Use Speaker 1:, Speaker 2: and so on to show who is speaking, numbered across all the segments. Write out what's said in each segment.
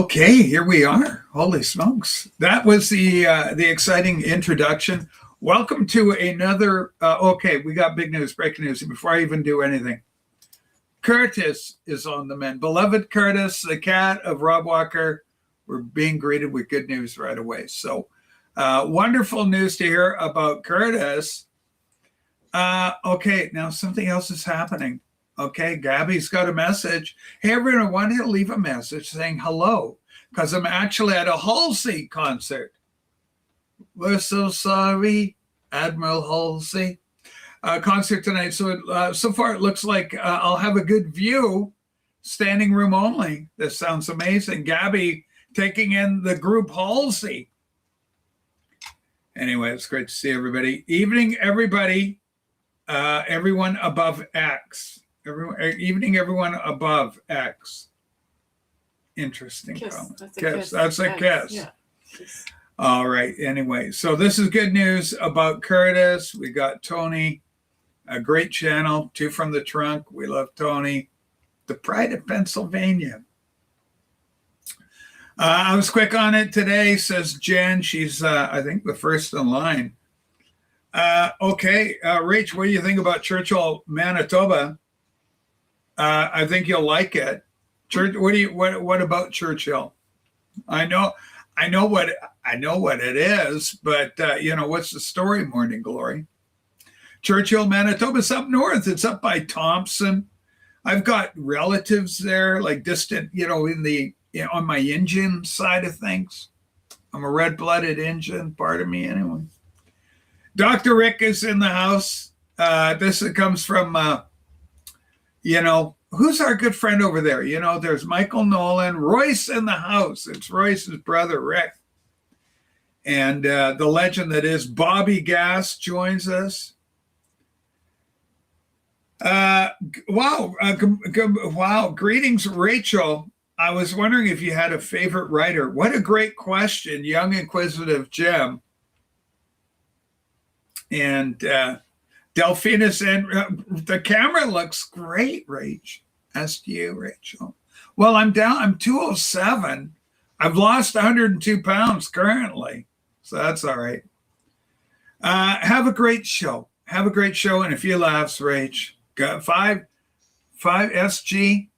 Speaker 1: Okay, here we are. Holy smokes. That was the exciting introduction. Welcome to another, okay, we got big news, breaking news. Before I even do anything, Curtis is on the mend. Beloved Curtis, the cat of Rob Walker. We're being greeted with good news right away. So wonderful news to hear about Curtis. Okay, now something else is happening. Okay, Gabby's got a message. Hey, everyone, I wanted to leave a message saying hello because I'm actually at a Halsey concert. We're so sorry, Admiral Halsey. Concert tonight. So so far it looks like I'll have a good view, standing room only. This sounds amazing. Gabby taking in the group Halsey. Anyway, it's great to see everybody. Evening, everybody. Everyone above X. Evening, everyone above X. Interesting comment. That's a kiss. Yeah. All right. Anyway, so this is good news about Curtis. We got Tony, a great channel, Two from the Trunk. We love Tony. The Pride of Pennsylvania. I was quick on it today, says Jen. She's, I think, the first in line. Okay, Rach, what do you think about Churchill, Manitoba? I think you'll like it. What about Churchill? I know what it is, but what's the story, Morning Glory? Churchill, Manitoba's up north. It's up by Thompson. I've got relatives there, like distant, on my Indian side of things. I'm a red-blooded Indian, part of me anyway. Dr. Rick is in the house. This comes from, who's our good friend over there? There's Michael Nolan, Royce in the house. It's Royce's brother, Rick. And the legend that is Bobby Gass joins us. Wow. Greetings, Rachel. I was wondering if you had a favorite writer. What a great question, young inquisitive Jim. And Delphinus, and the camera looks great, Rach. As to you, Rachel. Well, I'm 207. I've lost 102 pounds currently. So that's all right. Have a great show. Have a great show and a few laughs, Rach. Got five SG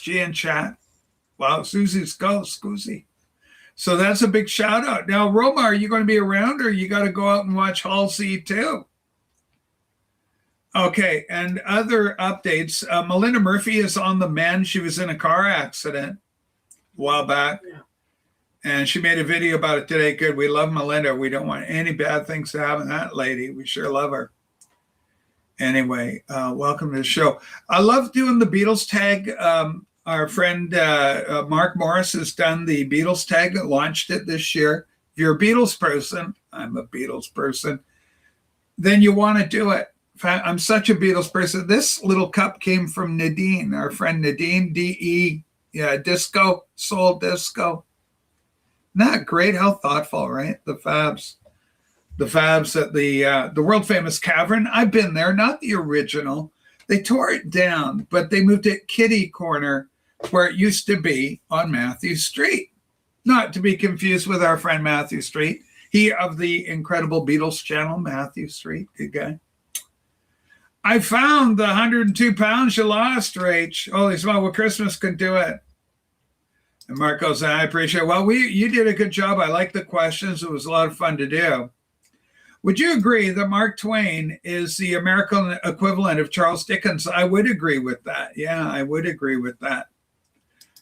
Speaker 1: in chat. Wow, Susie's go, Scoozy. So that's a big shout out. Now, Roma, are you going to be around or you got to go out and watch Halsey too? Okay, and other updates. Melinda Murphy is on the mend. She was in a car accident a while back. Yeah. And she made a video about it today. Good. We love Melinda. We don't want any bad things to happen to that lady. We sure love her. Anyway, welcome to the show. I love doing the Beatles tag. Our friend Mark Morris has done the Beatles tag that launched it this year. If you're a Beatles person, I'm a Beatles person, then you want to do it. I'm such a Beatles person. This little cup came from Nadine, our friend Nadine, D-E, disco, soul disco. Not great, how thoughtful, right? The Fabs at the world famous Cavern. I've been there, not the original. They tore it down, but they moved it kitty corner where it used to be on Matthew Street. Not to be confused with our friend Matthew Street. He of the incredible Beatles channel, Matthew Street, good guy. I found the 102 pounds you lost, Rach. Holy smokes, well, Christmas could do it. And Mark goes, I appreciate it. Well, you did a good job. I like the questions. It was a lot of fun to do. Would you agree that Mark Twain is the American equivalent of Charles Dickens? I would agree with that. Yeah, I would agree with that.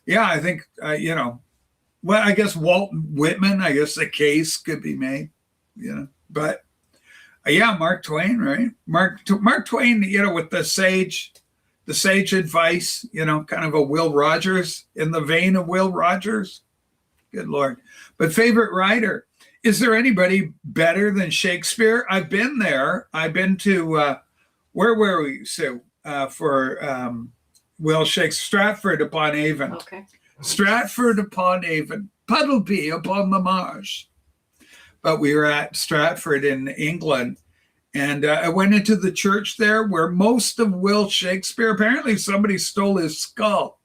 Speaker 1: Yeah, I think, well, I guess Walt Whitman, I guess the case could be made, but yeah, Mark Twain, right? Mark Twain, with the sage advice, kind of a Will Rogers, in the vein of Will Rogers. Good Lord. But favorite writer, is there anybody better than Shakespeare? I've been there. I've been to, where were we, Sue, for Will Shakespeare? Stratford upon Avon. Okay. Stratford upon Avon, Puddleby upon the marsh. But we were at Stratford in England, and I went into the church there where most of Will Shakespeare, apparently somebody stole his skull.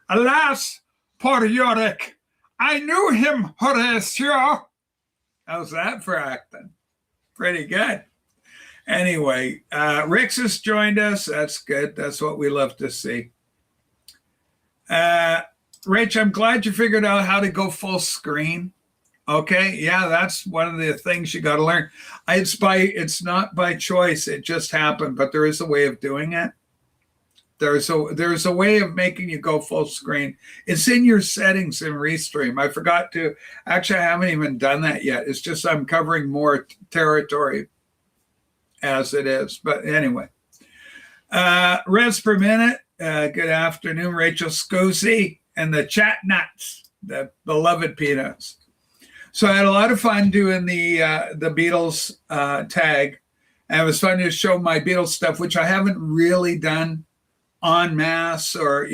Speaker 1: Alas, Poor Yorick. I knew him, Horatio. How's that for acting? Pretty good. Anyway, Rix has joined us. That's good. That's what we love to see. Rach, I'm glad you figured out how to go full screen. Okay, yeah, that's one of the things you got to learn. It's not by choice. It just happened, but there is a way of doing it. There's a way of making you go full screen. It's in your settings in Restream. I forgot to, actually, I haven't even done that yet. It's just I'm covering more territory as it is. But anyway, Res per minute. Good afternoon, Rachel Scusi and the chat nuts, the beloved peanuts. So I had a lot of fun doing the Beatles tag. And it was fun to show my Beatles stuff, which I haven't really done en masse or,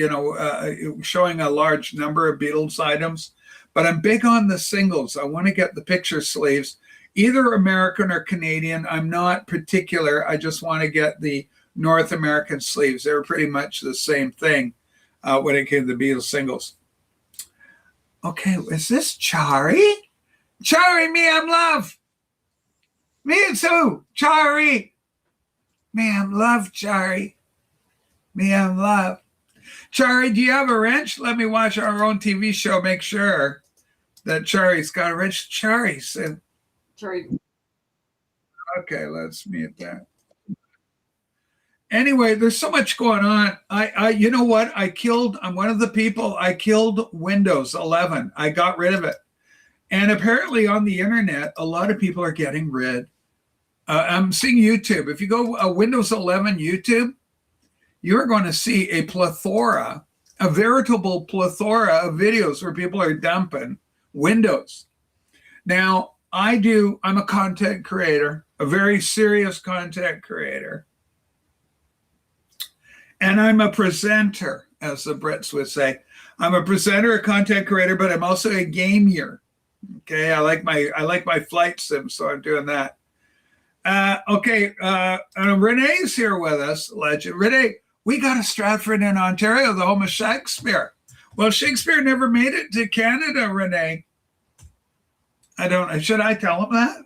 Speaker 1: showing a large number of Beatles items. But I'm big on the singles. I want to get the picture sleeves, either American or Canadian. I'm not particular. I just want to get the North American sleeves. They were pretty much the same thing when it came to the Beatles singles. Okay, is this Chari? Chari, me, I'm love. Me too, Chari. Me, I'm love, Chari. Me, I'm love. Chari, do you have a wrench? Let me watch our own TV show. Make sure that Chari's got a wrench. Chari said.
Speaker 2: Chari.
Speaker 1: Okay, let's mute that. Anyway, there's so much going on. You know what? I'm one of the people, I killed Windows 11. I got rid of it. And apparently on the internet, a lot of people are getting rid. I'm seeing YouTube. If you go Windows 11 YouTube, you're going to see a veritable plethora of videos where people are dumping Windows. Now, I'm a content creator, a very serious content creator. And I'm a presenter, as the Brits would say. I'm a presenter, a content creator, but I'm also a gamer. Okay, I like my flight sim, so I'm doing that. Renee's here with us, legend. Renee, we got a Stratford in Ontario, the home of Shakespeare. Well, Shakespeare never made it to Canada, Renee. I don't know. Should I tell him that?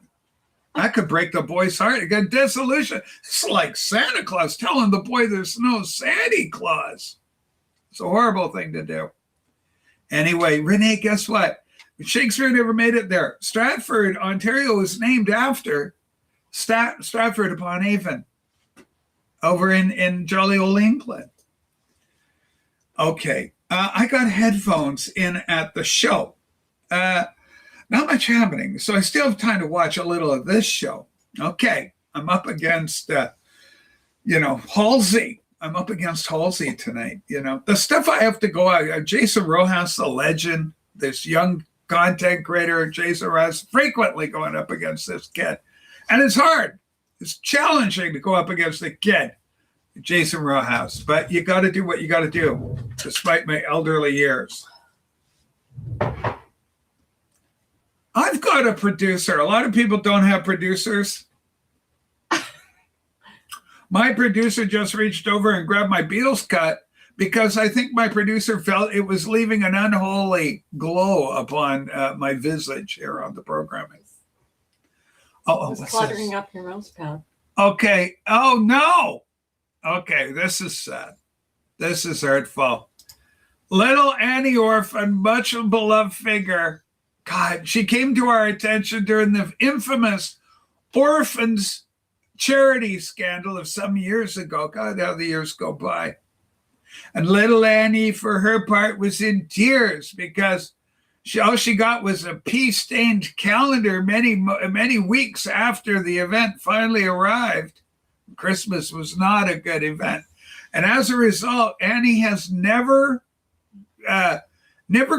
Speaker 1: I could break the boy's heart. You got dissolution. It's like Santa Claus telling the boy there's no Santa Claus. It's a horrible thing to do. Anyway, Renee, guess what? Shakespeare never made it there. Stratford, Ontario was named after Stratford upon Avon over in jolly old England. Okay, I got headphones in at the show. Not much happening, so I still have time to watch a little of this show. Okay, I'm up against, Halsey. I'm up against Halsey tonight. The stuff I have to go out. Jason Rojas, the legend, this young content creator, Jason Rojas, frequently going up against this kid. And it's hard. It's challenging to go up against a kid, Jason Rojas. But you got to do what you got to do, despite my elderly years. I've got a producer. A lot of people don't have producers. My producer just reached over and grabbed my Beatles cut because I think my producer felt it was leaving an unholy glow upon my visage here on the programming.
Speaker 2: It's cluttering up your mouse pad.
Speaker 1: Okay. Oh, no. Okay, this is sad. This is hurtful. Little Annie Orphan, much beloved figure. God, she came to our attention during the infamous orphans charity scandal of some years ago. God, how the years go by. And little Annie, for her part, was in tears because all she got was a pea-stained calendar many weeks after the event finally arrived. Christmas was not a good event. And as a result, Annie has never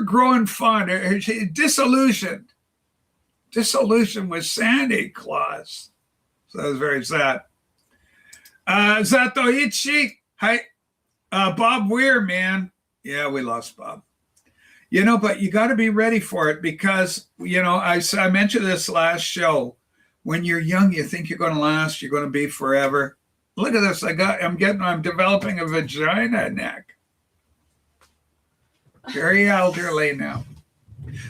Speaker 1: grown fond. Disillusioned with Santa Claus. So that was very sad. Zatoichi, hi. Bob Weir, man. Yeah, we lost Bob. But you got to be ready for it because, I mentioned this last show. When you're young, you think you're going to last, you're going to be forever. Look at this. I'm developing a vagina neck. Very elderly now.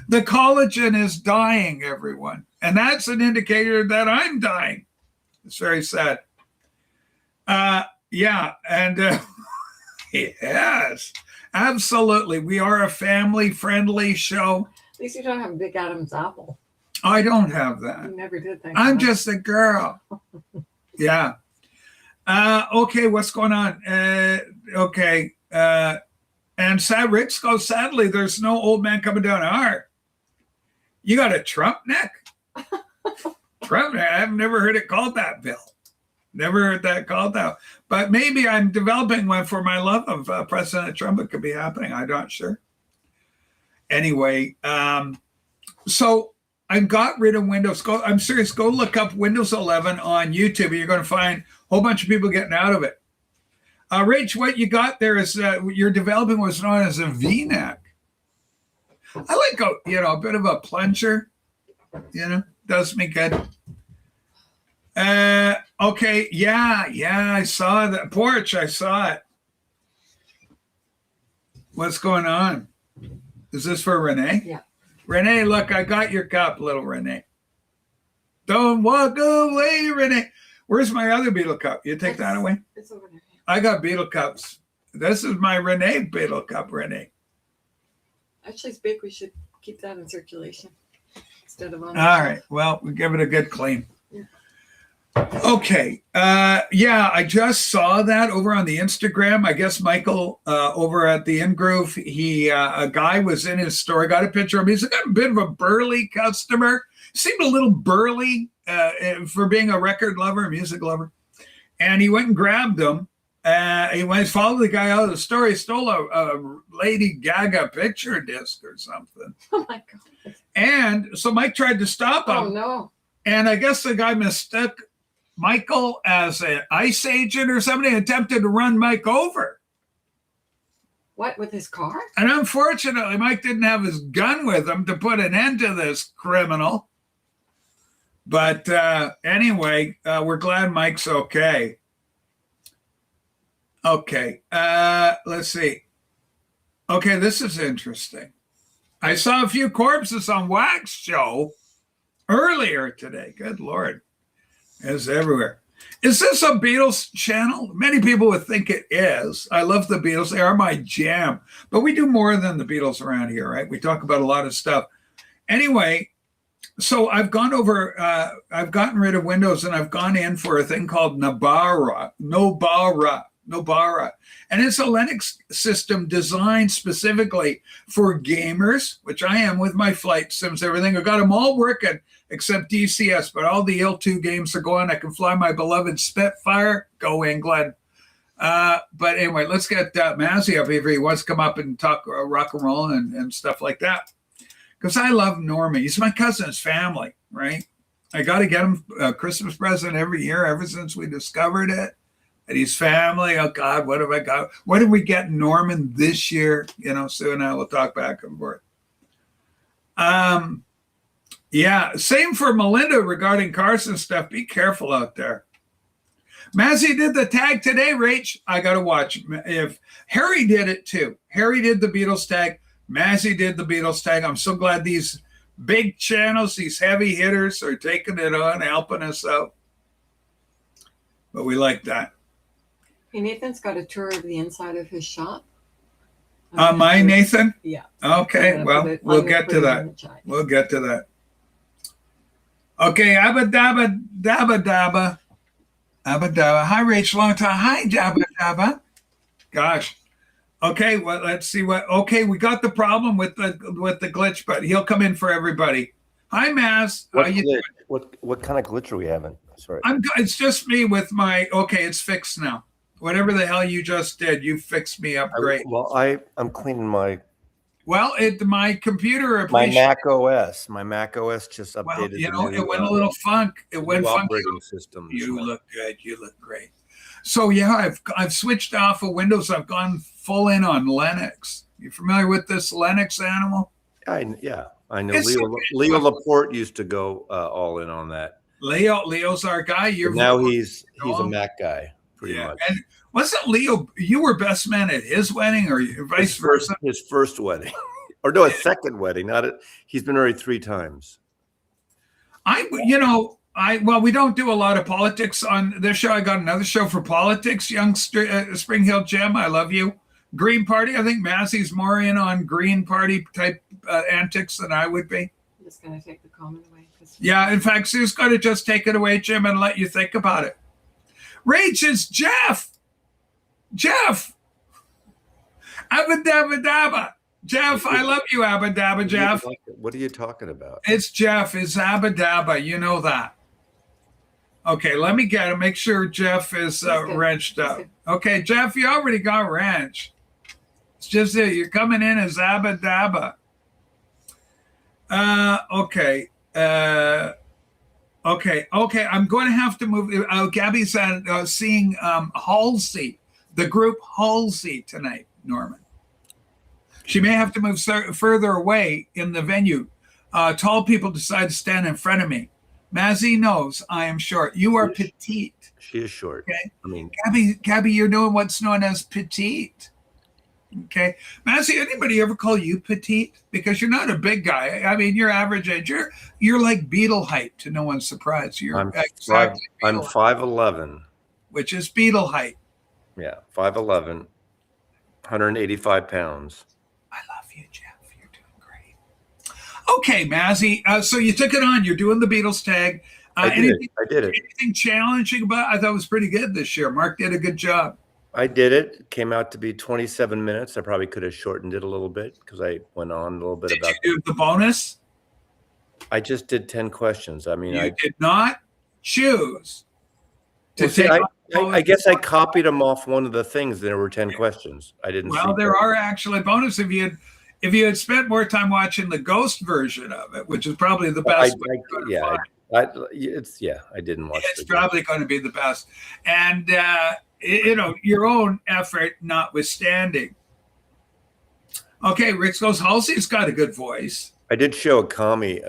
Speaker 1: The collagen is dying, everyone. And that's an indicator that I'm dying. It's very sad. Yeah. And yes, absolutely. We are a family-friendly show.
Speaker 2: At least you don't have a big Adam's apple.
Speaker 1: I don't have that.
Speaker 2: You never did that.
Speaker 1: I'm just a girl. Yeah. Okay, what's going on? Okay. And Rich goes, sadly, there's no old man coming down our. You got a Trump neck? Trump neck? I've never heard it called that, Bill. Never heard that called that. But maybe I'm developing one for my love of President Trump. It could be happening. I'm not sure. Anyway, so I got rid of Windows. I'm serious. Go look up Windows 11 on YouTube. You're going to find a whole bunch of people getting out of it. Rach, what you got there is you're developing what's known as a V-neck. I like a bit of a plunger. Does me good. Okay, yeah, I saw that porch. I saw it. What's going on? Is this for Renee?
Speaker 2: Yeah.
Speaker 1: Renee, look, I got your cup, little Renee. Don't walk away, Renee. Where's my other beetle cup? You take that away?
Speaker 2: It's over there.
Speaker 1: I got beetle cups. This is my Renee beetle cup, Renee.
Speaker 2: Actually, it's big. We should keep that in circulation instead of on.
Speaker 1: All right. Well, we give it a good clean.
Speaker 2: Yeah.
Speaker 1: Okay. Yeah, I just saw that over on the Instagram. I guess Michael over at the In-Groove, a guy was in his store, got a picture of him. He's got a bit of a burly customer. Seemed a little burly for being a record lover, a music lover. And he went and grabbed him. He went and followed the guy out of the store. He stole a Lady Gaga picture disc or something.
Speaker 2: Oh, my God.
Speaker 1: And so Mike tried to stop him.
Speaker 2: Oh, no.
Speaker 1: And I guess the guy mistook Michael as an ICE agent or somebody, attempted to run Mike over.
Speaker 2: What, with his car?
Speaker 1: And unfortunately, Mike didn't have his gun with him to put an end to this criminal. But anyway, we're glad Mike's okay. Okay, let's see. Okay, this is interesting. I saw a few corpses on Wax Show earlier today. Good Lord. It's everywhere. Is this a Beatles channel? Many people would think it is. I love the Beatles. They are my jam. But we do more than the Beatles around here, right? We talk about a lot of stuff. Anyway, so I've gotten rid of Windows and I've gone in for a thing called Nobara. And it's a Linux system designed specifically for gamers, which I am with my flight sims, everything. I've got them all working except DCS, but all the L2 games are going. I can fly my beloved Spitfire. Go England. But anyway, let's get Mazzy up here if he wants to come up and talk rock and roll and stuff like that. Because I love Normie. He's my cousin's family, right? I got to get him a Christmas present every year ever since we discovered it. And his family, oh God, what have I got? What did we get Norman this year? Sue and I will talk back and forth. Yeah, same for Melinda regarding cars and stuff. Be careful out there. Mazzy did the tag today, Rach. I got to watch. If Harry did it too. Harry did the Beatles tag. Mazzy did the Beatles tag. I'm so glad these big channels, these heavy hitters are taking it on, helping us out. But we like that.
Speaker 2: Hey, Nathan's got a tour of the inside of his shop.
Speaker 1: My Nathan?
Speaker 2: Yeah.
Speaker 1: Okay, well, we'll get to that. We'll get to that. Okay, Abba Dabba Dabba Dabba. Abba Dabba. Hi, Rach, long time. Hi, Dabba Dabba. Gosh. Okay, well, let's see okay, we got the problem with the glitch, but he'll come in for everybody. Hi, Maz.
Speaker 3: What kind of glitch are we having? Sorry.
Speaker 1: It's just me with okay, it's fixed now. Whatever the hell you just did, you fixed me up great.
Speaker 3: I'm cleaning my
Speaker 1: my computer.
Speaker 3: My Mac OS. My Mac OS just updated.
Speaker 1: Well, it went a little funk. It went funky.
Speaker 3: Operating system.
Speaker 1: You look good. You look great. So yeah, I've switched off of Windows. I've gone full in on Linux. You familiar with this Linux animal?
Speaker 3: I know. Leo Laporte used to go all in on that.
Speaker 1: Leo's our guy.
Speaker 3: Now he's a Mac guy. pretty
Speaker 1: Yeah.
Speaker 3: much.
Speaker 1: And wasn't Leo, you were best man at his wedding or vice versa?
Speaker 3: His first wedding. Or no, his second wedding. He's been married 3 times.
Speaker 1: Well, we don't do a lot of politics on this show. I got another show for politics, young Spring Hill Jim. I love you. Green Party. I think Massey's more in on Green Party type antics than I would be.
Speaker 2: I'm just going to take the comment away.
Speaker 1: Yeah, in fact, Sue's got to just take it away, Jim, and let you think about it. Rach, it's Jeff. Jeff. Abba-dabba-dabba. Jeff, I love you, Abba-dabba, Jeff.
Speaker 3: What are you talking about?
Speaker 1: It's Jeff. It's Abba-dabba. You know that. Okay, let me get him. Make sure Jeff is wrenched up. Okay, Jeff, you already got wrenched. It's just that you're coming in as Abba-dabba. Okay. Okay. I'm going to have to move. Gabby's seeing Halsey, the group Halsey tonight, Norman. She may have to move further away in the venue. Tall people decide to stand in front of me. Mazzy knows I am short. You are petite.
Speaker 3: She is short.
Speaker 1: Okay.
Speaker 3: I mean,
Speaker 1: Gabby, you're doing what's known as petite. Okay. Mazzy, anybody ever call you petite? Because you're not a big guy. I mean, you're average age. You're like Beetle height, to no one's surprise.
Speaker 3: I'm 5'11",
Speaker 1: which is Beetle height.
Speaker 3: Yeah, 5'11", 185 pounds.
Speaker 1: I love you, Jeff. You're doing great. Okay, Mazzy. So you took it on. You're doing the Beatles tag.
Speaker 3: I did it.
Speaker 1: Anything challenging about it? I thought it was pretty good this year. Mark did a good job.
Speaker 3: I did it. It came out to be 27 minutes. I probably could have shortened it a little bit because I went on a little bit about.
Speaker 1: Did you do the bonus?
Speaker 3: I just did 10 questions. I mean,
Speaker 1: you did not choose to
Speaker 3: take. I guess I copied them off one of the things. There were 10 questions. I didn't.
Speaker 1: Well, there are actually bonus if you had spent more time watching the Ghost version of it, which is probably the best.
Speaker 3: I didn't watch.
Speaker 1: It's probably going to be the best, and your own effort notwithstanding. Okay, Rick goes. Halsey's got a good voice.
Speaker 3: I did show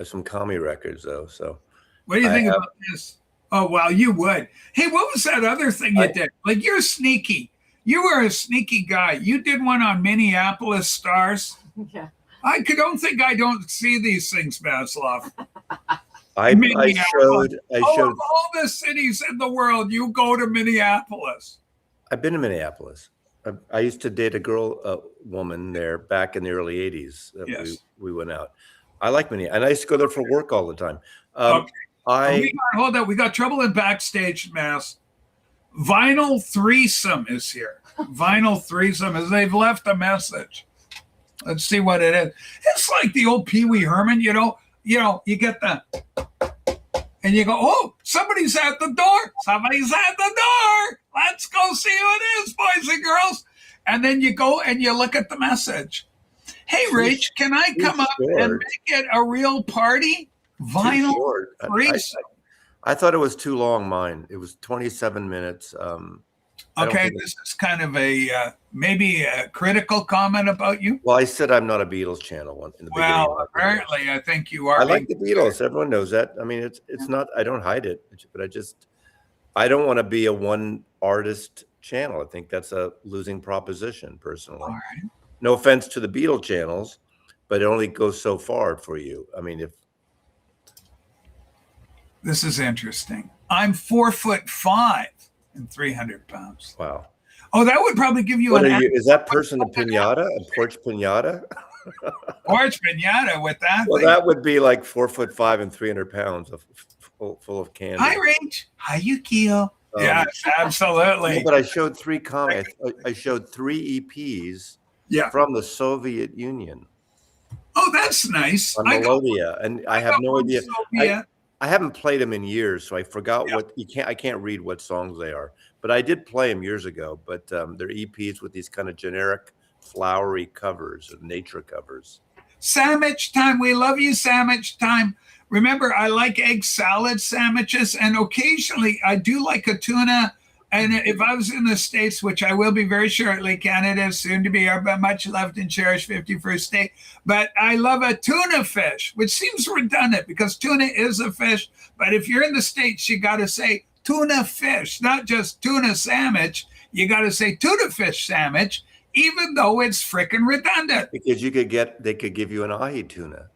Speaker 3: some commie records though. So,
Speaker 1: what do you think about this? Oh, well, you would. Hey, what was that other thing you did? Like, you're sneaky. You were a sneaky guy. You did one on Minneapolis Stars.
Speaker 2: Yeah.
Speaker 1: I don't think I don't see these things, Maslow.
Speaker 3: I showed
Speaker 1: of all the cities in the world, you go to Minneapolis.
Speaker 3: I've been to Minneapolis. I used to date a woman there back in the early 80s.
Speaker 1: Yes.
Speaker 3: We went out. I like Minneapolis. And I used to go there for work all the time.
Speaker 1: Okay. Hold on. We got trouble in backstage, Mass. Vinyl Threesome is here. Vinyl Threesome is they've left a message. Let's see what it is. It's like the old Pee Wee Herman, you get the, and you go, oh, somebody's at the door. Somebody's at the door. Let's go see who it is, boys and girls. And then you go and you look at the message. Hey, Rach, can I come up and make it a real party? Vinyl Threesome.
Speaker 3: I thought it was too long, mine. It was 27 minutes.
Speaker 1: Okay, this is kind of maybe a critical comment about you.
Speaker 3: Well, I said I'm not a Beatles channel in the beginning.
Speaker 1: Well, apparently, I think you are.
Speaker 3: I like the Beatles. Everyone knows that. I mean, it's not. I don't hide it, but I don't want to be a one artist channel. I think that's a losing proposition, personally.
Speaker 1: All right.
Speaker 3: No offense to the Beatles channels, but it only goes so far for you. I mean, if
Speaker 1: this is interesting. I'm 4'5" and 300 pounds.
Speaker 3: Wow.
Speaker 1: Oh, that would probably give you
Speaker 3: is that person a pinata, a porch pinata?
Speaker 1: Porch pinata with that.
Speaker 3: Well, that would be like 4'5" and 300 pounds full of candy.
Speaker 1: Hi, Rach. Hi, Yukio. Yes, absolutely.
Speaker 3: No, but I showed 3 comics. I showed 3 EPs from the Soviet Union.
Speaker 1: Oh, that's nice.
Speaker 3: On Melodia, and I have no idea. I haven't played them in years, so I forgot what I can't read what songs they are. But I did play them years ago. But they're EPs with these kind of generic, flowery covers, nature covers.
Speaker 1: Sandwich time. We love you, sandwich time. Remember, I like egg salad sandwiches, and occasionally I do like a tuna. And if I was in the States, which I will be very shortly, Canada is soon to be our much loved and cherished 51st state. But I love a tuna fish, which seems redundant because tuna is a fish. But if you're in the States, you got to say tuna fish, not just tuna sandwich. You got to say tuna fish sandwich, even though it's freaking redundant.
Speaker 3: Because they could give you an ahi tuna.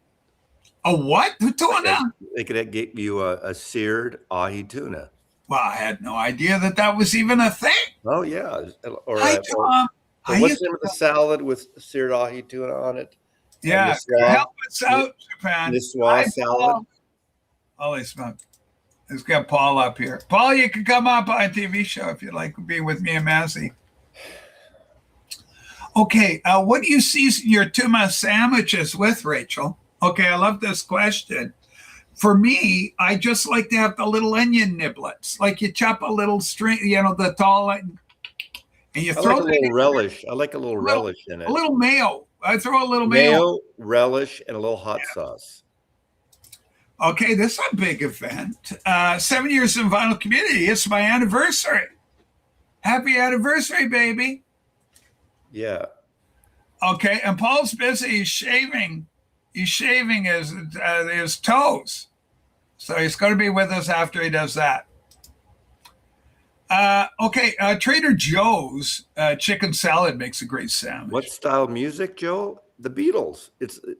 Speaker 1: A what? Tuna?
Speaker 3: They could give you a seared ahi tuna.
Speaker 1: Well, I had no idea that was even a thing.
Speaker 3: Oh yeah,
Speaker 1: Hi, Tom.
Speaker 3: Or what's the name of the salad with seared ahi tuna on it?
Speaker 1: Yeah, help us out, Japan.
Speaker 3: Niswa salad.
Speaker 1: Holy smoke. Let's get Paul up here. Paul, you can come up on a TV show if you'd like to be with me and Massey. Okay, what do you season your tuna sandwiches with, Rachel? Okay, I love this question. For me, I just like to have the little onion niblets. Like you chop a little string, the tall, and you throw
Speaker 3: a little relish. I like a little relish in it.
Speaker 1: A little mayo. I throw a little mayo,
Speaker 3: relish, and a little hot sauce.
Speaker 1: Okay, this is a big event. 7 years in vinyl community. It's my anniversary. Happy anniversary, baby.
Speaker 3: Yeah.
Speaker 1: Okay, and Paul's busy. He's shaving. He's shaving his toes. So he's going to be with us after he does that. Trader Joe's chicken salad makes a great sandwich.
Speaker 3: What style music, Joe? The Beatles.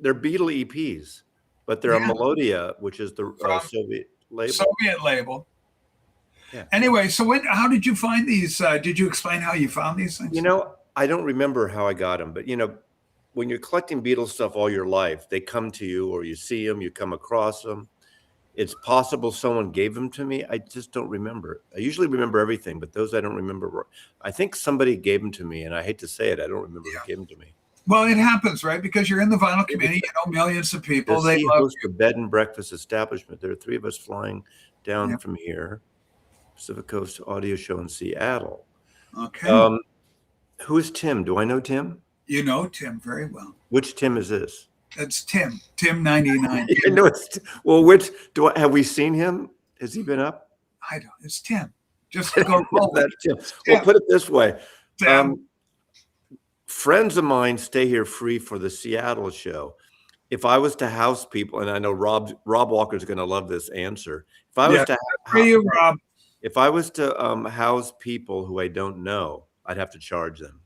Speaker 3: They're Beatle EPs, but they're a Melodia, which is the Soviet label.
Speaker 1: Soviet label.
Speaker 3: Yeah.
Speaker 1: Anyway, so how did you find these? Did you explain how you found these things?
Speaker 3: I don't remember how I got them, but when you're collecting Beatles stuff all your life, they come to you, or you see them, you come across them. It's possible someone gave them to me. I just don't remember. I usually remember everything, but those I don't remember. I think somebody gave them to me, and I hate to say it, I don't remember who gave them to me.
Speaker 1: Well, it happens, right? Because you're in the vinyl community, millions of people.
Speaker 3: They host a bed and breakfast establishment. There are 3 of us flying down from here, Pacific Coast Audio Show in Seattle.
Speaker 1: Okay.
Speaker 3: Who is Tim? Do I know Tim?
Speaker 1: You know Tim very well.
Speaker 3: Which Tim is this?
Speaker 1: That's Tim. Tim 99.
Speaker 3: I know have we seen him? Has he been up?
Speaker 1: I don't. It's Tim. Just to go roll.
Speaker 3: That's Tim. Well, put it this way. Friends of mine stay here free for the Seattle show. If I was to house people, and I know Rob Walker's going to love this answer. If I was Rob. If I was to house people who I don't know, I'd have to charge them.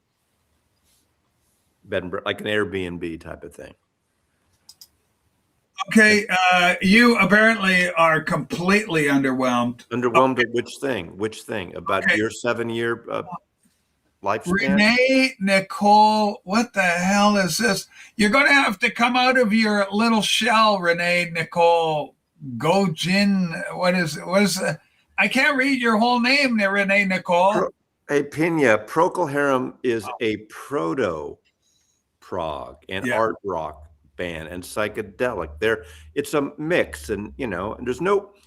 Speaker 3: Bed and like an Airbnb type of thing.
Speaker 1: Okay, you apparently are completely underwhelmed.
Speaker 3: Underwhelmed at which thing? Which thing? About your 7-year lifespan?
Speaker 1: Renee Nicole, what the hell is this? You're going to have to come out of your little shell, Renee Nicole Gojin. What is I can't read your whole name there, Renee Nicole.
Speaker 3: Hey, Pena, Procol Harum is a proto-prog and art rock band and psychedelic. It's a mix, and and there's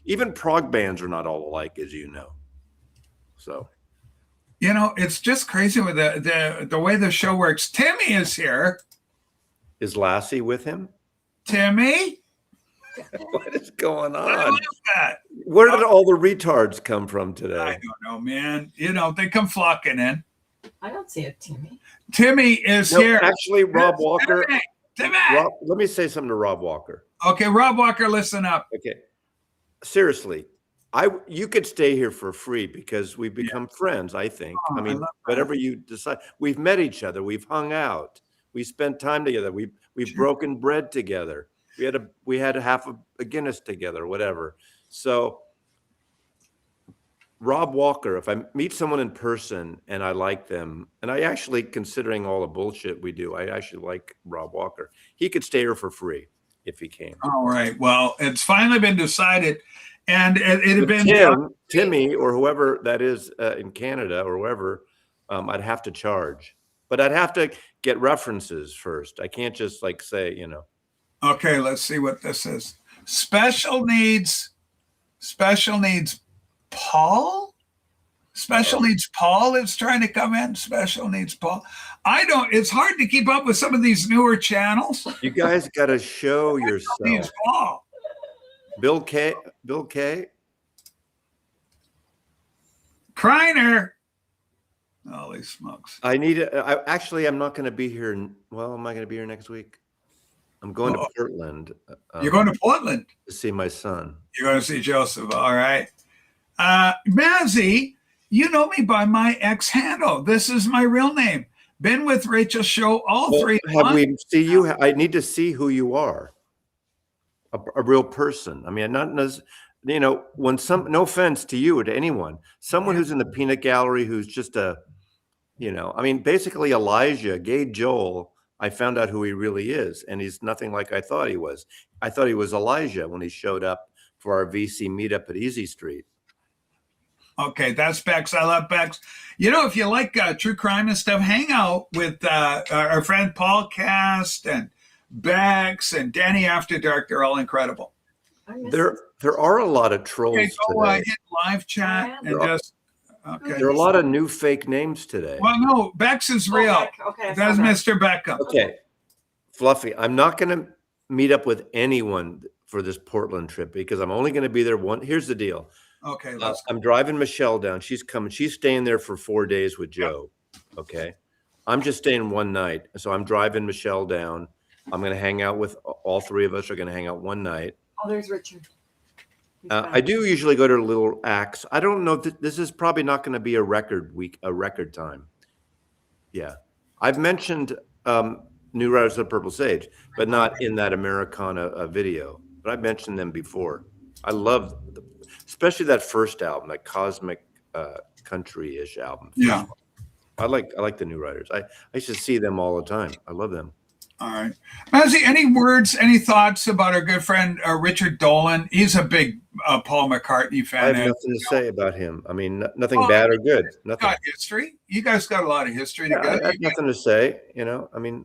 Speaker 3: even prog bands are not all alike, as you know. So
Speaker 1: it's just crazy with the way the show works. Timmy is here.
Speaker 3: Is Lassie with him?
Speaker 1: Timmy?
Speaker 3: What is going on?
Speaker 1: I love that.
Speaker 3: Where did all the retards come from today?
Speaker 1: I don't know, man. They come flocking in.
Speaker 2: I don't see a Timmy.
Speaker 1: Timmy is here.
Speaker 3: Actually, Rob Walker.
Speaker 1: Timmy.
Speaker 3: Let me say something to Rob Walker.
Speaker 1: Okay, Rob Walker, listen up.
Speaker 3: Okay. Seriously, you could stay here for free because we've become friends, I think. Whatever you decide. We've met each other. We've hung out. We spent time together. We've broken bread together. We had half a Guinness together, whatever. So Rob Walker, if I meet someone in person and I like them, and I actually, considering all the bullshit we do, I actually like Rob Walker. He could stay here for free if he came.
Speaker 1: All right. Well, it's finally been decided. And it had been
Speaker 3: Timmy or whoever that is in Canada or wherever, I'd have to charge. But I'd have to get references first. I can't just say,
Speaker 1: Okay, let's see what this is. Special needs Paul? Special needs Paul is trying to come in. Special needs Paul. It's hard to keep up with some of these newer channels.
Speaker 3: You guys got to show yourself.
Speaker 1: Paul.
Speaker 3: Bill K.
Speaker 1: Kreiner. Holy smokes.
Speaker 3: I'm not going to be here. Well, am I going to be here next week? I'm going to Portland.
Speaker 1: You're going to Portland?
Speaker 3: To see my son.
Speaker 1: You're going to see Joseph. All right. Mazzy, you know me by my ex handle. This is my real name. Been with Rachel's show all
Speaker 3: Well,
Speaker 1: 3
Speaker 3: have
Speaker 1: months.
Speaker 3: we see you? I need to see who you are. A real person. I mean, not you know, when no offense to you or to anyone, someone who's in the peanut gallery who's just a, you know, I mean, basically Elijah, Gay Joel, I found out who he really is, and he's nothing like I thought he was. I thought he was Elijah when he showed up for our VC meetup at Easy Street.
Speaker 1: Okay, that's Bex. I love Bex. You know, if you like true crime and stuff, hang out with our friend Paul Cast and Bex and Danny After Dark. They're all incredible.
Speaker 3: There are a lot of trolls
Speaker 1: Okay, go
Speaker 3: today.
Speaker 1: hit live chat and just. Okay.
Speaker 3: There are a lot of new fake names today.
Speaker 1: Well, no, Bex is real.
Speaker 2: Okay,
Speaker 1: that's Mr. Beckham.
Speaker 3: Okay, Fluffy, I'm not going to meet up with anyone for this Portland trip because I'm only going to be there one. Here's the deal.
Speaker 1: Okay,
Speaker 3: I'm driving Michelle down. She's coming. She's staying there for 4 days with Joe. Okay. I'm just staying one night. So I'm driving Michelle down. I'm going to hang out with all 3 of us are going to hang out one night.
Speaker 2: Oh, there's Richard.
Speaker 3: I do usually go to Little Axe. I don't know. This is probably not going to be a record week, a record time. Yeah. I've mentioned New Riders of the Purple Sage, but not in that Americana video. But I've mentioned them before. I love especially that first album, that cosmic country-ish album.
Speaker 1: Yeah.
Speaker 3: I like the New Riders. I used to see them all the time. I love them.
Speaker 1: All right. Mazzy, any words, any thoughts about our good friend Richard Dolan? He's a big Paul McCartney fan.
Speaker 3: I have nothing to say about him. I mean, nothing bad or good. Nothing.
Speaker 1: Got history. You guys got a lot of history together.
Speaker 3: I have nothing to say. You know, I mean,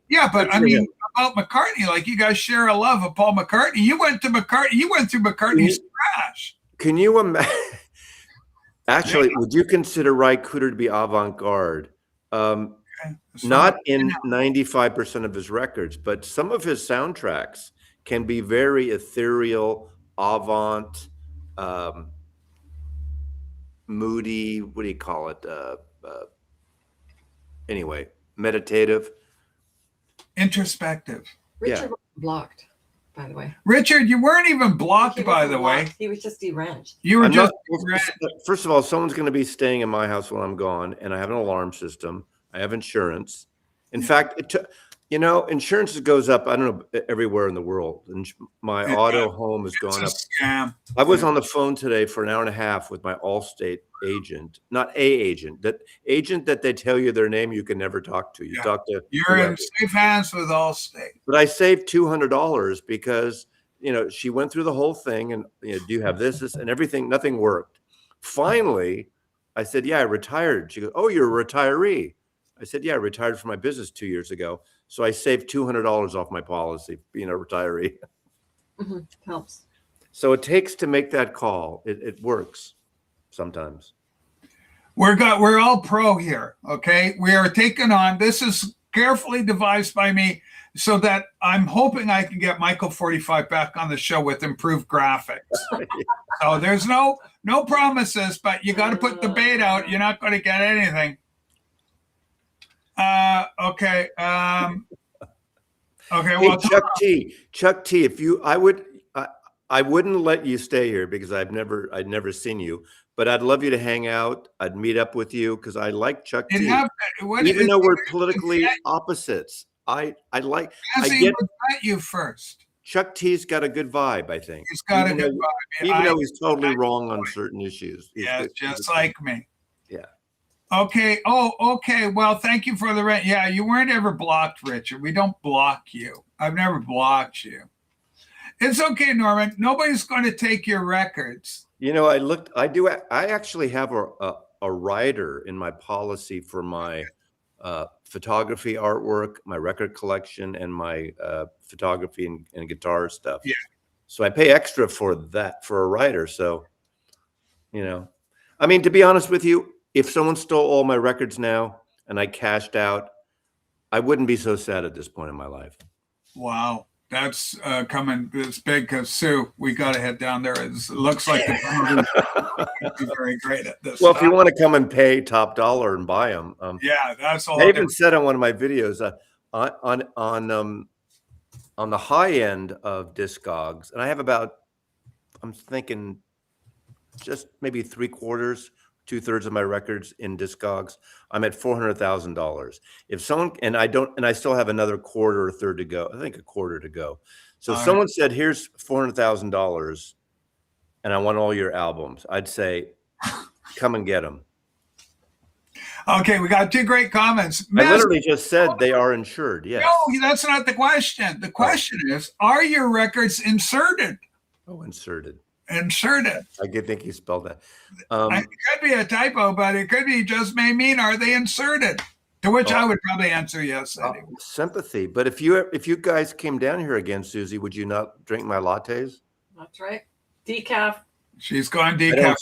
Speaker 1: yeah, but I mean, about McCartney, like you guys share a love of Paul McCartney. You went through McCartney's trash.
Speaker 3: Can you imagine? Actually, would you consider Ry Cooder to be avant-garde? Not in 95% of his records, but some of his soundtracks can be very ethereal, avant, moody. What do you call it? Anyway, meditative,
Speaker 1: introspective.
Speaker 2: Richard was blocked, by the way.
Speaker 1: Richard, you weren't even blocked, by the way.
Speaker 2: He was just deranged.
Speaker 1: You were
Speaker 3: First of all, someone's going to be staying in my house while I'm gone, and I have an alarm system. I have insurance. In fact, insurance goes up, I don't know, everywhere in the world. And my auto home has gone up.
Speaker 1: Scam.
Speaker 3: I was on the phone today for an hour and a half with my Allstate agent, not a agent, that agent that they tell you their name you can never talk to. You talk to.
Speaker 1: You're in safe hands with Allstate.
Speaker 3: But I saved $200 because, she went through the whole thing and, do you have this, and everything, nothing worked. Finally, I said, yeah, I retired. She goes, oh, you're a retiree. I said, yeah, I retired from my business 2 years ago. So I saved $200 off my policy being a retiree.
Speaker 2: Helps.
Speaker 3: So it takes to make that call. It works sometimes.
Speaker 1: We're all pro here. Okay. We are taking on, this is carefully devised by me so that I'm hoping I can get Michael 45 back on the show with improved graphics. So there's no promises, but you got to put the bait out. You're not going to get anything. Okay. Okay.
Speaker 3: Hey,
Speaker 1: Well,
Speaker 3: Chuck T, I wouldn't let you stay here because I'd never seen you, but I'd love you to hang out. I'd meet up with you because I like Chuck T. Even though we're politically opposites, I get
Speaker 1: you first.
Speaker 3: Chuck T's got a good vibe, I think.
Speaker 1: He's got a good vibe.
Speaker 3: Even though he's totally wrong on certain issues.
Speaker 1: Yeah, just like me.
Speaker 3: Yeah.
Speaker 1: Okay. Oh, okay. Well, thank you for the rent. Yeah, you weren't ever blocked, Richard. We don't block you. I've never blocked you. It's okay, Norman. Nobody's going to take your records.
Speaker 3: I actually have a rider in my policy for my photography artwork, my record collection, and my photography and guitar stuff.
Speaker 1: Yeah.
Speaker 3: So I pay extra for that, for a rider. So, I mean, to be honest with you, if someone stole all my records now and I cashed out, I wouldn't be so sad at this point in my life.
Speaker 1: Wow. That's coming. It's big because Sue, we got to head down there. It looks like the be very great at this.
Speaker 3: Well, if you want to come and pay top dollar and buy them,
Speaker 1: yeah, that's all.
Speaker 3: I even said on one of my videos on the high end of Discogs, and I have about, I'm thinking just maybe 3/4, 2/3 of my records in Discogs. I'm at $400,000. If someone, and I still have another quarter or third to go. I think a quarter to go. So if
Speaker 1: All
Speaker 3: someone said, here's $400,000 and I want all your albums, I'd say, come and get them.
Speaker 1: Okay, we got 2 great comments.
Speaker 3: I literally just said they are insured. Yes.
Speaker 1: No, that's not the question. The question is, are your records inserted?
Speaker 3: Oh, inserted.
Speaker 1: Inserted.
Speaker 3: I could think he spelled that.
Speaker 1: It could be a typo, but it could be just may mean, are they inserted? To which I would probably answer yes. Anyway.
Speaker 3: Sympathy. But if you guys came down here again, Susie, would you not drink my lattes?
Speaker 2: That's right. Decaf.
Speaker 1: She's going decaf.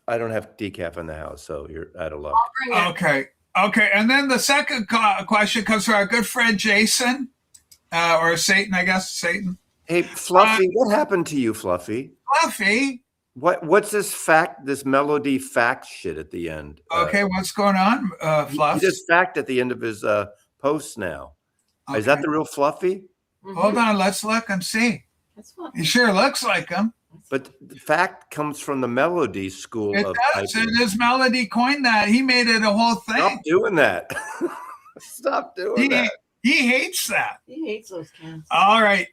Speaker 3: I don't have decaf in the house, so you're out of luck.
Speaker 1: Okay. And then the second question comes from our good friend Jason, or Satan, I guess. Satan.
Speaker 3: Hey, Fluffy, what happened to you, Fluffy?
Speaker 1: Fluffy.
Speaker 3: What's this melody fact shit at the end?
Speaker 1: Okay, what's going on, Fluff?
Speaker 3: He just fact at the end of his posts now. Okay. Is that the real Fluffy?
Speaker 1: Hold on, let's look and see. He sure looks like him.
Speaker 3: But the fact comes from the melody school.
Speaker 1: It does. And his melody coined that. He made it a whole thing.
Speaker 3: Stop doing that. Stop doing that.
Speaker 1: He hates that.
Speaker 2: He hates those cans.
Speaker 1: All right.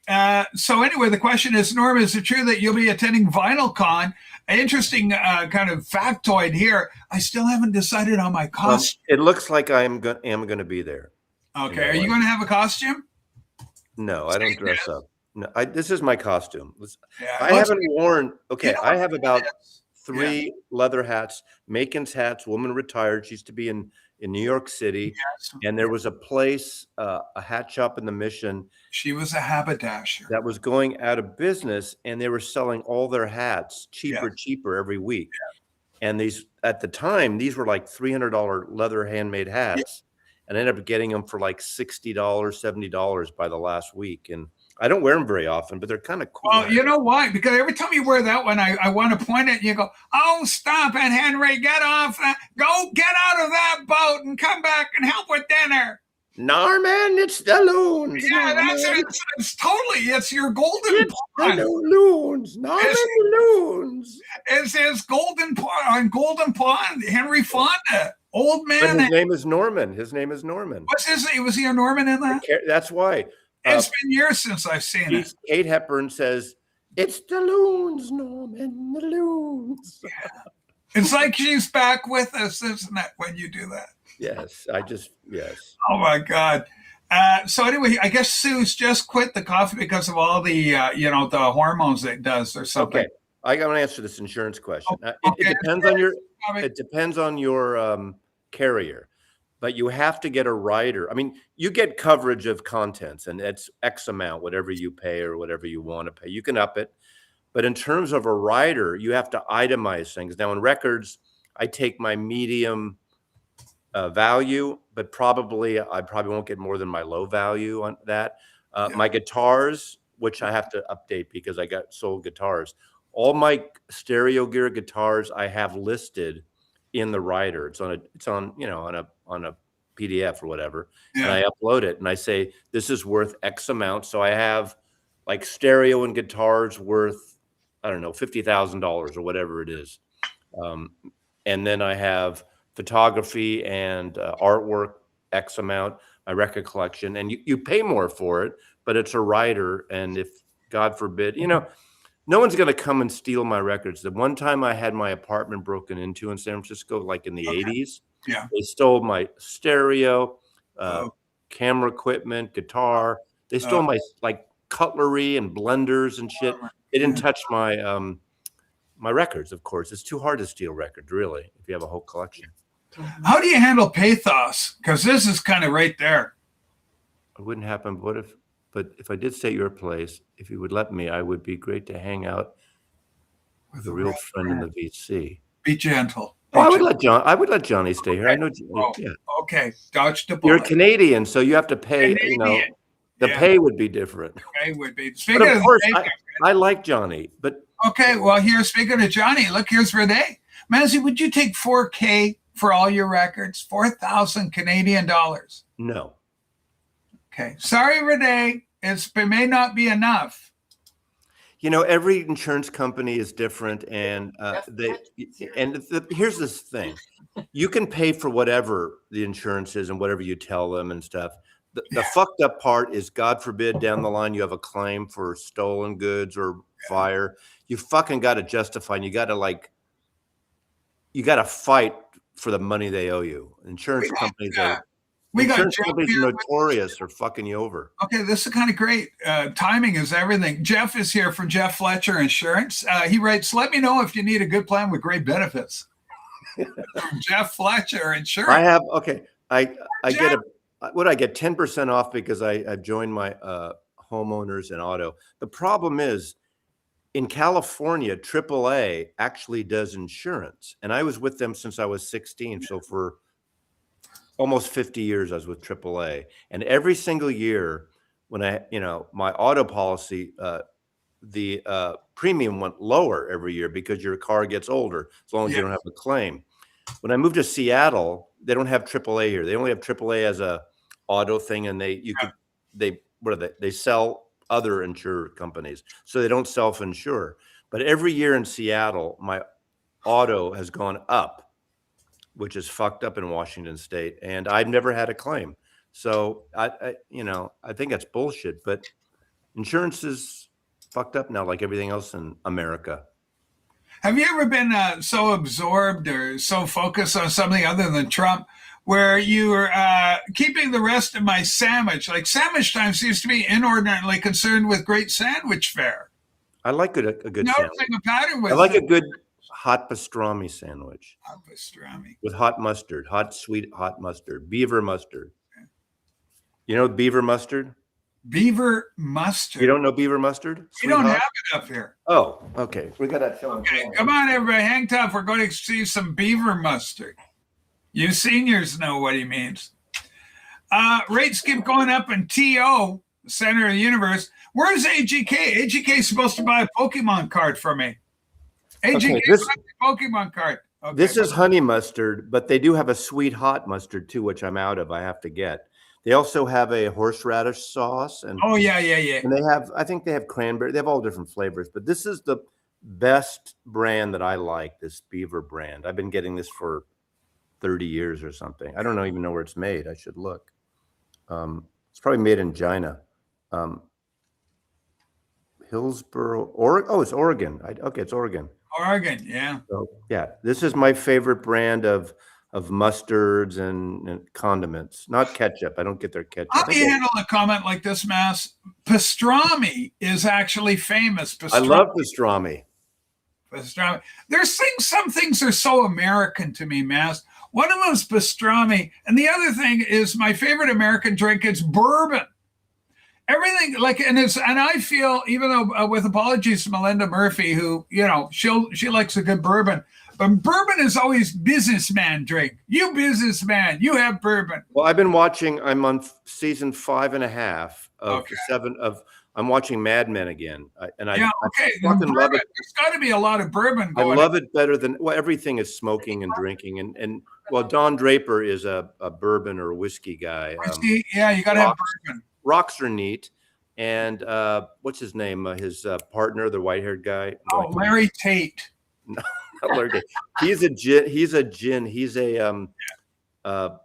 Speaker 1: So anyway, the question is, Norm, is it true that you'll be attending VinylCon? An interesting kind of factoid here. I still haven't decided on my costume.
Speaker 3: It looks like I am going to be there.
Speaker 1: Okay. Are you going to have a costume?
Speaker 3: No, I don't dress up. No, this is my costume.
Speaker 1: Yeah,
Speaker 3: I haven't worn. Okay, I have about 3
Speaker 1: Yeah.
Speaker 3: leather hats. Macon's hats. Woman retired. She used to be in New York City,
Speaker 1: Yes.
Speaker 3: and there was a place, a hat shop in the Mission.
Speaker 1: She was a haberdasher
Speaker 3: That was going out of business, and they were selling all their hats cheaper every week. Yeah. And at the time, these were like $300 leather handmade hats, and I ended up getting them for like $60, $70 by the last week. And I don't wear them very often, but they're kind of cool.
Speaker 1: Well, you know why? Because every time you wear that one, I want to point it and you go, oh, stop it, Henry. Get off. Go get out of that boat and come back and help with dinner.
Speaker 3: Norman, it's the loons.
Speaker 1: Yeah, that's it. It's your golden pond.
Speaker 3: The loons. Norman, the loons.
Speaker 1: It's his golden pond. Henry Fonda. Old man.
Speaker 3: But his name is Norman.
Speaker 1: What's his name? Was he a Norman in that?
Speaker 3: That's why.
Speaker 1: It's been years since I've seen it.
Speaker 3: Kate Hepburn says, it's the loons, Norman, the loons.
Speaker 1: Yeah. It's like she's back with us, isn't it, when you do that?
Speaker 3: Yes, yes.
Speaker 1: Oh, my God. So anyway, I guess Sue's just quit the coffee because of all the, the hormones it does or something.
Speaker 3: Okay, I got to answer this insurance question. It depends on your carrier. But you have to get a rider. I mean, you get coverage of contents, and it's X amount, whatever you pay or whatever you want to pay. You can up it. But in terms of a rider, you have to itemize things. Now, in records, I take my medium value, but I probably won't get more than my low value on that. My guitars, which I have to update because I got sold guitars. All my stereo gear guitars I have listed in the rider. It's on a PDF or whatever. Yeah. And I upload it and I say, this is worth X amount. So I have like stereo and guitars worth, I don't know, $50,000 or whatever it is. And then I have photography and artwork, X amount, my record collection. And you pay more for it, but it's a rider. And if God forbid, no one's going to come and steal my records. The one time I had my apartment broken into in San Francisco, like in the 80s, they stole my stereo, camera equipment, guitar. They stole my cutlery and blenders and shit. They didn't touch my my records, of course. It's too hard to steal records, really, if you have a whole collection.
Speaker 1: How do you handle pathos? Because this is kind of right there.
Speaker 3: It wouldn't happen. But if I did stay at your place, if you would let me, I would be great to hang out with a real friend in the VC.
Speaker 1: Be gentle.
Speaker 3: I would let Johnny stay here. I know. Yeah.
Speaker 1: Okay. Dodge the bullet.
Speaker 3: You're a Canadian, so you have to pay. Canadian. The pay would be different.
Speaker 1: The pay would be.
Speaker 3: Speaking of course, I like Johnny, but
Speaker 1: okay. Well, speaking of Johnny, look, here's Rachey. Mazzy, would you take $4,000 for all your records? 4,000 Canadian dollars.
Speaker 3: No.
Speaker 1: Okay. Sorry, Rachey. It may not be enough.
Speaker 3: You know, every insurance company is different, and here's this thing: you can pay for whatever the insurance is and whatever you tell them and stuff. The fucked up part is, God forbid, down the line you have a claim for stolen goods or fire. You fucking got to justify, and you got to fight for the money they owe you. Insurance companies are notorious for fucking you over.
Speaker 1: Okay, this is kind of great. Timing is everything. Jeff is here from Jeff Fletcher Insurance. He writes, "Let me know if you need a good plan with great benefits." From Jeff Fletcher Insurance.
Speaker 3: I have I get 10% off because I've joined my homeowners and auto. The problem is, in California, AAA actually does insurance, and I was with them since I was 16. So for almost 50 years, I was with AAA, and every single year when my auto policy, the premium went lower every year because your car gets older as long as you don't have a claim. When I moved to Seattle, they don't have AAA here. They only have AAA as a auto thing, and they sell other insurer companies, so they don't self-insure. But every year in Seattle, my auto has gone up, which is fucked up in Washington State, and I've never had a claim. So I think that's bullshit. But insurance is fucked up now, like everything else in America.
Speaker 1: Have you ever been so absorbed or so focused on something other than Trump, where you were keeping the rest of my sandwich? Like, sandwich time seems to be inordinately concerned with great sandwich fare.
Speaker 3: I like a good sandwich.
Speaker 1: A pattern with
Speaker 3: I like a good hot pastrami sandwich.
Speaker 1: Hot pastrami.
Speaker 3: With hot mustard, sweet hot mustard, beaver mustard. You know beaver mustard?
Speaker 1: Beaver mustard.
Speaker 3: You don't know beaver mustard?
Speaker 1: We don't have it up here.
Speaker 3: Oh, okay. We got that film.
Speaker 1: Okay, come on, everybody. Hang tough. We're going to see some beaver mustard. You seniors know what he means. Rates keep going up in TO, center of the universe. Where's AGK? AGK is supposed to buy a Pokemon card for me. AGK buys a Pokemon card. Okay.
Speaker 3: This is honey mustard, but they do have a sweet hot mustard too, which I'm out of. I have to get. They also have a horseradish sauce, and
Speaker 1: yeah.
Speaker 3: And I think they have cranberry. They have all different flavors, but this is the best brand that I like. This Beaver brand. I've been getting this for 30 years or something. I don't even know where it's made. I should look. It's probably made in China. Hillsboro, Oregon. Oh, it's Oregon. It's Oregon.
Speaker 1: Oregon, yeah.
Speaker 3: So, yeah, this is my favorite brand of mustards and condiments, not ketchup. I don't get their ketchup.
Speaker 1: How do you handle a comment like this, Mass? Pastrami is actually famous.
Speaker 3: I love pastrami.
Speaker 1: Pastrami. Some things are so American to me, Mass. One of them is pastrami, and the other thing is my favorite American drink is bourbon. Everything and I feel, even though with apologies to Melinda Murphy, who she likes a good bourbon. But bourbon is always businessman drink. You businessman, you have bourbon.
Speaker 3: Well, I've been watching. I'm on season 5.5 of 7 of. I'm watching Mad Men again, I fucking love it.
Speaker 1: There's got to be a lot of bourbon going.
Speaker 3: I love it better than everything is smoking and drinking, and Don Draper is a bourbon or whiskey guy.
Speaker 1: You got to have bourbon.
Speaker 3: Rocks are neat, and what's his name? His partner, the white-haired guy.
Speaker 1: Oh, Larry Tate.
Speaker 3: No. He's a gin. He's a oh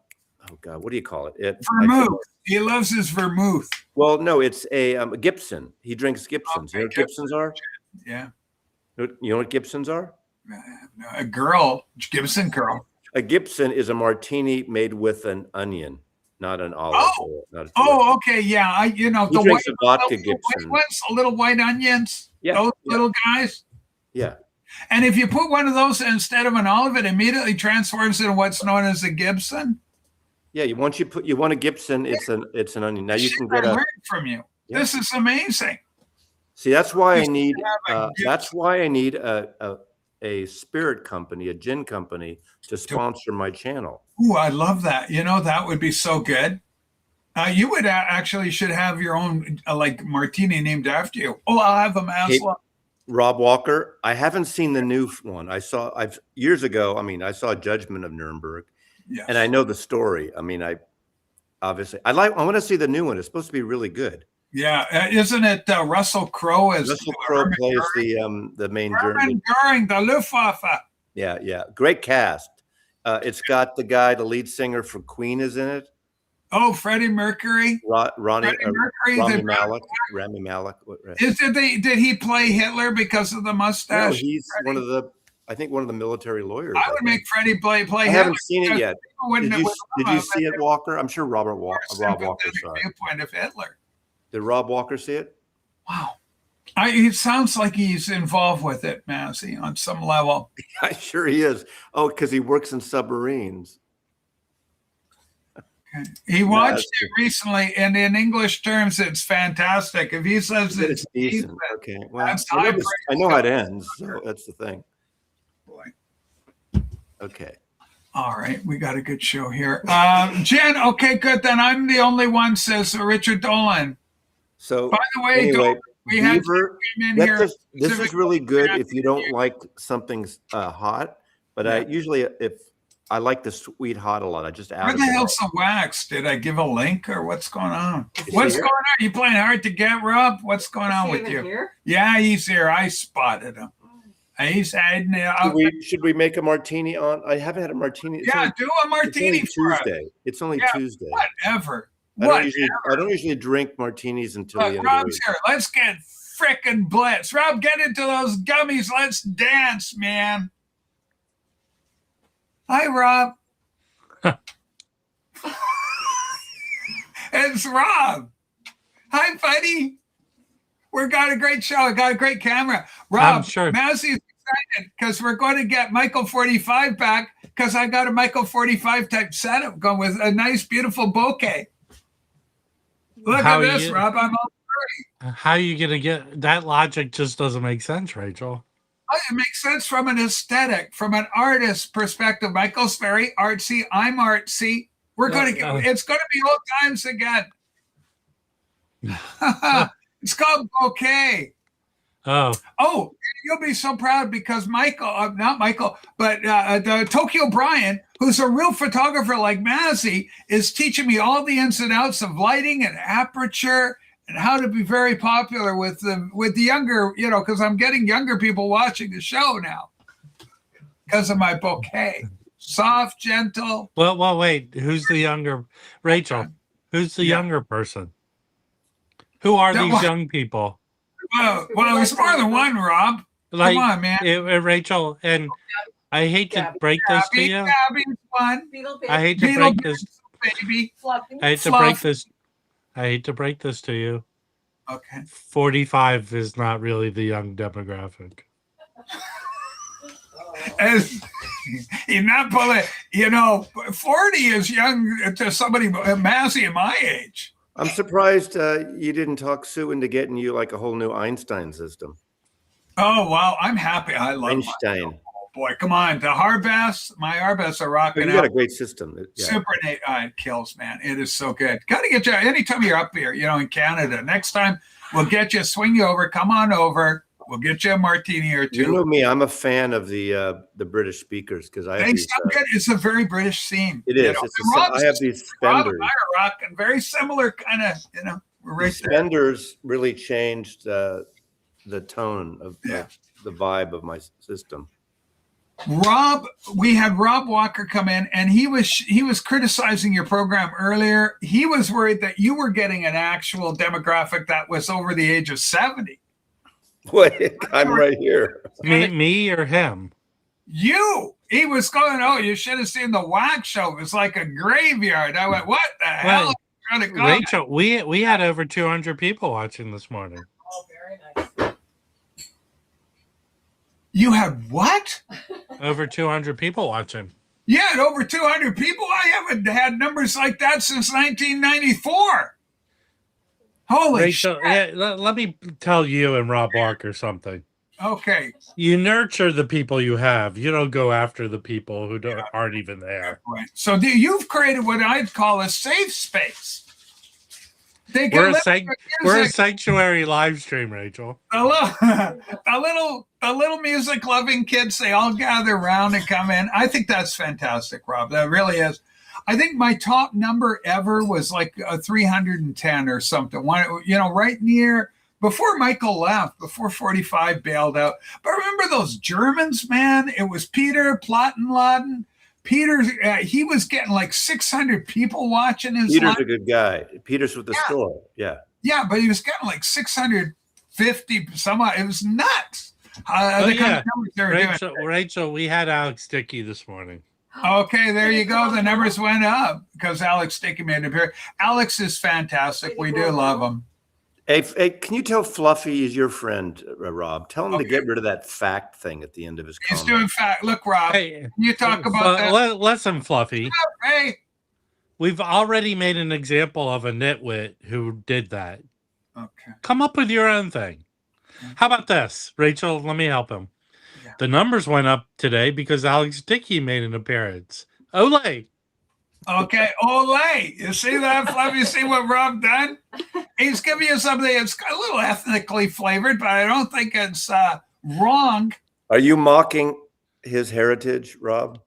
Speaker 3: God, what do you call it?
Speaker 1: Vermouth. He loves his vermouth.
Speaker 3: Well, no, it's a Gibson. He drinks Gibsons. You know what Gibsons are?
Speaker 1: Yeah.
Speaker 3: You know what Gibsons are?
Speaker 1: A Gibson girl.
Speaker 3: A Gibson is a martini made with an onion, not an olive oil.
Speaker 1: Okay, yeah.
Speaker 3: He drinks a vodka Gibson.
Speaker 1: The little white onions. Yeah. Those little guys.
Speaker 3: Yeah.
Speaker 1: And if you put one of those instead of an olive, it immediately transforms into what's known as a Gibson. Yeah,
Speaker 3: you want a Gibson, it's an onion. Now you can get
Speaker 1: learn from you. Yeah. This is amazing.
Speaker 3: See, that's why I need a spirit company, a gin company, to sponsor my channel.
Speaker 1: Ooh, I love that. That would be so good. You would actually should have your own martini named after you. Oh, I'll have them as well.
Speaker 3: Rob Walker. I haven't seen the new one. Years ago. I saw Judgment of Nuremberg, yes. And I know the story. I want to see the new one. It's supposed to be really good.
Speaker 1: Yeah, isn't it Russell Crowe as
Speaker 3: Russell Crowe plays the main German.
Speaker 1: During the Luftwaffe.
Speaker 3: Yeah. Great cast. It's got the guy, the lead singer for Queen is in it.
Speaker 1: Oh, Freddie Mercury.
Speaker 3: Rami Malek.
Speaker 1: Did he play Hitler because of the mustache?
Speaker 3: No, he's one of the military lawyers.
Speaker 1: I would make Freddie play Hitler. I
Speaker 3: haven't seen it yet. Did you see it, Walker? I'm sure Rob Walker saw it.
Speaker 1: Viewpoint of Hitler.
Speaker 3: Did Rob Walker see it?
Speaker 1: Wow. It sounds like he's involved with it, Mazzy, on some level.
Speaker 3: I'm sure he is. Oh, because he works in submarines.
Speaker 1: Okay. He watched it recently, and in English terms, it's fantastic. If he says it's
Speaker 3: decent, okay. Well, I know how it ends, so that's the thing.
Speaker 1: Boy.
Speaker 3: Okay.
Speaker 1: All right, we got a good show here. Jen, okay, good. Then I'm the only one, says Richard Dolan.
Speaker 3: So,
Speaker 1: by the way,
Speaker 3: anyway,
Speaker 1: we had
Speaker 3: this is really good if you don't like something hot. But I like the sweet hot a lot. I just add.
Speaker 1: Where the hell's the wax? Did I give a link or what's going on? What's going on? You playing hard to get, Rob? What's going on with you?
Speaker 2: Here?
Speaker 1: Yeah, he's here. I spotted him. He's hiding out.
Speaker 3: Should we make a martini on? I haven't had a martini.
Speaker 1: Do a martini for
Speaker 3: Tuesday. It's only Tuesday.
Speaker 1: Whatever.
Speaker 3: I don't usually drink martinis until the end of the
Speaker 1: Rob's
Speaker 3: week.
Speaker 1: here. Let's get frickin' blitz. Rob, get into those gummies. Let's dance, man. Hi, Rob. It's Rob. Hi, buddy. We got a great show. I got a great camera. Rob,
Speaker 4: sure.
Speaker 1: Mazzy's excited because we're going to get Michael 45 back because I got a Michael 45 type setup going with a nice, beautiful bokeh. Look at this, Rob. I'm all 30.
Speaker 4: How are you going to get that? Logic just doesn't make sense, Rachel.
Speaker 1: Oh, it makes sense from an aesthetic, from an artist perspective. Michael's very artsy. I'm artsy. We're going to get, it's going to be old times again. It's called Bokeh. Oh, you'll be so proud because Michael, not Michael, but the Tokyo Brian, who's a real photographer like Mazzy, is teaching me all the ins and outs of lighting and aperture and how to be very popular with the younger, because I'm getting younger people watching the show now because of my bokeh. Soft, gentle.
Speaker 4: Well, wait. Who's the younger? Rachel, who's the younger person? Who are these young people?
Speaker 1: Well, there's more than one, Rob. Come on, man.
Speaker 4: Rachel, and I hate to break this to you. I hate to break this.
Speaker 1: Baby.
Speaker 4: I hate to break this to you.
Speaker 1: Okay.
Speaker 4: 45 is not really the young demographic.
Speaker 1: As you're not pulling, 40 is young to somebody Mazzy at my age.
Speaker 3: I'm surprised you didn't talk Sue into getting you like a whole new Einstein system.
Speaker 1: Oh, wow. I'm happy. I love
Speaker 3: Einstein.
Speaker 1: Oh, boy, come on. The Harbass, my Harbass are rocking out.
Speaker 3: You got a great system. Yeah.
Speaker 1: Super Nate. It kills, man. It is so good. Got to get you, anytime you're up here, in Canada. Next time, we'll get you, swing you over. Come on over. We'll get you a martini or two.
Speaker 3: You know me. I'm a fan of the British speakers because I have
Speaker 1: good. It's a very British scene.
Speaker 3: It is. I have these
Speaker 1: Rob
Speaker 3: Spenders.
Speaker 1: and I are rocking very similar kind of, we're right there.
Speaker 3: Spenders really changed the tone of the vibe of my system.
Speaker 1: Rob, we had Rob Walker come in, and he was criticizing your program earlier. He was worried that you were getting an actual demographic that was over the age of 70.
Speaker 3: Wait, I'm right here.
Speaker 4: Me or him?
Speaker 1: You. He was going, you should have seen the wax show. It was like a graveyard. I went, what the hell?
Speaker 4: Rachel, we had over 200 people watching this morning.
Speaker 2: Oh, very nice.
Speaker 1: You had what?
Speaker 4: Over 200 people watching.
Speaker 1: You had over 200 people? I haven't had numbers like that since 1994. Holy
Speaker 4: Rachel,
Speaker 1: shit.
Speaker 4: Let me tell you and Rob Walker something.
Speaker 1: Okay.
Speaker 4: You nurture the people you have. You don't go after the people who aren't even there.
Speaker 1: Right. So you've created what I'd call a safe space.
Speaker 4: We're a sanctuary live stream, Rachel.
Speaker 1: The little music loving kids, they all gather around and come in. I think that's fantastic, Rob. That really is. I think my top number ever was like 310 or something. One, right near before Michael left, before 45 bailed out. But remember those Germans, man? It was Peter Plattenladen. Peter, he was getting like 600 people watching his
Speaker 3: Peter's
Speaker 1: live.
Speaker 3: a good guy. Peter's with the store. Yeah.
Speaker 1: Yeah, but he was getting like 650 some odd. It was nuts.
Speaker 4: Oh,
Speaker 1: the kind
Speaker 4: yeah.
Speaker 1: of numbers they were doing.
Speaker 4: Rachel, we had Alex Dickey this morning.
Speaker 1: Okay, there you go. The numbers went up because Alex Dickey made an appearance. Alex is fantastic. We do love him.
Speaker 3: Hey, can you tell Fluffy is your friend, Rob? Tell him to get rid of that fact thing at the end of his comment.
Speaker 1: He's doing fact. Look, Rob,
Speaker 4: Hey,
Speaker 1: can you talk about that?
Speaker 4: Listen, Fluffy.
Speaker 1: Hey.
Speaker 4: We've already made an example of a nitwit who did that.
Speaker 1: Okay.
Speaker 4: Come up with your own thing. How about this? Rachel, let me help him.
Speaker 1: Yeah.
Speaker 4: The numbers went up today because Alex Dickey made an appearance. Ole.
Speaker 1: Okay, ole. You see that, Fluff? You see what Rob done? He's giving you something that's a little ethnically flavored, but I don't think it's wrong.
Speaker 3: Are you mocking his heritage, Rob?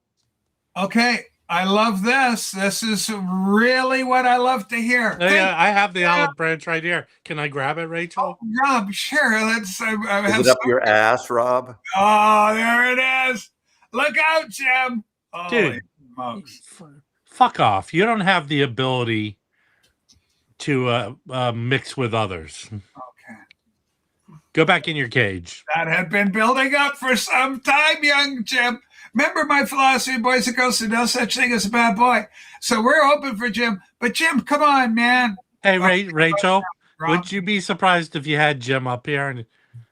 Speaker 1: Okay, I love this. This is really what I love to hear.
Speaker 4: Yeah, I have the olive branch right here. Can I grab it, Rachel?
Speaker 1: Oh, Rob, sure. Let's.
Speaker 3: Is it up your ass, Rob?
Speaker 1: Oh, there it is. Look out, Jim.
Speaker 4: Dude,
Speaker 1: smokes.
Speaker 4: Fuck off. You don't have the ability to mix with others.
Speaker 1: Okay.
Speaker 4: Go back in your cage.
Speaker 1: That had been building up for some time, young Jim. Remember my philosophy, boys and girls, there's no such thing as a bad boy. So we're open for Jim. But Jim, come on, man.
Speaker 4: Hey, Rachel,
Speaker 1: Rob.
Speaker 4: would you be surprised if you had Jim up here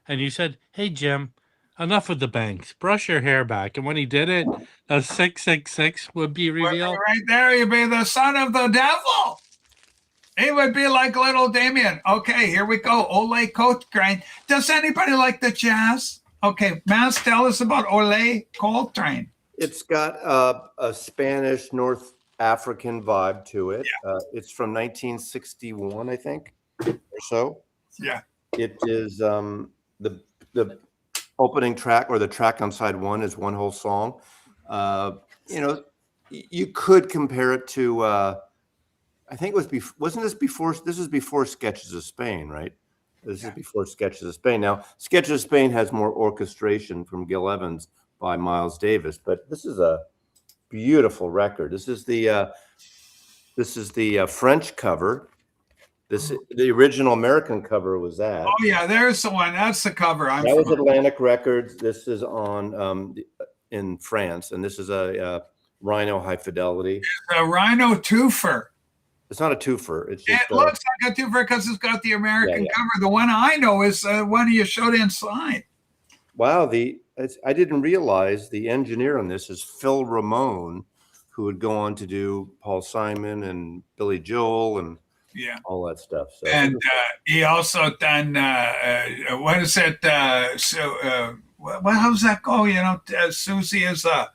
Speaker 4: and you said, hey, Jim, enough with the banks. Brush your hair back. And when he did it, a 666 would be revealed.
Speaker 1: Right there, you'd be the son of the devil. He would be like little Damien. Okay, here we go. Ole Coltrane. Does anybody like the jazz? Okay, Mas, tell us about Ole Coltrane.
Speaker 3: It's got a Spanish North African vibe to it. Yeah. It's from 1961, I think, or so.
Speaker 1: Yeah.
Speaker 3: It is the opening track, or the track on side one, is one whole song. You could compare it to I think it was wasn't this before? This is before Sketches of Spain, right? This is before Sketches of Spain. Now, Sketches of Spain has more orchestration from Gil Evans by Miles Davis, but this is a beautiful record. This is the French cover. The original American cover was that.
Speaker 1: Oh yeah, there's the one. That's the cover.
Speaker 3: That was Atlantic Records. This is on in France, and this is a Rhino High Fidelity.
Speaker 1: It's a Rhino twofer.
Speaker 3: It's not a twofer. It
Speaker 1: looks like a twofer because it's got the American cover. The one I know is one you showed inside.
Speaker 3: Wow, I didn't realize the engineer on this is Phil Ramone, who would go on to do Paul Simon and Billy Joel and all that stuff. So.
Speaker 1: And he also done what is it? How's that go? Susie is a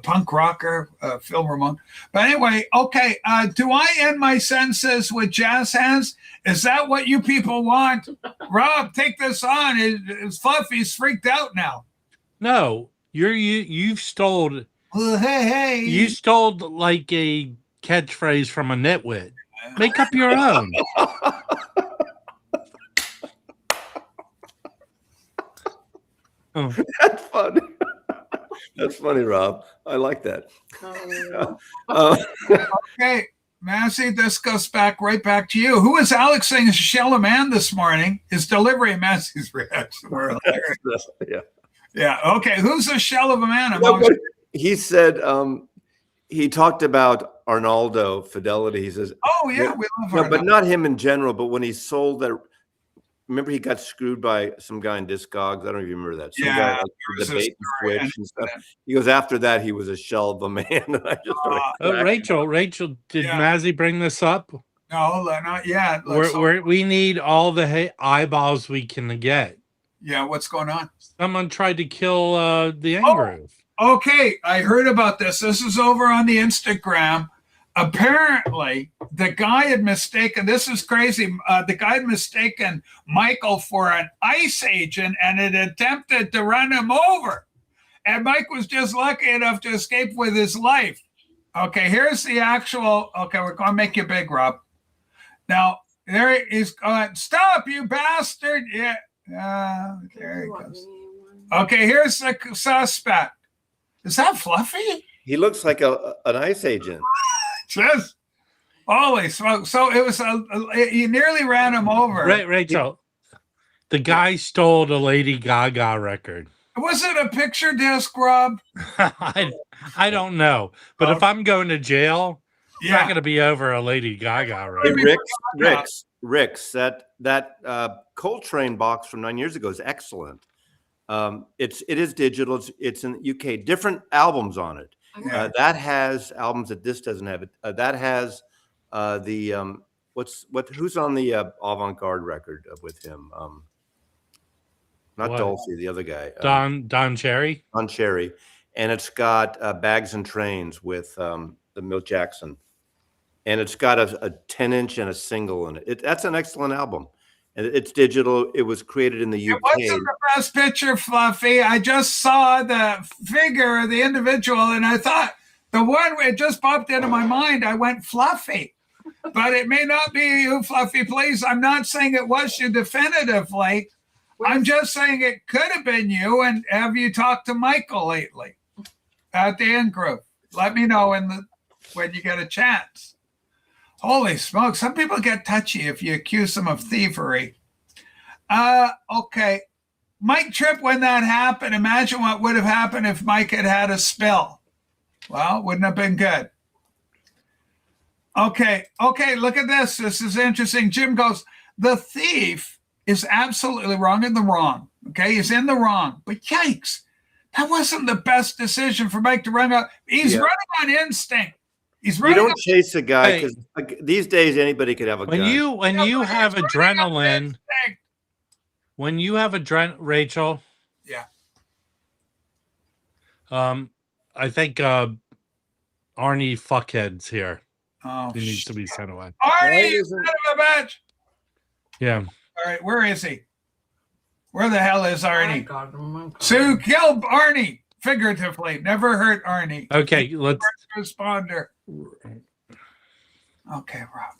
Speaker 1: punk rocker, Phil Ramone. But anyway, okay. Do I end my sentences with jazz hands? Is that what you people want? Rob, take this on. It's Fluffy's freaked out now.
Speaker 4: No, you've stole.
Speaker 1: Hey.
Speaker 4: You stole like a catchphrase from a nitwit. Make up your own.
Speaker 3: That's funny. That's funny, Rob. I like that.
Speaker 1: Okay, Massey, this goes right back to you. Who was Alex saying Shell a Man this morning? His delivery and Massey's reaction were hilarious. Yeah. Okay, who's a shell of a man?
Speaker 3: He said he talked about Arnaldo Fidelity. He says,
Speaker 1: "Oh yeah, we love Arnaldo."
Speaker 3: But not him in general. But when he sold that. Remember, he got screwed by some guy in Discogs. I don't even remember that. Some guy, like, the bait and switch and stuff. He goes, after that, he was a shell of a man. And I just
Speaker 4: Rachel, did Mazzy bring this up?
Speaker 1: No, not yet.
Speaker 4: We need all the eyeballs we can get.
Speaker 1: Yeah, what's going on?
Speaker 4: Someone tried to kill the Engroove.
Speaker 1: Okay, I heard about this. This is over on the Instagram. Apparently, the guy had mistaken, this is crazy, the guy had mistaken Michael for an ICE agent and had attempted to run him over. And Mike was just lucky enough to escape with his life. Okay, here's the actual. Okay, we're going to make you big, Rob. Now, there is. Stop, you bastard. Yeah. There he goes. Okay, here's the suspect. Is that Fluffy?
Speaker 3: He looks like an ICE agent.
Speaker 1: Just holy smoke! So it was you nearly ran him over.
Speaker 4: Right, Rachel. The guy stole the Lady Gaga record.
Speaker 1: Was it a picture disc, Rob?
Speaker 4: I don't know, but if I'm going to jail, it's not going to be over a Lady Gaga record.
Speaker 3: Hey, Ricks, that Coltrane box from 9 years ago is excellent. It is digital. It's in UK. Different albums on it. That has albums that this doesn't have. That has who's on the avant-garde record with him? Not Dulcie, the other guy.
Speaker 4: Don Cherry.
Speaker 3: Don Cherry, and it's got Bags and Trains with the Milt Jackson, and it's got a 10-inch and a single in it. That's an excellent album. And it's digital. It was created in the UK.
Speaker 1: It wasn't the best picture, Fluffy. I just saw the figure of the individual, and I thought the one it just popped into my mind. I went Fluffy, but it may not be you, Fluffy. Please, I'm not saying it was you definitively. I'm just saying it could have been you. And have you talked to Michael lately at the In Group? Let me know when you get a chance. Holy smoke. Some people get touchy if you accuse them of thievery. Okay. Mike Tripp, when that happened, imagine what would have happened if Mike had had a spill. Well, wouldn't have been good. Okay, look at this. This is interesting. Jim goes, the thief is absolutely wrong in the wrong. Okay, he's in the wrong. But yikes, that wasn't the best decision for Mike to run out. He's running on instinct. You
Speaker 3: don't chase a guy because these days anybody could have a gun.
Speaker 4: When you have adrenaline, Rachel.
Speaker 1: Yeah.
Speaker 4: I think Arnie Fuckhead's here.
Speaker 1: Oh,
Speaker 4: he needs to be sent away.
Speaker 1: Arnie, you son of a bitch.
Speaker 4: Yeah.
Speaker 1: All right, where is he? Where the hell is Arnie? Sue, kill Arnie. Figuratively, never hurt Arnie.
Speaker 4: Okay, let's
Speaker 1: responder. Okay, Rob.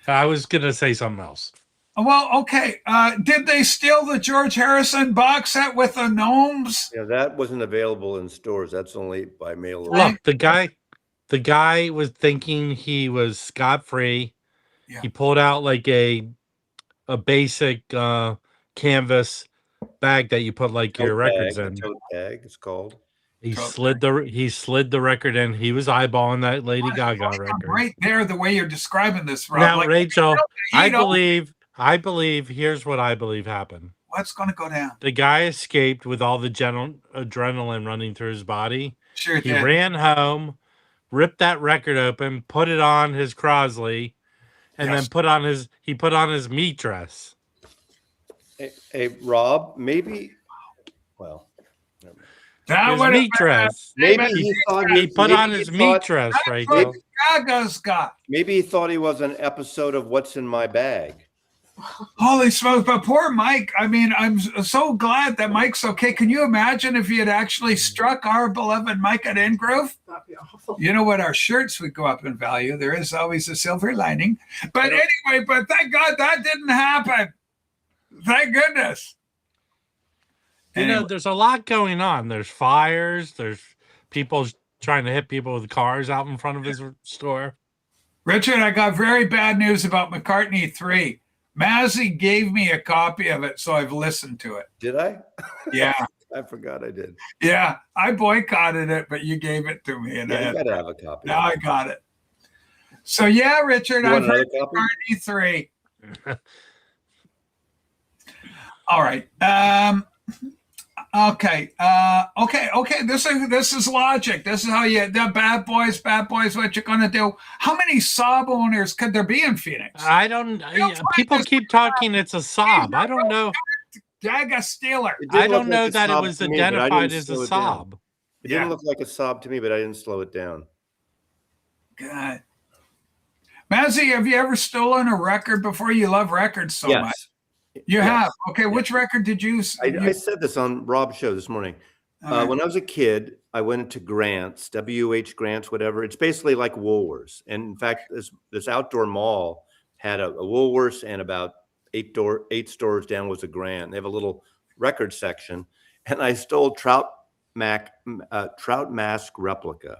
Speaker 4: I was gonna say something else.
Speaker 1: Well, okay. Did they steal the George Harrison box set with the gnomes?
Speaker 3: Yeah, that wasn't available in stores. That's only by mail.
Speaker 4: Look, the guy was thinking he was scot-free. Yeah. He pulled out like a basic canvas bag that you put like your records in.
Speaker 3: Tote bag, it's called.
Speaker 4: He slid the record in. He was eyeballing that Lady Gaga record.
Speaker 1: Right there, the way you're describing this, Rob.
Speaker 4: Now, Rachel, I believe. Here's what I believe happened.
Speaker 1: What's going to go down?
Speaker 4: The guy escaped with all the adrenaline running through his body.
Speaker 1: Sure,
Speaker 4: he ran home, ripped that record open, put it on his Crosley, and then put on his meat dress.
Speaker 3: Hey, Rob, maybe. Well,
Speaker 4: that was meat dress.
Speaker 3: Maybe
Speaker 4: he put on his meat dress, right?
Speaker 1: Gaga's got.
Speaker 3: Maybe he thought he was an episode of What's in My Bag.
Speaker 1: Holy smokes! But poor Mike. I mean, I'm so glad that Mike's okay. Can you imagine if he had actually struck our beloved Mike at Ingrove? That'd be awful. You know what? Our shirts would go up in value. There is always a silver lining. But anyway, but thank God that didn't happen. Thank goodness.
Speaker 4: You know, there's a lot going on. There's fires. There's people trying to hit people with cars out in front of his store.
Speaker 1: Richard, I got very bad news about McCartney 3. Mazzy gave me a copy of it, so I've listened to it.
Speaker 3: Did I?
Speaker 1: Yeah.
Speaker 3: I forgot I did.
Speaker 1: Yeah, I boycotted it, but you gave it to me. And
Speaker 3: you got to have a copy.
Speaker 1: Now I got it. So, yeah, Richard, I've heard McCartney 3. All right. Okay. This is logic. This is how the bad boys. What you're gonna do? How many sob owners could there be in Phoenix?
Speaker 4: I don't. People keep talking. It's a sob. I don't know.
Speaker 1: Gaga Steeler.
Speaker 4: I don't know that it was identified as a sob.
Speaker 3: It didn't look like a sob to me, but I didn't slow it down.
Speaker 1: God. Mazzy, have you ever stolen a record before? You love records so much. You have? Okay, which record did you...
Speaker 3: I said this on Rob's show this morning. When I was a kid, I went into Grants, WH Grants, whatever. It's basically like Woolworths. And in fact, this outdoor mall had a Woolworths, and about eight stores down was a Grant. They have a little record section, and I stole Trout Mask replica,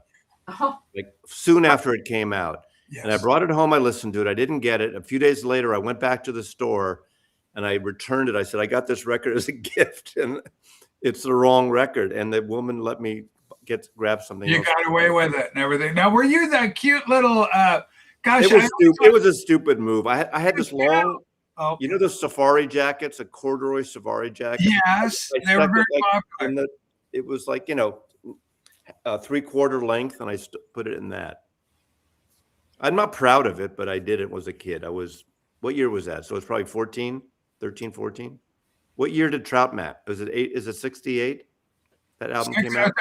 Speaker 2: Oh,
Speaker 3: like soon after it came out.
Speaker 1: Yes.
Speaker 3: And I brought it home. I listened to it. I didn't get it. A few days later, I went back to the store and I returned it. I said, I got this record as a gift, and it's the wrong record. And the woman let me grab something
Speaker 1: You
Speaker 3: else.
Speaker 1: got away with it and everything. Now, were you that cute little, gosh,
Speaker 3: It was a stupid move. I had this long,
Speaker 1: oh,
Speaker 3: you know, those safari jackets, a corduroy safari jacket.
Speaker 1: yes,
Speaker 3: I
Speaker 1: they were
Speaker 3: stuck
Speaker 1: very
Speaker 3: it, like,
Speaker 1: popular.
Speaker 3: it was like, you know, 3/4 length, and I put it in that. I'm not proud of it, but I did it as a kid. What year was that? So it's probably 13, 14. What year did Trout Map? Is it 68? That album came out?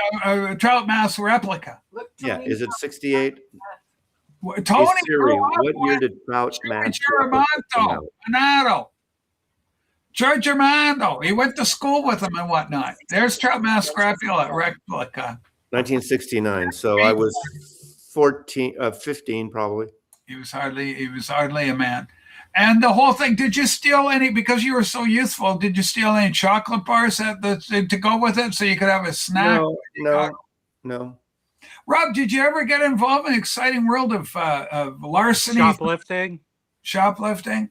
Speaker 1: Trout Mask replica.
Speaker 2: look,
Speaker 3: Yeah.
Speaker 2: Tony,
Speaker 3: Is it 68?
Speaker 1: Tony,
Speaker 3: Hey, Siri,
Speaker 1: grew up
Speaker 3: what year
Speaker 1: with
Speaker 3: did Trout Mask
Speaker 1: Armando, Renato, George Armando. He went to school with him and whatnot. There's Trout Mask replica.
Speaker 3: 1969. So I was 15 probably.
Speaker 1: He was hardly a man. And the whole thing, did you steal any, because you were so youthful, did you steal any chocolate bars to go with it so you could have a snack?
Speaker 3: No.
Speaker 1: Rob, did you ever get involved in the exciting world of larceny? Shoplifting?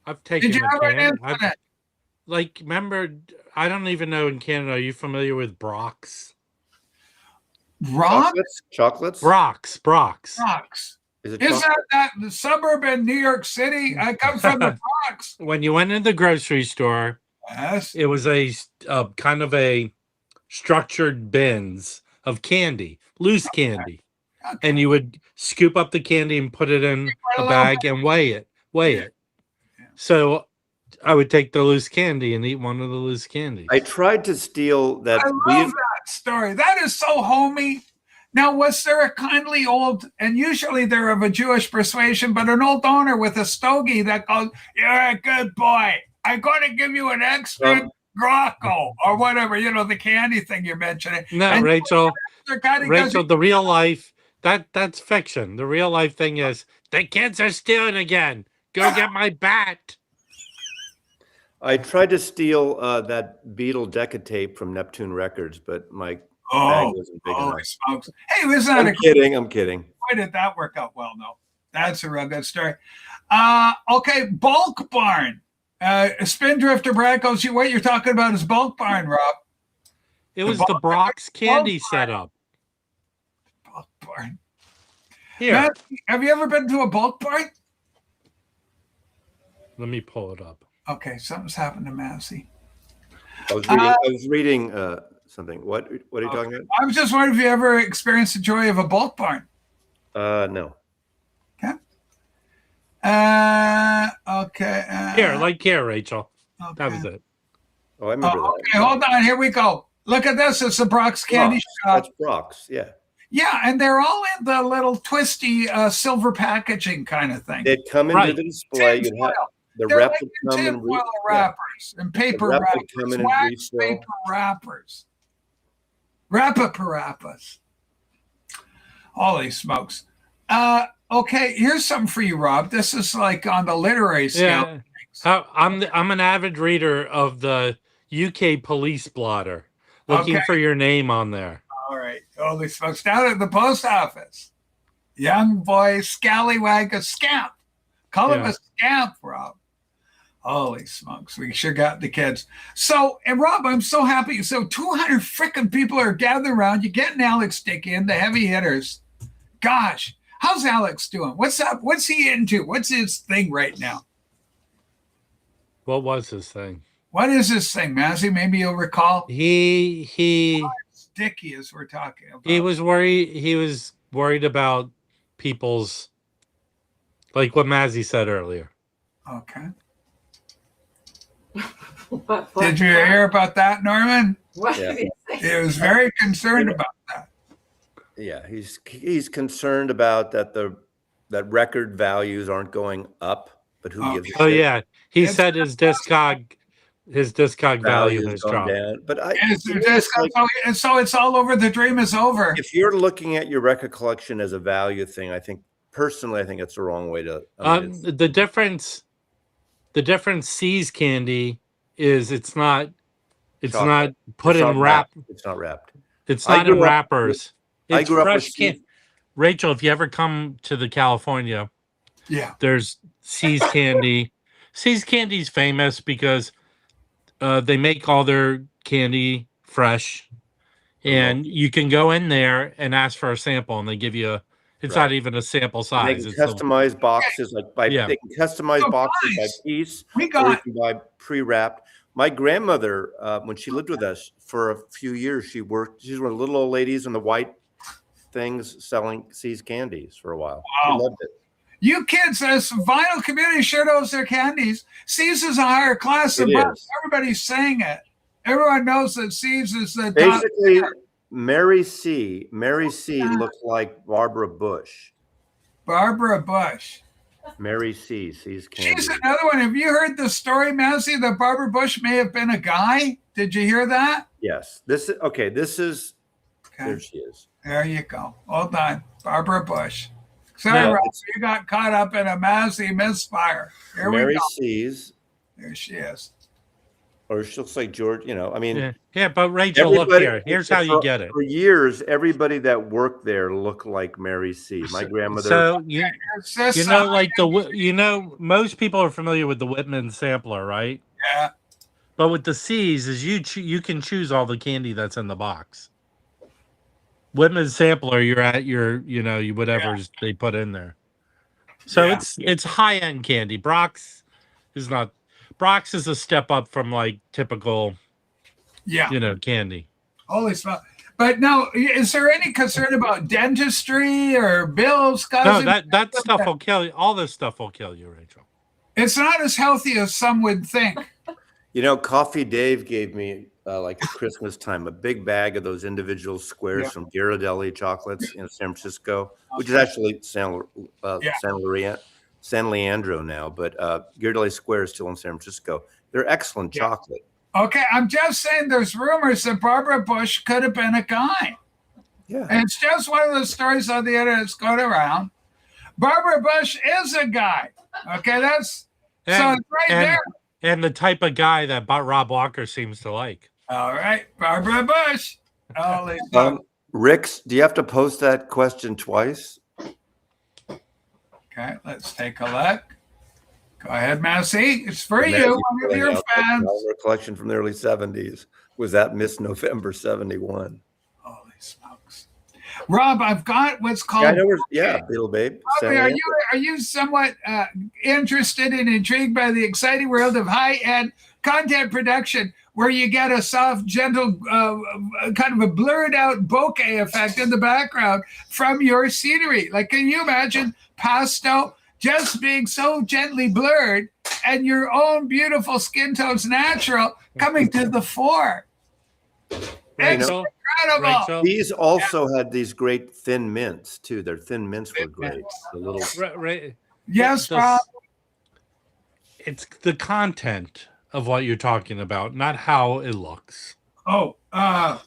Speaker 4: I've taken
Speaker 1: Did you ever an incident?
Speaker 4: remember, I don't even know in Canada, are you familiar with Brock's?
Speaker 1: Rob?
Speaker 3: Chocolates?
Speaker 4: Brock's.
Speaker 1: Brock's.
Speaker 3: Is it
Speaker 1: Is that the suburb in New York City? I come from the Bronx.
Speaker 4: When you went in the grocery store,
Speaker 1: Yes.
Speaker 4: it was a kind of a structured bins of candy, loose candy.
Speaker 1: Okay.
Speaker 4: And you would scoop up the candy and put it in a bag and weigh it.
Speaker 1: Yeah.
Speaker 4: So I would take the loose candy and eat one of the loose candies.
Speaker 3: I tried to steal that.
Speaker 1: I love that story. That is so homey. Now, was there a kindly old, and usually they're of a Jewish persuasion, but an old owner with a stogie that goes, "You're a good boy. I'm going to give you an extra Grocco," or whatever, you know, the candy thing you're mentioning.
Speaker 4: No,
Speaker 1: And
Speaker 4: Rachel,
Speaker 1: Rachel,
Speaker 4: the real life, that's fiction. The real life thing is, the kids are stealing again. Go get my bat.
Speaker 3: I tried to steal that Beatle Decatape from Neptune Records, but my bag wasn't big enough.
Speaker 1: Smokes. Hey, listen, I'm
Speaker 3: kidding.
Speaker 1: Why did that work out well? No, that's a real good story. Okay, Bulk Barn. Spindrifter Brackos, what you're talking about is Bulk Barn, Rob.
Speaker 4: It was the Brock's candy setup.
Speaker 1: Bulk Barn.
Speaker 4: Here.
Speaker 1: Matt, have you ever been to a Bulk Barn?
Speaker 4: Let me pull it up.
Speaker 1: Okay, something's happened to Massey.
Speaker 3: I was reading something. What are you talking about?
Speaker 1: I was just wondering if you ever experienced the joy of a Bulk Barn.
Speaker 3: No.
Speaker 1: Okay. Okay.
Speaker 4: Here, Rachel.
Speaker 1: Okay.
Speaker 4: That was it.
Speaker 3: Oh, I remember that.
Speaker 1: Okay, hold on. Here we go. Look at this. It's the Brock's candy shop.
Speaker 3: That's Brock's, yeah.
Speaker 1: Yeah, and they're all in the little twisty silver packaging kind of thing.
Speaker 3: They'd come into the display. You'd have the rep would come and
Speaker 1: wrappers and paper wrappers, wax paper wrappers, parappas. Holy smokes! Okay, here's something for you, Rob. This is like on the literary scale.
Speaker 4: Yeah. I'm an avid reader of the UK Police Blotter, looking for your name on there.
Speaker 1: All right, holy smokes! Down at the post office, young boy scallywag, a scamp. Call him a scamp, Rob. Holy smokes, we sure got the kids. So, and Rob, I'm so happy. So 200 freaking people are gathering around. You're getting Alex Dick in, the heavy hitters. Gosh, how's Alex doing? What's up? What's he into? What's his thing right now?
Speaker 3: What was his thing?
Speaker 1: What is his thing, Massey? Maybe you'll recall.
Speaker 4: He
Speaker 1: Dicky, as we're talking about.
Speaker 4: He was worried about people's, like what Mazzy said earlier.
Speaker 1: Okay. Did you hear about that, Norman?
Speaker 2: What
Speaker 3: Yeah.
Speaker 2: did he say?
Speaker 1: He was very concerned about that.
Speaker 3: Yeah, he's concerned about that record values aren't going up, but who gives a
Speaker 4: Oh
Speaker 3: shit?
Speaker 4: yeah, he said his Discog his discog value has
Speaker 3: gone
Speaker 4: dropped.
Speaker 3: down. But
Speaker 1: So it's all over. The dream is over.
Speaker 3: if you're looking at your record collection as a value thing, I think it's the wrong way to.
Speaker 4: The difference C's candy is it's not
Speaker 3: Chocolate.
Speaker 4: put
Speaker 3: It's
Speaker 4: in
Speaker 3: not
Speaker 4: wrap.
Speaker 3: It's not wrapped.
Speaker 4: It's
Speaker 3: I
Speaker 4: not in
Speaker 3: grew up
Speaker 4: wrappers.
Speaker 3: I
Speaker 4: It's
Speaker 3: grew up with
Speaker 4: fresh candy. Rachel, if you ever come to the California, there's C's candy. C's candy's famous because they make all their candy fresh, and you can go in there and ask for a sample, and they give you it's not even a sample size.
Speaker 3: They can customize boxes they can customize boxes by piece. Or you can buy pre-wrapped. My grandmother, when she lived with us for a few years, she's one of the little old ladies in the white things selling C's candies for a while. She loved it.
Speaker 1: You kids, this vinyl community sure knows their candies. C's is a higher class than Bucks. Everybody's saying it. Everyone knows that C's is the
Speaker 3: basically top. Mary C looked like Barbara Bush. Mary C. C's candy.
Speaker 1: She's another one. Have you heard the story, Massey, that Barbara Bush may have been a guy? Did you hear that?
Speaker 3: Yes. There she is.
Speaker 1: There you go. Hold on. Barbara Bush. Sorry, Rob, you got caught up in a Massey misfire. Here
Speaker 3: Mary
Speaker 1: we go.
Speaker 3: C's.
Speaker 1: There she is.
Speaker 3: Or she looks like George,
Speaker 4: but Rachel, look here. Here's how you get it.
Speaker 3: For years, everybody that worked there looked like Mary C. My grandmother.
Speaker 4: So most people are familiar with the Whitman sampler, right?
Speaker 1: Yeah.
Speaker 4: But with the C's, is you can choose all the candy that's in the box. Whitman sampler, you're at your whatever they put in there. So it's high end candy. Brock's is not. Brock's is a step up from like typical, candy.
Speaker 1: Holy smell! But now, is there any concern about dentistry or bills?
Speaker 4: No, that stuff will kill you. All this stuff will kill you, Rachel.
Speaker 1: It's not as healthy as some would think.
Speaker 3: Coffee Dave gave me like at Christmas time a big bag of those individual squares from Ghirardelli chocolates in San Francisco, which is actually San Leandro now, but Ghirardelli Square is still in San Francisco. They're excellent chocolate.
Speaker 1: Okay, I'm just saying there's rumors that Barbara Bush could have been a guy.
Speaker 3: Yeah.
Speaker 1: And it's just one of those stories on the internet that's going around. Barbara Bush is a guy. Okay, so it's there.
Speaker 4: And the type of guy that Rob Walker seems to like.
Speaker 1: All right, Barbara Bush. Holy
Speaker 3: Ricks, do you have to post that question twice?
Speaker 1: Okay, let's take a look. Go ahead, Massey. It's for you, one of your fans.
Speaker 3: Our collection from the early 70s was that Miss November 71.
Speaker 1: Holy smokes. Rob, I've got what's called...
Speaker 3: Beetle Babe.
Speaker 1: Are you somewhat interested and intrigued by the exciting world of high-end content production where you get a soft, gentle, kind of a blurred-out bokeh effect in the background from your scenery? Like, can you imagine Pasto just being so gently blurred and your own beautiful skin tones natural coming to the fore? It's incredible.
Speaker 3: These also had these great thin mints too. Their thin mints were great. The little
Speaker 1: yes, Rob.
Speaker 4: It's the content of what you're talking about, not how it looks.
Speaker 1: I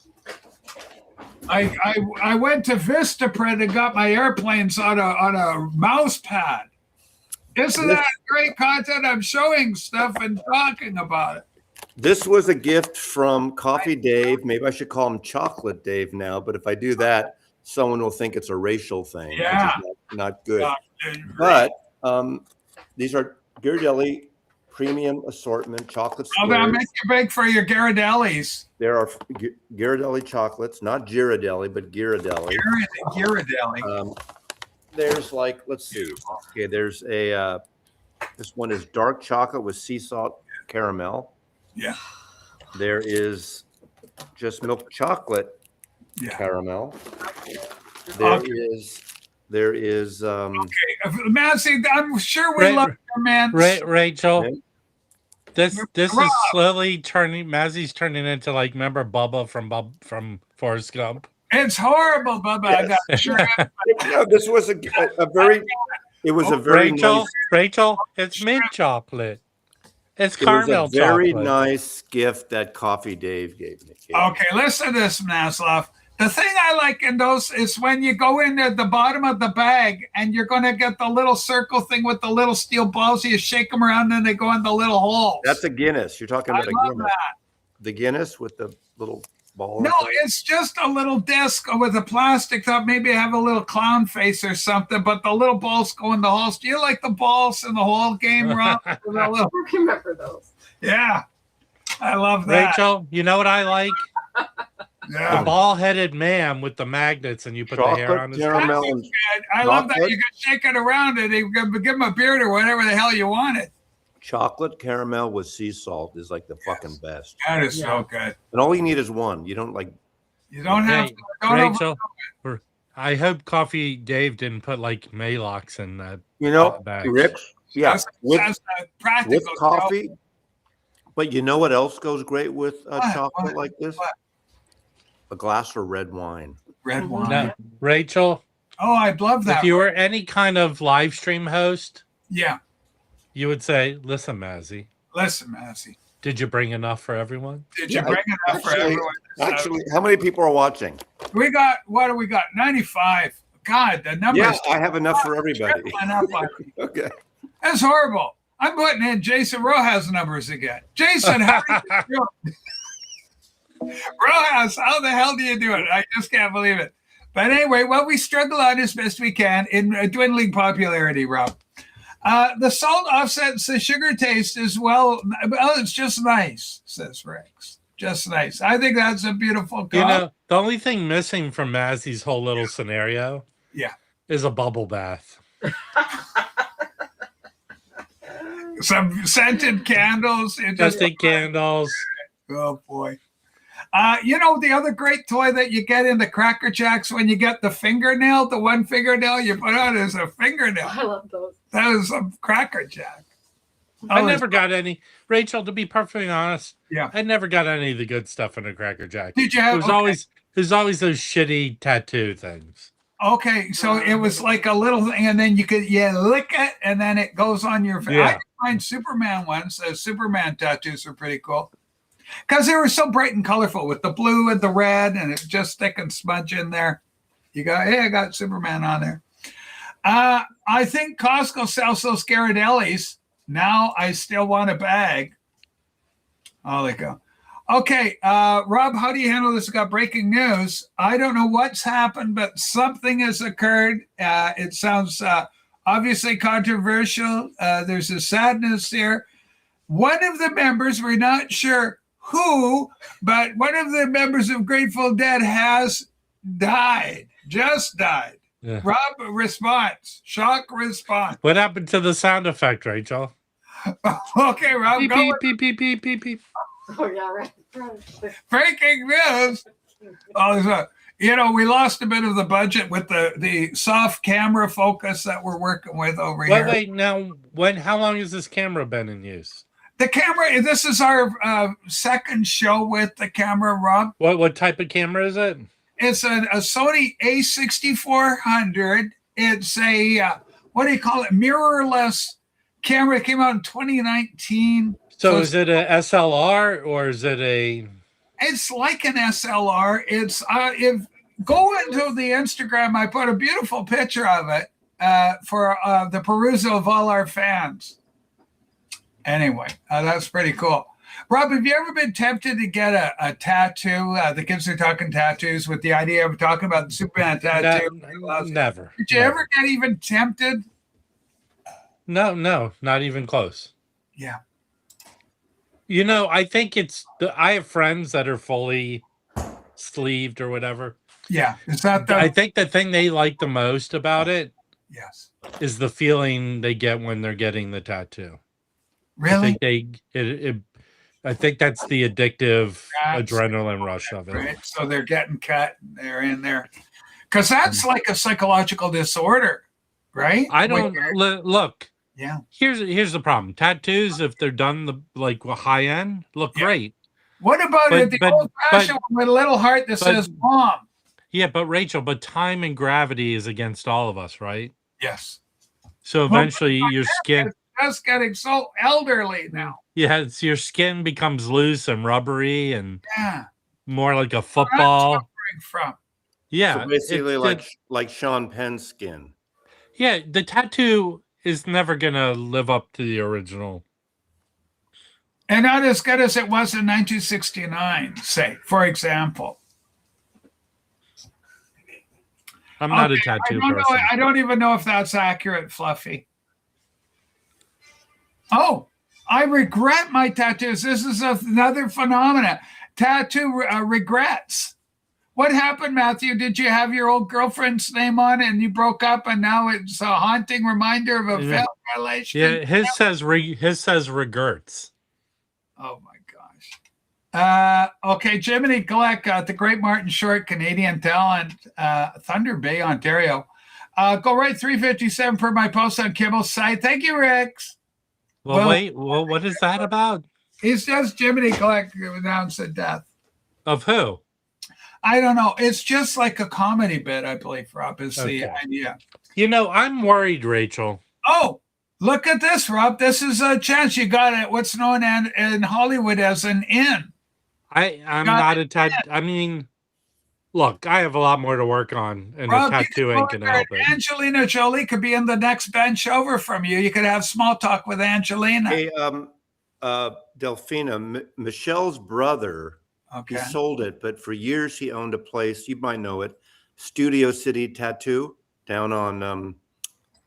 Speaker 1: went to Vistaprint and got my airplanes on a mouse pad. Isn't that great content? I'm showing stuff and talking about it.
Speaker 3: This was a gift from Coffee Dave. Maybe I should call him Chocolate Dave now, but if I do that, someone will think it's a racial thing.
Speaker 1: Yeah.
Speaker 3: Which is not good. But these are Ghirardelli premium assortment chocolate squares.
Speaker 1: I'll make you bake for your Ghirardellis.
Speaker 3: There are Ghirardelli chocolates, not Ghirardelli, but Ghirardelli.
Speaker 1: Ghirardelli.
Speaker 3: There's let's see. Okay, there's this one is dark chocolate with sea salt caramel.
Speaker 1: Yeah.
Speaker 3: There is just milk chocolate caramel. There is
Speaker 1: okay, Massey, I'm sure we love your man.
Speaker 4: Rachel. This is slowly turning. Massey's turning into remember Bubba from Forrest Gump.
Speaker 1: It's horrible, Bubba.
Speaker 3: Yes.
Speaker 1: I got sure.
Speaker 3: No, this was a very. It was a very
Speaker 4: Rachel.
Speaker 3: nice.
Speaker 4: Rachel, it's mint chocolate. It's
Speaker 3: It was a
Speaker 4: caramel
Speaker 3: very
Speaker 4: chocolate.
Speaker 3: nice gift that Coffee Dave gave me.
Speaker 1: Okay, listen to this, Maslov. The thing I like in those is when you go in at the bottom of the bag and you're going to get the little circle thing with the little steel balls. You shake them around and they go in the little holes.
Speaker 3: That's a Guinness. You're talking about
Speaker 1: I
Speaker 3: a
Speaker 1: love
Speaker 3: Guinness.
Speaker 1: that.
Speaker 3: The Guinness with the little ball.
Speaker 1: No, it's just a little disc with a plastic top. Maybe have a little clown face or something, but the little balls go in the holes. Do you like the balls in the whole game, Rob?
Speaker 2: I remember those.
Speaker 1: Yeah, I love that.
Speaker 4: Rachel, you know what I like?
Speaker 1: Yeah.
Speaker 4: The ball-headed man with the magnets, and you put the hair on his
Speaker 3: caramel
Speaker 4: face.
Speaker 3: and
Speaker 1: I love that
Speaker 3: chocolate.
Speaker 1: you can shake it around and you can give him a beard or whatever the hell you wanted.
Speaker 3: chocolate caramel with sea salt is like the fucking best.
Speaker 1: That is so good.
Speaker 3: And all you need is one. You don't like.
Speaker 1: You don't have
Speaker 4: Hey,
Speaker 1: to. Don't
Speaker 4: Rachel, I hope Coffee Dave didn't put like Malox in that.
Speaker 3: You know,
Speaker 4: bags.
Speaker 3: Rick. Yeah,
Speaker 1: That's
Speaker 3: with
Speaker 1: practical.
Speaker 3: coffee. But you know what else goes great with chocolate
Speaker 1: What?
Speaker 3: like this?
Speaker 1: What?
Speaker 3: A glass of red wine.
Speaker 1: Red wine.
Speaker 4: No, Rachel,
Speaker 1: Oh, I'd love that.
Speaker 4: if you were any kind of live stream host,
Speaker 1: Yeah.
Speaker 4: you would say, "Listen, Mazzy,
Speaker 1: Listen, Massey.
Speaker 4: did you bring enough for everyone?"
Speaker 1: Did you
Speaker 3: Yeah,
Speaker 1: bring it up for
Speaker 3: actually-
Speaker 1: everyone?
Speaker 3: Actually, how many people are watching?
Speaker 1: We got, what do we got? 95. God, the numbers.
Speaker 3: Yeah, I have enough for everybody.
Speaker 1: tripling up on me.
Speaker 3: Okay.
Speaker 1: That's horrible. I'm putting in Jason Rojas numbers again. Jason, how do you do it? Rojas, how the hell do you do it? I just can't believe it. But anyway, well, we struggle on as best we can in dwindling popularity, Rob. The salt offsets the sugar taste as well. Well, it's just nice, says Rex. Just nice. I think that's a beautiful
Speaker 4: You
Speaker 1: call.
Speaker 4: know, the only thing missing from Mazzy's whole little scenario, is a bubble bath.
Speaker 1: Some scented candles.
Speaker 4: Scented candles.
Speaker 1: Oh boy. You know, the other great toy that you get in the Cracker Jacks when you get the fingernail, the one fingernail you put on is a fingernail.
Speaker 2: I love those.
Speaker 1: That is a Cracker Jack.
Speaker 4: I never got any. Rachel, to be perfectly honest,
Speaker 1: Yeah.
Speaker 4: I never got any of the good stuff in a Cracker Jack.
Speaker 1: Did you have?
Speaker 4: It was always those shitty tattoo things.
Speaker 1: Okay, so it was like a little thing, and then you lick it, and then it goes on your face.
Speaker 4: Yeah.
Speaker 1: I could find Superman ones. Superman tattoos are pretty cool because they were so bright and colorful with the blue and the red, and it just stick and smudge in there. You go, hey, I got Superman on there. I think Costco sells those Ghirardellis. Now I still want a bag. Oh, there you go. Okay, Rob, how do you handle this? We got breaking news. I don't know what's happened, but something has occurred. It sounds obviously controversial. There's a sadness here. One of the members, we're not sure who, but one of the members of Grateful Dead has died, just died.
Speaker 4: Yeah.
Speaker 1: Rob, response, shock response.
Speaker 4: What happened to the sound effect, Rachel?
Speaker 1: Okay, Rob,
Speaker 4: Beep,
Speaker 1: go
Speaker 4: beep,
Speaker 1: with
Speaker 4: beep, beep, beep, beep, beep.
Speaker 2: Oh, yeah, right.
Speaker 1: breaking news. Oh, so, you know, we lost a bit of the budget with the soft camera focus that we're working with over here.
Speaker 4: Wait, now, how long has this camera been in use?
Speaker 1: The camera, this is our second show with the camera, Rob.
Speaker 4: What type of camera is it?
Speaker 1: It's a Sony A6400. It's a, what do you call it? Mirrorless camera. It came out in 2019.
Speaker 4: So is it a SLR or is it a?
Speaker 1: It's like an SLR. It's if go into the Instagram, I put a beautiful picture of it for the perusal of all our fans. Anyway, that's pretty cool. Rob, have you ever been tempted to get a tattoo? The kids are talking tattoos with the idea of talking about the Superman tattoo.
Speaker 4: Never.
Speaker 1: Did you ever get even tempted?
Speaker 4: No, not even close.
Speaker 1: Yeah.
Speaker 4: You know, I think I have friends that are fully sleeved or whatever.
Speaker 1: Yeah. Is that
Speaker 4: I think the thing they like the most about it
Speaker 1: yes.
Speaker 4: is the feeling they get when they're getting the tattoo.
Speaker 1: Really?
Speaker 4: I think that's the addictive adrenaline rush of it.
Speaker 1: Right. So they're getting cut. They're in there. Because that's like a psychological disorder, right?
Speaker 4: I don't look.
Speaker 1: Yeah.
Speaker 4: Here's the problem. Tattoos, if they're done high end, look great.
Speaker 1: What about the old-fashioned one with a little heart that says "Mom"?
Speaker 4: Yeah, but Rachel, time and gravity is against all of us, right?
Speaker 1: Yes.
Speaker 4: So eventually, your
Speaker 1: just getting so elderly now.
Speaker 4: Yeah, it's your skin becomes loose and rubbery and
Speaker 1: Yeah.
Speaker 4: more like a
Speaker 1: Where I'm
Speaker 4: football.
Speaker 1: suffering from.
Speaker 4: Yeah,
Speaker 3: So basically,
Speaker 4: it-
Speaker 3: like Sean Penn's skin.
Speaker 4: yeah, the tattoo is never gonna live up to the original.
Speaker 1: And not as good as it was in 1969, say, for example.
Speaker 4: I'm not a
Speaker 1: Okay,
Speaker 4: tattoo
Speaker 1: I don't know,
Speaker 4: person.
Speaker 1: I don't even know if that's accurate, Fluffy. Oh, I regret my tattoos. This is another phenomenon. Tattoo regrets. What happened, Matthew? Did you have your old girlfriend's name on and you broke up and now it's a haunting reminder of a
Speaker 4: Yeah.
Speaker 1: failed relationship?
Speaker 4: Yeah, his says regrets.
Speaker 1: Oh my gosh. Okay, Jiminy Gleck, the great Martin Short, Canadian talent, Thunder Bay, Ontario. Go right 357 for my post on Kibble's site. Thank you, Rex.
Speaker 4: Well, wait, well, what is that about?
Speaker 1: It's just Jiminy Gleck announced the death.
Speaker 4: Of who?
Speaker 1: I don't know. It's just like a comedy bit, I believe, Rob, is the
Speaker 4: Okay.
Speaker 1: idea.
Speaker 4: You know, I'm worried, Rachel.
Speaker 1: Oh, look at this, Rob. This is a chance you got it. What's known in Hollywood as an in.
Speaker 4: I'm
Speaker 1: Got
Speaker 4: not a tattoo. I mean, look, I have a lot more to work on, and
Speaker 1: Rob,
Speaker 4: a tattoo ain't gonna help it.
Speaker 1: Angelina Jolie could be in the next bench over from you. You could have small talk with Angelina.
Speaker 3: Hey, Delphina, Michelle's brother,
Speaker 1: Okay.
Speaker 3: he sold it, but for years he owned a place. You might know it, Studio City Tattoo, down on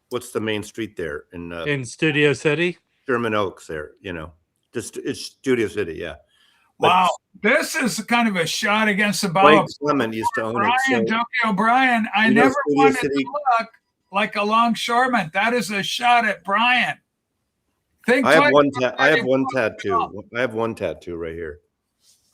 Speaker 3: what's the main street there
Speaker 4: In Studio City?
Speaker 3: Sherman Oaks. There, you know, just it's Studio City, yeah. But
Speaker 1: Wow. This is kind of a shot against the bow.
Speaker 3: Blake Clement used to own
Speaker 1: Brian,
Speaker 3: it. So,
Speaker 1: Tokyo Brian, I
Speaker 3: you know,
Speaker 1: never
Speaker 3: Studio
Speaker 1: wanted
Speaker 3: City-
Speaker 1: to look like a longshoreman. That is a shot at Brian. Think
Speaker 3: I have
Speaker 1: twice
Speaker 3: one.
Speaker 1: before
Speaker 3: I have
Speaker 1: you
Speaker 3: one
Speaker 1: look it up.
Speaker 3: tattoo. I have one tattoo right here.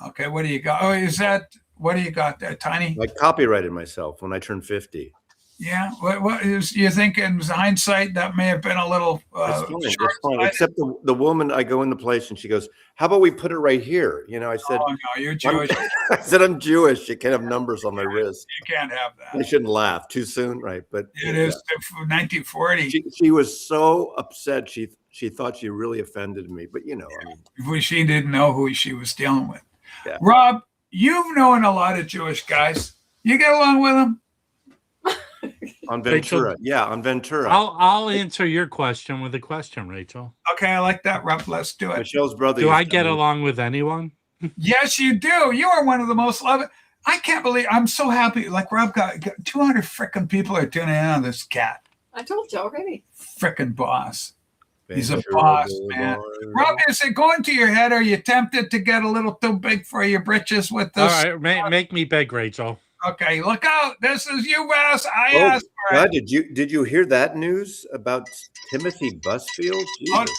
Speaker 1: Okay, what do you got? Oh, is that what do you got there, Tiny?
Speaker 3: I copyrighted myself when I turned 50.
Speaker 1: Yeah. What is you think in hindsight that may have been a little
Speaker 3: That's fine. That's fine.
Speaker 1: short-sighted?
Speaker 3: Except the woman, I go in the place and she goes, "How about we put it right here?" You know, I said,
Speaker 1: Oh no, you're Jewish.
Speaker 3: I said, "I'm Jewish. You can't have numbers on my wrist."
Speaker 1: You can't have
Speaker 3: I
Speaker 1: that.
Speaker 3: shouldn't laugh too soon, right? But
Speaker 1: It is 1940.
Speaker 3: She was so upset. She thought she really offended me. But you know, I mean,
Speaker 1: She didn't know who she was dealing with.
Speaker 3: Yeah.
Speaker 1: Rob, you've known a lot of Jewish guys. You get along with them?
Speaker 3: on
Speaker 4: Rachel-
Speaker 3: Ventura, yeah, on Ventura.
Speaker 4: I'll answer your question with a question, Rachel.
Speaker 1: Okay, I like that, Rob. Let's do it.
Speaker 3: Michelle's brother.
Speaker 4: Do
Speaker 3: used
Speaker 4: I
Speaker 3: to
Speaker 4: get
Speaker 3: own-
Speaker 4: along with anyone?
Speaker 1: Yes, you do. You are one of the most loved. I can't believe I'm so happy. Like Rob got 200 freaking people are tuning in on this cat.
Speaker 2: I told you already.
Speaker 1: Freaking boss. He's a
Speaker 3: Ventura
Speaker 1: boss, man.
Speaker 3: Boulevard.
Speaker 1: Rob, is it going to your head? Are you tempted to get a little too big for your britches with
Speaker 4: All
Speaker 1: this?
Speaker 4: right, make me big, Rachel.
Speaker 1: Okay, look out. This is you asked. I
Speaker 3: Oh,
Speaker 1: asked for
Speaker 3: God,
Speaker 1: it.
Speaker 3: did you hear that news about Timothy Busfield?
Speaker 1: Oh,
Speaker 3: Jesus.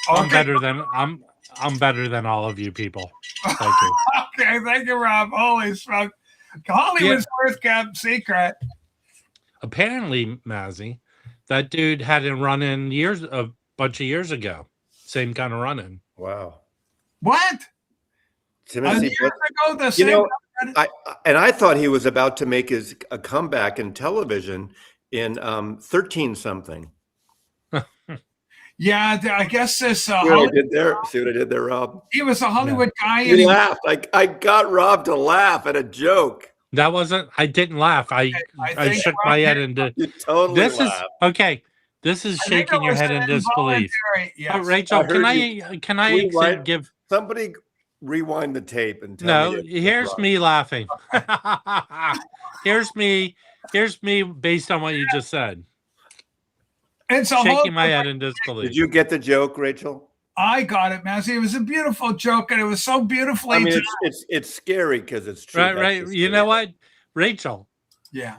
Speaker 4: I'm
Speaker 1: Okay.
Speaker 4: better than all of you people. Thank you.
Speaker 1: Okay, thank you, Rob. Holy smoke. Hollywood's worst kept secret.
Speaker 4: Apparently, Mazzy, that dude had a run-in a bunch of years ago. Same kind of run-in.
Speaker 3: Wow.
Speaker 1: What?
Speaker 3: Timothy
Speaker 1: Years ago, the
Speaker 3: You
Speaker 1: same.
Speaker 3: know, I thought he was about to make a comeback in television in 13 something.
Speaker 1: Yeah, I guess this.
Speaker 3: See what I did there? See what I did there, Rob?
Speaker 1: He was a Hollywood guy. And
Speaker 3: He
Speaker 1: he,
Speaker 3: laughed. I got Rob to laugh at a joke.
Speaker 4: That wasn't. I didn't laugh. I
Speaker 1: think
Speaker 4: shook
Speaker 1: Rob
Speaker 4: my head
Speaker 1: did.
Speaker 4: into.
Speaker 3: You totally
Speaker 4: This is
Speaker 3: laughed.
Speaker 4: okay. This is
Speaker 1: I think
Speaker 4: shaking
Speaker 1: it
Speaker 4: your
Speaker 1: was
Speaker 4: head in disbelief.
Speaker 1: involuntary, yes.
Speaker 4: Rachel,
Speaker 3: I heard
Speaker 4: can I
Speaker 3: Rewind.
Speaker 4: give?
Speaker 3: Somebody rewind the tape and tell
Speaker 4: No,
Speaker 3: me. if
Speaker 4: here's
Speaker 3: Rob-
Speaker 4: me laughing. Here's me based on what you just said.
Speaker 1: It's a whole.
Speaker 4: Shaking my head in disbelief.
Speaker 3: Did you get the joke, Rachel?
Speaker 1: I got it, Massey. It was a beautiful joke, and it was so beautifully.
Speaker 3: I mean,
Speaker 1: done.
Speaker 3: it's scary because it's true.
Speaker 4: Right,
Speaker 3: That's
Speaker 4: right.
Speaker 3: the
Speaker 4: You know
Speaker 3: scary
Speaker 4: what, Rachel?
Speaker 1: Yeah.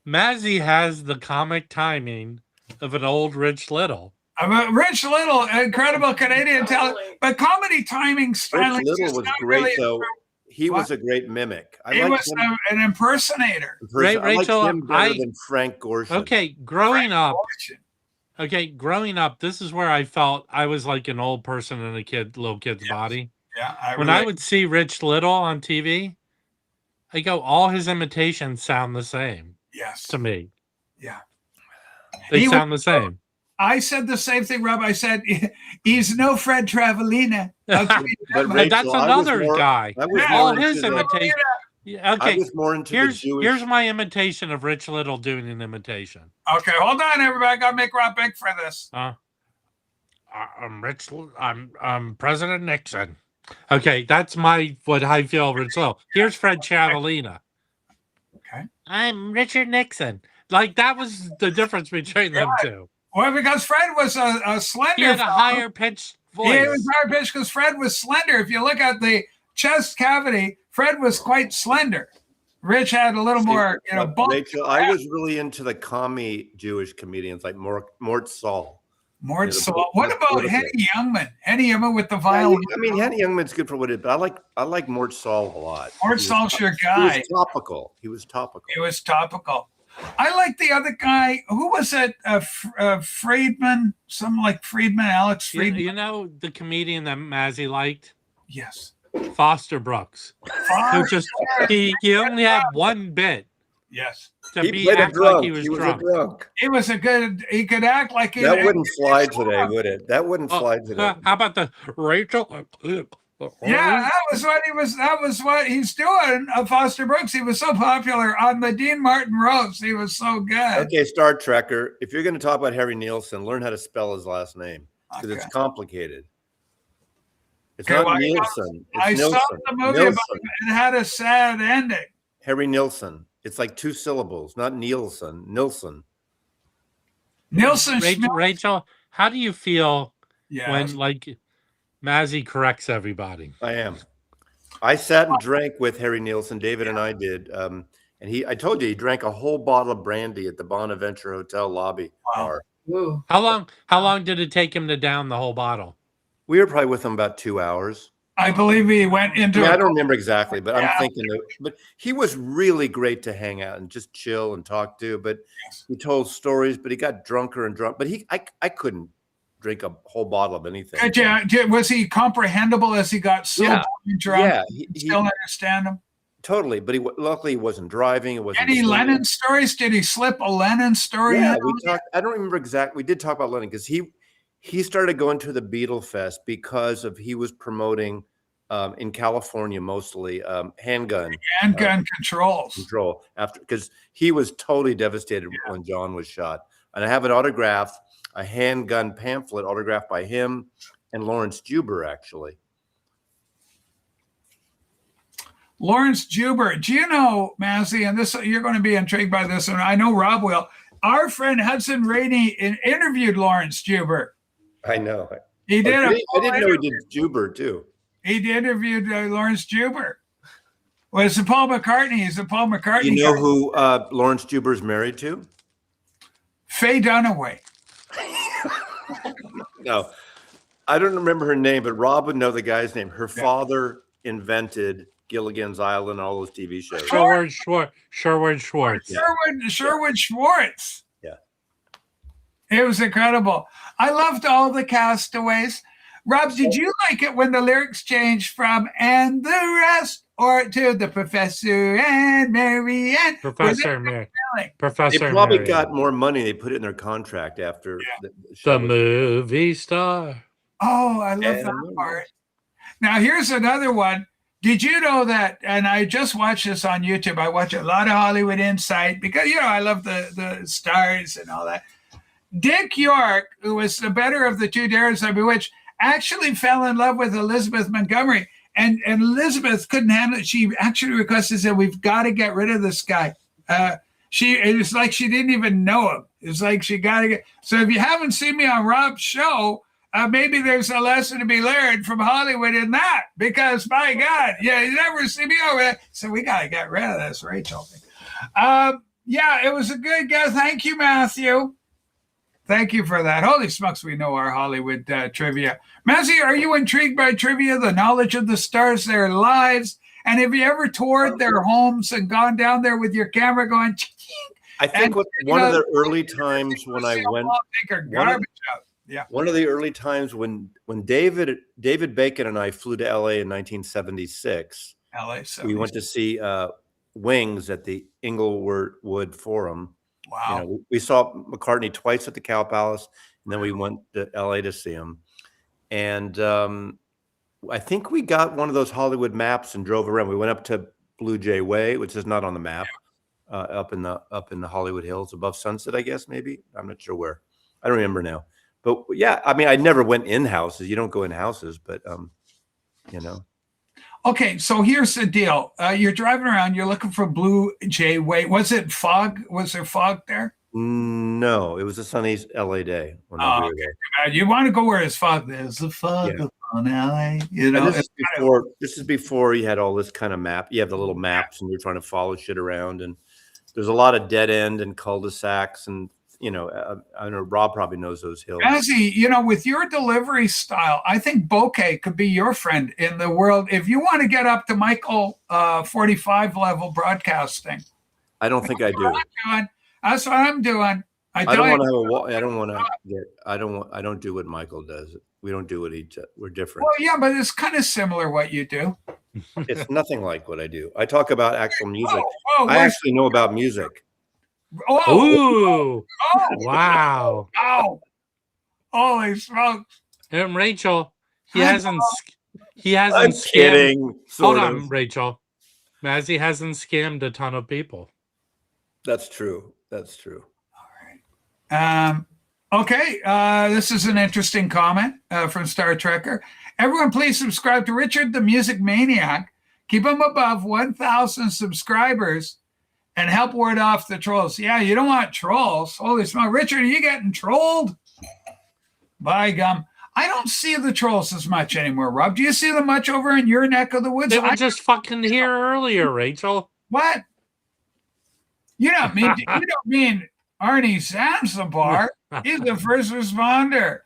Speaker 4: Mazzy has the comic timing of an old Rich Little.
Speaker 1: I'm a Rich Little, incredible Canadian talent,
Speaker 2: Totally.
Speaker 1: but comedy timing style.
Speaker 3: Rich Little was great, though. He
Speaker 1: What?
Speaker 3: was a great mimic. I
Speaker 1: He
Speaker 3: liked
Speaker 1: was
Speaker 3: him
Speaker 1: an impersonator.
Speaker 3: in person. I liked
Speaker 4: Rachel,
Speaker 3: him better than Frank Gorshin.
Speaker 4: Okay, growing up, this is where I felt I was like an old person in a little kid's
Speaker 1: Yes.
Speaker 4: body.
Speaker 1: Yeah,
Speaker 4: When I would see Rich Little on TV, I go, all his imitations sound the same
Speaker 1: yes,
Speaker 4: to me.
Speaker 1: yeah.
Speaker 4: They
Speaker 1: He
Speaker 4: sound the same.
Speaker 1: I said the same thing, Rob. I said he's no Fred Travellina.
Speaker 3: But
Speaker 4: But
Speaker 3: Rachel,
Speaker 4: that's another guy.
Speaker 3: I was
Speaker 4: All
Speaker 3: more
Speaker 4: his
Speaker 3: into the,
Speaker 4: imitation. Yeah,
Speaker 3: I
Speaker 4: okay,
Speaker 3: was more into the Jewish.
Speaker 4: here's my imitation of Rich Little doing an imitation.
Speaker 1: Okay, hold on, everybody. I gotta make Rob big for this.
Speaker 4: I'm President Nixon. Okay, that's what I feel Rich Little. Here's Fred Chavellina.
Speaker 1: Okay.
Speaker 4: I'm Richard Nixon. Like that was the difference between them two.
Speaker 1: Well, because Fred was a slender.
Speaker 4: He had a
Speaker 1: fellow.
Speaker 4: higher pitched voice.
Speaker 1: He was higher pitched because Fred was slender. If you look at the chest cavity, Fred was quite slender. Rich had a little more, bulk.
Speaker 3: Rachel, I was really into the commie Jewish comedians like Mort Saul.
Speaker 1: Mort Saul. What about Henny Youngman? Henny Youngman with the violin.
Speaker 3: I mean, Henny Youngman's good for what it is, but I like Mort Saul a lot.
Speaker 1: Mort Saul's your guy.
Speaker 3: He was topical. He was topical.
Speaker 1: I like the other guy. Who was it? Friedman? Something like Friedman, Alex Friedman.
Speaker 4: You know the comedian that Mazzy liked?
Speaker 1: Yes.
Speaker 4: Foster Brooks. He only had one bit.
Speaker 1: Yes.
Speaker 3: He played a drunk.
Speaker 4: Like he was drunk.
Speaker 1: He could act like he
Speaker 3: That wouldn't fly today, would it? That wouldn't fly today.
Speaker 4: How about the Rachel?
Speaker 1: Yeah, that was what he's doing. Foster Brooks. He was so popular on the Dean Martin roast. He was so good.
Speaker 3: Okay, Star Trekker. If you're going to talk about Harry Nielsen, learn how to spell his last name because it's complicated. It's not Nielsen.
Speaker 1: I saw the movie about it. It had a sad ending.
Speaker 3: Harry Nielsen. It's like 2 syllables, not Nielsen. Nilsson.
Speaker 4: Rachel, how do you feel when Mazzy corrects everybody?
Speaker 3: I am. I sat and drank with Harry Nielsen. David and I did. And I told you, he drank a whole bottle of brandy at the Bonaventure Hotel lobby bar.
Speaker 2: Whoa.
Speaker 4: How long did it take him to down the whole bottle?
Speaker 3: We were probably with him about 2 hours.
Speaker 1: I believe he went into.
Speaker 3: I don't remember exactly, but I'm thinking. But he was really great to hang out and just chill and talk to. But he told stories. But he got drunker and drunk. But I couldn't drink a whole bottle of anything.
Speaker 1: Was he comprehensible as he got so drunk? Yeah, he still understand him.
Speaker 3: Totally, but luckily he wasn't driving. It wasn't.
Speaker 1: Any Lennon stories? Did he slip a Lennon story?
Speaker 3: Yeah, we talked. I don't remember exactly. We did talk about Lennon because he started going to the Beatle Fest because he was promoting in California mostly handgun
Speaker 1: control
Speaker 3: because he was totally devastated when John was shot. And I have a handgun pamphlet autographed by him and Lawrence Juber actually.
Speaker 1: Lawrence Juber, do you know, Mazzy, and this you're going to be intrigued by this, and I know Rob will. Our friend Hudson Rainey interviewed Lawrence Juber.
Speaker 3: I know.
Speaker 1: He did.
Speaker 3: I didn't know he did Juber too.
Speaker 1: He interviewed Lawrence Juber. Well, it's Paul McCartney. He's a Paul McCartney.
Speaker 3: You know who Lawrence Juber is married to?
Speaker 1: Faye Dunaway.
Speaker 3: No, I don't remember her name, but Rob would know the guy's name. Her father invented Gilligan's Island, all those TV shows.
Speaker 4: Sherwood Schwartz.
Speaker 1: Sherwood Schwartz.
Speaker 3: Yeah.
Speaker 1: It was incredible. I loved all the castaways. Rob, did you like it when the lyrics changed from "and the rest" or to "the Professor and Mary Ann"?
Speaker 4: Professor Mary.
Speaker 3: They probably got more money. They put it in their contract after
Speaker 4: the movie star.
Speaker 1: Oh, I love that part. Now, here's another one. Did you know that? And I just watched this on YouTube. I watch a lot of Hollywood Insight because, I love the stars and all that. Dick York, who was the better of the two Dares I Bewitched, actually fell in love with Elizabeth Montgomery. And Elizabeth couldn't handle it. She actually requested, said, we've got to get rid of this guy. It was like she didn't even know him. It's like she got to get. So if you haven't seen me on Rob's show, maybe there's a lesson to be learned from Hollywood in that, because my God, you never see me over there. So we got to get rid of this, Rachel. It was a good guess. Thank you, Matthew. Thank you for that. Holy smokes, we know our Hollywood trivia. Mazzy, are you intrigued by trivia, the knowledge of the stars, their lives? And have you ever toured their homes and gone down there with your camera going,
Speaker 3: I think one of the early times when I went, one of the early times when David Bacon and I flew to LA in 1976, we went to see Wings at the Inglewood Forum.
Speaker 1: Wow.
Speaker 3: we saw McCartney twice at the Cow Palace, and then we went to LA to see him. And I think we got one of those Hollywood maps and drove around. We went up to Blue Jay Way, which is not on the map, up in the Hollywood Hills above Sunset, I guess, maybe. I'm not sure where. I don't remember now. But yeah, I mean, I never went in houses. You don't go in houses, but
Speaker 1: Okay, so here's the deal. You're driving around, you're looking for Blue Jay Way. Was it fog? Was there fog there?
Speaker 3: No, it was a sunny LA day when we were there.
Speaker 1: You want to go where it's fog. There's the fog on LA. You know,
Speaker 3: this is before you had all this kind of map. You have the little maps, and you're trying to follow shit around, and there's a lot of dead end and cul-de-sacs, and I know Rob probably knows those hills.
Speaker 1: Mazzy, with your delivery style, I think Bokeh could be your friend in the world. If you want to get up to Michael 45 level broadcasting.
Speaker 3: I don't think I do.
Speaker 1: That's what I'm doing. I
Speaker 3: don't do what Michael does. We don't do what he does. We're different.
Speaker 1: Well, yeah, but it's kind of similar what you do.
Speaker 3: It's nothing like what I do. I talk about actual music. I actually know about music.
Speaker 4: Oh, wow.
Speaker 1: Oh, holy smokes.
Speaker 4: And Rachel, he hasn't
Speaker 3: I'm
Speaker 4: scammed.
Speaker 3: Kidding,
Speaker 4: Hold on, Rachel. Mazzy hasn't scammed a ton of people.
Speaker 3: That's true. That's true.
Speaker 1: All right. Okay. This is an interesting comment from Star Trekker. Everyone, please subscribe to Richard the Music Maniac. Keep him above 1,000 subscribers and help ward off the trolls. Yeah, you don't want trolls. Holy smoke. Richard, are you getting trolled? By gum. I don't see the trolls as much anymore, Rob. Do you see them much over in your neck of the woods?
Speaker 4: They were just fucking here earlier, Rachel.
Speaker 1: What? You don't mean Arnie Zanzibar. He's the first responder.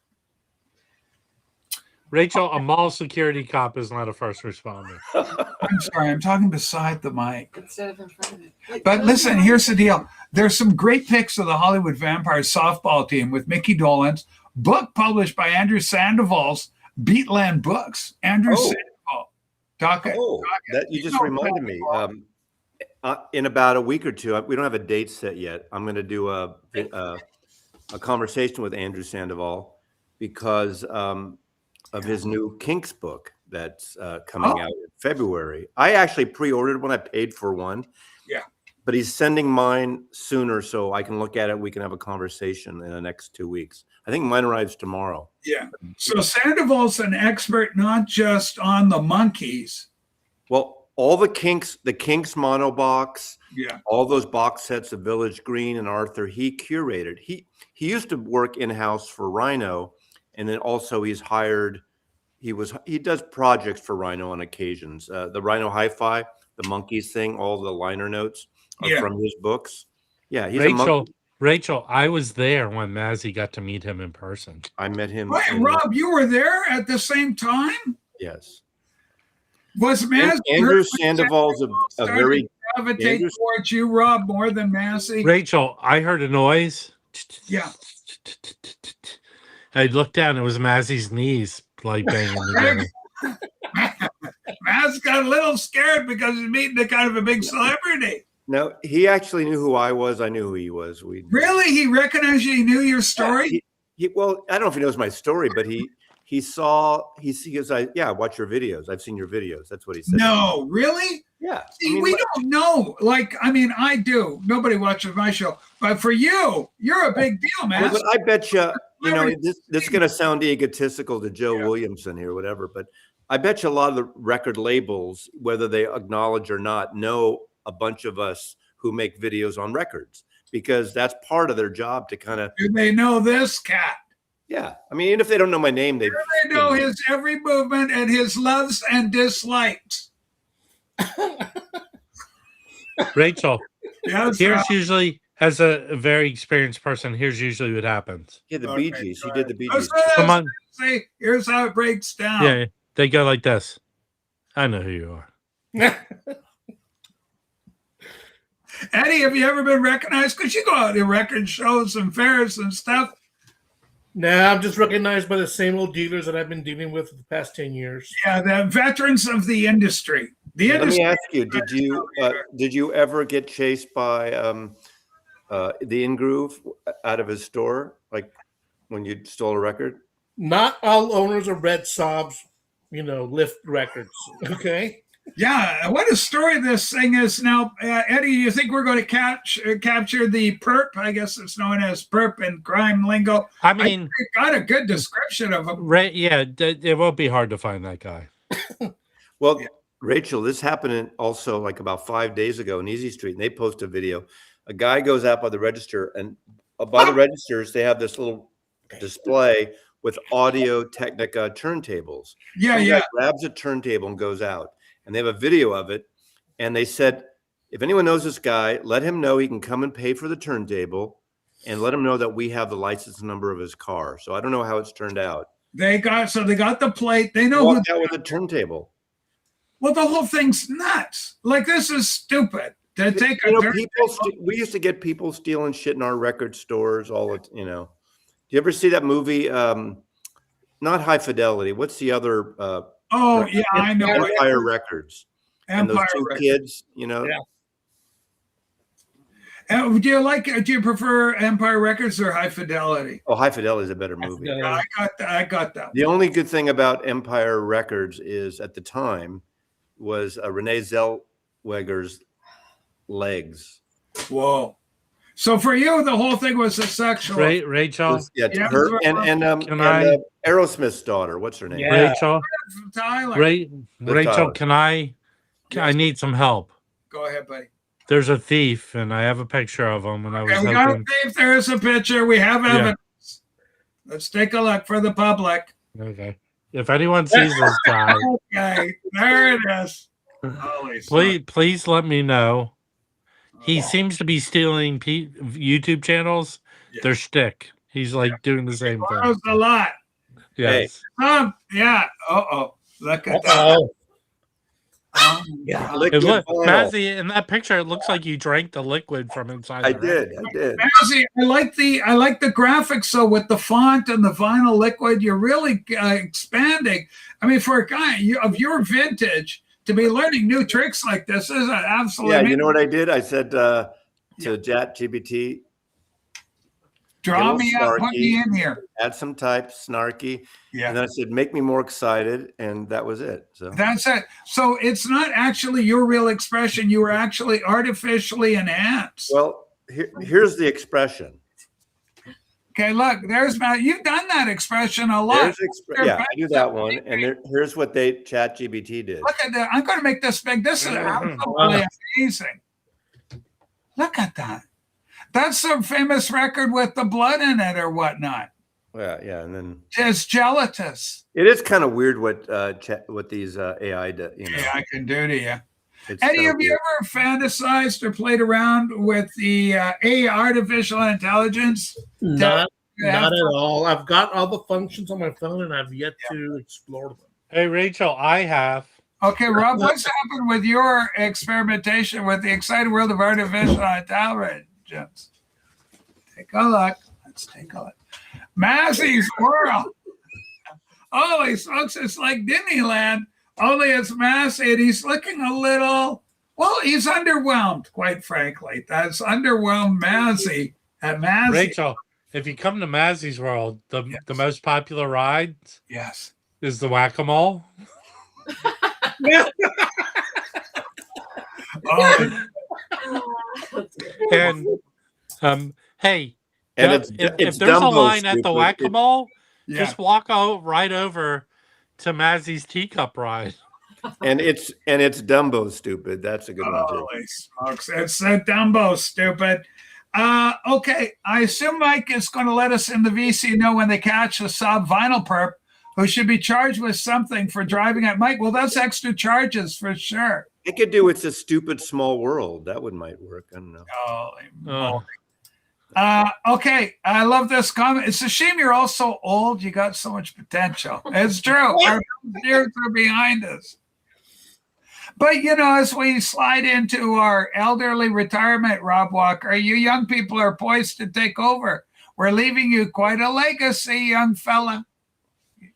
Speaker 4: Rachel, a mall security cop is not a first responder.
Speaker 1: I'm sorry, I'm talking beside the mic.
Speaker 2: Instead of in front of it.
Speaker 1: But listen, here's the deal. There's some great pics of the Hollywood Vampires softball team with Mickey Dolenz, book published by Andrew Sandoval's Beatland Books. Andrew Sandoval.
Speaker 3: That you just reminded me. In about a week or two, we don't have a date set yet. I'm going to do a conversation with Andrew Sandoval because of his new Kinks book that's coming out in February. I actually pre-ordered one. I paid for one.
Speaker 1: Yeah.
Speaker 3: But he's sending mine sooner so I can look at it. We can have a conversation in the next 2 weeks. I think mine arrives tomorrow.
Speaker 1: Yeah. So Sandoval's an expert not just on the monkeys.
Speaker 3: Well, all the Kinks mono box,
Speaker 1: yeah,
Speaker 3: all those box sets of Village Green and Arthur, he curated. He used to work in-house for Rhino, and then also he does projects for Rhino on occasions. The Rhino Hi-Fi, the Monkeys thing, all the liner notes are from his books. Yeah, he's
Speaker 4: Rachel, I was there when Mazzy got to meet him in person.
Speaker 3: I met him.
Speaker 1: Wait, Rob, you were there at the same time?
Speaker 3: Yes.
Speaker 1: Was Mazzy
Speaker 3: Andrew Sandoval's a very
Speaker 1: gravitate towards you, Rob, more than Mazzy?
Speaker 4: Rachel, I heard a noise.
Speaker 1: Yeah.
Speaker 4: I looked down. It was Mazzy's knees like banging together.
Speaker 1: Maz got a little scared because he's meeting a kind of a big celebrity.
Speaker 3: No, he actually knew who I was. I knew who he was.
Speaker 1: Really? He recognized you? He knew your story?
Speaker 3: Well, I don't know if he knows my story, but he goes, watch your videos. I've seen your videos. That's what he said.
Speaker 1: No, really?
Speaker 3: Yeah.
Speaker 1: See, we don't know. I do. Nobody watches my show. But for you, you're a big deal, man.
Speaker 3: But I bet you, this is going to sound egotistical to Joe Williamson here, whatever, but I bet you a lot of the record labels, whether they acknowledge or not, know a bunch of us who make videos on records because that's part of their job to kind of.
Speaker 1: Do they know this cat?
Speaker 3: Yeah. I mean, even if they don't know my name, they
Speaker 1: know his every movement and his loves and dislikes.
Speaker 4: Rachel, here's usually, as a very experienced person, here's usually what happens.
Speaker 3: Yeah, the Bee Gees. He did the Bee Gees.
Speaker 1: Come on. See, here's how it breaks down.
Speaker 4: Yeah, they go like this. I know who you are.
Speaker 1: Eddie, have you ever been recognized? Because you go out to record shows and fairs and stuff.
Speaker 5: Nah, I'm just recognized by the same old dealers that I've been dealing with for the past 10 years.
Speaker 1: Yeah, the veterans of the industry.
Speaker 3: Let me ask you, did you ever get chased by the in groove out of his store, like when you stole a record?
Speaker 5: Not all owners of Red Sobs, lift records. Okay.
Speaker 1: Yeah, what a story this thing is now, Eddie. You think we're going to capture the perp? I guess it's known as perp in crime lingo.
Speaker 4: I mean,
Speaker 1: I got a good description of him.
Speaker 4: It won't be hard to find that guy.
Speaker 3: Well, yeah. Rachel, this happened also like about 5 days ago in Easy Street, and they post a video. A guy goes out by the register, and by the registers, they have this little display with Audio Technica turntables.
Speaker 1: Yeah,
Speaker 3: Some
Speaker 1: yeah.
Speaker 3: guy grabs a turntable and goes out, and they have a video of it. And they said, if anyone knows this guy, let him know he can come and pay for the turntable, and let him know that we have the license number of his car. So I don't know how it's turned out.
Speaker 1: They got the plate. They know
Speaker 3: walked out with a turntable.
Speaker 1: Well, the whole thing's nuts. Like, this is stupid. To take
Speaker 3: we used to get people stealing shit in our record stores. Do you ever see that movie? Not High Fidelity. What's the other?
Speaker 1: I know.
Speaker 3: Empire Records. And those two kids.
Speaker 1: Yeah. Do you prefer Empire Records or High Fidelity?
Speaker 3: Oh, High Fidelity is a better movie.
Speaker 1: Yeah, I got that.
Speaker 3: The only good thing about Empire Records is at the time was Renee Zellweger's legs.
Speaker 1: Whoa. So for you, the whole thing was a sexual.
Speaker 4: Rachel.
Speaker 3: Her and Aerosmith's daughter. What's her name?
Speaker 4: Yeah. Rachel.
Speaker 1: Tyler.
Speaker 4: Rachel, I need some help.
Speaker 1: Go ahead, buddy.
Speaker 4: There's a thief, and I have a picture of him. And
Speaker 1: we got a thief. There's a picture. We have evidence. Yeah. Let's take a look for the public.
Speaker 4: Okay. If anyone sees this guy.
Speaker 1: Okay. There it is.
Speaker 4: Please let me know. He seems to be stealing YouTube channels. Yeah. Their shtick. He's like doing the same thing.
Speaker 1: A lot.
Speaker 4: Yes.
Speaker 1: Hey. Yeah. Look at that.
Speaker 5: Yeah.
Speaker 4: Mazzy, in that picture, it looks like you drank the liquid from inside.
Speaker 3: I did.
Speaker 1: Mazzy, I like the graphics. So with the font and the vinyl liquid, you're really expanding. I mean, for a guy of your vintage to be learning new tricks like this is an absolute.
Speaker 3: Yeah, you know what I did? I said to ChatGPT,
Speaker 1: draw me out, put me in here.
Speaker 3: Add some type, snarky.
Speaker 1: Yeah.
Speaker 3: And then I said, make me more excited. And that was it. So
Speaker 1: that's it. So it's not actually your real expression. You were actually artificially enhanced.
Speaker 3: Well, here's the expression.
Speaker 1: Okay, look, there's Matt. You've done that expression a lot.
Speaker 3: I do that one. And here's what ChatGPT did.
Speaker 1: Look at that. I'm going to make this big. This is absolutely amazing. Look at that. That's some famous record with the blood in it or whatnot.
Speaker 3: Yeah, and then
Speaker 1: it's gelatinous.
Speaker 3: It is kind of weird what these AI do.
Speaker 1: AI can do to you. Eddie, have you ever fantasized or played around with the AI, artificial intelligence?
Speaker 5: Not at all. I've got all the functions on my phone, and I've yet to explore them.
Speaker 4: Hey, Rachel, I have.
Speaker 1: Okay, Rob, what's happened with your experimentation with the exciting world of artificial intelligence? Take a look. Let's take a look. Mazzy's World. Holy smokes, it's like Disneyland. Only it's Massey, and he's looking a little, he's underwhelmed, quite frankly. That's underwhelmed Massey at Massey.
Speaker 4: Rachel, if you come to Mazzy's World, the most popular ride is the Whack-A-Mole. And hey, if there's a line at the Whack-A-Mole, just walk right over to Mazzy's teacup ride.
Speaker 3: And it's Dumbo stupid. That's a good one too.
Speaker 1: Holy smokes. It's Dumbo stupid. Okay. I assume Mike is going to let us in the VC know when they catch a sub vinyl perp who should be charged with something for driving at Mike. Well, that's extra charges for sure.
Speaker 3: I could do It's a Stupid Small World. That one might work. I don't know.
Speaker 1: Holy moly. Okay, I love this comment. It's a shame you're all so old. You got so much potential. It's true. Our years are behind us. But, as we slide into our elderly retirement, Rob Walker, you young people are poised to take over. We're leaving you quite a legacy, young fella.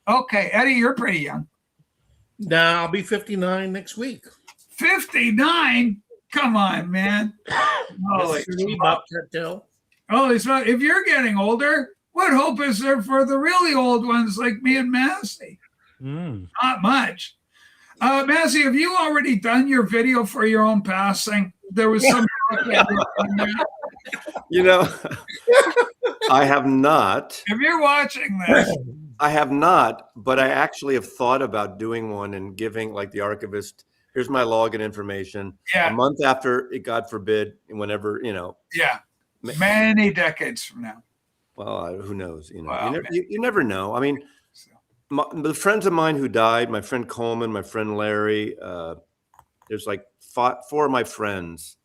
Speaker 1: Okay, Eddie, you're pretty young.
Speaker 5: I'll be 59 next week.
Speaker 1: 59? Come on, man. Holy
Speaker 5: Really,
Speaker 1: smoke.
Speaker 5: Bobcat Tail.
Speaker 1: Holy smoke. If you're getting older, what hope is there for the really old ones like me and Massey? Not much. Massey, have you already done your video for your own passing? There was some.
Speaker 3: You know, I have not.
Speaker 1: If you're watching this,
Speaker 3: I have not, but I actually have thought about doing one and giving, like, the archivist, here's my login information.
Speaker 1: Yeah.
Speaker 3: A month after it, God forbid, whenever, you know.
Speaker 1: Yeah. Many decades from now.
Speaker 3: Well, who knows? You know,
Speaker 1: Wow,
Speaker 3: you never know. I mean, the friends of mine who died, my friend Coleman, my friend Larry, there's like four of my friends.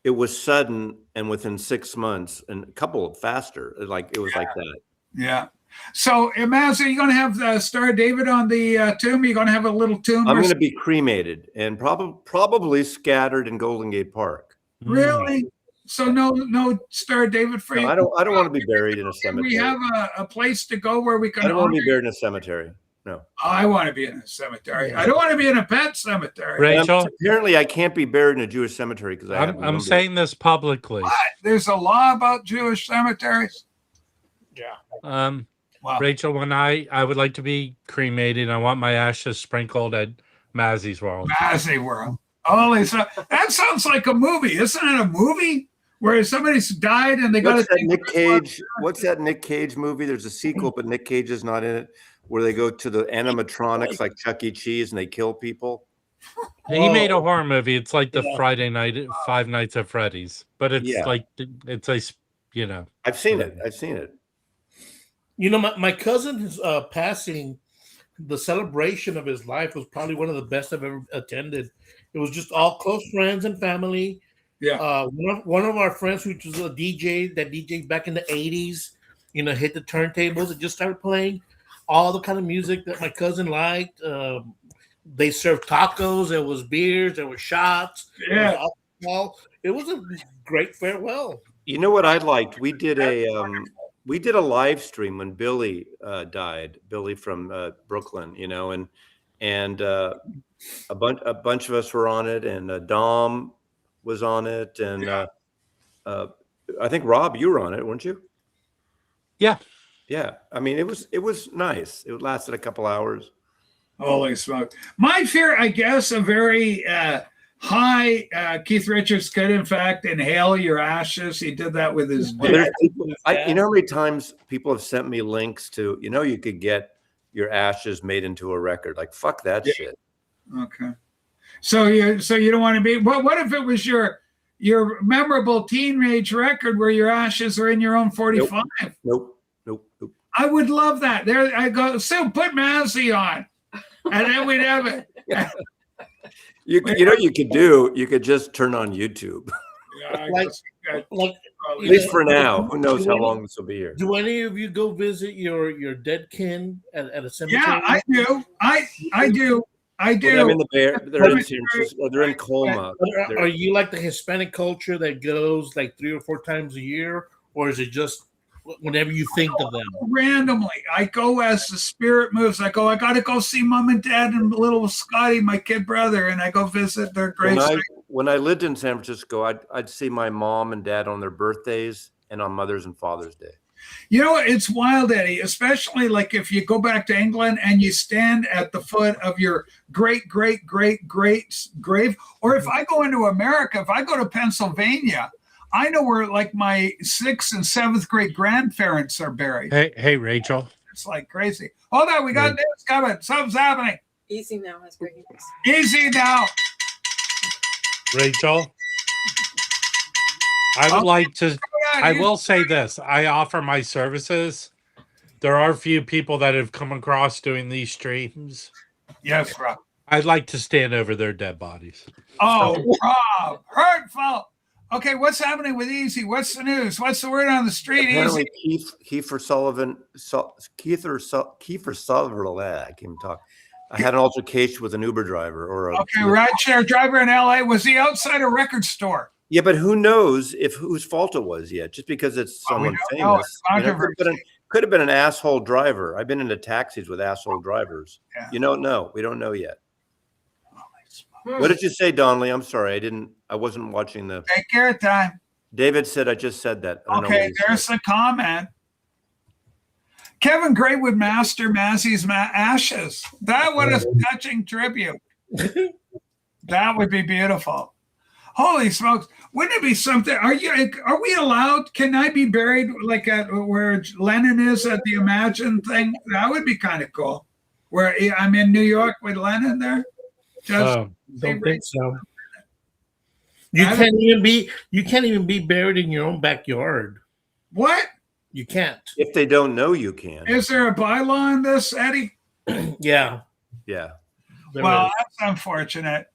Speaker 3: It was sudden, and within 6 months, and a couple faster. Like it was like that.
Speaker 1: Yeah. So, Massey, are you going to have Star David on the tomb? Are you going to have a little tomb?
Speaker 3: I'm going to be cremated and probably scattered in Golden Gate Park.
Speaker 1: Really? So no Star David for you?
Speaker 3: I don't want to be buried in a cemetery.
Speaker 1: We have a place to go where we can.
Speaker 3: I don't want to be buried in a cemetery. No.
Speaker 1: I want to be in a cemetery. I don't want to be in a pet cemetery.
Speaker 4: Rachel,
Speaker 3: apparently I can't be buried in a Jewish cemetery because
Speaker 4: I'm saying this publicly.
Speaker 1: What? There's a law about Jewish cemeteries.
Speaker 5: Yeah.
Speaker 1: Wow.
Speaker 4: Rachel, when I would like to be cremated, I want my ashes sprinkled at Massey's World.
Speaker 1: Massey World. Holy so that sounds like a movie. Isn't it a movie where somebody's died and they got
Speaker 3: What's that Nick Cage? What's that Nick Cage movie? There's a sequel, but Nick Cage is not in it, where they go to the animatronics like Chuck E. Cheese and they kill people.
Speaker 4: He made a horror movie. It's like the Friday night, Five Nights at Freddy's, but it's like it's a, you know.
Speaker 3: I've seen it. I've seen it.
Speaker 5: You know, my cousin's passing, the celebration of his life was probably one of the best I've ever attended. It was just all close friends and family.
Speaker 1: Yeah.
Speaker 5: One of our friends, who was a DJ, that DJ back in the 80s, you know, hit the turntables and just started playing all the kind of music that my cousin liked. They served tacos, there was beers, there was shots,
Speaker 1: Yeah.
Speaker 5: there was alcohol. It was a great farewell.
Speaker 3: You know what I liked? We did a live stream when Billy died. Billy from Brooklyn, you know, and a bunch of us were on it, and Dom was on it, and I think Rob, you were on it, weren't you?
Speaker 4: Yeah.
Speaker 3: Yeah. I mean, it was nice. It lasted a couple hours.
Speaker 1: Holy smoke. My fear, I guess, a very high Keith Richards could, in fact, inhale your ashes. He did that with his.
Speaker 3: You know how many times people have sent me links to, you know, you could get your ashes made into a record. Like, fuck that shit.
Speaker 1: Okay. So you don't want to be. What if it was your memorable teenage record where your ashes are in your own 45?
Speaker 3: Nope.
Speaker 1: I would love that. There I go. So put Massey on, and then we'd have it.
Speaker 3: You know what you could do? You could just turn on YouTube.
Speaker 1: Yeah,
Speaker 5: Like,
Speaker 3: At least for now. Who knows how long this will be here?
Speaker 5: Do any of you go visit your dead kin at a cemetery?
Speaker 1: Yeah, I do. I do.
Speaker 3: Well, I'm in the Bay. They're in San Francisco. They're in Colma.
Speaker 5: Are you like the Hispanic culture that goes like 3 or 4 times a year, or is it just whenever you think of them?
Speaker 1: Randomly, I go as the spirit moves. I got to go see mom and dad and little Scotty, my kid brother, and I go visit their graves.
Speaker 3: When I lived in San Francisco, I'd see my mom and dad on their birthdays and on Mother's and Father's Day.
Speaker 1: You know, it's wild, Eddie, especially like if you go back to England and you stand at the foot of your great grave, or if I go into America, if I go to Pennsylvania, I know where like my 6th and 7th grade grandparents are buried.
Speaker 4: Hey, Rachel.
Speaker 1: It's like crazy. Hold on, we got news coming. Something's happening.
Speaker 2: Easy now has breaking news.
Speaker 1: Easy now.
Speaker 4: Rachel, I would like to. I will say this. I offer my services. There are a few people that have come across doing these streams.
Speaker 1: Yes, Rob.
Speaker 4: I'd like to stand over their dead bodies.
Speaker 1: Oh, Rob, hurtful. Okay, what's happening with Easy? What's the news? What's the word on the street?
Speaker 3: Apparently,
Speaker 1: Easy.
Speaker 3: Kiefer Sutherland. I can't even talk. I had an altercation with an Uber driver
Speaker 1: Okay, rideshare driver in LA. Was he outside a record store?
Speaker 3: Yeah, but who knows if whose fault it was yet? Just because it's someone famous. Could have been an asshole driver. I've been into taxis with asshole drivers. Yeah. You don't know. We don't know yet.
Speaker 1: Holy smoke.
Speaker 3: What did you say, Donnelly? I'm sorry, I wasn't watching the.
Speaker 1: Take care, time.
Speaker 3: David said I just said that. I don't know what
Speaker 1: Okay,
Speaker 3: he
Speaker 1: there's
Speaker 3: said.
Speaker 1: the comment. Kevin Gray would master Mazzy's ashes. That would a touching tribute. That would be beautiful. Holy smokes! Wouldn't it be something? Are we allowed? Can I be buried like at where Lennon is at the Imagine thing? That would be kind of cool. Where I'm in New York with Lennon there.
Speaker 5: Don't think so. You can't even be buried in your own backyard.
Speaker 1: What?
Speaker 5: You can't.
Speaker 3: If they don't know, you can.
Speaker 1: Is there a bylaw on this, Eddie?
Speaker 5: Yeah.
Speaker 3: Yeah.
Speaker 1: Well, that's unfortunate.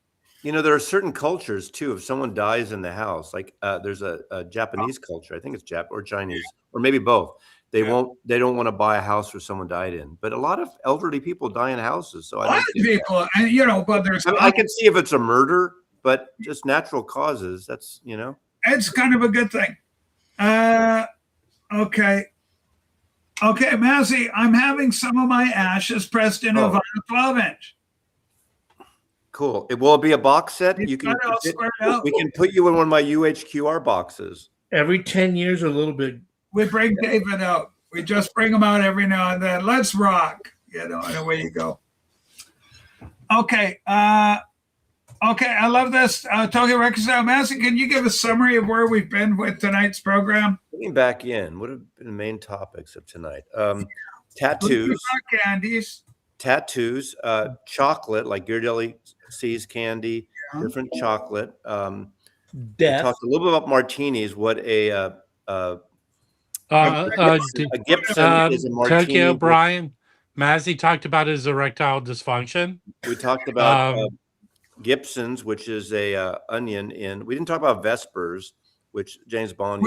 Speaker 3: You know, there are certain cultures too. If someone dies in the house, like there's a Japanese culture, I think it's or Chinese, or maybe both. They don't want to buy a house where someone died in. But a lot of elderly people die in houses. So
Speaker 1: A lot of people, and but there's.
Speaker 3: I can see if it's a murder, but just natural causes. That's
Speaker 1: It's kind of a good thing. Okay, Mazzy, I'm having some of my ashes pressed in a vinyl 12-inch.
Speaker 3: Cool. It will be a box set.
Speaker 1: We can
Speaker 3: put you in one of my UHQR boxes.
Speaker 5: Every 10 years, a little bit.
Speaker 1: We bring David out. We just bring him out every now and then. Let's rock. And away you go. Okay. Okay, I love this. Tokyo Record Style Mazzy, can you give a summary of where we've been with tonight's program?
Speaker 3: Getting back in, what have been the main topics of tonight? Tattoos.
Speaker 1: Candies.
Speaker 3: Tattoos, chocolate, like Ghirardelli Seas candy, different chocolate. We talked a little bit about martinis, what a Gibson is a martini.
Speaker 4: Tokyo Brian, Mazzy talked about his erectile dysfunction.
Speaker 3: We talked about Gibson's, which is a onion in. We didn't talk about Vespers, which James Bond.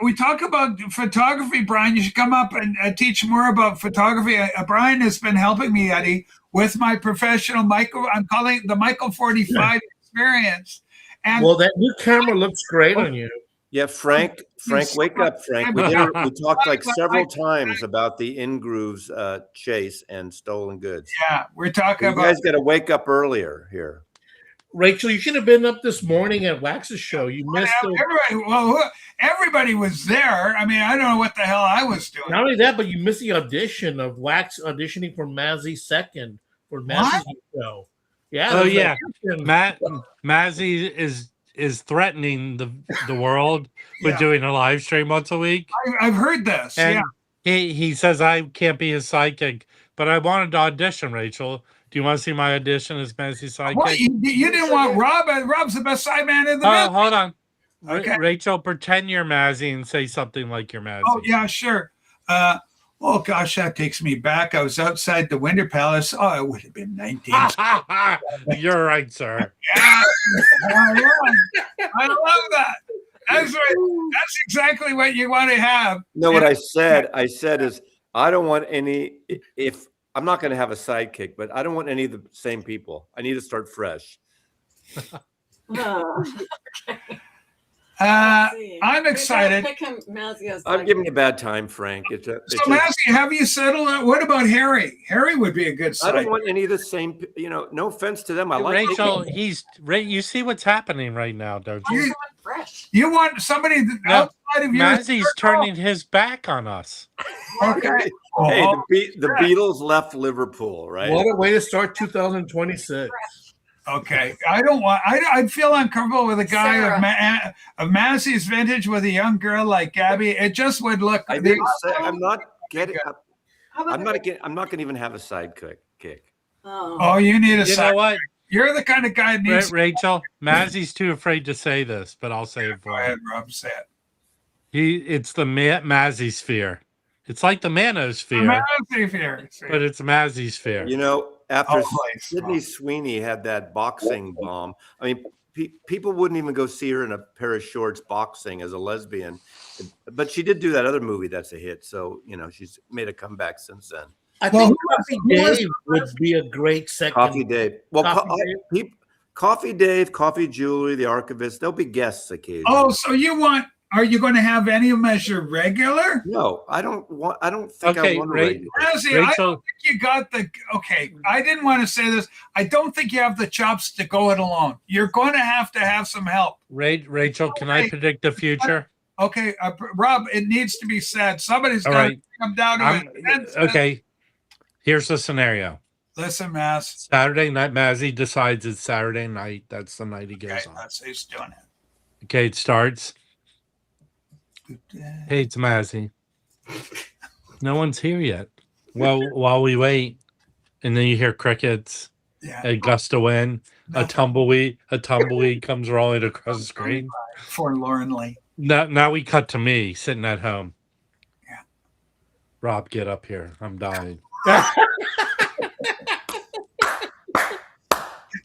Speaker 1: We talk about photography, Brian. You should come up and teach more about photography. Brian has been helping me, Eddie, with my professional I'm calling it the Michael 45 experience. And
Speaker 5: that new camera looks great on you.
Speaker 3: Yeah, Frank, wake up, Frank. We talked like several times about the in-grooves chase and stolen goods.
Speaker 1: Yeah, we're talking about.
Speaker 3: You guys got to wake up earlier here.
Speaker 5: Rachel, you should have been up this morning at Wax's show. You missed it.
Speaker 1: Everybody was there. I mean, I don't know what the hell I was doing.
Speaker 5: Not only that, but you missed the audition of Wax auditioning for Mazzy's second for Mazzy's show. Yeah.
Speaker 4: Oh yeah, Mazzy is threatening the world with doing a live stream once a week.
Speaker 1: I've heard this.
Speaker 4: And he says I can't be his sidekick, but I wanted to audition, Rachel. Do you want to see my audition as Mazzy's sidekick?
Speaker 1: What, you didn't want Rob? Rob's the best sideman in the business.
Speaker 4: Hold on.
Speaker 1: Okay.
Speaker 4: Rachel, pretend you're Mazzy and say something like you're Mazzy.
Speaker 1: Oh, yeah, sure. Oh, gosh, that takes me back. I was outside the Winter Palace. Oh, it would have been 19.
Speaker 4: You're right, sir.
Speaker 1: Yeah. I love that. That's right. That's exactly what you want to have.
Speaker 3: No, what I said is I don't want any, if I'm not going to have a sidekick, but I don't want any of the same people. I need to start fresh.
Speaker 1: I'm excited.
Speaker 3: I'm giving you a bad time, Frank.
Speaker 1: Mazzy, have you settled on what about Harry? Harry would be a good side.
Speaker 3: I don't want any of the same, no offense to them. I like
Speaker 4: Rachel, you see what's happening right now, don't you?
Speaker 1: You want somebody outside of you.
Speaker 4: Mazzy's turning his back on us.
Speaker 1: Okay.
Speaker 3: Hey, the Beatles left Liverpool, right?
Speaker 5: What a way to start 2026.
Speaker 1: Okay, I'd feel uncomfortable with a guy of Mazzy's vintage with a young girl like Gabby. It just would look.
Speaker 3: I'm not going to even have a sidekick.
Speaker 1: Oh, you need a sidekick.
Speaker 4: You know what?
Speaker 1: You're the kind of guy that needs.
Speaker 4: Rachel, Mazzy's too afraid to say this, but I'll say it for him.
Speaker 1: Go ahead, Rob. Say it.
Speaker 4: It's the Mazzy sphere. It's like the manosphere, but it's Mazzy sphere.
Speaker 3: You know, after Sydney Sweeney had that boxing bomb, I mean, people wouldn't even go see her in a pair of shorts boxing as a lesbian. But she did do that other movie that's a hit. So, she's made a comeback since then.
Speaker 5: I think Coffee Dave would be a great second.
Speaker 3: Coffee Dave. Well, Coffee Dave, Coffee Jewelry, The Archivist, they'll be guests occasionally.
Speaker 1: Oh, so you want are you going to have any of them as your regular?
Speaker 3: No, I don't think I
Speaker 4: Okay,
Speaker 3: want a
Speaker 4: Ray-
Speaker 3: regular.
Speaker 1: Honestly, I
Speaker 4: Rachel,
Speaker 1: don't think you got the. Okay, I didn't want to say this. I don't think you have the chops to go it alone. You're going to have some help.
Speaker 4: Rachel, can I predict the future?
Speaker 1: Okay, Rob, it needs to be said. Somebody's
Speaker 4: All
Speaker 1: got to
Speaker 4: right.
Speaker 1: come down to it.
Speaker 4: Okay. Here's the scenario.
Speaker 1: Listen, Mass.
Speaker 4: Saturday night, Mazzy decides it's Saturday night. That's the night he goes
Speaker 1: Okay,
Speaker 4: on.
Speaker 1: that's who's doing
Speaker 4: Okay, it starts.
Speaker 1: it.
Speaker 4: Hey, it's Mazzy. No one's here yet. Well, while we wait, and then you hear crickets,
Speaker 1: Yeah,
Speaker 4: a gust of wind, a
Speaker 1: nothing.
Speaker 4: tumbleweed comes rolling across the screen.
Speaker 1: Forlornly.
Speaker 4: Now we cut to me sitting at home.
Speaker 1: Yeah.
Speaker 4: Rob, get up here. I'm dying.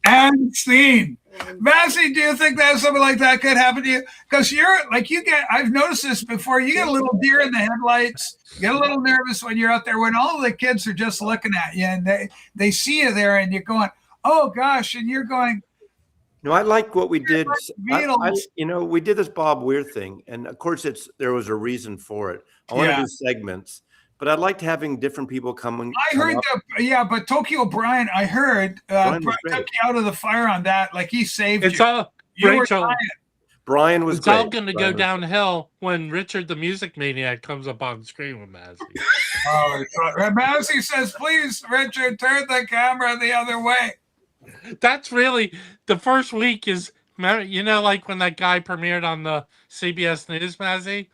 Speaker 1: And scene. Massey, do you think that something like that could happen to you? Because you're like I've noticed this before. You get a little deer in the headlights. You get a little nervous when you're out there when all the kids are just looking at you and they see you there and you're going, oh gosh, and you're going.
Speaker 3: No, I like what we did.
Speaker 1: Beatles.
Speaker 3: We did this Bob Weir thing, and of course, there was a reason for it. I want to do segments, but I liked having different people coming.
Speaker 1: I heard that, but Tokyo Brian, I heard
Speaker 3: Brian
Speaker 1: took you out of the fire on that. Like he saved
Speaker 4: It's
Speaker 1: you.
Speaker 4: all
Speaker 1: You were
Speaker 4: Rachel.
Speaker 1: dying.
Speaker 3: Brian was
Speaker 4: It's
Speaker 3: great.
Speaker 4: all going to go
Speaker 3: Brian was
Speaker 4: downhill when Richard the Music Maniac comes up on screen with Mazzy.
Speaker 1: Oh, Massey says, please, Richard, turn the camera the other way.
Speaker 4: That's really the first week is, like when that guy premiered on the CBS News, Mazzy?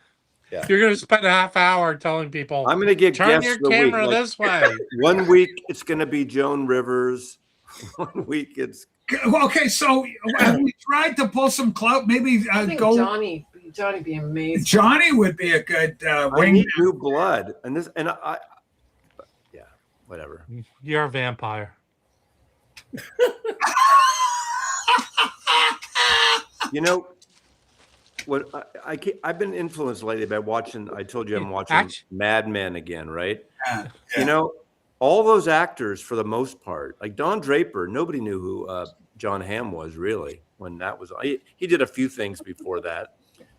Speaker 3: Yeah.
Speaker 4: You're going to spend a half hour telling people,
Speaker 3: I'm going to get
Speaker 4: turn
Speaker 3: guests
Speaker 4: your
Speaker 3: of the week.
Speaker 4: camera this way.
Speaker 3: 1 week, it's going to be Joan Rivers. 1 week, it's.
Speaker 1: Okay, so have we tried to pull some clout? Maybe
Speaker 2: I think
Speaker 1: go.
Speaker 2: Johnny be amazing.
Speaker 1: Johnny would be a good
Speaker 3: I need new blood, and yeah, whatever.
Speaker 4: You're a vampire.
Speaker 3: You know what? I've been influenced lately by watching. I told you I'm watching Mad Men again, right?
Speaker 1: Yeah.
Speaker 3: You know, all those actors for the most part, like Don Draper, nobody knew who John Hamm was really when that was. He did a few things before that,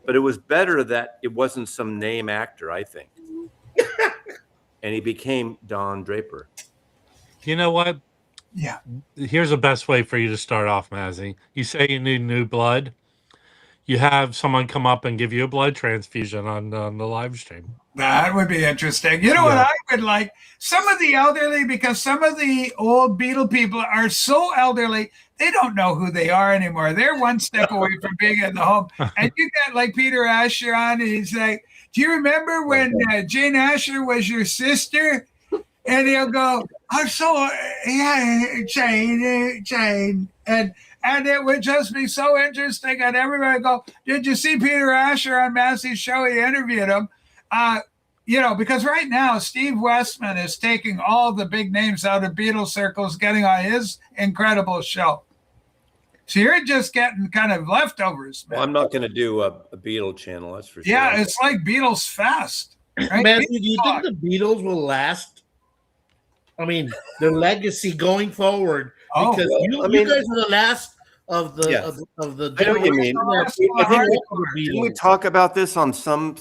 Speaker 3: but it was better that it wasn't some name actor, I think. And he became Don Draper.
Speaker 4: You know what?
Speaker 1: Yeah.
Speaker 4: Here's the best way for you to start off, Mazzy. You say you need new blood. You have someone come up and give you a blood transfusion on the live stream.
Speaker 1: That would be interesting. You know what I would like? Some of the elderly, because some of the old Beatle people are so elderly, they don't know who they are anymore. They're one step away from being in the home. And you got like Peter Asher on, and he's like, do you remember when Jane Asher was your sister? And he'll go, I'm so, Jane. And it would just be so interesting. And everybody would go, did you see Peter Asher on Massey's show? He interviewed him. Because right now, Steve Westman is taking all the big names out of Beatles circles, getting on his incredible show. So you're just getting kind of leftovers, man.
Speaker 3: Well, I'm not going to do a Beatle channel, that's for sure.
Speaker 1: Yeah, it's like Beatles Fest. Right?
Speaker 5: Man, do you think the Beatles will last? I mean, their legacy going forward.
Speaker 1: Oh,
Speaker 5: Because you guys are the last of the of the.
Speaker 3: I know what you mean.
Speaker 1: I think
Speaker 3: Didn't we talk about this on some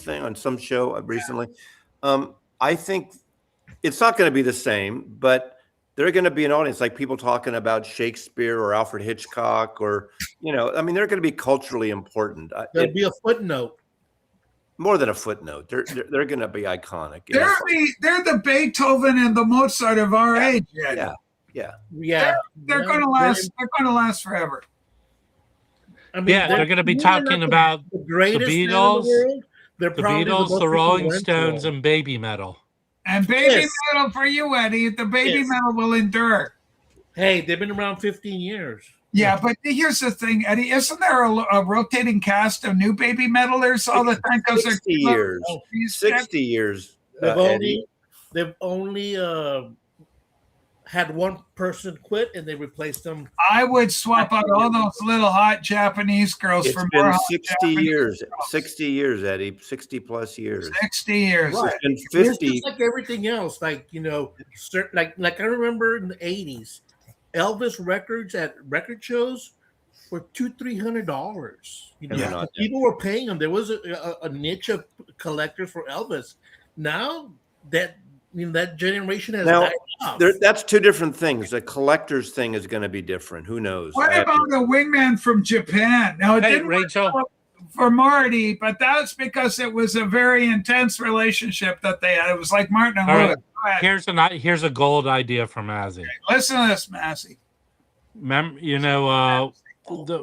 Speaker 3: show recently? I think it's not going to be the same, but they're going to be an audience, like people talking about Shakespeare or Alfred Hitchcock, or they're going to be culturally important.
Speaker 5: There'll be a footnote.
Speaker 3: More than a footnote. They're going to be iconic.
Speaker 1: They're the Beethoven and the Mozart of our age.
Speaker 3: Yeah.
Speaker 1: They're going to last. They're going to last forever.
Speaker 5: I mean,
Speaker 4: they're going to be talking about the Beatles,
Speaker 5: the
Speaker 4: Beatles, the Rolling Stones, and baby metal.
Speaker 1: And baby metal for you, Eddie. The baby metal will endure.
Speaker 5: Hey, they've been around 15 years.
Speaker 1: Yeah, but here's the thing, Eddie. Isn't there a rotating cast of new baby metalers all the time?
Speaker 3: 60 years. 60 years.
Speaker 5: They've only had one person quit, and they replaced them.
Speaker 1: I would swap out all those little hot Japanese girls for more hot
Speaker 3: 60 years. 60 years, Eddie. 60 plus years.
Speaker 1: 60 years.
Speaker 3: Right. And
Speaker 5: It's
Speaker 3: 50.
Speaker 5: just like everything else. Like like I remember in the 80s, Elvis records at record shows for $200-300. You know,
Speaker 3: Yeah.
Speaker 5: people were paying them. There was a niche of collectors for Elvis. Now that that generation has died off.
Speaker 3: That's two different things. The collector's thing is going to be different. Who knows?
Speaker 1: What about the wingman from Japan? Now it didn't
Speaker 4: Rachel.
Speaker 1: work for Marty, but that's because it was a very intense relationship that they had. It was like Martin and Lewis.
Speaker 4: Right. Here's a gold idea from Mazzy.
Speaker 1: Listen to this, Massey.
Speaker 4: Remember,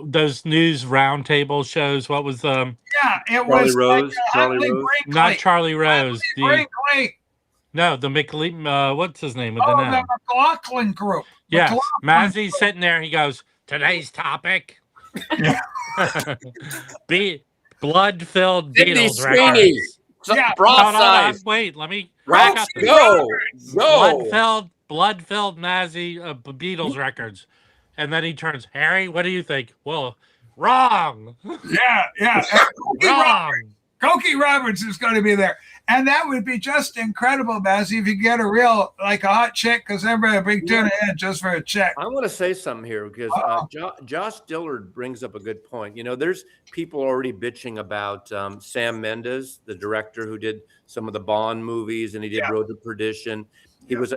Speaker 4: those news roundtable shows. What was
Speaker 1: Yeah, it
Speaker 3: Charlie
Speaker 1: was
Speaker 3: Rose.
Speaker 1: like
Speaker 3: Charlie
Speaker 1: Huntley
Speaker 3: Rose.
Speaker 1: Brinkley.
Speaker 4: not Charlie Rose?
Speaker 1: Brinkley.
Speaker 4: The McLean. What's his name with the
Speaker 1: The
Speaker 4: name?
Speaker 1: McLaughlin group.
Speaker 4: Yes,
Speaker 1: McLaughlin.
Speaker 4: Mazzy's sitting there. He goes, "Today's topic: blood-filled Beatles records."
Speaker 1: Yeah.
Speaker 4: Hold on, wait. Let me back up.
Speaker 3: Go.
Speaker 4: Blood-filled Mazzy Beatles records, and then he turns, Harry, what do you think? Well, wrong.
Speaker 1: Yeah.
Speaker 4: Wrong.
Speaker 1: Cokie Roberts is going to be there. And that would be just incredible, Mazzy, if you get a real, like a hot chick, because everybody bring tuna in just for a check.
Speaker 3: I want to say something here because Josh Dillard brings up a good point. You know, there's people already bitching about Sam Mendes, the director who did some of the Bond movies, and he did Road to Perdition.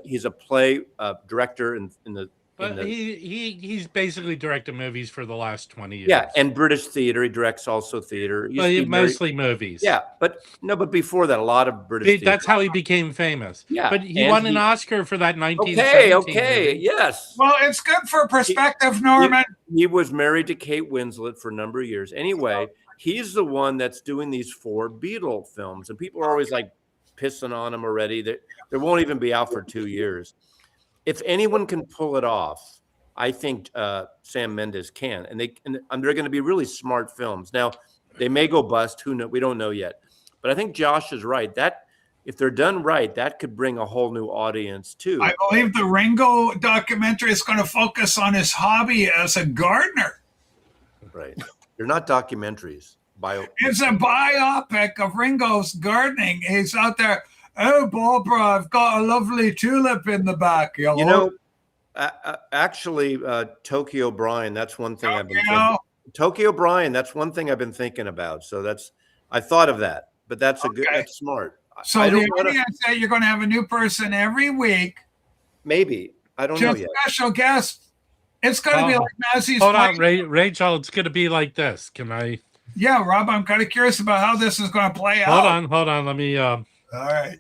Speaker 3: He's a play director in the.
Speaker 4: But he's basically directed movies for the last 20 years.
Speaker 3: Yeah, and British theater. He directs also theater.
Speaker 4: Mostly movies.
Speaker 3: Yeah, but before that, a lot of British.
Speaker 4: That's how he became famous.
Speaker 3: Yeah,
Speaker 4: but he won an Oscar for that 1917
Speaker 3: Okay,
Speaker 4: movie.
Speaker 3: yes.
Speaker 1: Well, it's good for perspective, Norman.
Speaker 3: He was married to Kate Winslet for a number of years. Anyway, he's the one that's doing these 4 Beatle films, and people are always like pissing on him already. They won't even be out for 2 years. If anyone can pull it off, I think Sam Mendes can, and they're going to be really smart films. Now, they may go bust. Who knows? We don't know yet. But I think Josh is right. That if they're done right, that could bring a whole new audience too.
Speaker 1: I believe the Ringo documentary is going to focus on his hobby as a gardener.
Speaker 3: Right. They're not documentaries.
Speaker 1: It's a biopic of Ringo's gardening. He's out there. Oh, Barbara, I've got a lovely tulip in the back.
Speaker 3: You know, actually, Tokyo Brian, that's one thing I've been thinking. Tokyo Brian, that's one thing I've been thinking about. So I thought of that, but that's that's smart.
Speaker 1: So the idea is that you're going to have a new person every week.
Speaker 3: Maybe. I don't know yet.
Speaker 1: Special guest. It's going to be like Mazzy's.
Speaker 4: Hold on, Rachel, it's going to be like this. Can I?
Speaker 1: Yeah, Rob, I'm kind of curious about how this is going to play out.
Speaker 4: Hold on. Let me.
Speaker 1: All right.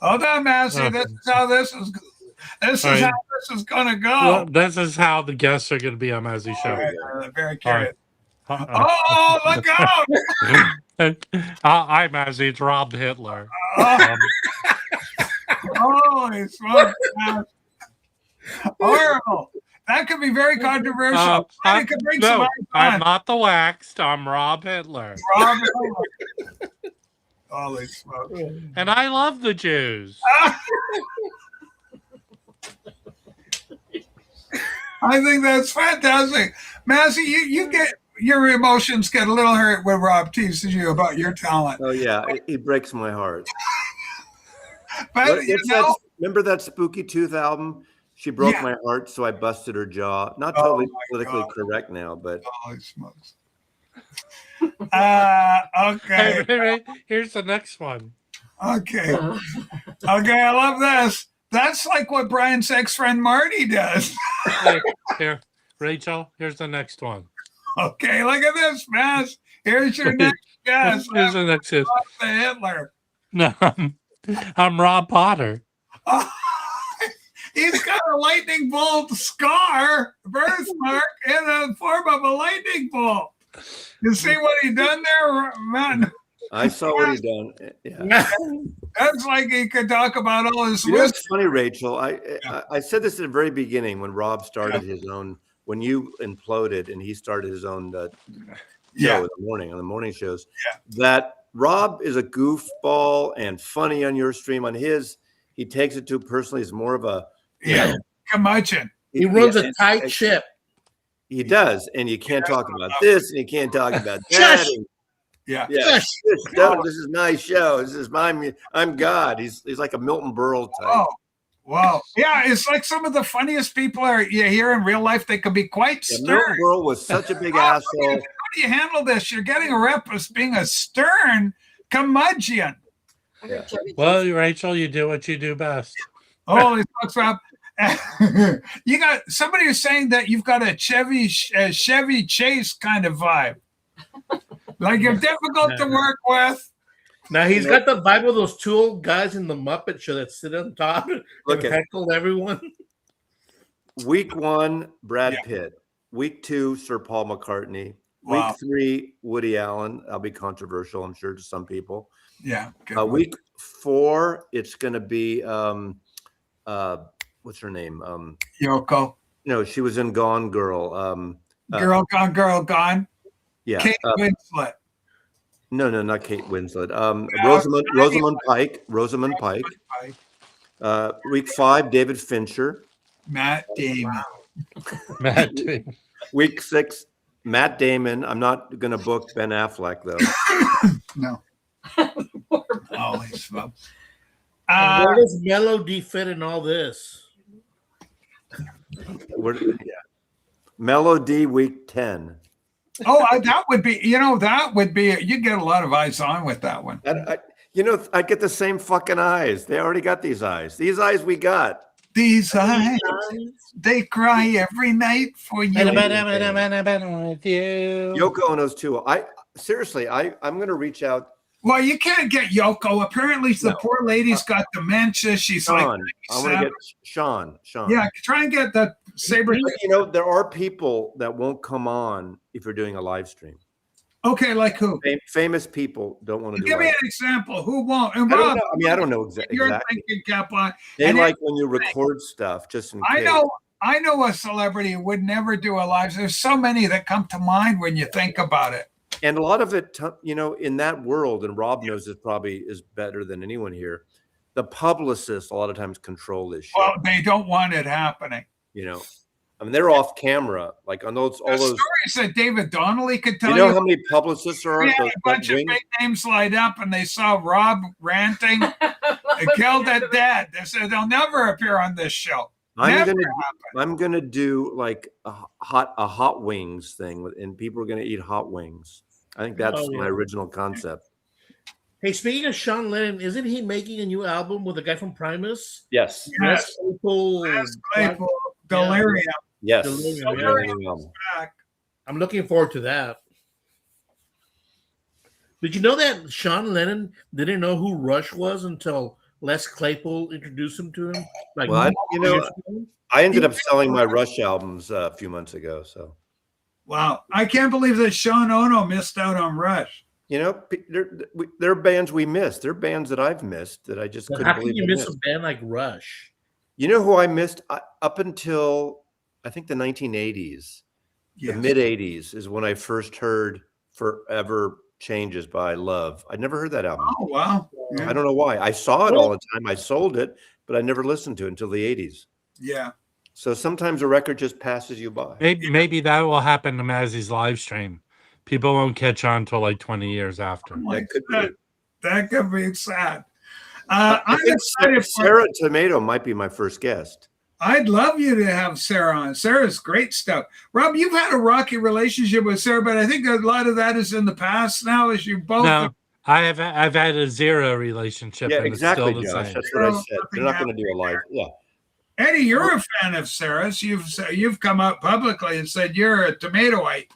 Speaker 1: Hold on, Massey. This is how this is. This is how this is going to go.
Speaker 4: Well, this is how the guests are going to be on Mazzy's show.
Speaker 1: Right, very curious.
Speaker 4: Right.
Speaker 1: Oh, look out!
Speaker 4: Hi, Mazzy. It's Rob Hitler.
Speaker 1: Holy smokes! Horrible. That could be very controversial. It could bring some
Speaker 4: I'm not the waxed. I'm Rob Hitler.
Speaker 1: Rob Hitler. Holy smokes!
Speaker 4: And I love the Jews.
Speaker 1: I think that's fantastic, Massey. You get your emotions get a little hurt when Rob teases you about your talent.
Speaker 3: Oh yeah, it breaks my heart.
Speaker 1: But
Speaker 3: remember that Spooky Tooth album? She broke my heart, so I busted her jaw. Not totally politically correct now, but
Speaker 1: holy smokes. Okay.
Speaker 4: Hey, here's the next one.
Speaker 1: Okay. I love this. That's like what Brian's ex-friend Marty does.
Speaker 4: Hey, here, Rachel, here's the next one.
Speaker 1: Okay, look at this, Mass. Here's your next guest.
Speaker 4: Here's the next guest.
Speaker 1: The Hitler.
Speaker 4: No, I'm Rob Potter.
Speaker 1: He's got a lightning bolt scar, birthmark, in the form of a lightning bolt. You see what he done there, man?
Speaker 3: I saw what he done. Yeah.
Speaker 1: That's like he could talk about all his.
Speaker 3: You know, it's funny, Rachel. I said this at the very beginning when Rob started his own. When you imploded and he started his own show in the morning on the morning shows. That Rob is a goofball and funny on your stream. On his, he takes it to personally. He's more of a
Speaker 1: curmudgeon.
Speaker 5: He runs a tight ship.
Speaker 3: He does, and you can't talk about this, and you can't talk about that. This is my show. This is I'm God. He's like a Milton Berle type.
Speaker 1: Oh, Wow. Yeah, it's like some of the funniest people you hear in real life. They could be quite
Speaker 3: Yeah,
Speaker 1: stern.
Speaker 3: Milton Berle was such a big asshole.
Speaker 1: How do you handle this? You're getting a rep as being a stern curmudgeon.
Speaker 3: Yeah.
Speaker 4: Well, Rachel, you do what you do best.
Speaker 1: Holy smokes, Rob. You got somebody who's saying that you've got a Chevy Chase kind of vibe. Like you're difficult to work with.
Speaker 5: Now he's got the vibe of those two old guys in the Muppet Show that sit on top and heckle everyone.
Speaker 3: Week 1, Brad Pitt. Week 2, Sir Paul McCartney.
Speaker 1: Wow.
Speaker 3: Week 3, Woody Allen. That'll be controversial, I'm sure, to some people.
Speaker 1: Yeah.
Speaker 3: Week 4, it's going to be what's her name?
Speaker 1: Yoko.
Speaker 3: No, she was in Gone Girl.
Speaker 1: Girl Gone.
Speaker 3: Yeah.
Speaker 1: Kate Winslet.
Speaker 3: No, not Kate Winslet. Rosamund Pike. Week 5, David Fincher.
Speaker 1: Matt Damon.
Speaker 4: Matt Damon.
Speaker 3: Week 6, Matt Damon. I'm not going to book Ben Affleck, though.
Speaker 1: No. Holy smokes.
Speaker 5: Where does Melody fit in all this?
Speaker 3: Melody week 10.
Speaker 1: That would be, you get a lot of eyes on with that one.
Speaker 3: I get the same fucking eyes. They already got these eyes. These eyes we got.
Speaker 1: These eyes, they cry every night for you.
Speaker 4: With you.
Speaker 3: Yoko Ono's too. Seriously, I'm going to reach out.
Speaker 1: Well, you can't get Yoko. Apparently, the poor lady's got dementia. She's
Speaker 3: Sean.
Speaker 1: like,
Speaker 3: I want to get Sean.
Speaker 1: Yeah, try and get that saber.
Speaker 3: There are people that won't come on if you're doing a live stream.
Speaker 1: Okay, like who?
Speaker 3: Famous people don't want to do.
Speaker 1: Give me an example. Who won't? And
Speaker 3: Rob, I don't know exactly.
Speaker 1: You're thinking cap on.
Speaker 3: They like when you record stuff, just in case.
Speaker 1: I know a celebrity who would never do a live. There's so many that come to mind when you think about it.
Speaker 3: And a lot of it, in that world, and Rob knows this probably is better than anyone here. The publicists a lot of times control this shit.
Speaker 1: Well, they don't want it happening.
Speaker 3: They're off camera, like on all those
Speaker 1: stories that David Donnelly could tell you.
Speaker 3: You know how many publicists are?
Speaker 1: Yeah, a bunch of big names light up, and they saw Rob ranting. They killed it dead. They said they'll never appear on this show.
Speaker 3: I'm gonna do like a hot wings thing, and people are gonna eat hot wings. I think that's my original concept.
Speaker 5: Hey, speaking of Sean Lennon, isn't he making a new album with a guy from Primus?
Speaker 3: Yes.
Speaker 1: Claypool, Delirium.
Speaker 3: Yes.
Speaker 5: I'm looking forward to that. Did you know that Sean Lennon didn't know who Rush was until Les Claypool introduced him to him?
Speaker 3: I ended up selling my Rush albums a few months ago. So,
Speaker 1: wow, I can't believe that Sean Ono missed out on Rush.
Speaker 3: There are bands we missed. There are bands that I've missed that I just couldn't believe.
Speaker 5: How can you miss a band like Rush?
Speaker 3: You know who I missed up until I think the 1980s, the mid 80s is when I first heard "Forever Changes" by Love. I'd never heard that album.
Speaker 1: Oh wow!
Speaker 3: Yeah. I don't know why. I saw it all the time. I sold it, but I never listened to it until the 80s.
Speaker 1: Yeah.
Speaker 3: So sometimes a record just passes you by.
Speaker 4: Maybe that will happen to Mazzy's live stream. People won't catch on until like 20 years after.
Speaker 1: That could be sad. I'm excited.
Speaker 3: Sarah Tomato might be my first guest.
Speaker 1: I'd love you to have Sarah on. Sarah's great stuff. Rob, you've had a rocky relationship with Sarah, but I think a lot of that is in the past now, as you both.
Speaker 4: No, I've had a zero relationship.
Speaker 3: Yeah,
Speaker 4: and
Speaker 3: exactly,
Speaker 4: it's still the
Speaker 3: Josh.
Speaker 4: same.
Speaker 3: That's what I said. They're not going to do a live. Yeah.
Speaker 1: Eddie, you're a fan of Sarah's. You've come out publicly and said you're a tomatoite.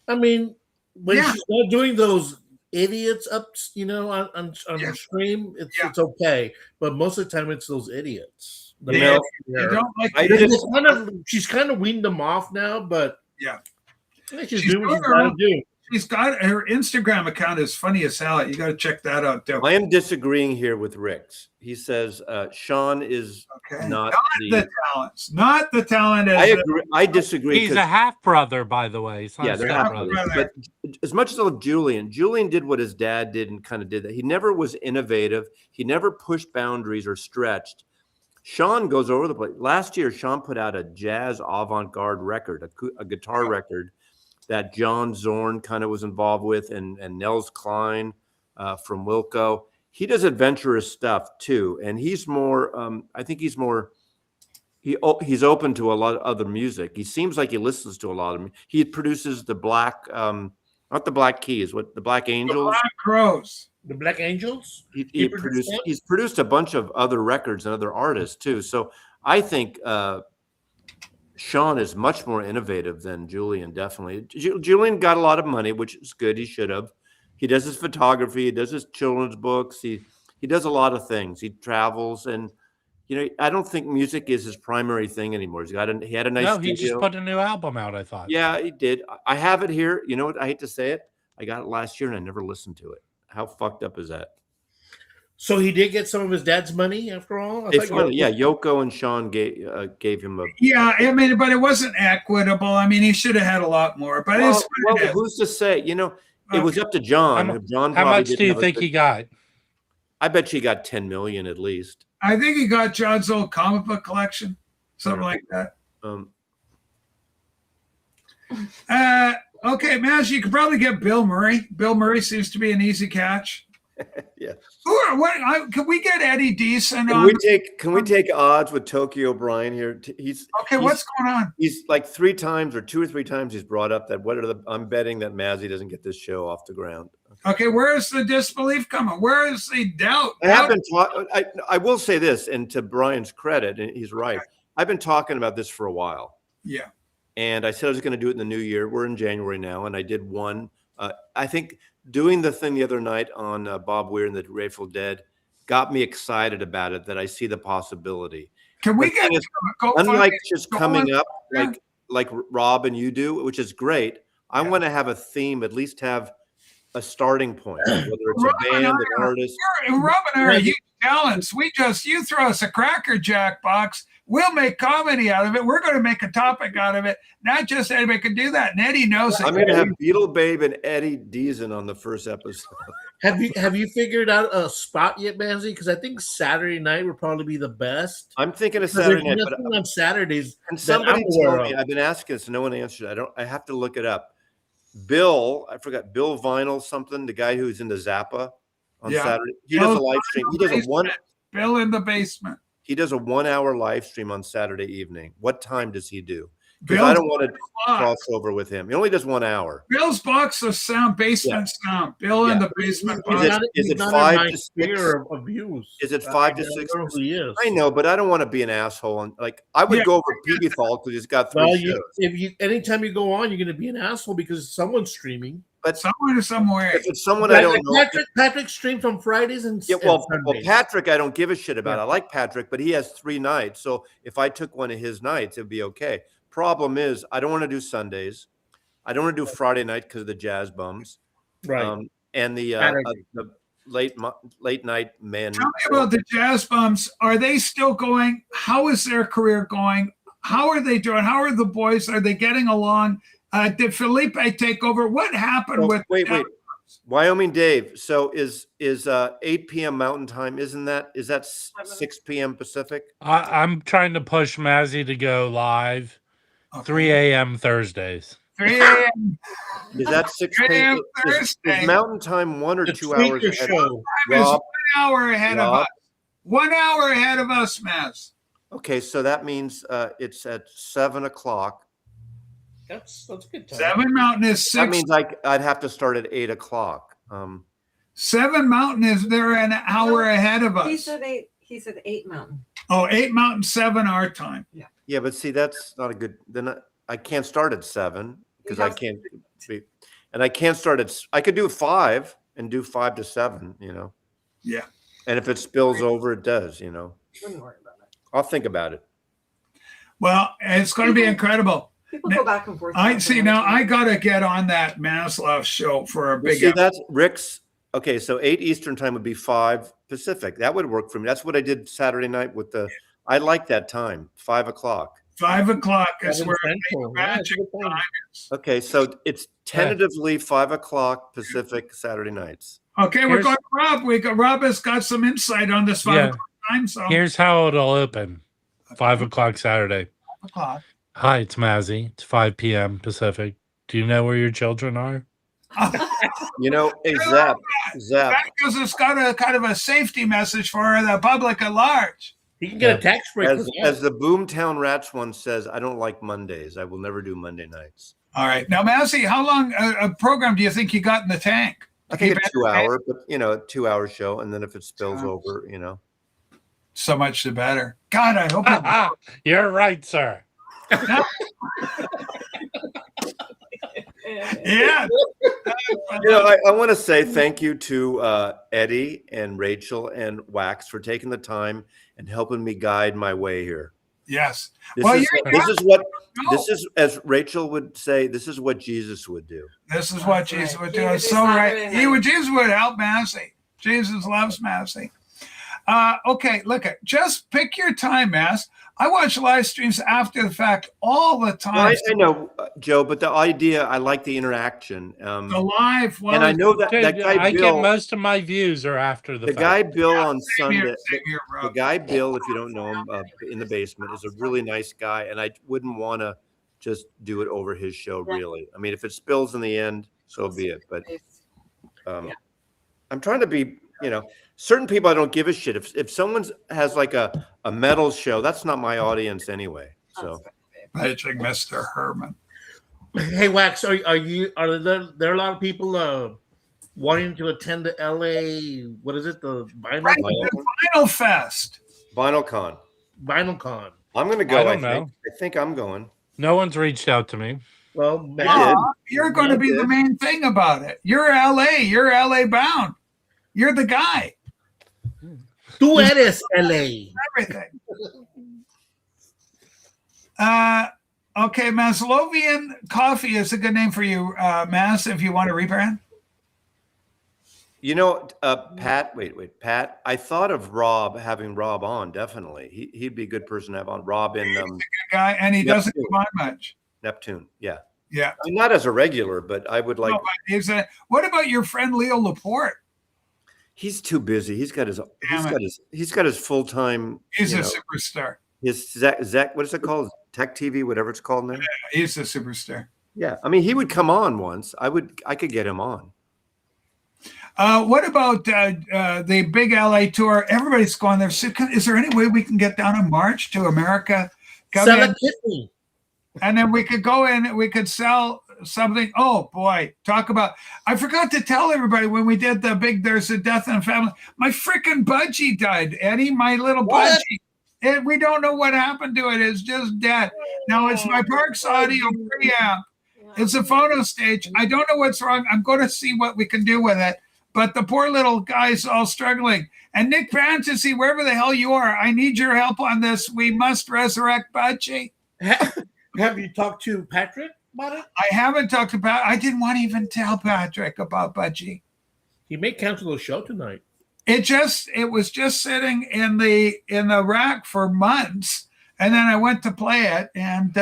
Speaker 5: I mean, when she's not doing those idiots up, on her stream, it's okay. But most of the time, it's those idiots. She's kind of weaned them off now, but she's doing what she's got to do.
Speaker 1: She's got her Instagram account is funny as hell. You got to check that out too.
Speaker 3: I am disagreeing here with Ricks. He says Sean is not
Speaker 1: the talents. Not the talent.
Speaker 3: I agree. I disagree.
Speaker 4: He's a half brother, by the way.
Speaker 3: They're half brothers. But as much as I love Julian did what his dad did and kind of did that. He never was innovative. He never pushed boundaries or stretched. Sean goes over the place. Last year, Sean put out a jazz avant-garde record, a guitar record that John Zorn kind of was involved with, and Nels Klein from Wilco. he does adventurous stuff too, and he's more. I think he's more. He's open to a lot of other music. He seems like he listens to a lot of. He produces the Black, not the Black Keys, what the Black Angels,
Speaker 1: The Black Crows.
Speaker 5: The Black Angels.
Speaker 3: He produced. He's produced a bunch of other records and other artists too. So I think Sean is much more innovative than Julian. Definitely, Julian got a lot of money, which is good. He should have. He does his photography. He does his children's books. He does a lot of things. He travels, and I don't think music is his primary thing anymore. He had a nice.
Speaker 4: No, he just put a new album out. I thought.
Speaker 3: Yeah, he did. I have it here. You know what? I hate to say it. I got it last year, and I never listened to it. How fucked up is that?
Speaker 5: So he did get some of his dad's money after all.
Speaker 3: It's funny. Yeah, Yoko and Sean gave him a.
Speaker 1: Yeah, I mean, but it wasn't equitable. I mean, he should have had a lot more. But
Speaker 3: who's to say? It was up to John.
Speaker 4: How much do you think he got?
Speaker 3: I bet you got 10 million at least.
Speaker 1: I think he got John's old comic book collection, something like that. Okay, Maz, you could probably get Bill Murray. Bill Murray seems to be an easy catch.
Speaker 3: Yeah.
Speaker 1: Can we get Eddie Deason
Speaker 3: on? Can we take odds with Tokyo O'Brien here?
Speaker 1: What's going on?
Speaker 3: He's like 3 times or 2 or 3 times he's brought up that I'm betting that Mazzy doesn't get this show off the ground.
Speaker 1: Okay, where is the disbelief coming? Where is the doubt?
Speaker 3: I will say this, and to Brian's credit, and he's right. I've been talking about this for a while.
Speaker 1: Yeah.
Speaker 3: And I said I was going to do it in the new year. We're in January now, and I did one. I think doing the thing the other night on Bob Weir and the Grateful Dead got me excited about it, that I see the possibility.
Speaker 1: Can we get
Speaker 3: unlike just coming up like Rob and you do, which is great. I want to have a theme, at least have a starting point, whether it's a band, an artist.
Speaker 1: Rob and I are huge talents. You throw us a Cracker Jack box, we'll make comedy out of it. We're going to make a topic out of it. Not just anybody can do that, and Eddie knows it.
Speaker 3: I'm going to have Beetle Babe and Eddie Deason on the first episode.
Speaker 5: Have you figured out a spot yet, Manzi? Because I think Saturday night would probably be the best.
Speaker 3: I'm thinking of Saturday night, but
Speaker 5: on Saturdays.
Speaker 3: And somebody told me, I've been asking this, no one answered. I have to look it up. I forgot Bill Vinyl something, the guy who's in the Zappa on Saturday. He does a live stream. He does
Speaker 1: Bill in the basement.
Speaker 3: He does a 1-hour live stream on Saturday evening. What time does he do? Because I don't want to cross over with him. He only does 1 hour.
Speaker 1: Bill's box of sound, basement sound. Bill in the basement.
Speaker 3: Is it 5 to 6? Is it 5 to 6? I know, but I don't want to be an asshole. And I would go over PB Thal because he's got 3 shows.
Speaker 5: Anytime you go on, you're going to be an asshole because someone's streaming.
Speaker 1: But somewhere.
Speaker 3: If it's someone I don't know.
Speaker 5: Patrick streams on Fridays and
Speaker 3: well, Patrick, I don't give a shit about. I like Patrick, but he has 3 nights. So if I took one of his nights, it'd be okay. Problem is, I don't want to do Sundays. I don't want to do Friday night because of the jazz bums.
Speaker 5: Right.
Speaker 3: And the late night men.
Speaker 1: Tell me about the jazz bums. Are they still going? How is their career going? How are they doing? How are the boys? Are they getting along? Did Felipe take over? What happened with?
Speaker 3: Wait. Wyoming Dave. So is 8 p.m. Mountain Time? Is that 6 p.m. Pacific?
Speaker 4: I'm trying to push Mazzy to go live. 3 a.m. Thursdays.
Speaker 1: 3 a.m.
Speaker 3: Is that 6 p.m. Thursday? Is Mountain Time 1 or 2 hours ahead?
Speaker 1: Rob, 1 hour ahead of us. 1 hour ahead of us, Maz.
Speaker 3: Okay, so that means it's at 7 o'clock.
Speaker 5: That's a good time.
Speaker 1: 7 Mountain is 6.
Speaker 3: That means I'd have to start at 8 o'clock.
Speaker 1: 7 Mountain they're an hour ahead of us.
Speaker 2: He said 8. He said 8 Mountain.
Speaker 1: Oh, 8 Mountain, 7 our time.
Speaker 2: Yeah.
Speaker 3: Yeah, but see, that's not a good. Then I can't start at 7 because I can't be, and I can't start at. I could do 5 and do 5 to 7.
Speaker 1: Yeah.
Speaker 3: And if it spills over, it does.
Speaker 2: Wouldn't worry about it.
Speaker 3: I'll think about it.
Speaker 1: Well, it's going to be incredible.
Speaker 2: People go back and forth.
Speaker 1: I see. Now I got to get on that Maslow show for a big.
Speaker 3: See, that's Rick's. Okay, so 8 Eastern time would be 5 Pacific. That would work for me. That's what I did Saturday night with the. I like that time, 5 o'clock.
Speaker 1: 5 o'clock is where magic time is.
Speaker 3: Okay, so it's tentatively 5 o'clock Pacific Saturday nights.
Speaker 1: Okay, we're going to Rob. Rob has got some insight on this 5 o'clock time zone.
Speaker 4: Here's how it'll open. 5 o'clock Saturday.
Speaker 1: 5 o'clock.
Speaker 4: Hi, it's Mazzy. It's 5 p.m. Pacific. Do you know where your children are?
Speaker 3: You know, hey, Zap.
Speaker 1: Because it's got a kind of a safety message for the public at large.
Speaker 5: He can get a tax break.
Speaker 3: As the Boomtown Rats one says, I don't like Mondays. I will never do Monday nights.
Speaker 1: All right. Now, Massey, how long a program do you think you got in the tank?
Speaker 3: I think a 2 hour, but a 2 hour show. And then if it spills over,
Speaker 1: So much the better. God, I hope
Speaker 4: You're right, sir.
Speaker 1: Yeah.
Speaker 3: I want to say thank you to Eddie and Rachel and Wax for taking the time and helping me guide my way here.
Speaker 1: Yes.
Speaker 3: This is as Rachel would say, this is what Jesus would do.
Speaker 1: This is what Jesus would do. It's so right. Jesus would help Massey. Jesus loves Massey. Okay, look, just pick your time, Mass. I watch live streams after the fact all the time.
Speaker 3: I know, Joe, but the idea, I like the interaction.
Speaker 1: The live,
Speaker 3: and I know that guy
Speaker 4: I
Speaker 3: Bill.
Speaker 4: get most of my views are after the fact.
Speaker 3: Guy Bill on Sunday.
Speaker 1: Here,
Speaker 3: the guy Bill, if you don't know him, in the basement, is a really nice guy, and I wouldn't want to just do it over his show. Really, I mean, if it spills in the end, so be it. But I'm trying to be, certain people I don't give a shit. If someone has like a metal show, that's not my audience anyway. So,
Speaker 1: Magic Mr. Herman.
Speaker 5: Hey, Wax, are there a lot of people wanting to attend the LA? What is it? The
Speaker 1: Vinyl Fest.
Speaker 3: VinylCon.
Speaker 5: VinylCon.
Speaker 3: I'm going to go.
Speaker 4: I
Speaker 3: think I'm going.
Speaker 4: No one's reached out to me.
Speaker 5: Well,
Speaker 1: you're going to be the main thing about it. You're LA. You're LA bound. You're the guy.
Speaker 5: Tú eres LA.
Speaker 1: Everything. Okay, Maslovian Coffee is a good name for you, Mass, if you want to rebrand.
Speaker 3: Pat, wait, Pat, I thought of having Rob on, definitely. He'd be a good person to have on. Rob in
Speaker 1: he's a good guy, and he doesn't come on much.
Speaker 3: Neptune, yeah.
Speaker 1: Yeah.
Speaker 3: I mean, not as a regular, but I would like.
Speaker 1: No, what about your friend Leo Laporte?
Speaker 3: He's too busy. He's got his full time.
Speaker 1: He's a superstar.
Speaker 3: His Zach, what is it called? Tech TV, whatever it's called now.
Speaker 1: Yeah, he's a superstar.
Speaker 3: Yeah, I mean, he would come on once. I could get him on.
Speaker 1: What about the big LA tour? Everybody's going there. Is there any way we can get down in March to America?
Speaker 5: Sell a kidney.
Speaker 1: And then we could go in, we could sell something. Oh boy, talk about, I forgot to tell everybody when we did the big There's a Death in the Family, my freaking budgie died, Eddie, my little budgie. We don't know what happened to it. It's just dead. Now it's my Parks audio preamp. It's a photo stage. I don't know what's wrong. I'm going to see what we can do with it. But the poor little guy's all struggling. And Nick Fantasy, wherever the hell you are, I need your help on this. We must resurrect Budgie.
Speaker 5: Have you talked to Patrick about it?
Speaker 1: I haven't talked to Patrick. I didn't want to even tell Patrick about Budgie.
Speaker 5: He may cancel the show tonight.
Speaker 1: It was just sitting in the rack for months. And then I went to play it, and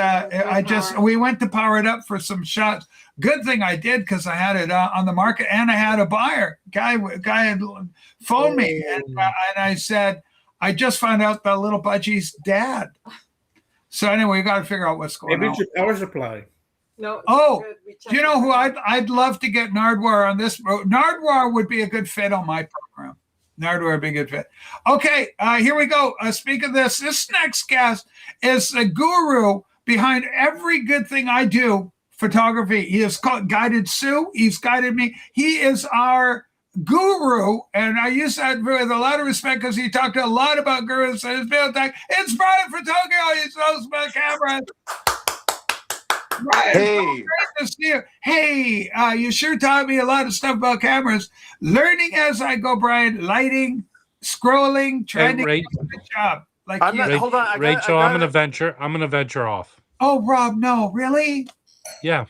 Speaker 1: we went to power it up for some shots. Good thing I did, because I had it on the market, and I had a buyer. Guy had phoned me, and I said, I just found out the little Budgie's dad. So anyway, we got to figure out what's going on.
Speaker 5: Maybe it's your power supply.
Speaker 2: No.
Speaker 1: Do you know who I'd love to get Nardwar on this? Nardwar would be a good fit on my program. Nardwar would be a good fit. Okay, here we go. Speak of this next guest is the guru behind every good thing I do, photography. He is guided Sue. He's guided me. He is our guru, and I use that with a lot of respect because he talked a lot about gurus and his build tech. It's Brian for Tokyo. He's knows about cameras. Brian,
Speaker 6: hey,
Speaker 1: great to see you. Hey, you sure taught me a lot of stuff about cameras. Learning as I go, Brian. Lighting, scrolling, trying to do a good job. Like
Speaker 6: hold on,
Speaker 4: Rachel, I'm gonna venture off.
Speaker 1: Oh, Rob, no, really?
Speaker 4: Yeah.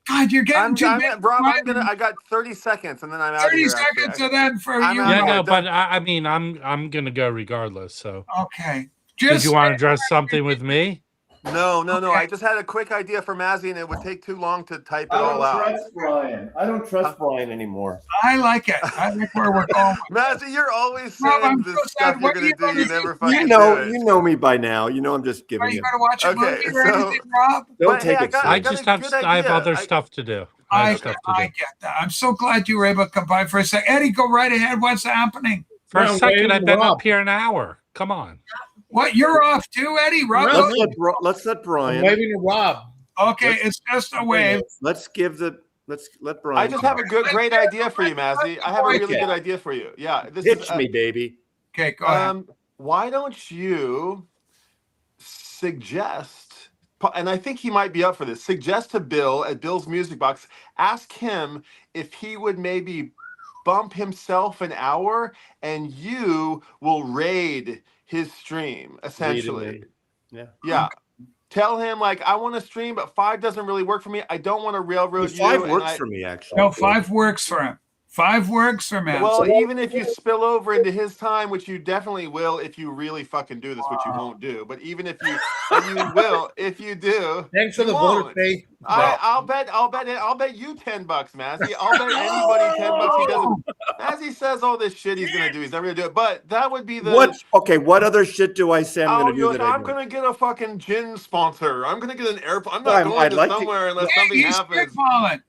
Speaker 1: God, you're getting too big.
Speaker 6: Rob, I got 30 seconds, and then I'm out.
Speaker 1: 30 seconds, and then for you.
Speaker 4: Yeah, no, but I mean, I'm gonna go regardless. So.
Speaker 1: Okay.
Speaker 4: Did you want to address something with me?
Speaker 6: No. I just had a quick idea for Mazzy, and it would take too long to type it all out.
Speaker 3: I don't trust Brian anymore.
Speaker 1: I like it. I like where we're going.
Speaker 6: Mazzy, you're always saying this stuff you're going to do. You never fucking do it.
Speaker 3: You know me by now. You know I'm just giving
Speaker 1: Are you
Speaker 3: you.
Speaker 1: going to watch a movie or anything, Rob?
Speaker 3: Don't take it.
Speaker 4: I have other stuff to do. I
Speaker 1: I
Speaker 4: have stuff to do.
Speaker 1: get that. I'm so glad you were able to come by for a sec. Eddie, go right ahead. What's happening?
Speaker 4: For a
Speaker 5: No,
Speaker 4: second,
Speaker 5: wait,
Speaker 4: I've been
Speaker 5: Rob.
Speaker 4: up here an hour. Come on.
Speaker 1: What? You're off too, Eddie? Rob?
Speaker 5: No.
Speaker 3: Let's let
Speaker 5: I'm
Speaker 3: Brian.
Speaker 5: waving to Rob.
Speaker 1: Okay, it's just a wave.
Speaker 3: Let's let Brian.
Speaker 6: I just have a great idea for you, Mazzy. I have a really good idea for you. Yeah, this
Speaker 3: Pitch
Speaker 6: is
Speaker 3: me, baby.
Speaker 1: Okay, go ahead.
Speaker 6: why don't you suggest, and I think he might be up for this, suggest to Bill at Bill's Music Box, ask him if he would maybe bump himself an hour and you will raid his stream, essentially. Yeah. Tell him, like, I want to stream, but 5 doesn't really work for me. I don't want to railroad you.
Speaker 3: 5 works for me, actually.
Speaker 1: No, 5 works for him. 5 works for Matt.
Speaker 6: Well, even if you spill over into his time, which you definitely will if you really fucking do this, which you won't do. But even if you will, if you do,
Speaker 5: Thanks for the voter pay.
Speaker 6: I'll bet you $10, Mazzy. I'll bet anybody $10 he doesn't. As he says all this shit he's gonna do, he's never gonna do it. But that would be the
Speaker 3: what other shit do I say I'm gonna do?
Speaker 6: I'm gonna get a fucking gin sponsor. I'm gonna get an airplane. I'm not going to somewhere unless something happens.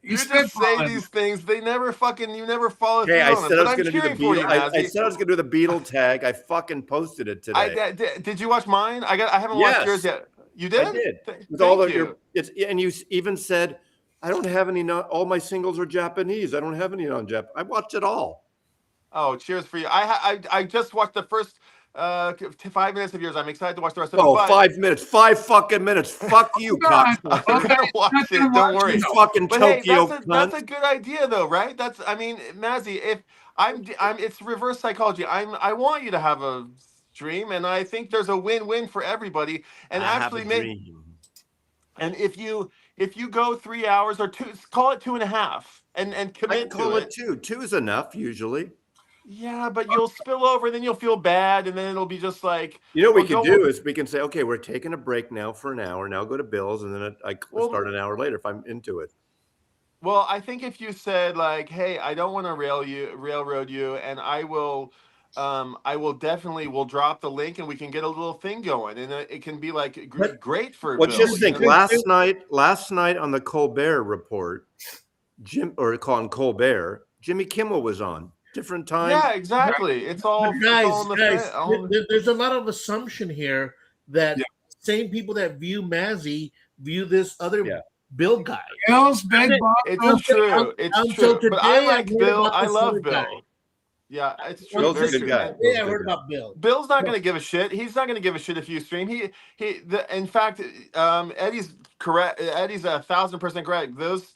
Speaker 6: You just say these things. They never fucking never follow through on them. But I'm cheering for you, Mazzy.
Speaker 3: I said I was gonna do the Beetle tag. I fucking posted it today.
Speaker 6: Did you watch mine? I haven't watched yours yet. You did?
Speaker 3: I did. With
Speaker 6: Thank
Speaker 3: all of
Speaker 6: you.
Speaker 3: and you even said I don't have any. All my singles are Japanese. I don't have any non-Jap. I watched it all.
Speaker 6: Oh, cheers for you! I just watched the first 5 minutes of yours. I'm excited to watch the rest of it.
Speaker 3: Oh, 5 minutes, 5 fucking minutes. Fuck you, cock.
Speaker 6: I'm gonna watch it. Don't worry.
Speaker 3: You fucking
Speaker 6: But
Speaker 3: Tokyo
Speaker 6: hey,
Speaker 3: cunt.
Speaker 6: that's a good idea, though, right? Mazzy, if it's reverse psychology. I want you to have a stream, and I think there's a win-win for everybody. And actually, and if you go 3 hours or 2, call it 2.5, and commit to it.
Speaker 3: 2. 2 is enough usually.
Speaker 6: Yeah, but you'll spill over, and then you'll feel bad, and then it'll be just like.
Speaker 3: You know what we can do is we can say, okay, we're taking a break now for an hour. Now go to Bill's, and then I start an hour later if I'm into it.
Speaker 6: Well, I think if you said like, "Hey, I don't want to railroad you, and I will definitely will drop the link, and we can get a little thing going, and it can be like great for."
Speaker 3: What
Speaker 6: Bill,
Speaker 3: you think? Last night on the Colbert Report, on Colbert, Jimmy Kimmel was on. Different time.
Speaker 6: Yeah, exactly. It's all
Speaker 5: Guys, there's a lot of assumption here that same people that view Mazzy view this other Bill guy.
Speaker 1: Bill's big boss.
Speaker 6: It's true. It's true. But I like Bill. I love Bill. Yeah, it's true.
Speaker 3: Bill's a good guy.
Speaker 5: Yeah, I heard about Bill.
Speaker 6: Bill's not going to give a shit. He's not going to give a shit if you stream. In fact, Eddie's correct. Eddie's 1,000% correct. Those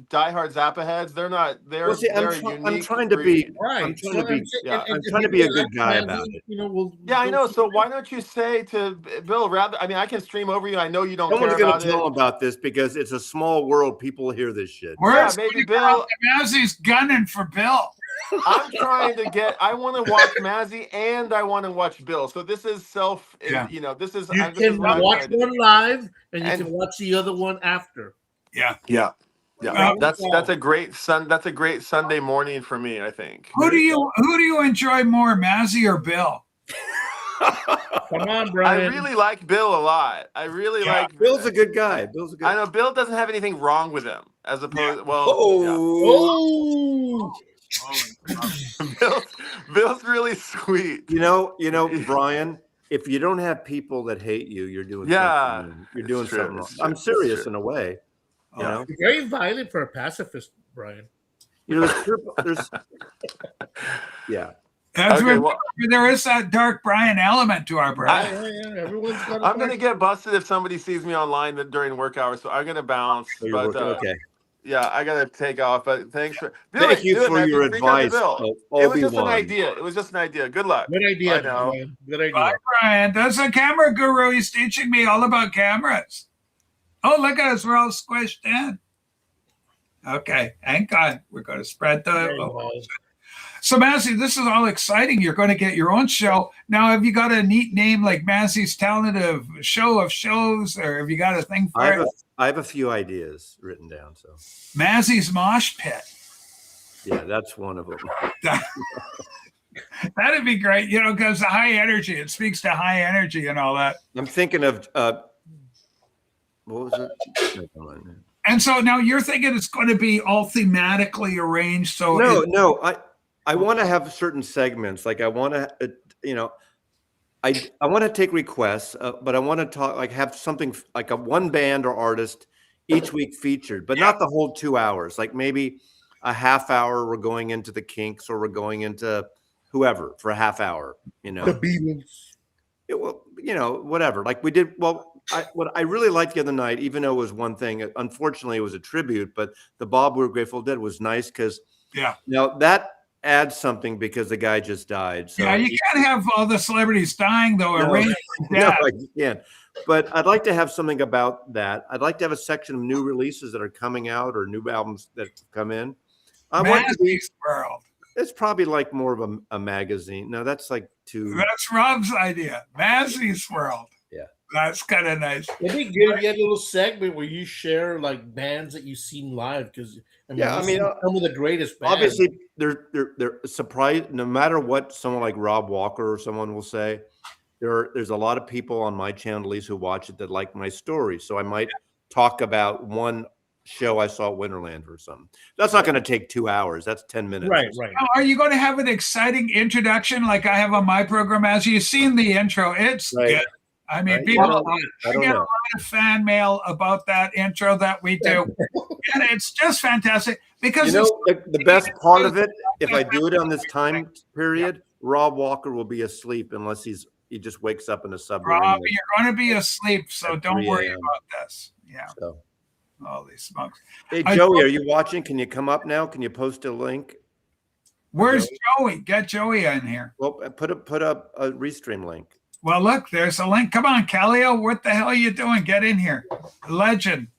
Speaker 6: diehard Zappa heads, they're not. They're unique.
Speaker 3: I'm trying to be a good guy about it.
Speaker 6: I know. So why don't you say to Bill? I can stream over you. I know you don't care about it.
Speaker 3: Someone's going to tell him about this because it's a small world. People hear this shit.
Speaker 6: Maybe Bill.
Speaker 1: Mazzy's gunning for Bill.
Speaker 6: I'm trying to I want to watch Mazzy and I want to watch Bill. So this is this is.
Speaker 5: You can watch one live and you can watch the other one after.
Speaker 6: Yeah. That's a great Sunday morning for me, I think.
Speaker 1: Who do you enjoy more, Mazzy or Bill?
Speaker 5: Come on, Brian.
Speaker 6: I really like Bill a lot. I really like.
Speaker 3: Bill's a good guy.
Speaker 6: I know Bill doesn't have anything wrong with him, as opposed. Bill's really sweet.
Speaker 3: You know, Brian. If you don't have people that hate you, you're doing something. You're doing something wrong. I'm serious in a way. You know,
Speaker 5: very violent for a pacifist, Brian.
Speaker 3: You know, there's
Speaker 1: there is that dark Brian element to our Brian.
Speaker 5: Everyone's got.
Speaker 6: I'm gonna get busted if somebody sees me online during work hours, so I'm gonna bounce.
Speaker 3: Okay.
Speaker 6: Yeah, I gotta take off. But thank
Speaker 3: you for your advice.
Speaker 6: It was just an idea. It was just an idea. Good luck.
Speaker 5: Good idea.
Speaker 6: I know.
Speaker 5: Good idea.
Speaker 1: Bye, Brian. That's a camera guru. He's teaching me all about cameras. Oh, look at us. We're all squished in. Okay, hang on. We're going to spread the. So, Mazzy, this is all exciting. You're going to get your own show. Now, have you got a neat name like Mazzy's Talented Show of Shows, or have you got a thing for it?
Speaker 3: I have a few ideas written down. So,
Speaker 1: Mazzy's Mosh Pit.
Speaker 3: Yeah, that's one of them.
Speaker 1: That'd be great, because the high energy, it speaks to high energy and all that.
Speaker 3: I'm thinking of what was it?
Speaker 1: And so now you're thinking it's going to be all thematically arranged. So
Speaker 3: No, I want to have certain segments. Like I want to, you know, I want to take requests, but I want to talk like have something like a one band or artist each week featured, but not the whole 2 hours. Like maybe a half hour we're going into the Kinks or we're going into whoever for a half hour. You know,
Speaker 5: The Beatles.
Speaker 3: well, you know, whatever. Like we did. Well, what I really liked the other night, even though it was one thing, unfortunately it was a tribute, but the Bob We're Grateful Dead was nice because now that adds something because the guy just died. So
Speaker 1: yeah, you can't have all the celebrities dying though. Arranged for death.
Speaker 3: no, I can't. But I'd like to have something about that. I'd like to have a section of new releases that are coming out or new albums that come in. I want to be,
Speaker 1: World.
Speaker 3: it's probably like more of a magazine. No, that's like too.
Speaker 1: That's Rob's idea. Mazzy's World.
Speaker 3: Yeah.
Speaker 1: That's kind of nice.
Speaker 5: It'd be good if you had a little segment where you share like bands that you've seen live because some of the greatest bands.
Speaker 3: Obviously, they're surprised. No matter what someone like Rob Walker or someone will say, there's a lot of people on my channel, at least, who watch it that like my story. So I might talk about one show I saw at Winterland or something. That's not going to take 2 hours. That's 10 minutes.
Speaker 5: Right.
Speaker 1: Now, are you going to have an exciting introduction like I have on my program? As you've seen the intro, it's good. I mean, people I get a lot of fan mail about that intro that we do, and it's just fantastic because
Speaker 3: the best part of it. If I do it on this time period, Rob Walker will be asleep unless he just wakes up in a submarine.
Speaker 1: Rob, you're going to be asleep, so don't worry about this. Yeah.
Speaker 3: So.
Speaker 1: Holy smokes!
Speaker 3: Hey Joey, are you watching? Can you come up now? Can you post a link?
Speaker 1: Where's Joey? Get Joey in here.
Speaker 3: Well, put up a restream link.
Speaker 1: Well, look, there's a link. Come on, Calio. What the hell are you doing? Get in here. Legend.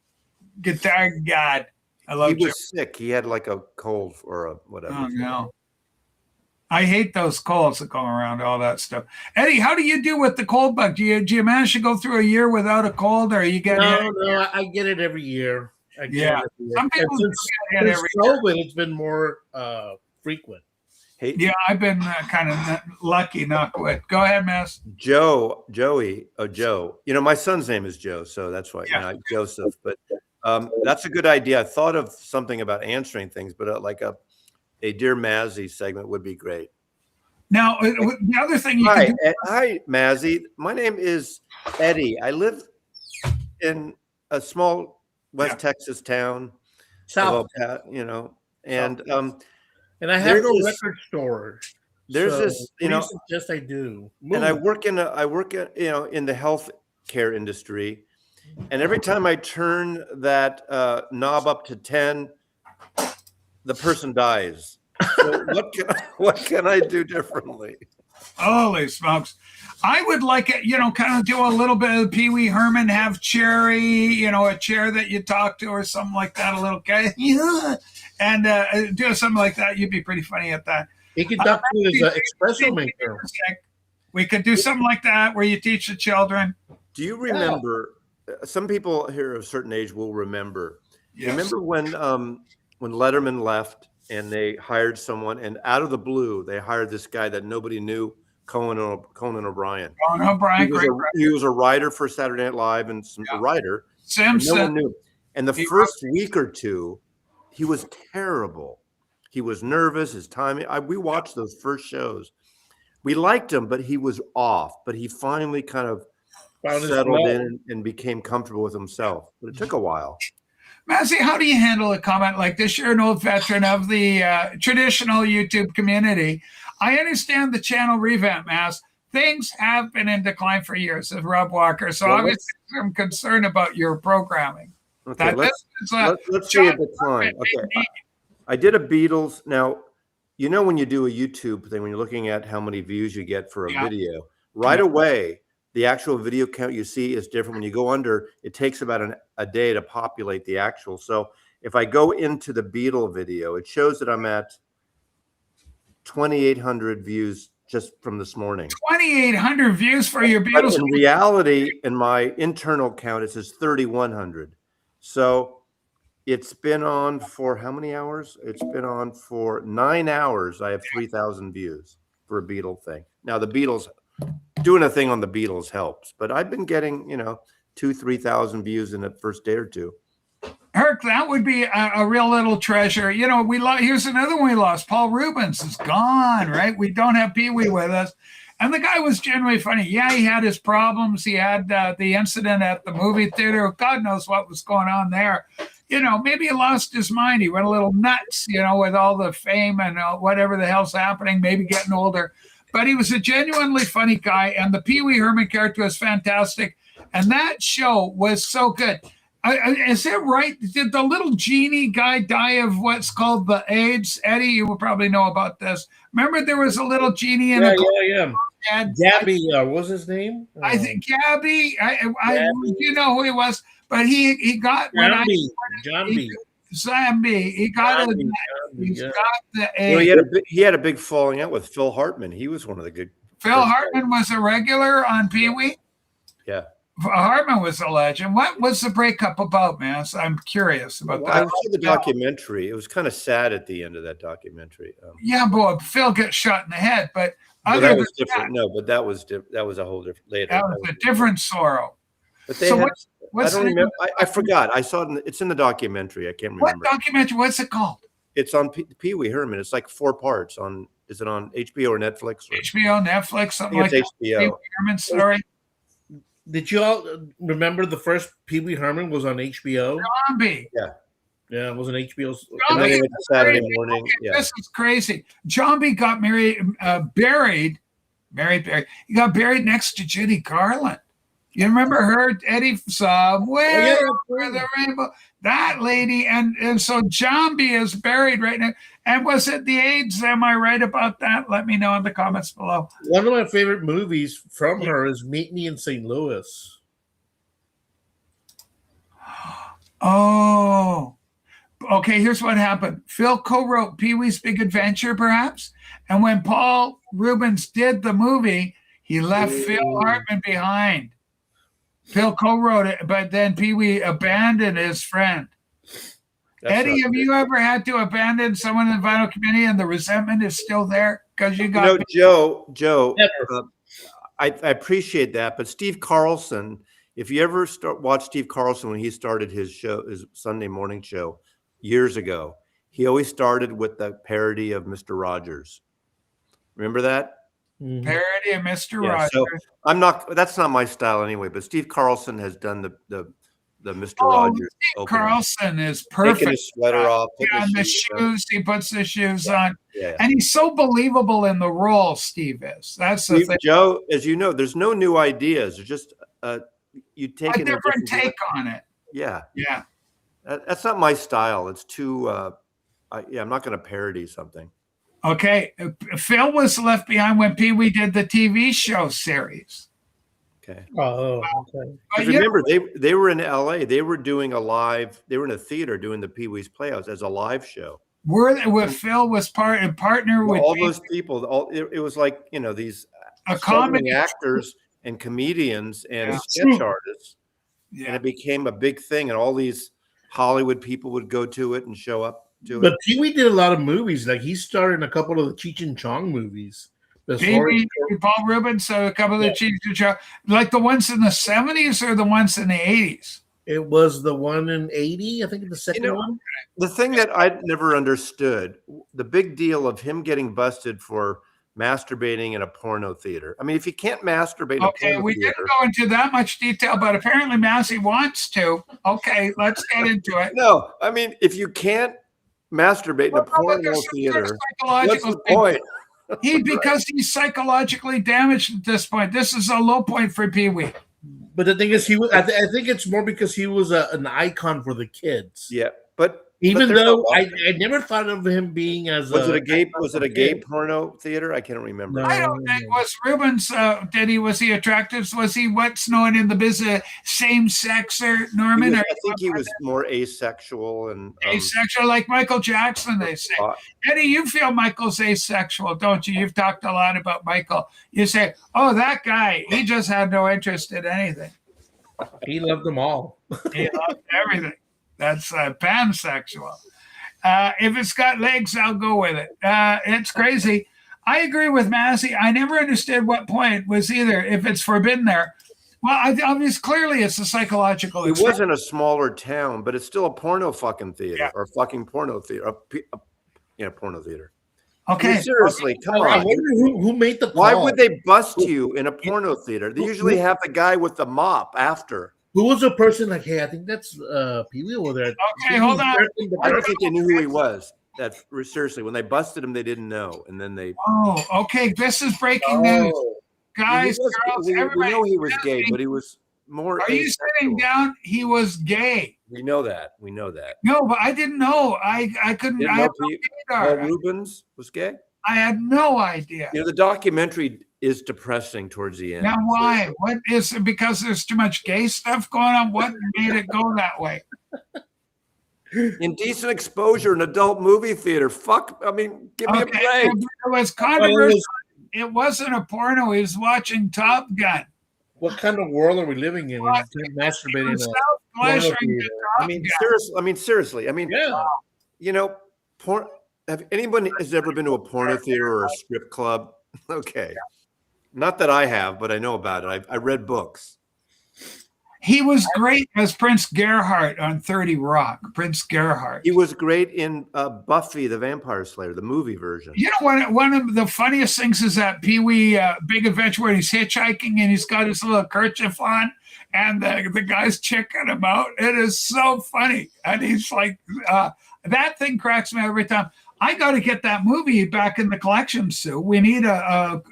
Speaker 1: Guitar God. I love you.
Speaker 3: He was sick. He had like a cold or a whatever.
Speaker 1: Oh, no. I hate those colds that go around, all that stuff. Eddie, how do you do with the cold bug? Do you manage to go through a year without a cold, or you get
Speaker 5: No, I get it every year.
Speaker 1: Some people
Speaker 5: get it every COVID, it's been more frequent.
Speaker 3: Hey,
Speaker 1: yeah, I've been kind of lucky, knock wood. Go ahead, Mass.
Speaker 3: Joey. You know, my son's name is Joe, so that's why, Joseph. But that's a good idea. I thought of something about answering things, but like a Dear Mazzy segment would be great.
Speaker 1: Now, the other thing you can do.
Speaker 3: Hi, Mazzy. My name is Eddie. I live in a small West Texas town.
Speaker 5: South,
Speaker 3: and
Speaker 5: I have no record store.
Speaker 3: There's this,
Speaker 5: Yes, I do.
Speaker 3: And I work in in the health care industry, and every time I turn that knob up to 10, the person dies. So what can I do differently?
Speaker 1: Holy smokes! I would like it, kind of do a little bit of Pee Wee Herman, have Cherry, a chair that you talk to or something like that, a little guy, and do something like that. You'd be pretty funny at that.
Speaker 5: He could talk to his espresso maker.
Speaker 1: We could do something like that where you teach the children.
Speaker 3: Do you remember? Some people here of a certain age will remember. Yes. Remember when Letterman left and they hired someone, and out of the blue they hired this guy that nobody knew, Conan O'Brien.
Speaker 1: Conan O'Brien,
Speaker 3: he was a writer for Saturday Night Live and a writer.
Speaker 1: Simpson.
Speaker 3: No one knew. And the first week or two, he was terrible. He was nervous. His timing. We watched those first shows. We liked him, but he was off. But he finally kind of settled in and became comfortable with himself. But it took a while.
Speaker 1: Mazzy, how do you handle a comment like this? You're an old veteran of the traditional YouTube community. I understand the channel revamp, Mass. Things have been in decline for years, says Rob Walker. So obviously I'm concerned about your programming.
Speaker 3: Okay, let's see a decline. Okay, I did a Beatles. Now, when you do a YouTube thing, when you're looking at how many views you get for a video, right away, the actual video count you see is different. When you go under, it takes about a day to populate the actual. So if I go into the Beatle video, it shows that I'm at 2,800 views just from this morning. 2,800
Speaker 1: views for your Beatles.
Speaker 3: But in reality, in my internal count, it says 3,100. So it's been on for how many hours? It's been on for 9 hours. I have 3,000 views for a Beatle thing. Now the Beatles, doing a thing on the Beatles helps, but I've been getting 2,000-3,000 views in the first day or two.
Speaker 1: Herc, that would be a real little treasure. You know, here's another one we lost. Paul Rubens is gone, right? We don't have Pee Wee with us. And the guy was genuinely funny. Yeah, he had his problems. He had the incident at the movie theater. God knows what was going on there. You know, maybe he lost his mind. He went a little nuts, you know, with all the fame and whatever the hell's happening, maybe getting older. But he was a genuinely funny guy. And the Pee Wee Herman character was fantastic. And that show was so good. Is it right? Did the little genie guy die of what's called the AIDS? Eddie, you will probably know about this. Remember there was a little genie in a
Speaker 5: yeah. Gabby, what was his name?
Speaker 1: I think Gabby. You know who he was, but he got Zombie. He got the AIDS.
Speaker 3: You know, he had a big falling out with Phil Hartman. He was one of the good.
Speaker 1: Phil Hartman was a regular on Pee Wee.
Speaker 3: Yeah.
Speaker 1: Hartman was a legend. What was the breakup about, man? So I'm curious about that.
Speaker 3: I saw the documentary. It was kind of sad at the end of that documentary.
Speaker 1: Yeah, boy, Phil gets shot in the head, but
Speaker 3: that was different. But that was a whole different later.
Speaker 1: That was a different sorrow.
Speaker 3: But they had, I don't remember. I forgot. I saw it. It's in the documentary. I can't remember.
Speaker 1: What documentary? What's it called?
Speaker 3: It's on Pee Wee Herman. It's like 4 parts. Is it on HBO or Netflix?
Speaker 1: HBO, Netflix, something like that.
Speaker 3: HBO.
Speaker 1: Pee Wee Herman story.
Speaker 5: Did you all remember the first Pee Wee Herman was on HBO?
Speaker 1: Zombie.
Speaker 5: Yeah, it was an HBO.
Speaker 3: Saturday morning.
Speaker 1: Okay,
Speaker 3: yeah.
Speaker 1: This is crazy. Zombie got buried. He got buried next to Judy Garland. You remember her, Eddie? Somewhere over the rainbow. That lady, and so Zombie is buried right now. And was it the AIDS? Am I right about that? Let me know in the comments below.
Speaker 5: One of my favorite movies from her is Meet Me in St. Louis.
Speaker 1: Oh, okay. Here's what happened. Phil co-wrote Pee Wee's Big Adventure, perhaps. And when Paul Rubens did the movie, he left Phil Hartman behind. Phil co-wrote it, but then Pee Wee abandoned his friend. Eddie, have you ever had to abandon someone in the vinyl community and the resentment is still there because you got?
Speaker 3: Joe. I appreciate that, but Steve Carlson. If you ever watch Steve Carlson when he started his show, his Sunday morning show years ago, he always started with the parody of Mr. Rogers. Remember that?
Speaker 1: Parody of Mr. Rogers.
Speaker 3: So that's not my style anyway, but Steve Carlson has done the Mr. Rogers.
Speaker 1: Steve Carlson is perfect.
Speaker 3: Taking his sweater off.
Speaker 1: Yeah, and the shoes, he puts the shoes on.
Speaker 3: Yeah.
Speaker 1: And he's so believable in the role, Steve is. That's the thing.
Speaker 3: Joe, as you know, there's no new ideas. There's just you take
Speaker 1: a different take on it.
Speaker 3: Yeah.
Speaker 1: Yeah.
Speaker 3: That's not my style. It's too I'm not going to parody something.
Speaker 1: Okay. Phil was left behind when Pee Wee did the TV show series.
Speaker 3: Okay.
Speaker 5: Oh, okay.
Speaker 3: But remember, they were in LA. They were doing they were in a theater doing the Pee Wee's Playhouse as a live show.
Speaker 1: Phil was partner with
Speaker 3: all those people. It was like, you know, these comedy actors and comedians and sketch artists. Yeah. And it became a big thing, and all these Hollywood people would go to it and show up to it.
Speaker 5: But Pee Wee did a lot of movies. Like he starred in a couple of the Cheech and Chong movies.
Speaker 1: Paul Rubens, a couple of the Cheech and Chong, like the ones in the 70s or the ones in the 80s.
Speaker 5: It was the one in 80, I think, the second one.
Speaker 3: The thing that I never understood, the big deal of him getting busted for masturbating in a porno theater. I mean, if you can't masturbate in a porno theater.
Speaker 1: We didn't go into that much detail, but apparently Massey wants to. Okay, let's get into it.
Speaker 3: No, I mean, if you can't masturbate in a porno theater, what's the point?
Speaker 1: Because he's psychologically damaged at this point. This is a low point for Pee Wee.
Speaker 5: But the thing is, I think it's more because he was an icon for the kids.
Speaker 3: Yeah, but
Speaker 5: even though I never thought of him being as
Speaker 3: was it a gay porno theater? I can't remember.
Speaker 1: No, I don't think was Rubens. Was he attractive? Was he what's known in the business same sex or Norman?
Speaker 3: I think he was more asexual and
Speaker 1: asexual, like Michael Jackson. They say. Eddie, you feel Michael's asexual, don't you? You've talked a lot about Michael. You say, "Oh, that guy, he just had no interest in anything."
Speaker 5: He loved them all.
Speaker 1: He loved everything. That's pansexual. If it's got legs, I'll go with it. It's crazy. I agree with Massey. I never understood what point was either if it's forbidden there. Well, obviously, clearly it's a psychological.
Speaker 3: It wasn't a smaller town, but it's still a porno fucking theater or fucking porno theater. Porno theater.
Speaker 1: Okay.
Speaker 3: I mean, seriously, come
Speaker 5: I
Speaker 3: on.
Speaker 5: wonder who made the call.
Speaker 3: Why would they bust you in a porno theater? They usually have the guy with the mop after.
Speaker 5: Who was the person like, hey, I think that's Pee Wee over there.
Speaker 1: Okay, hold on.
Speaker 3: I don't think they knew who he was. That's seriously, when they busted him, they didn't know. And then they.
Speaker 1: Oh, okay. This is breaking news. Guys, girls,
Speaker 3: we
Speaker 1: everybody.
Speaker 3: know he was gay, but he was more.
Speaker 1: Are you sitting down? He was gay.
Speaker 3: We know that. We know that.
Speaker 1: No, but I didn't know. I couldn't.
Speaker 3: Didn't
Speaker 1: I
Speaker 3: know
Speaker 1: have no
Speaker 3: Paul
Speaker 1: radar.
Speaker 3: Rubens was gay?
Speaker 1: I had no idea.
Speaker 3: You know, the documentary is depressing towards the end.
Speaker 1: Now, why? What is it? Because there's too much gay stuff going on? What made it go that way?
Speaker 3: Indecent exposure in adult movie theater. Fuck. I mean, give me a break.
Speaker 1: It was controversial. It wasn't a porno. He was watching Top Gun.
Speaker 5: What kind of world are we living in? When you can't masturbate in a
Speaker 1: Pleasuring
Speaker 5: theater?
Speaker 1: to Top Gun.
Speaker 3: Seriously. I mean,
Speaker 5: Yeah.
Speaker 3: you know, have anyone has ever been to a porno theater or a strip club? Okay. Not that I have, but I know about it. I read books.
Speaker 1: He was great as Prince Gerhardt on 30 Rock. Prince Gerhardt.
Speaker 3: He was great in Buffy the Vampire Slayer, the movie version.
Speaker 1: You know, one of the funniest things is that Pee Wee Big Adventure where he's hitchhiking and he's got his little kerchief on and the guy's checking him out. It is so funny. And he's like, that thing cracks me every time. I got to get that movie back in the collection, Sue. We need a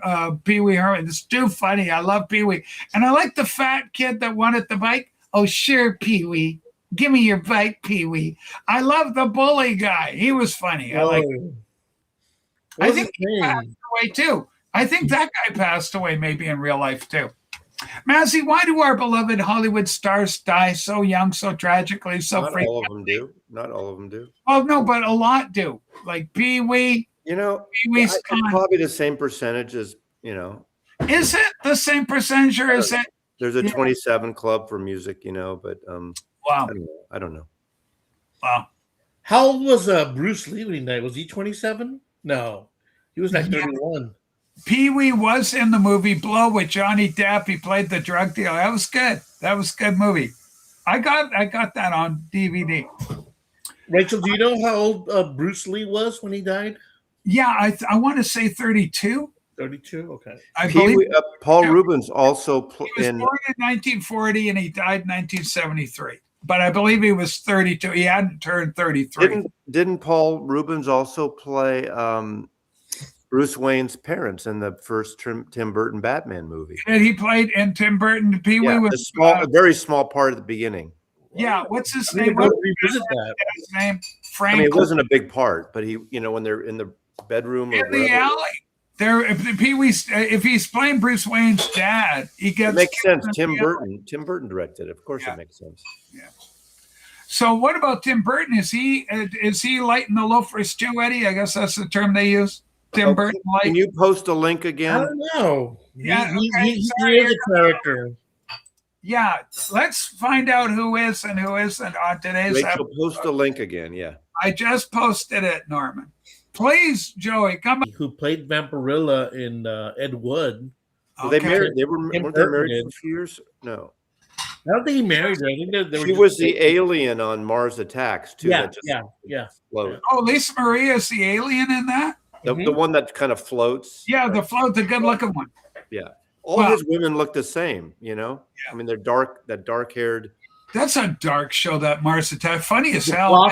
Speaker 1: Pee Wee Herman. It's too funny. I love Pee Wee. And I like the fat kid that wanted the bike. Oh, sure, Pee Wee. Give me your bike, Pee Wee. I love the bully guy. He was funny. I think he passed away, too. I think that guy passed away maybe in real life, too. Mazzy, why do our beloved Hollywood stars die so young, so tragically, so
Speaker 3: Not
Speaker 1: frequently?
Speaker 3: all of them do. Not all of them do.
Speaker 1: Oh, no, but a lot do. Like Pee Wee.
Speaker 3: You know,
Speaker 1: Pee-wee's
Speaker 3: it's probably the same percentage as, you know.
Speaker 1: Is it the same percentage or is it?
Speaker 3: There's a 27 club for music, you know, but
Speaker 1: Wow.
Speaker 3: I don't know.
Speaker 1: Wow.
Speaker 5: How old was Bruce Lee when he died? Was he 27? No. He was like 31.
Speaker 1: Pee Wee was in the movie Blow with Johnny Depp. He played the drug dealer. That was good. That was a good movie. I got that on DVD.
Speaker 5: Rachel, do you know how old Bruce Lee was when he died?
Speaker 1: Yeah, I want to say 32.
Speaker 5: 32? Okay.
Speaker 1: I believe
Speaker 3: Paul Rubens also
Speaker 1: he was born in 1940 and he died in 1973. But I believe he was 32. He hadn't turned 33.
Speaker 3: Didn't Paul Rubens also play Bruce Wayne's parents in the first Tim Burton Batman movie?
Speaker 1: And he played in Tim Burton. Pee Wee was
Speaker 3: a very small part at the beginning.
Speaker 1: Yeah, what's his
Speaker 5: We
Speaker 1: name?
Speaker 5: need to revisit that.
Speaker 1: His name? Frank.
Speaker 3: I mean, it wasn't a big part, but he, you know, when they're in the bedroom or
Speaker 1: in the alley. There, if he's playing Bruce Wayne's dad, he gets.
Speaker 3: It makes sense. Tim Burton directed it. Of course, it makes sense.
Speaker 1: Yeah. So, what about Tim Burton? Is he lighting the loaf for his stew, Eddie? I guess that's the term they use. Tim Burton light.
Speaker 3: Can you post a link again?
Speaker 5: I don't know.
Speaker 1: Yeah,
Speaker 5: he is a character.
Speaker 1: Yeah, let's find out who is and who isn't on today's
Speaker 3: Rachel,
Speaker 1: episode.
Speaker 3: post a link again. Yeah.
Speaker 1: I just posted it, Norman. Please, Joey, come on.
Speaker 5: Who played Vampirilla in Ed Wood.
Speaker 3: Well, they married. Weren't they married for a few years? No.
Speaker 5: I don't think he married her. I think
Speaker 3: She was the alien on Mars Attacks too.
Speaker 5: Yeah,
Speaker 3: yeah. Floated.
Speaker 1: Oh, Lisa Maria is the alien in that?
Speaker 3: The one that kind of floats.
Speaker 1: Yeah, the good looking one.
Speaker 3: Yeah. All his women look the same, you know? Yeah. I mean, they're dark haired.
Speaker 1: That's a dark show, that Mars Attack. Funny as hell.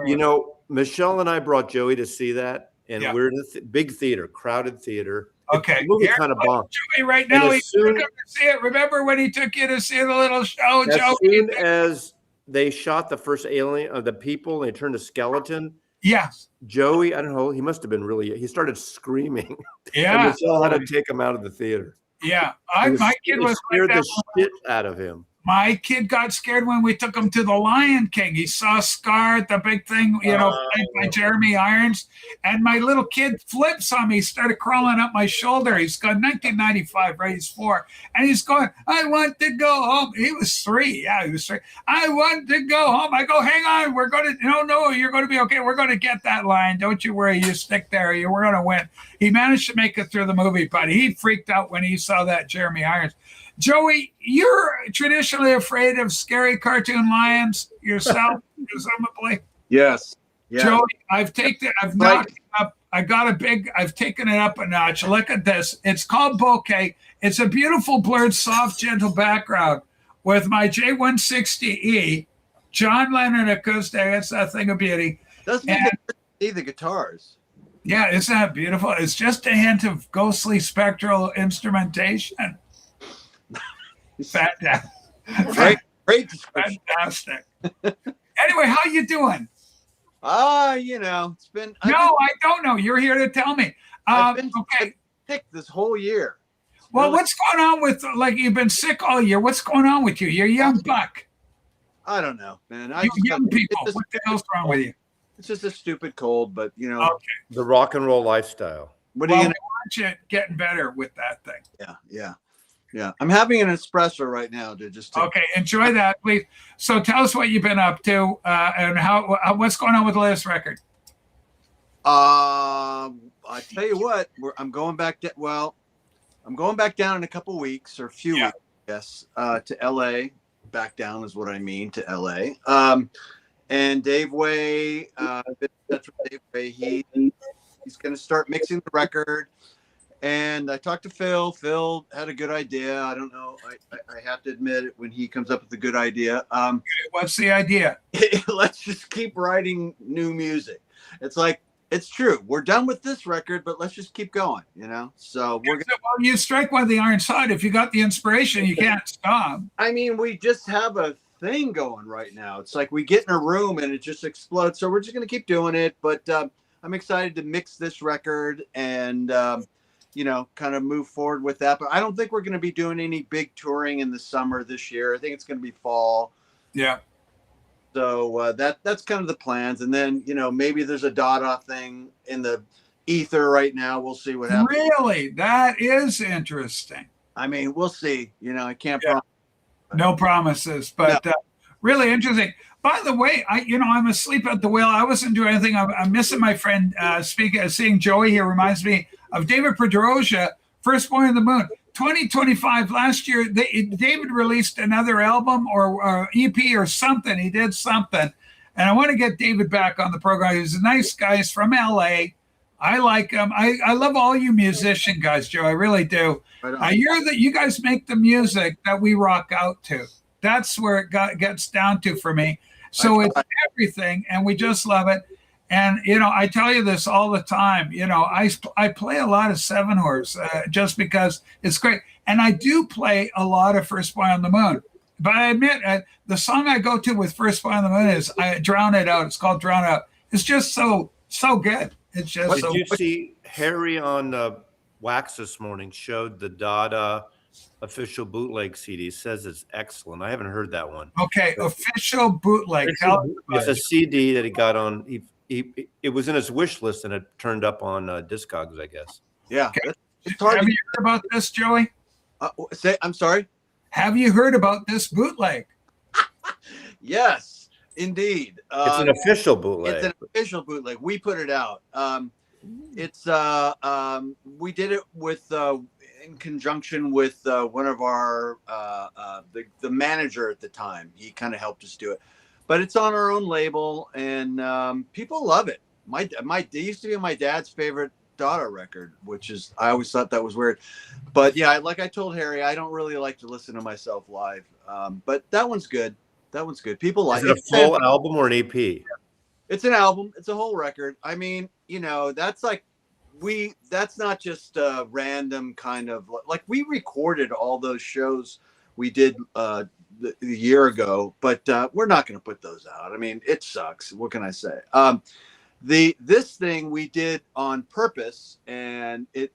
Speaker 3: You know, Michelle and I brought Joey to see that, and we're in a big theater, crowded theater.
Speaker 1: Okay.
Speaker 3: The movie kind of bombed.
Speaker 1: Joey right now, he's going to see it. Remember when he took you to see the little show,
Speaker 3: Joey? As soon
Speaker 1: Joey?
Speaker 3: as they shot the first alien of the people, and they turned a skeleton.
Speaker 1: Yes.
Speaker 3: Joey, I don't know, he must have been he started screaming.
Speaker 1: Yeah.
Speaker 3: And Michelle had to take him out of the theater.
Speaker 1: Yeah. My kid was
Speaker 3: scared the shit out of him.
Speaker 1: My kid got scared when we took him to the Lion King. He saw Scar, the big thing, played by Jeremy Irons. And my little kid flips on me. He started crawling up my shoulder. He's gone 1995, right? He's 4. And he's going, I want to go home. He was 3. Yeah, he was 3. I want to go home. I go, hang on. We're going to, no, you're going to be okay. We're going to get that line. Don't you worry. You stick there. We're going to win. He managed to make it through the movie, but he freaked out when he saw that Jeremy Irons. Joey, you're traditionally afraid of scary cartoon lions yourself, presumably.
Speaker 7: Yes. Yeah.
Speaker 1: Joey, I've knocked it up. I've taken it up a notch. Look at this. It's called Bokeh. It's a beautiful, blurred, soft, gentle background with my J160E, John Lennon acoustic. It's that thing of beauty.
Speaker 7: Doesn't even see the guitars.
Speaker 1: Yeah, isn't that beautiful? It's just a hint of ghostly spectral instrumentation. Fantastic.
Speaker 7: Great description.
Speaker 1: Fantastic. Anyway, how you doing?
Speaker 7: It's been.
Speaker 1: I don't know. You're here to tell me.
Speaker 7: I've been
Speaker 1: Okay.
Speaker 7: sick this whole year.
Speaker 1: Well, what's going on with, you've been sick all year. What's going on with you? You're a young buck.
Speaker 7: I don't know, man.
Speaker 1: You young people. What the hell's wrong with you?
Speaker 7: It's just a stupid cold, but
Speaker 1: Okay.
Speaker 3: The rock and roll lifestyle.
Speaker 7: What
Speaker 1: Well,
Speaker 7: are
Speaker 1: we
Speaker 7: you
Speaker 1: want you getting better with that thing.
Speaker 7: Yeah. I'm having an espresso right now, dude.
Speaker 1: Okay, enjoy that, please. So tell us what you've been up to and what's going on with the latest record.
Speaker 7: I tell you what, I'm going back down in a couple weeks or a few weeks, yes, to LA. Back down is what I mean, to LA. And Dave Way, I've been in touch with Dave Way. He's going to start mixing the record. And I talked to Phil. Phil had a good idea. I don't know. I have to admit it when he comes up with a good idea.
Speaker 1: What's the idea?
Speaker 7: Let's just keep writing new music. It's like, it's true. We're done with this record, but let's just keep going, So we're gonna,
Speaker 1: well, you strike while the iron's hot. If you got the inspiration, you can't stop.
Speaker 7: I mean, we just have a thing going right now. It's like we get in a room and it just explodes. So we're just going to keep doing it. But I'm excited to mix this record and, kind of move forward with that. But I don't think we're going to be doing any big touring in the summer this year. I think it's going to be fall.
Speaker 1: Yeah.
Speaker 7: So that's kind of the plans. And then, maybe there's a Dada thing in the ether right now. We'll see what happens.
Speaker 1: Really? That is interesting.
Speaker 7: I mean, we'll see. I can't promise.
Speaker 1: No promises, but really interesting. By the way, I'm asleep at the wheel. I wasn't doing anything. I'm missing my friend seeing Joey here reminds me of David Pedrosia, First Boy on the Moon. 2025, last year, David released another album or EP or something. He did something. And I want to get David back on the program. He's a nice guy. He's from LA. I like him. I love all you musician guys, Joe. I really do. I hear that you guys make the music that we rock out to. That's where it gets down to for me. So it's everything, and we just love it. And, I tell you this all the time. I play a lot of Seven Horse just because it's great. And I do play a lot of First Boy on the Moon. But I admit, the song I go to with First Boy on the Moon is I Drown It Out. It's called Drown It Out. It's just so good. It's just
Speaker 3: Did you see Harry on Wax this morning showed the Dada official bootleg CD? Says it's excellent. I haven't heard that one.
Speaker 1: Okay, official bootleg.
Speaker 3: It's a CD that he got on. It was in his wish list and it turned up on Discogs, I guess.
Speaker 7: Yeah.
Speaker 1: Okay. Have you heard about this, Joey?
Speaker 7: I'm sorry?
Speaker 1: Have you heard about this bootleg?
Speaker 7: Yes, indeed.
Speaker 3: It's an official bootleg.
Speaker 7: It's an official bootleg. We put it out. We did it with in conjunction with one of our the manager at the time. He kind of helped us do it, but it's on our own label, and people love it. It used to be my dad's favorite Dada record, which is I always thought that was weird, but yeah, like I told Harry, I don't really like to listen to myself live, but that one's good. That one's good. People like it.
Speaker 3: Is it a full album or an EP?
Speaker 7: It's an album. It's a whole record. I mean, that's like that's not just a random kind of like we recorded all those shows we did the year ago, but we're not going to put those out. I mean, it sucks. What can I say? This thing we did on purpose, and it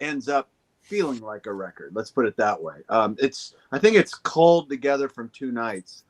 Speaker 7: ends up feeling like a record. Let's put it that way. I think it's culled together from two nights.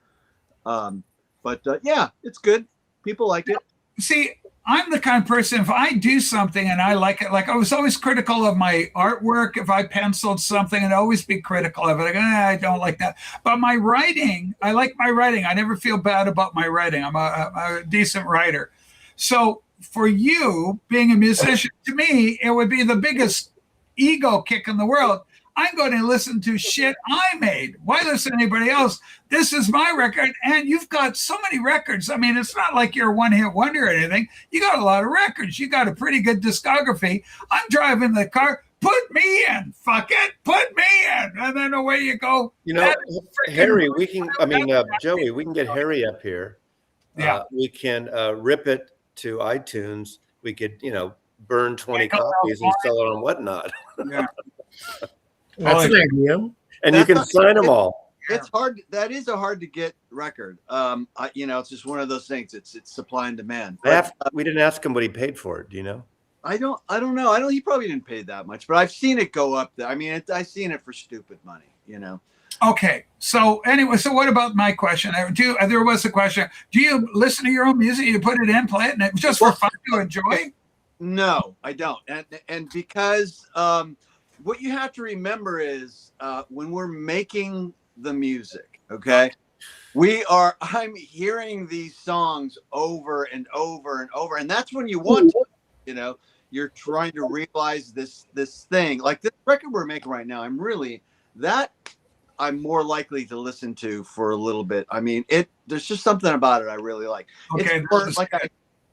Speaker 7: But yeah, it's good. People like it.
Speaker 1: See, I'm the kind of person, if I do something and I like it, like I was always critical of my artwork. If I penciled something, I'd always be critical of it. Like, I don't like that. But my writing, I like my writing. I never feel bad about my writing. I'm a decent writer. So for you being a musician, to me, it would be the biggest ego kick in the world. I'm going to listen to shit I made. Why listen to anybody else? This is my record. And you've got so many records. I mean, it's not like you're a one-hit wonder or anything. You got a lot of records. You got a pretty good discography. I'm driving the car. Put me in. Fuck it. Put me in. And then away you go.
Speaker 3: You know, Harry, Joey, we can get Harry up here.
Speaker 1: Yeah.
Speaker 3: We can rip it to iTunes. We could, burn 20 copies and sell it on Whatnot.
Speaker 1: Yeah.
Speaker 5: That's an idea.
Speaker 3: And you can sign them all.
Speaker 7: It's hard. That is a hard to get record. It's just one of those things. It's supply and demand.
Speaker 3: We didn't ask him what he paid for it. Do you know?
Speaker 7: I don't know. He probably didn't pay that much, but I've seen it go up there. I mean, I've seen it for stupid money,
Speaker 1: Okay. So anyway, so what about my question? There was a question. Do you listen to your own music? You put it in, play it, and it's just for fun to enjoy?
Speaker 7: No, I don't. And because what you have to remember is when we're making the music, okay, I'm hearing these songs over and over and over. And that's when you want to, you're trying to realize this thing. Like this record we're making right now, I'm more likely to listen to for a little bit. I mean, there's just something about it I really like.
Speaker 1: Okay,
Speaker 7: it's more like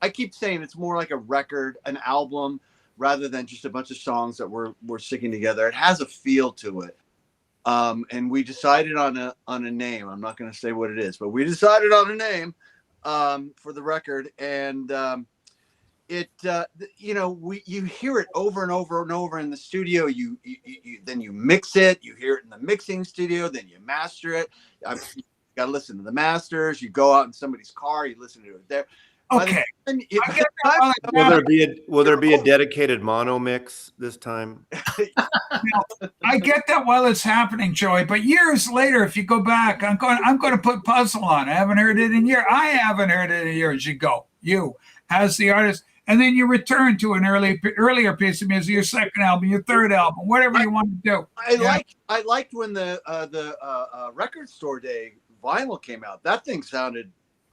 Speaker 7: I keep saying it's more like a record, an album, rather than just a bunch of songs that we're sticking together. It has a feel to it. And we decided on a name. I'm not going to say what it is, but we decided on a name for the record. And you hear it over and over and over in the studio. Then you mix it. You hear it in the mixing studio. Then you master it. You got to listen to the masters. You go out in somebody's car. You listen to it there.
Speaker 1: Okay.
Speaker 3: Will there be a dedicated mono mix this time?
Speaker 1: I get that while it's happening, Joey. But years later, if you go back, I'm going to put Puzzle on. I haven't heard it in years. I haven't heard it in years. You as the artist. And then you return to an earlier piece of music, your second album, your third album, whatever you want to do.
Speaker 7: I liked when the Record Store Day vinyl came out. That thing sounded.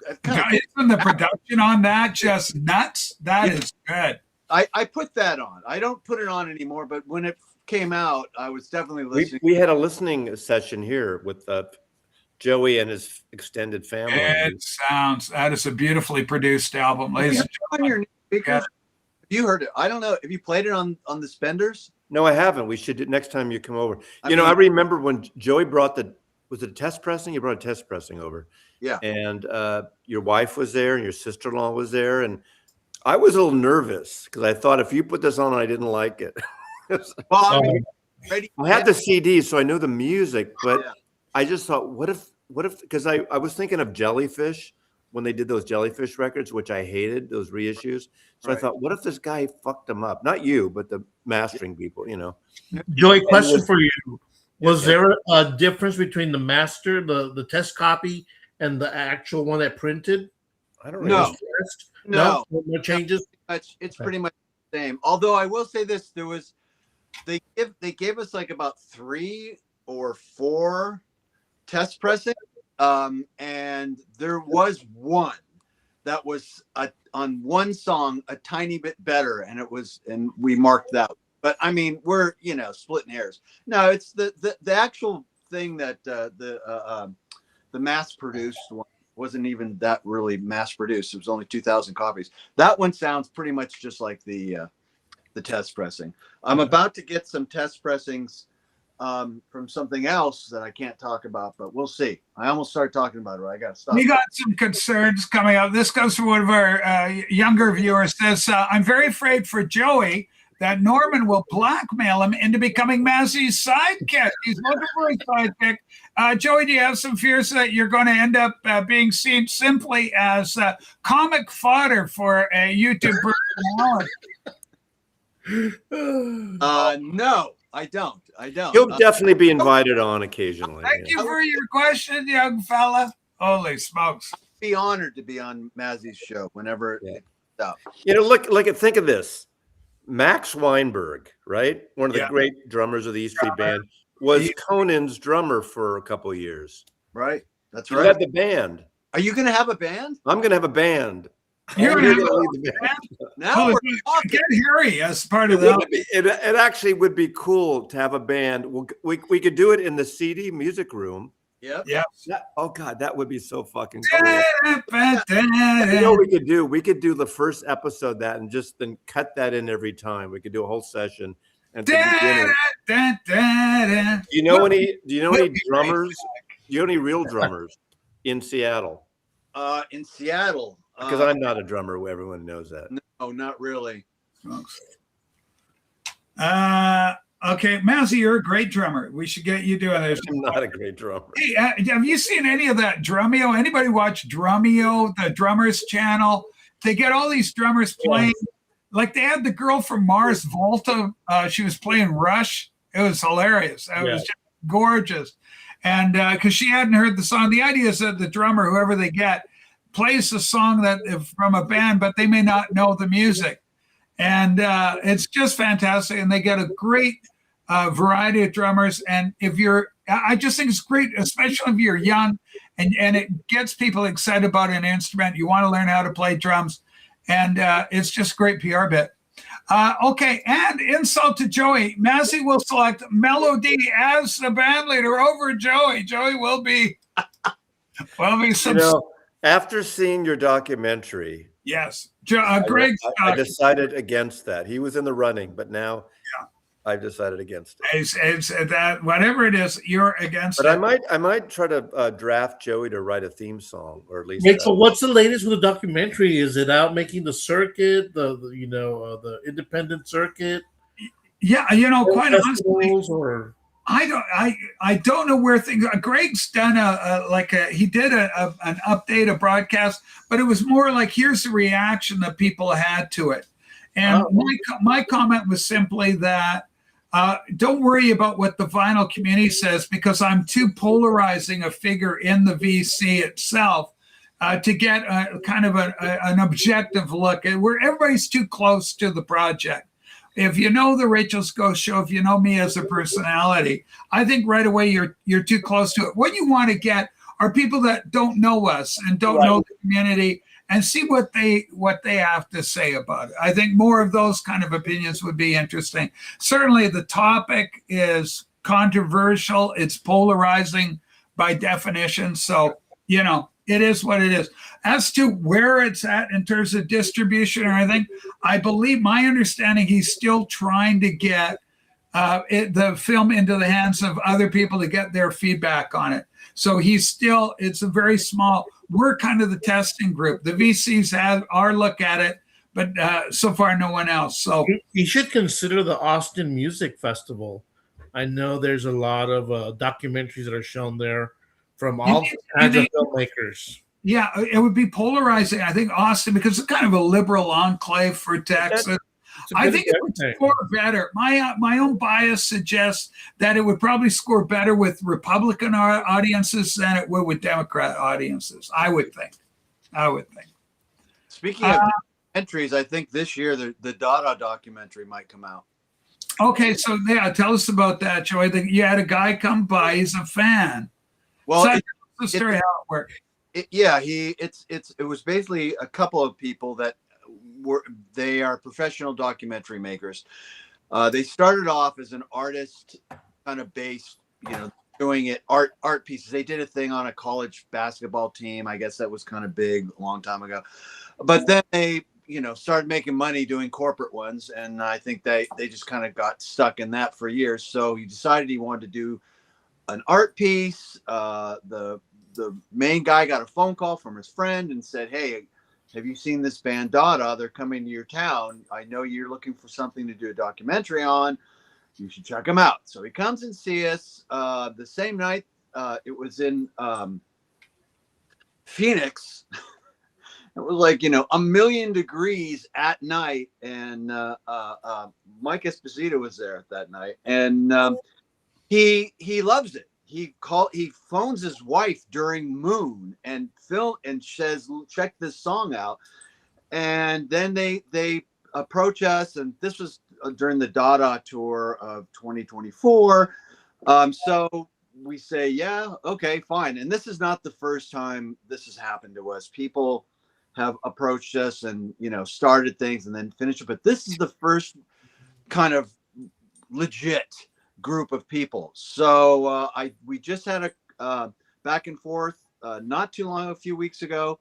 Speaker 1: Isn't the production on that just nuts? That is good.
Speaker 7: I put that on. I don't put it on anymore, but when it came out, I was definitely listening.
Speaker 3: We had a listening session here with Joey and his extended family.
Speaker 1: That is a beautifully produced album, ladies and gentlemen.
Speaker 7: Have you heard it? I don't know. Have you played it on the Spenders?
Speaker 3: No, I haven't. We should next time you come over. I remember when Joey brought was it a test pressing? You brought a test pressing over.
Speaker 7: Yeah.
Speaker 3: And your wife was there and your sister-in-law was there. And I was a little nervous because I thought if you put this on, I didn't like it.
Speaker 7: Well,
Speaker 3: I had the CD, so I knew the music, but I just thought, what if, because I was thinking of Jellyfish when they did those Jellyfish records, which I hated, those reissues. So I thought, what if this guy fucked them up? Not you, but the mastering people,
Speaker 5: Joey, question for you. Was there a difference between the master, the test copy, and the actual one that printed?
Speaker 3: I don't know.
Speaker 7: No
Speaker 5: changes.
Speaker 7: It's pretty much the same. Although I will say this, they gave us like about 3 or 4 test pressing, and there was one that was on one song a tiny bit better, and we marked that. But I mean, we're splitting hairs. No, it's the actual thing that the mass produced one wasn't even that really mass produced. It was only 2,000 copies. That one sounds pretty much just like the test pressing. I'm about to get some test pressings from something else that I can't talk about, but we'll see. I almost started talking about it. I got to stop.
Speaker 1: We got some concerns coming up. This goes from one of our younger viewers. Says, I'm very afraid for Joey that Norman will blackmail him into becoming Mazzy's sidekick. He's looking for a sidekick. Joey, do you have some fears that you're going to end up being seen simply as comic fodder for a YouTube personality?
Speaker 7: No, I don't.
Speaker 3: He'll definitely be invited on occasionally.
Speaker 1: Thank you for your question, young fella. Holy smokes.
Speaker 7: I'd be honored to be on Mazzy's show whenever it's up.
Speaker 3: Think of this. Max Weinberg, right? One of the great drummers of the E Street Band, was Conan's drummer for a couple of years.
Speaker 7: Right. That's
Speaker 3: You
Speaker 7: right.
Speaker 3: had the band.
Speaker 7: Are you going to have a band?
Speaker 3: I'm going to have a band.
Speaker 1: You're
Speaker 3: Oh,
Speaker 1: gonna
Speaker 3: you're
Speaker 1: have
Speaker 3: gonna lead the band.
Speaker 7: Now we're talking.
Speaker 1: get Harry as part
Speaker 3: It,
Speaker 1: of that.
Speaker 3: would be, it actually would be cool to have a band. We could do it in the CD music room.
Speaker 7: Yep.
Speaker 1: Yeah.
Speaker 3: Oh God, that would be so fucking cool. You
Speaker 1: You
Speaker 3: know what we could do? We could do the first episode of that and just then cut that in every time. We could do a whole session. And at the beginning, do you know any drummers? Do you know any real drummers in Seattle?
Speaker 7: In Seattle.
Speaker 3: Because I'm not a drummer. Everyone knows that.
Speaker 7: No, not really.
Speaker 1: Okay, Mousy, you're a great drummer. We should get you doing this.
Speaker 3: I'm not a great drummer.
Speaker 1: Hey, have you seen any of that Drumeo? Anybody watch Drumeo, the drummers channel? They get all these drummers playing. Like they had the girl from Mars Volta. She was playing Rush. It was hilarious. It was just gorgeous. And because she hadn't heard the song, the idea is that the drummer, whoever they get, plays the song that from a band, but they may not know the music. And it's just fantastic. And they get a great variety of drummers. And I just think it's great, especially if you're young and it gets people excited about an instrument. You want to learn how to play drums. And it's just a great PR bit. Okay, and insult to Joey. Massey will select Melody as the band leader over Joey. Joey will be
Speaker 3: after seeing your documentary.
Speaker 1: Yes, Greg.
Speaker 3: I decided against that. He was in the running, but now I've decided against it.
Speaker 1: It's that whatever it is, you're against.
Speaker 3: But
Speaker 1: it.
Speaker 3: I might try to draft Joey to write a theme song, or at least.
Speaker 5: Wait, so what's the latest with the documentary? Is it out making the circuit, the independent circuit?
Speaker 1: Yeah, quite honestly,
Speaker 5: or
Speaker 1: I don't know where things. Greg's done he did an update, a broadcast, but it was more like here's the reaction that people had to it, and my comment was simply that. Don't worry about what the vinyl community says because I'm too polarizing a figure in the VC itself to get kind of an objective look where everybody's too close to the project. If you know the Rachel's Ghost Show, if you know me as a personality, I think right away you're too close to it. What you want to get are people that don't know us and don't know the community and see what they have to say about it. I think more of those kind of opinions would be interesting. Certainly the topic is controversial. It's polarizing by definition. So, it is what it is. As to where it's at in terms of distribution or anything, I believe my understanding he's still trying to get the film into the hands of other people to get their feedback on it. So it's a very small, we're kind of the testing group. The VCs have our look at it, but so far no one else. So
Speaker 5: you should consider the Austin Music Festival. I know there's a lot of documentaries that are shown there from all kinds of filmmakers.
Speaker 1: Yeah, it would be polarizing. I think Austin, because it's kind of a liberal enclave for Texas. I think it would score better. My own bias suggests that it would probably score better with Republican audiences than it would with Democrat audiences. I would think.
Speaker 7: Speaking of documentaries, I think this year the Dada documentary might come out.
Speaker 1: Okay, so tell us about that, Joey. You had a guy come by. He's a fan.
Speaker 7: Well,
Speaker 1: so the story how it worked.
Speaker 7: It was basically a couple of people that they are professional documentary makers. They started off as an artist kind of based, doing art pieces. They did a thing on a college basketball team. I guess that was kind of big a long time ago. But then they, started making money doing corporate ones. And I think they just kind of got stuck in that for years. So he decided he wanted to do an art piece. The main guy got a phone call from his friend and said, "Hey, have you seen this band Dada? They're coming to your town. I know you're looking for something to do a documentary on. You should check them out." So he comes and sees us the same night. It was in Phoenix. It was like, 1,000,000 degrees at night. And Mike Esposito was there that night. And he loves it. He phones his wife during Moon and says, "Check this song out." And then they approach us, and this was during the Dada tour of 2024. So we say, "Yeah, okay, fine." And this is not the first time this has happened to us. People have approached us and, you know, started things and then finished it. But this is the first kind of legit group of people. So we just had a back and forth not too long, a few weeks ago,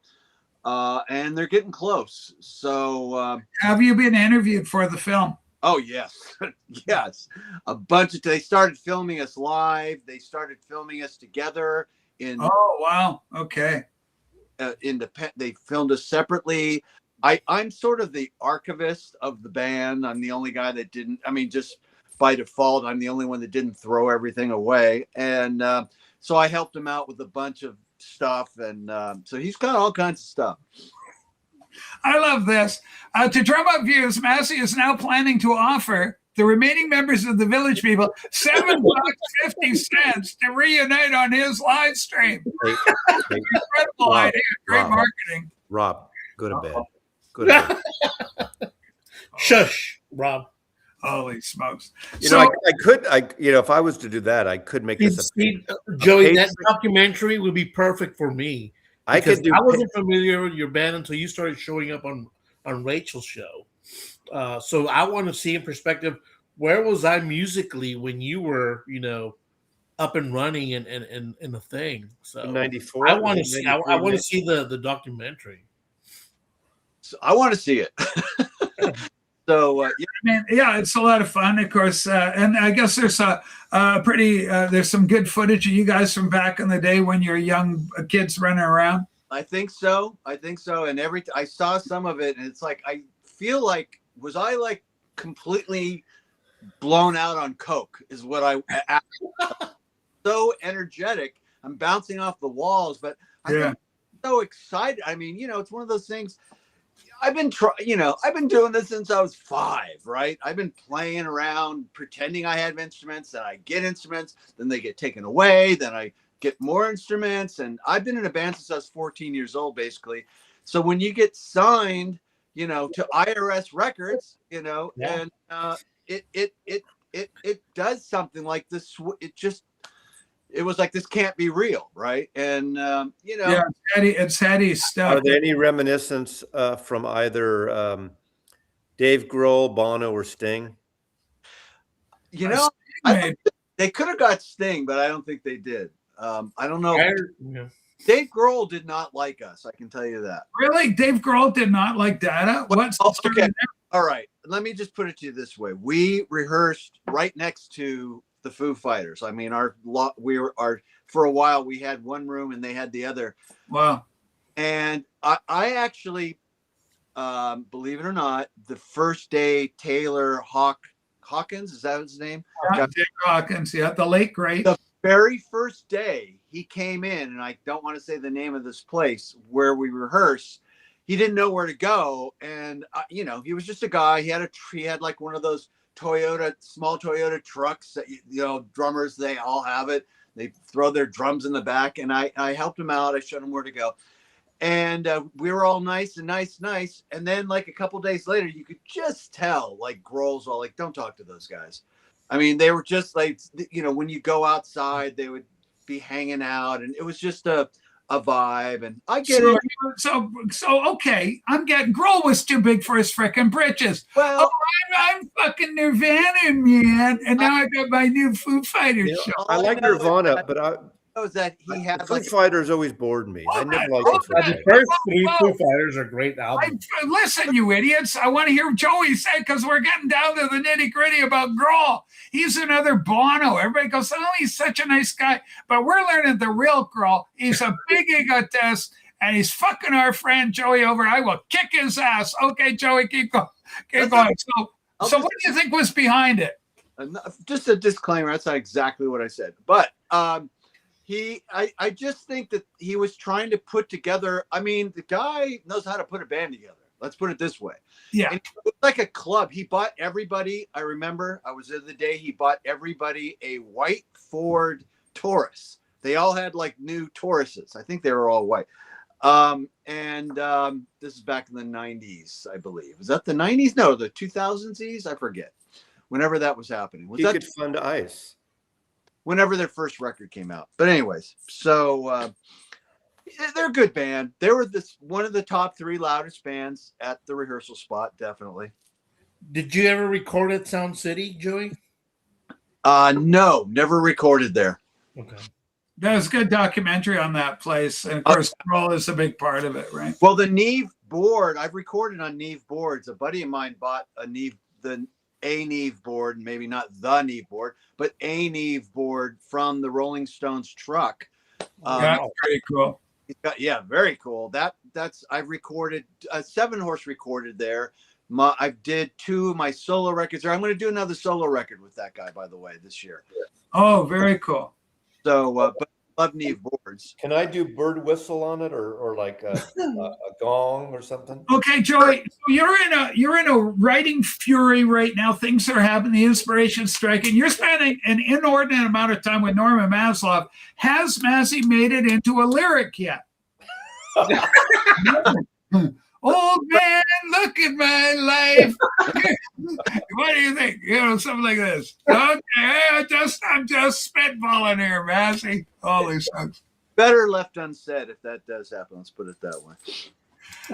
Speaker 7: and they're getting close. So
Speaker 1: have you been interviewed for the film?
Speaker 7: Oh yes, yes. A bunch of they started filming us live. They started filming us together in.
Speaker 1: Oh wow, okay.
Speaker 7: Independent. They filmed us separately. I'm sort of the archivist of the band. I'm the only guy that didn't. I mean, just by default, I'm the only one that didn't throw everything away. And so I helped him out with a bunch of stuff. And so he's got all kinds of stuff.
Speaker 1: I love this. To drum up views, Massey is now planning to offer the remaining members of the Village People $7.50 to reunite on his live stream. Incredible idea. Great marketing.
Speaker 3: Rob, go to bed. Go to bed.
Speaker 5: Shush, Rob.
Speaker 1: Holy smokes!
Speaker 3: You know, I could, if I was to do that, I could make this.
Speaker 5: Joey, that documentary would be perfect for me.
Speaker 3: I could do.
Speaker 5: I wasn't familiar with your band until you started showing up on Rachel's show. So I want to see in perspective, where was I musically when you were, up and running and the thing. So
Speaker 3: in 94.
Speaker 5: I want to see. I want to see the documentary.
Speaker 7: So I want to see it. So
Speaker 1: yeah, it's a lot of fun, of course, and I guess there's there's some good footage of you guys from back in the day when you're young kids running around.
Speaker 7: I think so. And I saw some of it, and it's like I feel like was I like completely blown out on coke? Is what I so energetic. I'm bouncing off the walls, but I'm so excited. I mean, it's one of those things. I've been doing this since I was 5, right? I've been playing around, pretending I have instruments, and I get instruments, then they get taken away, then I get more instruments, and I've been in a band since I was 14 years old, basically. So when you get signed, to IRS records, and it does something like this. It was like, this can't be real, right? And
Speaker 1: it's heady stuff.
Speaker 3: Are there any reminiscence from either Dave Grohl, Bono, or Sting?
Speaker 7: They could have got Sting, but I don't think they did. I don't know. Dave Grohl did not like us. I can tell you that.
Speaker 1: Really, Dave Grohl did not like Dada. What's the story there?
Speaker 7: All right, let me just put it to you this way: we rehearsed right next to the Foo Fighters. I mean, for a while we had one room and they had the other.
Speaker 1: Wow.
Speaker 7: And I actually, believe it or not, the first day Taylor Hawkins, is that his name?
Speaker 1: Taylor Hawkins, the late great.
Speaker 7: The very first day he came in, and I don't want to say the name of this place where we rehearse. He didn't know where to go, and he was just a guy. He had like one of those small Toyota trucks that drummers, they all have it. They throw their drums in the back, and I helped him out. I showed him where to go, and we were all nice. And then like a couple days later, you could just tell like Grohl's all like, don't talk to those guys. I mean, they were just like, when you go outside, they would be hanging out, and it was just a vibe. And I get it.
Speaker 1: So okay, I'm getting Grohl was too big for his frickin' britches.
Speaker 7: Well,
Speaker 1: I'm fucking Nirvana, man, and now I got my new Foo Fighters show.
Speaker 3: I like Nirvana, but
Speaker 7: was that he had
Speaker 3: Foo Fighters always bored me. I never liked the Foo
Speaker 5: The
Speaker 3: Fighters.
Speaker 5: first 3 Foo Fighters are great albums.
Speaker 1: Listen, you idiots. I want to hear Joey say, because we're getting down to the nitty gritty about Grohl. He's another Bono. Everybody goes, oh, he's such a nice guy. But we're learning the real Grohl. He's a big egotist, and he's fucking our friend Joey over. I will kick his ass. Okay, Joey, keep going. So what do you think was behind it?
Speaker 7: Just a disclaimer. That's not exactly what I said. But I just think that he was trying to put together. I mean, the guy knows how to put a band together. Let's put it this way.
Speaker 1: Yeah.
Speaker 7: And it was like a club. He bought everybody. I remember I was there the day he bought everybody a white Ford Taurus. They all had like new Tauruses. I think they were all white. This is back in the 90s, I believe. Was that the 90s? No, the 2000s? I forget. Whenever that was happening. Was
Speaker 3: You
Speaker 7: that
Speaker 3: could fund ice.
Speaker 7: whenever their first record came out? But anyways, so They're a good band. They were one of the top 3 loudest bands at the rehearsal spot, definitely.
Speaker 5: Did you ever record at Sound City, Joey?
Speaker 7: No, never recorded there.
Speaker 5: Okay.
Speaker 1: There's a good documentary on that place. And of course, roll is a big part of it, right?
Speaker 7: Well, the Neve board, I've recorded on Neve boards. A buddy of mine bought a Neve board, maybe not the Neve board, but a Neve board from the Rolling Stones truck.
Speaker 1: That's pretty cool.
Speaker 7: Yeah, very cool. I've recorded 7-horse recorded there. I did 2 of my solo records there. I'm going to do another solo record with that guy, by the way, this year.
Speaker 1: Oh, very cool.
Speaker 7: So, but I love Neve boards.
Speaker 3: Can I do bird whistle on it, or like a gong or something?
Speaker 1: Okay, Joey, so you're in a writing fury right now. Things are happening, the inspiration's striking. You're spending an inordinate amount of time with Norman Maslow. Has Mazzy made it into a lyric yet? Old man, look at my life. What do you think? Something like this. Okay, I'm just spitballing here, Mazzy. Holy smokes.
Speaker 7: Better left unsaid if that does happen. Let's put it that way.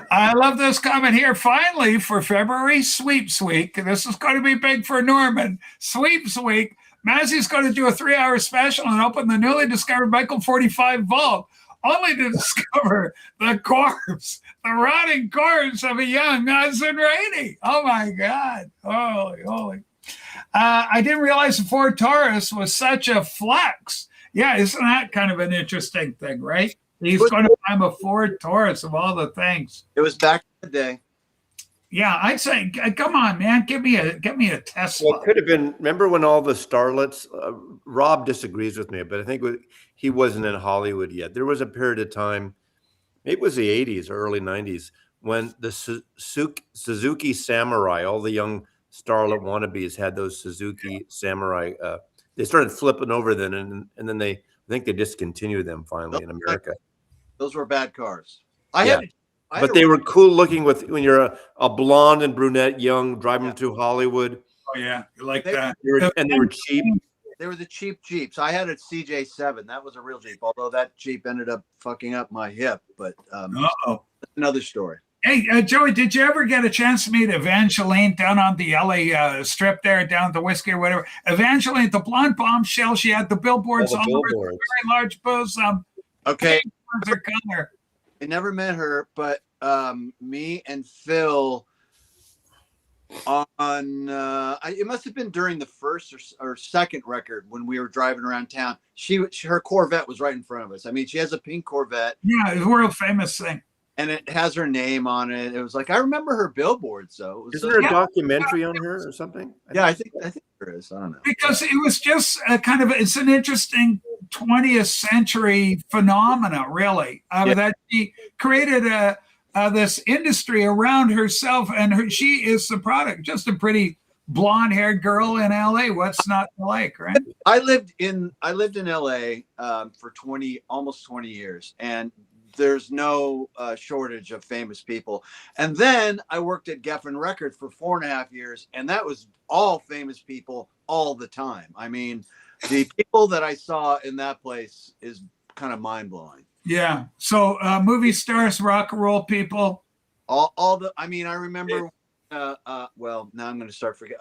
Speaker 1: I love this comment here. Finally, for February Sweeps Week, this is going to be big for Norman. Sweeps Week, Mazzy's going to do a 3-hour special and open the newly discovered Michael 45 vault, only to discover the rotting corpse of a young Hudson Rainey. Oh my God. Holy. I didn't realize the Ford Taurus was such a flex. Yeah, isn't that kind of an interesting thing, right? He's going to find a Ford Taurus of all the things.
Speaker 7: It was back in the day.
Speaker 1: Yeah, I'd say, come on, man, give me a Tesla.
Speaker 3: Well, it could have been. Remember when all the starlets? Rob disagrees with me, but I think he wasn't in Hollywood yet. There was a period of time, maybe it was the '80s or early '90s, when the Suzuki Samurai, all the young starlet wannabes had those Suzuki Samurai. They started flipping over then, and then I think they discontinued them finally in America.
Speaker 7: Those were bad cars.
Speaker 3: But they were cool looking when you're a blonde and brunette, young, driving through Hollywood.
Speaker 1: Oh yeah, you like that?
Speaker 3: And they were cheap.
Speaker 7: They were the cheap Jeeps. I had a CJ7. That was a real Jeep, although that Jeep ended up fucking up my hip. But that's another story.
Speaker 1: Hey, Joey, did you ever get a chance to meet Evangeline down on the LA Strip there, down at the Whiskey or whatever? Evangeline, the blonde bombshell, she had the billboards all over, very large bosom.
Speaker 7: Okay.
Speaker 1: Her color.
Speaker 7: I never met her, but me and Phil on it must have been during the first or second record when we were driving around town. Her Corvette was right in front of us. I mean, she has a pink Corvette.
Speaker 1: Yeah, it's a world famous thing.
Speaker 7: And it has her name on it. It was like, I remember her billboard. So
Speaker 3: isn't there a documentary on her or something?
Speaker 7: I think there is. I don't know.
Speaker 1: Because it was just it's an interesting 20th century phenomena, really. That she created this industry around herself, and she is the product. Just a pretty blonde-haired girl in LA. What's not to like, right?
Speaker 7: I lived in LA for almost 20 years, and there's no shortage of famous people. And then I worked at Geffen Records for 4.5 years, and that was all famous people all the time. I mean, the people that I saw in that place is kind of mind-blowing.
Speaker 1: Yeah. So movie stars, rock and roll people.
Speaker 7: I remember, well, now I'm going to start forgetting.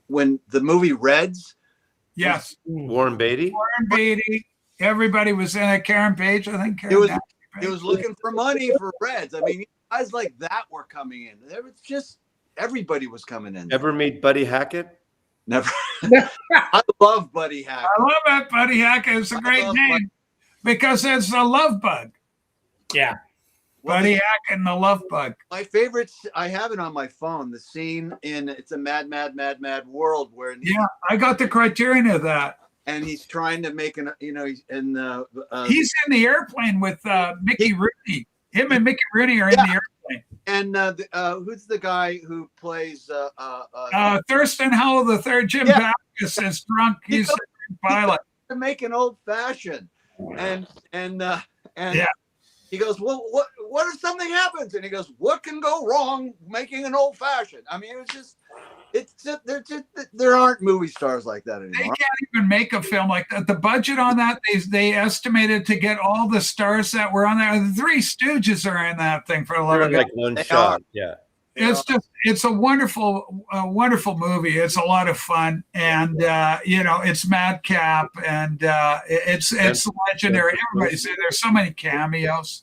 Speaker 7: When the movie Reds.
Speaker 1: Yes.
Speaker 3: Warren Beatty.
Speaker 1: Everybody was in it. Karen Page, I think.
Speaker 7: It was looking for money for Reds. I mean, guys like that were coming in. There was just everybody was coming in.
Speaker 3: Ever meet Buddy Hackett?
Speaker 7: Never. I love Buddy Hackett.
Speaker 1: I love that Buddy Hackett. It's a great name because it's a love bug.
Speaker 5: Yeah.
Speaker 1: Buddy Hackett and the love bug.
Speaker 7: My favorites, I have it on my phone. The scene in It's a Mad, Mad, Mad, Mad World where
Speaker 1: I got the criterion of that.
Speaker 7: And he's trying to make
Speaker 1: he's in the airplane with Mickey Rooney. Him and Mickey Rooney are in the airplane.
Speaker 7: And who's the guy who plays
Speaker 1: Thurston Howell III? Jim Backus is drunk. He's a pilot.
Speaker 7: To make an old fashioned, and he goes, well, what if something happens? And he goes, what can go wrong making an old fashioned? I mean, it was just There aren't movie stars like that
Speaker 1: They
Speaker 7: anymore.
Speaker 1: can't even make a film like that. The budget on that, they estimated to get all the stars that were on there. The Three Stooges are in that thing, for the love
Speaker 3: They're
Speaker 1: of
Speaker 3: in
Speaker 1: God.
Speaker 3: like one
Speaker 7: They
Speaker 3: shot.
Speaker 7: are.
Speaker 3: Yeah.
Speaker 1: It's a wonderful movie. It's a lot of fun, and it's madcap, and it's legendary. Everybody's in there. So many cameos.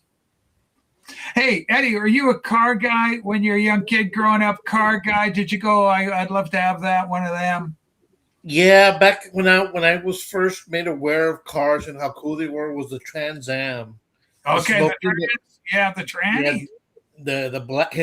Speaker 1: Hey, Eddie, are you a car guy when you're a young kid growing up? Car guy? Did you go? I'd love to have that, one of them.
Speaker 5: Yeah, back when I was first made aware of cars and how cool they were was the Trans Am.
Speaker 1: Okay, the
Speaker 5: Yeah,
Speaker 1: tranny.
Speaker 5: the black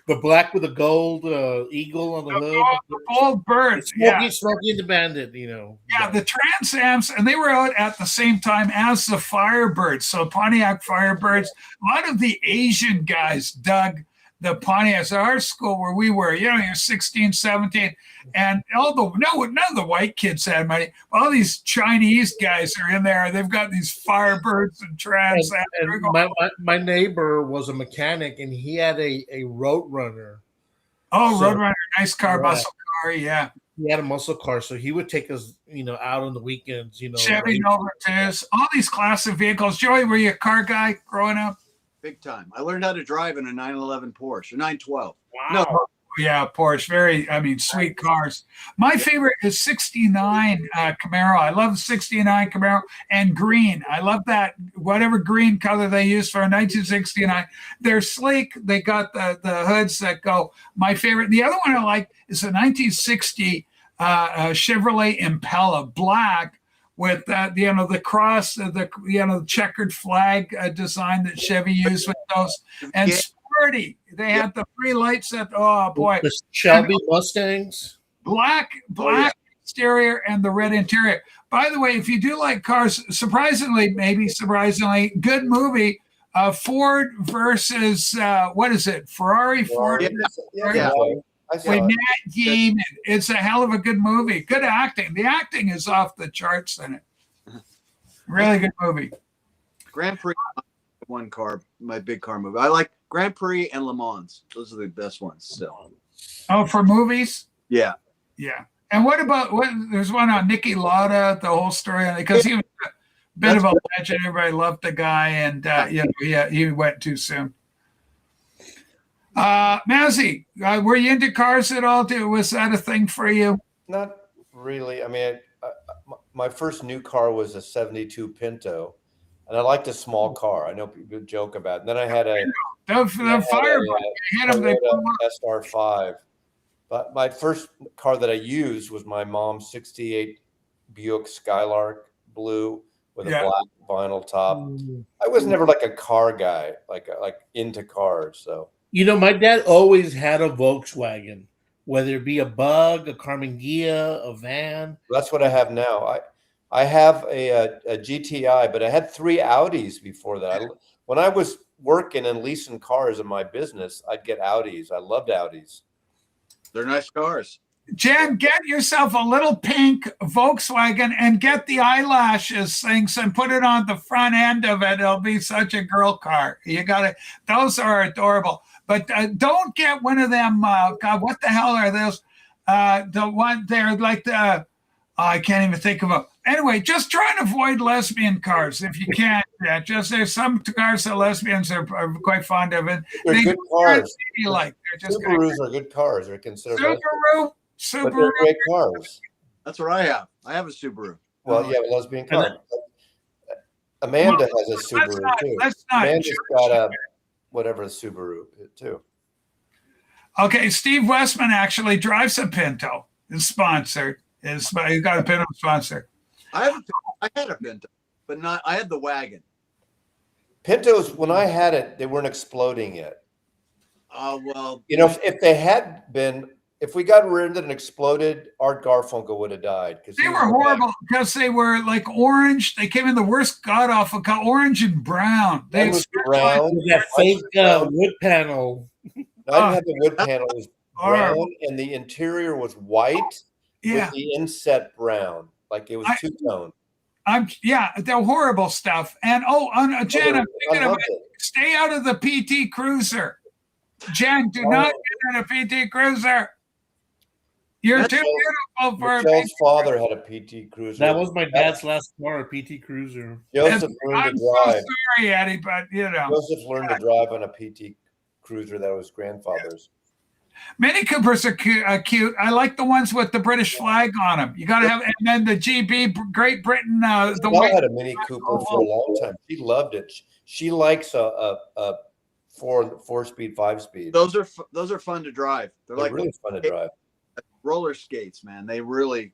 Speaker 5: the black with the gold eagle on the hood.
Speaker 1: The bold bird.
Speaker 5: Smokey and the Bandit,
Speaker 1: Yeah, the Trans Ams, and they were out at the same time as the Firebirds. So Pontiac Firebirds, a lot of the Asian guys dug the Pontiacs at our school where we were. You're 16, 17, and none of the white kids had money. All these Chinese guys are in there. They've got these Firebirds and Trans Ams.
Speaker 5: And my neighbor was a mechanic, and he had a Roadrunner.
Speaker 1: Roadrunner, nice car,
Speaker 5: Yeah.
Speaker 1: muscle car, yeah.
Speaker 5: He had a muscle car, so he would take us, out on the weekends.
Speaker 1: Chevy Novatus, all these classic vehicles. Joey, were you a car guy growing up?
Speaker 7: Big time. I learned how to drive in a 911 Porsche, a 912.
Speaker 5: Wow.
Speaker 7: No,
Speaker 1: Yeah, Porsche. Sweet cars. My favorite is 69 Camaro. I love 69 Camaro and green. I love that, whatever green color they use for a 1969. They're sleek. They got the hoods that go. My favorite, the other one I like is a 1960 Chevrolet Impala, black, with the cross, the checkered flag design that Chevy used with those, and sporty. They had the three lights that, oh boy,
Speaker 5: The Shelby Mustangs.
Speaker 1: black exterior and the red interior. By the way, if you do like cars, surprisingly, good movie. Ford versus what is it? Ferrari. Ford.
Speaker 7: Yeah.
Speaker 3: I saw
Speaker 1: With
Speaker 3: it.
Speaker 1: Nat Gein. It's a hell of a good movie. Good acting. The acting is off the charts in it. Really good movie.
Speaker 7: Grand Prix, my big car movie. I like Grand Prix and Le Mans. Those are the best ones still.
Speaker 1: Oh, for movies?
Speaker 7: Yeah.
Speaker 1: Yeah. And what about there's one on Nicky Lauda, the whole story on it, because he was a bit of a legend. Everybody loved the guy, and he went too soon. Mazzy, were you into cars at all? Was that a thing for you?
Speaker 3: Not really. I mean, my first new car was a 72 Pinto, and I liked a small car. I know people joke about it. And then I had
Speaker 1: The Firebird. You hit them, they blew up.
Speaker 3: SR5. But my first car that I used was my mom's 68 Buick Skylark blue with a black vinyl top. I was never like a car guy, like into cars. So
Speaker 5: My dad always had a Volkswagen, whether it be a Bug, a Carmen Ghia, a van.
Speaker 3: that's what I have now. I have a GTI, but I had 3 Audis before that. When I was working and leasing cars in my business, I'd get Audis. I loved Audis.
Speaker 7: They're nice cars.
Speaker 1: Jen, get yourself a little pink Volkswagen and get the eyelashes things and put it on the front end of it. It'll be such a girl car. You got to, those are adorable. But don't get one of them. God, what the hell are those? The one they're like the. I can't even think of them. Anyway, just try and avoid lesbian cars if you can. Yeah, just there's some cars that lesbians are quite fond of, and
Speaker 3: They're good cars.
Speaker 1: Like they're just
Speaker 3: Subarus are good cars. They're considered
Speaker 1: Subaru.
Speaker 3: but they're great cars.
Speaker 7: That's what I have. I have a Subaru.
Speaker 3: Well, you have a lesbian car. Amanda has a Subaru too. Amanda's got a whatever Subaru too.
Speaker 1: Okay, Steve Westman actually drives a Pinto. It's sponsored. He's got a Pinto sponsor.
Speaker 7: I had a Pinto, but not. I had the wagon.
Speaker 3: Pintos, when I had it, they weren't exploding yet.
Speaker 7: Well,
Speaker 3: if they had been, if we got rid of it and exploded, Art Garfunkel would have died because
Speaker 1: they were horrible because they were like orange. They came in the worst god awful color, orange and brown. They
Speaker 3: was brown.
Speaker 5: That fake wood panel.
Speaker 3: I didn't have the wood panel. It was brown, and the interior was white with the inset brown, like it was two-tone.
Speaker 1: They're horrible stuff. And Jen, I'm thinking about stay out of the PT Cruiser. Jen, do not get in a PT Cruiser. You're
Speaker 7: That's
Speaker 1: too beautiful for a
Speaker 3: Michelle's father had a PT Cruiser.
Speaker 5: That was my dad's last car, a PT Cruiser.
Speaker 3: Joseph learned
Speaker 1: I'm
Speaker 3: to
Speaker 1: so
Speaker 3: drive.
Speaker 1: sorry, Eddie, but
Speaker 3: Joseph learned to drive on a PT Cruiser that was grandfather's.
Speaker 1: Mini Coopers are cute. I like the ones with the British flag on them. You got to have, and then the GB Great Britain. The
Speaker 3: Michelle
Speaker 1: white.
Speaker 3: had a Mini Cooper for a long time. She loved it. She likes a 4-speed, 5-speed.
Speaker 7: those are fun to drive. They're
Speaker 3: They're
Speaker 7: like
Speaker 3: really fun to drive.
Speaker 7: roller skates, man. They really.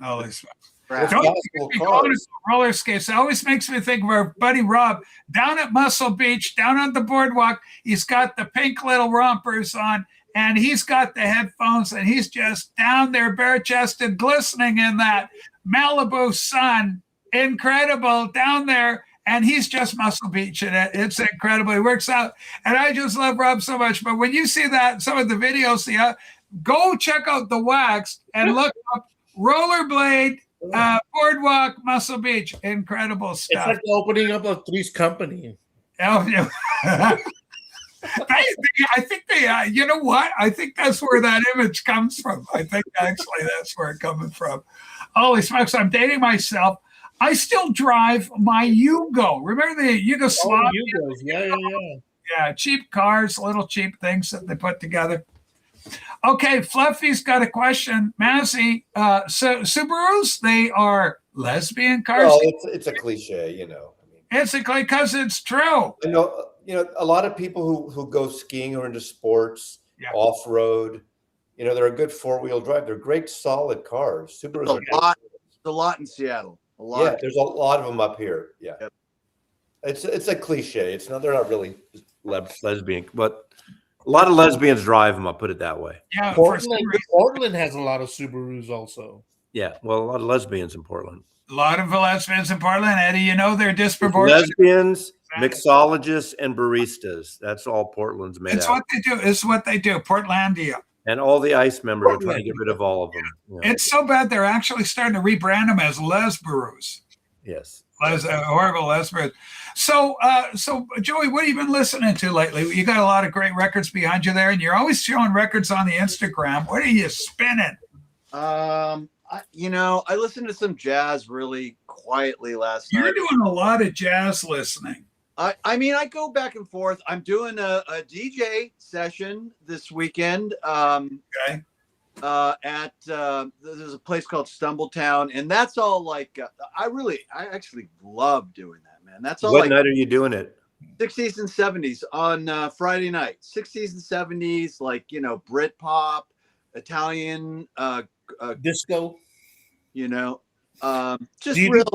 Speaker 1: Oh, this
Speaker 3: It's
Speaker 1: Don't
Speaker 3: possible
Speaker 1: be calling
Speaker 3: cars.
Speaker 1: it roller skates. It always makes me think of our buddy Rob down at Muscle Beach, down on the boardwalk. He's got the pink little rompers on, and he's got the headphones, and he's just down there, bare-chested, glistening in that Malibu sun. Incredible down there, and he's just Muscle Beach in it. It's incredible. He works out, and I just love Rob so much. But when you see that, some of the videos, go check out the wax and look up rollerblade. Boardwalk, Muscle Beach, incredible stuff.
Speaker 5: It's like the opening up of Three's Company.
Speaker 1: Oh, yeah. I think they, you know what? I think that's where that image comes from. I think actually that's where it's coming from. Holy smokes, I'm dating myself. I still drive my Yugo. Remember the Yugoslavia?
Speaker 5: Yugos. Yeah.
Speaker 1: Yeah, cheap cars, little cheap things that they put together. Okay, Fluffy's got a question. Mazzy, so Subarus, they are lesbian cars?
Speaker 3: Well, it's a cliche, I mean,
Speaker 1: It's because it's true.
Speaker 3: A lot of people who go skiing or into sports, off-road, they're a good 4-wheel drive. They're great, solid cars. Subarus
Speaker 7: A lot in Seattle. A lot.
Speaker 3: Yeah, there's a lot of them up here. Yeah.
Speaker 7: Yep.
Speaker 3: It's a cliche. They're not really lesbian, but a lot of lesbians drive them. I'll put it that way.
Speaker 1: Yeah,
Speaker 5: Portland has a lot of Subarus also.
Speaker 3: Yeah, well, a lot of lesbians in Portland.
Speaker 1: A lot of lesbians in Portland, Eddie. They're disproportionate.
Speaker 3: Lesbians, mixologists, and baristas. That's all Portland's made
Speaker 1: It's
Speaker 3: out.
Speaker 1: what they do. It's what they do. Portlandia.
Speaker 3: And all the ICE members are trying to get rid of all of them.
Speaker 1: It's so bad they're actually starting to rebrand them as Lesbarus.
Speaker 3: Yes.
Speaker 1: Horrible Lesbarus. So Joey, what have you been listening to lately? You got a lot of great records behind you there, and you're always showing records on the Instagram. What are you spinning?
Speaker 7: I listened to some jazz really quietly last night.
Speaker 1: You're doing a lot of jazz listening.
Speaker 7: I mean, I go back and forth. I'm doing a DJ session this weekend.
Speaker 1: Okay.
Speaker 7: At there's a place called Stumbletown, and that's all like I actually love doing that, man. That's all.
Speaker 3: What night are you doing it?
Speaker 7: 60s and 70s on Friday night. 60s and 70s, like Britpop, Italian,
Speaker 5: disco.
Speaker 7: Just
Speaker 5: do you
Speaker 7: real.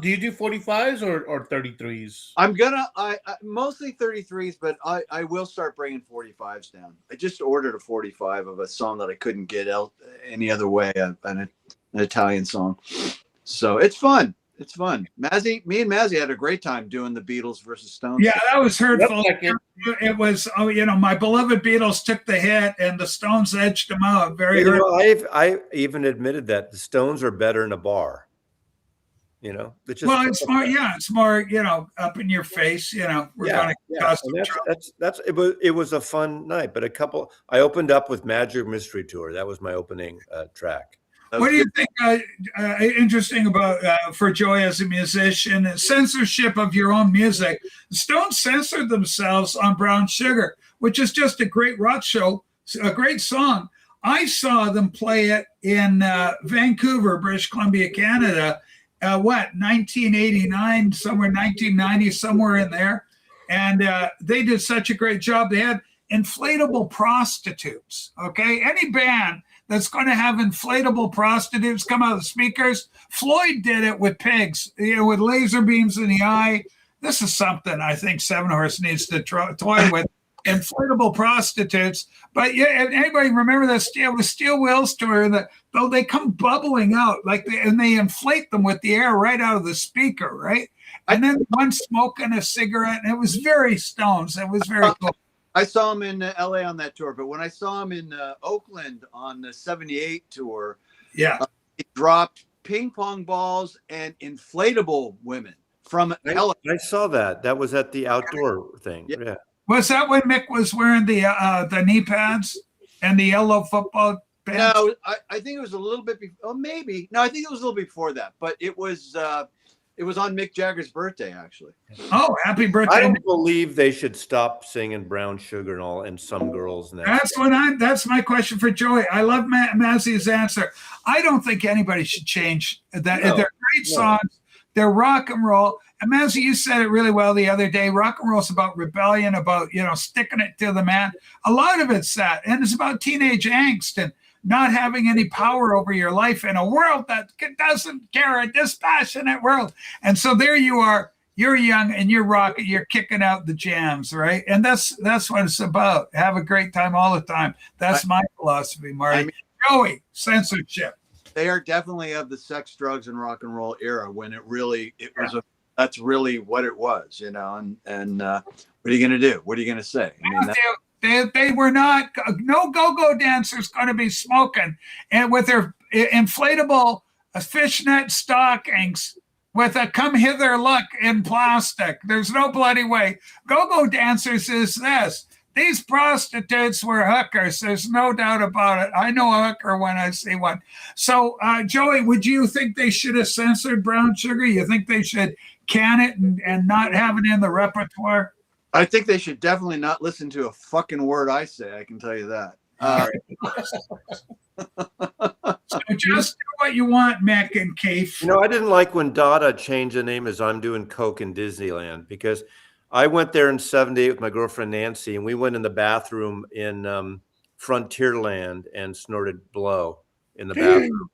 Speaker 5: Do you do 45s or 33s?
Speaker 7: I'm gonna I mostly 33s, but I will start bringing 45s down. I just ordered a 45 of a song that I couldn't get any other way, an Italian song. So it's fun. It's fun. Me and Mazzy had a great time doing the Beatles versus Stones.
Speaker 1: Yeah, that was hurtful. It was, my beloved Beatles took the hit and the Stones edged them out. Very hurtful.
Speaker 3: I even admitted that the Stones are better in a bar. It's
Speaker 1: more. Yeah, it's more. Up in your face. We're going to cause trouble.
Speaker 3: It was a fun night, but I opened up with Magic Mystery Tour. That was my opening track.
Speaker 1: What do you think interesting about for Joy as a musician? Censorship of your own music. The Stones censored themselves on Brown Sugar, which is just a great rock show, a great song. I saw them play it in Vancouver, British Columbia, Canada. 1989, somewhere 1990, somewhere in there. And they did such a great job. They had inflatable prostitutes. Okay, any band that's going to have inflatable prostitutes come out of the speakers. Floyd did it with Pigs, with laser beams in the eye. This is something I think Seven Horse needs to toy with. Inflatable prostitutes. But anybody remember the Steel Wheels tour? Though they come bubbling out and they inflate them with the air right out of the speaker, right? And then one smoking a cigarette, and it was very Stones. It was very cool.
Speaker 7: I saw him in LA on that tour, but when I saw him in Oakland on the 78 tour, he dropped ping pong balls and inflatable women from LA.
Speaker 3: I saw that. That was at the outdoor thing. Yeah.
Speaker 1: Was that when Mick was wearing the knee pads and the yellow football band?
Speaker 7: No, I think it was a little bit before. Oh, maybe. No, I think it was a little before that. But it was on Mick Jagger's birthday, actually.
Speaker 1: Oh, happy
Speaker 3: I
Speaker 1: birthday!
Speaker 3: don't believe they should stop singing Brown Sugar and all, and Some Girls. And
Speaker 1: That's my question for Joey. I love Mazzy's answer. I don't think anybody should change that.
Speaker 3: No,
Speaker 1: They're great
Speaker 3: no.
Speaker 1: songs. They're rock and roll. And Mazzy, you said it really well the other day. Rock and roll is about rebellion, about sticking it to the man. A lot of it's that, and it's about teenage angst and not having any power over your life in a world that doesn't care, a dispassionate world. And so there you are. You're young and you're rocking. You're kicking out the jams, right? And that's what it's about. Have a great time all the time. That's my philosophy, Marty.
Speaker 7: I mean,
Speaker 1: Joey, censorship.
Speaker 7: They are definitely of the sex, drugs, and rock and roll era when it was that's really what it was, And what are you going to do? What are you going to say? I mean,
Speaker 1: They were not, no go-go dancers going to be smoking and with their inflatable fishnet stockings with a come hither look in plastic. There's no bloody way. Go-go dancers is this. These prostitutes were hookers. There's no doubt about it. I know a hooker when I see one. So, Joey, would you think they should have censored Brown Sugar? You think they should can it and not have it in the repertoire?
Speaker 7: I think they should definitely not listen to a fucking word I say. I can tell you that.
Speaker 1: So just do what you want, Mick and Keith.
Speaker 3: I didn't like when Dada changed the name as I'm Doing Coke in Disneyland, because I went there in '78 with my girlfriend Nancy, and we went in the bathroom in Frontierland and snorted blow in the bathroom.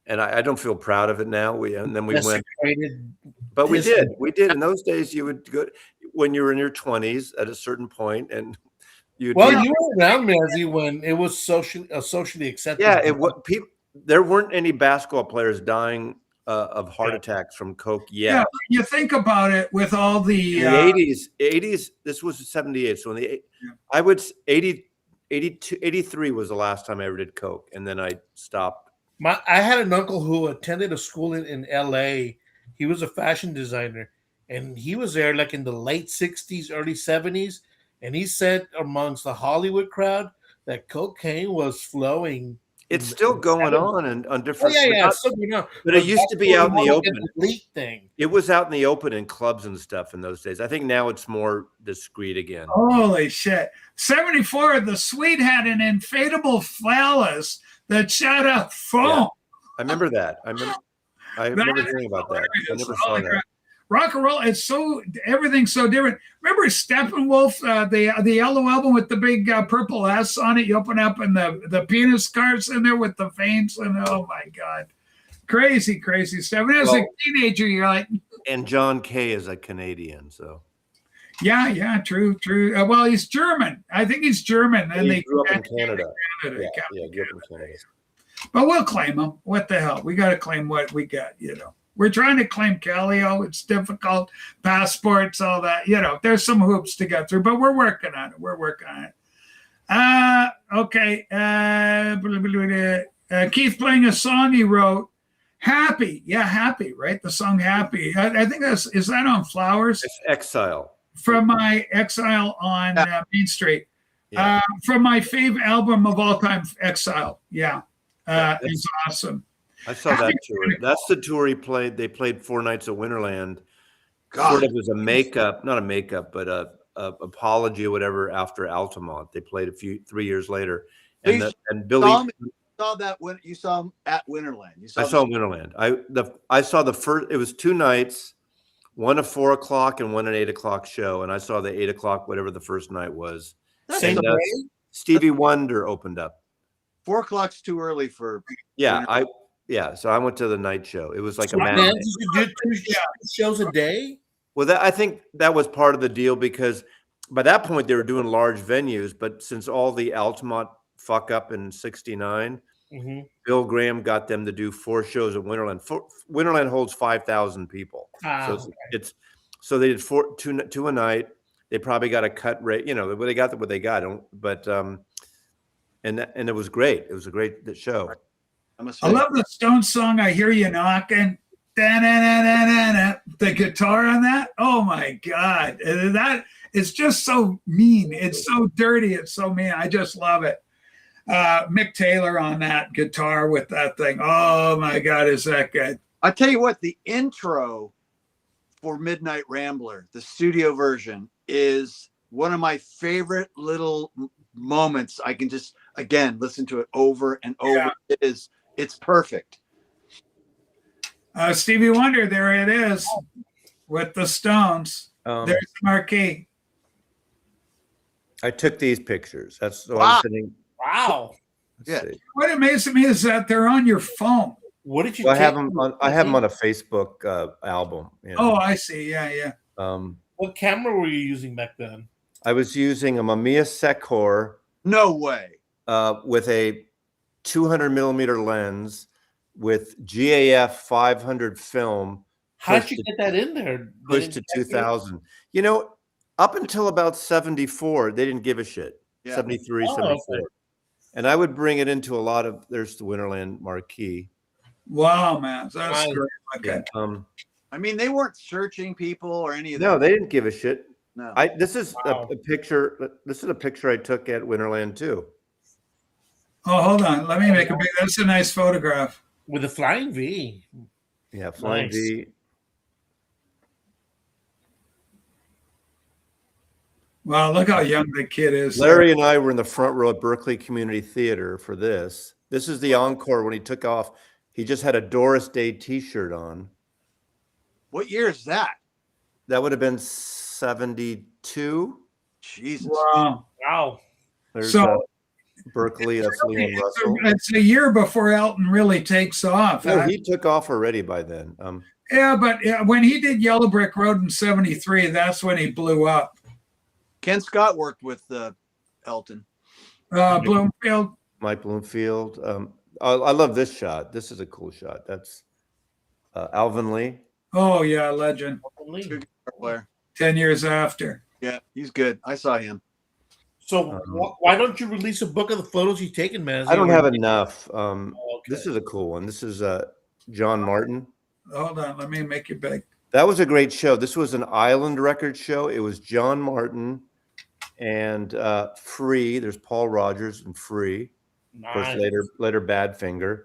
Speaker 3: And I don't feel proud of it now. We went, but we did. In those days, you would go when you were in your 20s at a certain point, and
Speaker 5: you were around, Mazzy, when it was socially accepted.
Speaker 3: Yeah, there weren't any basketball players dying of heart attacks from coke yet.
Speaker 1: Yeah, you think about it with all the
Speaker 3: 80s. This was '78, so I would 82, 83 was the last time I ever did coke, and then I stopped.
Speaker 5: I had an uncle who attended a school in LA. He was a fashion designer, and he was there like in the late '60s, early '70s, and he said amongst the Hollywood crowd that cocaine was flowing.
Speaker 3: It's still going on and on different.
Speaker 5: It's still going on.
Speaker 3: But it used to be out in the open.
Speaker 5: Thing.
Speaker 3: It was out in the open in clubs and stuff in those days. I think now it's more discreet again.
Speaker 1: Holy shit! '74, the Swede had an inflatable phallus that shot out foam.
Speaker 3: Yeah, I remember that. I remember hearing about that. I never saw that.
Speaker 1: Rock and roll, everything's so different. Remember Steppenwolf, the yellow album with the big purple S on it? You open up and the penis cards in there with the veins, and oh my God. Crazy stuff. And as a teenager, you're like.
Speaker 3: And John Kay is a Canadian, so.
Speaker 1: Yeah, true. Well, he's German. I think he's German. And
Speaker 3: he grew up in Canada. Yeah, grew up in Canada.
Speaker 1: But we'll claim him. What the hell? We got to claim what we got, We're trying to claim Calio. It's difficult. Passports, all that. There's some hoops to get through, but we're working on it. Okay. Keith playing a song he wrote. Happy. Yeah, Happy, right? The song Happy. I think is that on Flowers?
Speaker 3: It's Exile.
Speaker 1: From my Exile on Main Street. Yeah. From my favorite album of all time, Exile. Yeah. It's awesome.
Speaker 3: I saw that tour. That's the tour he played. They played 4 nights at Winterland. Sort of as a not a makeup, but a apology or whatever after Altamont. They played 3 years later. And Billy
Speaker 7: saw that when you saw him at Winterland.
Speaker 3: I saw Winterland. I saw the first. It was 2 nights, one at 4 o'clock and one at 8 o'clock show, and I saw the 8 o'clock whatever the first night was.
Speaker 5: Same day?
Speaker 3: Stevie Wonder opened up.
Speaker 7: 4 o'clock's too early for.
Speaker 3: So I went to the night show. It was like a matinee.
Speaker 5: Did you do 2 shows a day?
Speaker 3: Well, I think that was part of the deal because by that point they were doing large venues, but since all the Altamont fuck up in '69, Bill Graham got them to do 4 shows at Winterland. Winterland holds 5,000 people, so they did 2 a night. They probably got a cut rate, they got what they got, but and it was great. It was a great show.
Speaker 1: I love the Stones song. I Hear You Knocking. The guitar on that. Oh my God, that is just so mean. It's so dirty. It's so mean. I just love it. Mick Taylor on that guitar with that thing. Oh my God, is that good?
Speaker 7: I tell you what, the intro for Midnight Rambler, the studio version, is one of my favorite little moments. I can just again listen to it over and over.
Speaker 1: Yeah.
Speaker 7: It's perfect.
Speaker 1: Stevie Wonder, there it is with the Stones. There's the marquee.
Speaker 3: I took these pictures. That's so
Speaker 7: Wow.
Speaker 3: I'm sitting.
Speaker 5: Wow.
Speaker 3: Let's
Speaker 7: Yeah.
Speaker 3: see.
Speaker 1: What amazes me is that they're on your phone.
Speaker 5: What did you
Speaker 3: Well, I have
Speaker 5: take?
Speaker 3: them on. I have them on a Facebook album. You know.
Speaker 1: Oh, I see. Yeah, yeah.
Speaker 5: What camera were you using back then?
Speaker 3: I was using a Mamiya Secor
Speaker 7: No way.
Speaker 3: with a 200 millimeter lens with GAF 500 film.
Speaker 5: How'd you get that in there?
Speaker 3: Pushed to 2000. You know, up until about 74, they didn't give a shit.
Speaker 7: Yeah.
Speaker 3: 73,
Speaker 5: Oh,
Speaker 3: 74.
Speaker 5: okay.
Speaker 3: And I would bring it into a lot of, there's the Winterland marquee.
Speaker 1: Wow, man. That's
Speaker 5: Nice.
Speaker 1: great. Okay.
Speaker 3: Yeah.
Speaker 7: I mean, they weren't searching people or any of that.
Speaker 3: No, they didn't give a shit.
Speaker 7: No.
Speaker 3: This is
Speaker 5: Wow.
Speaker 3: a picture. This is a picture I took at Winterland too.
Speaker 1: Oh, hold on. Let me make a big. That's a nice photograph.
Speaker 5: With a flying V.
Speaker 3: Yeah, Flying
Speaker 5: Nice.
Speaker 3: V.
Speaker 1: Wow, look how young the kid is.
Speaker 3: Larry and I were in the front row at Berkeley Community Theater for this. This is the encore when he took off. He just had a Doris Day T-shirt on.
Speaker 7: What year is that?
Speaker 3: That would have been 72.
Speaker 7: Jesus.
Speaker 1: Wow.
Speaker 5: Wow.
Speaker 3: There's
Speaker 1: So
Speaker 3: Berkeley. That's Leon Russell.
Speaker 1: it's a year before Elton really takes off.
Speaker 3: No,
Speaker 1: huh?
Speaker 3: he took off already by then.
Speaker 1: Yeah, but when he did Yellow Brick Road in '73, that's when he blew up.
Speaker 7: Ken Scott worked with Elton.
Speaker 1: Bloomfield.
Speaker 3: Mike Bloomfield. I love this shot. This is a cool shot. That's Alvin Lee.
Speaker 1: Oh yeah, legend.
Speaker 7: Good guitar player.
Speaker 1: 10 years after.
Speaker 7: Yeah, he's good. I saw him.
Speaker 5: So why don't you release a book of the photos you've taken, man?
Speaker 3: I don't have enough.
Speaker 5: Okay.
Speaker 3: This is a cool one. This is John Martin.
Speaker 1: Hold on, let me make it big.
Speaker 3: That was a great show. This was an Island record show. It was John Martin and Free. There's Paul Rogers and Free. Of course,
Speaker 5: Nice.
Speaker 3: later Badfinger.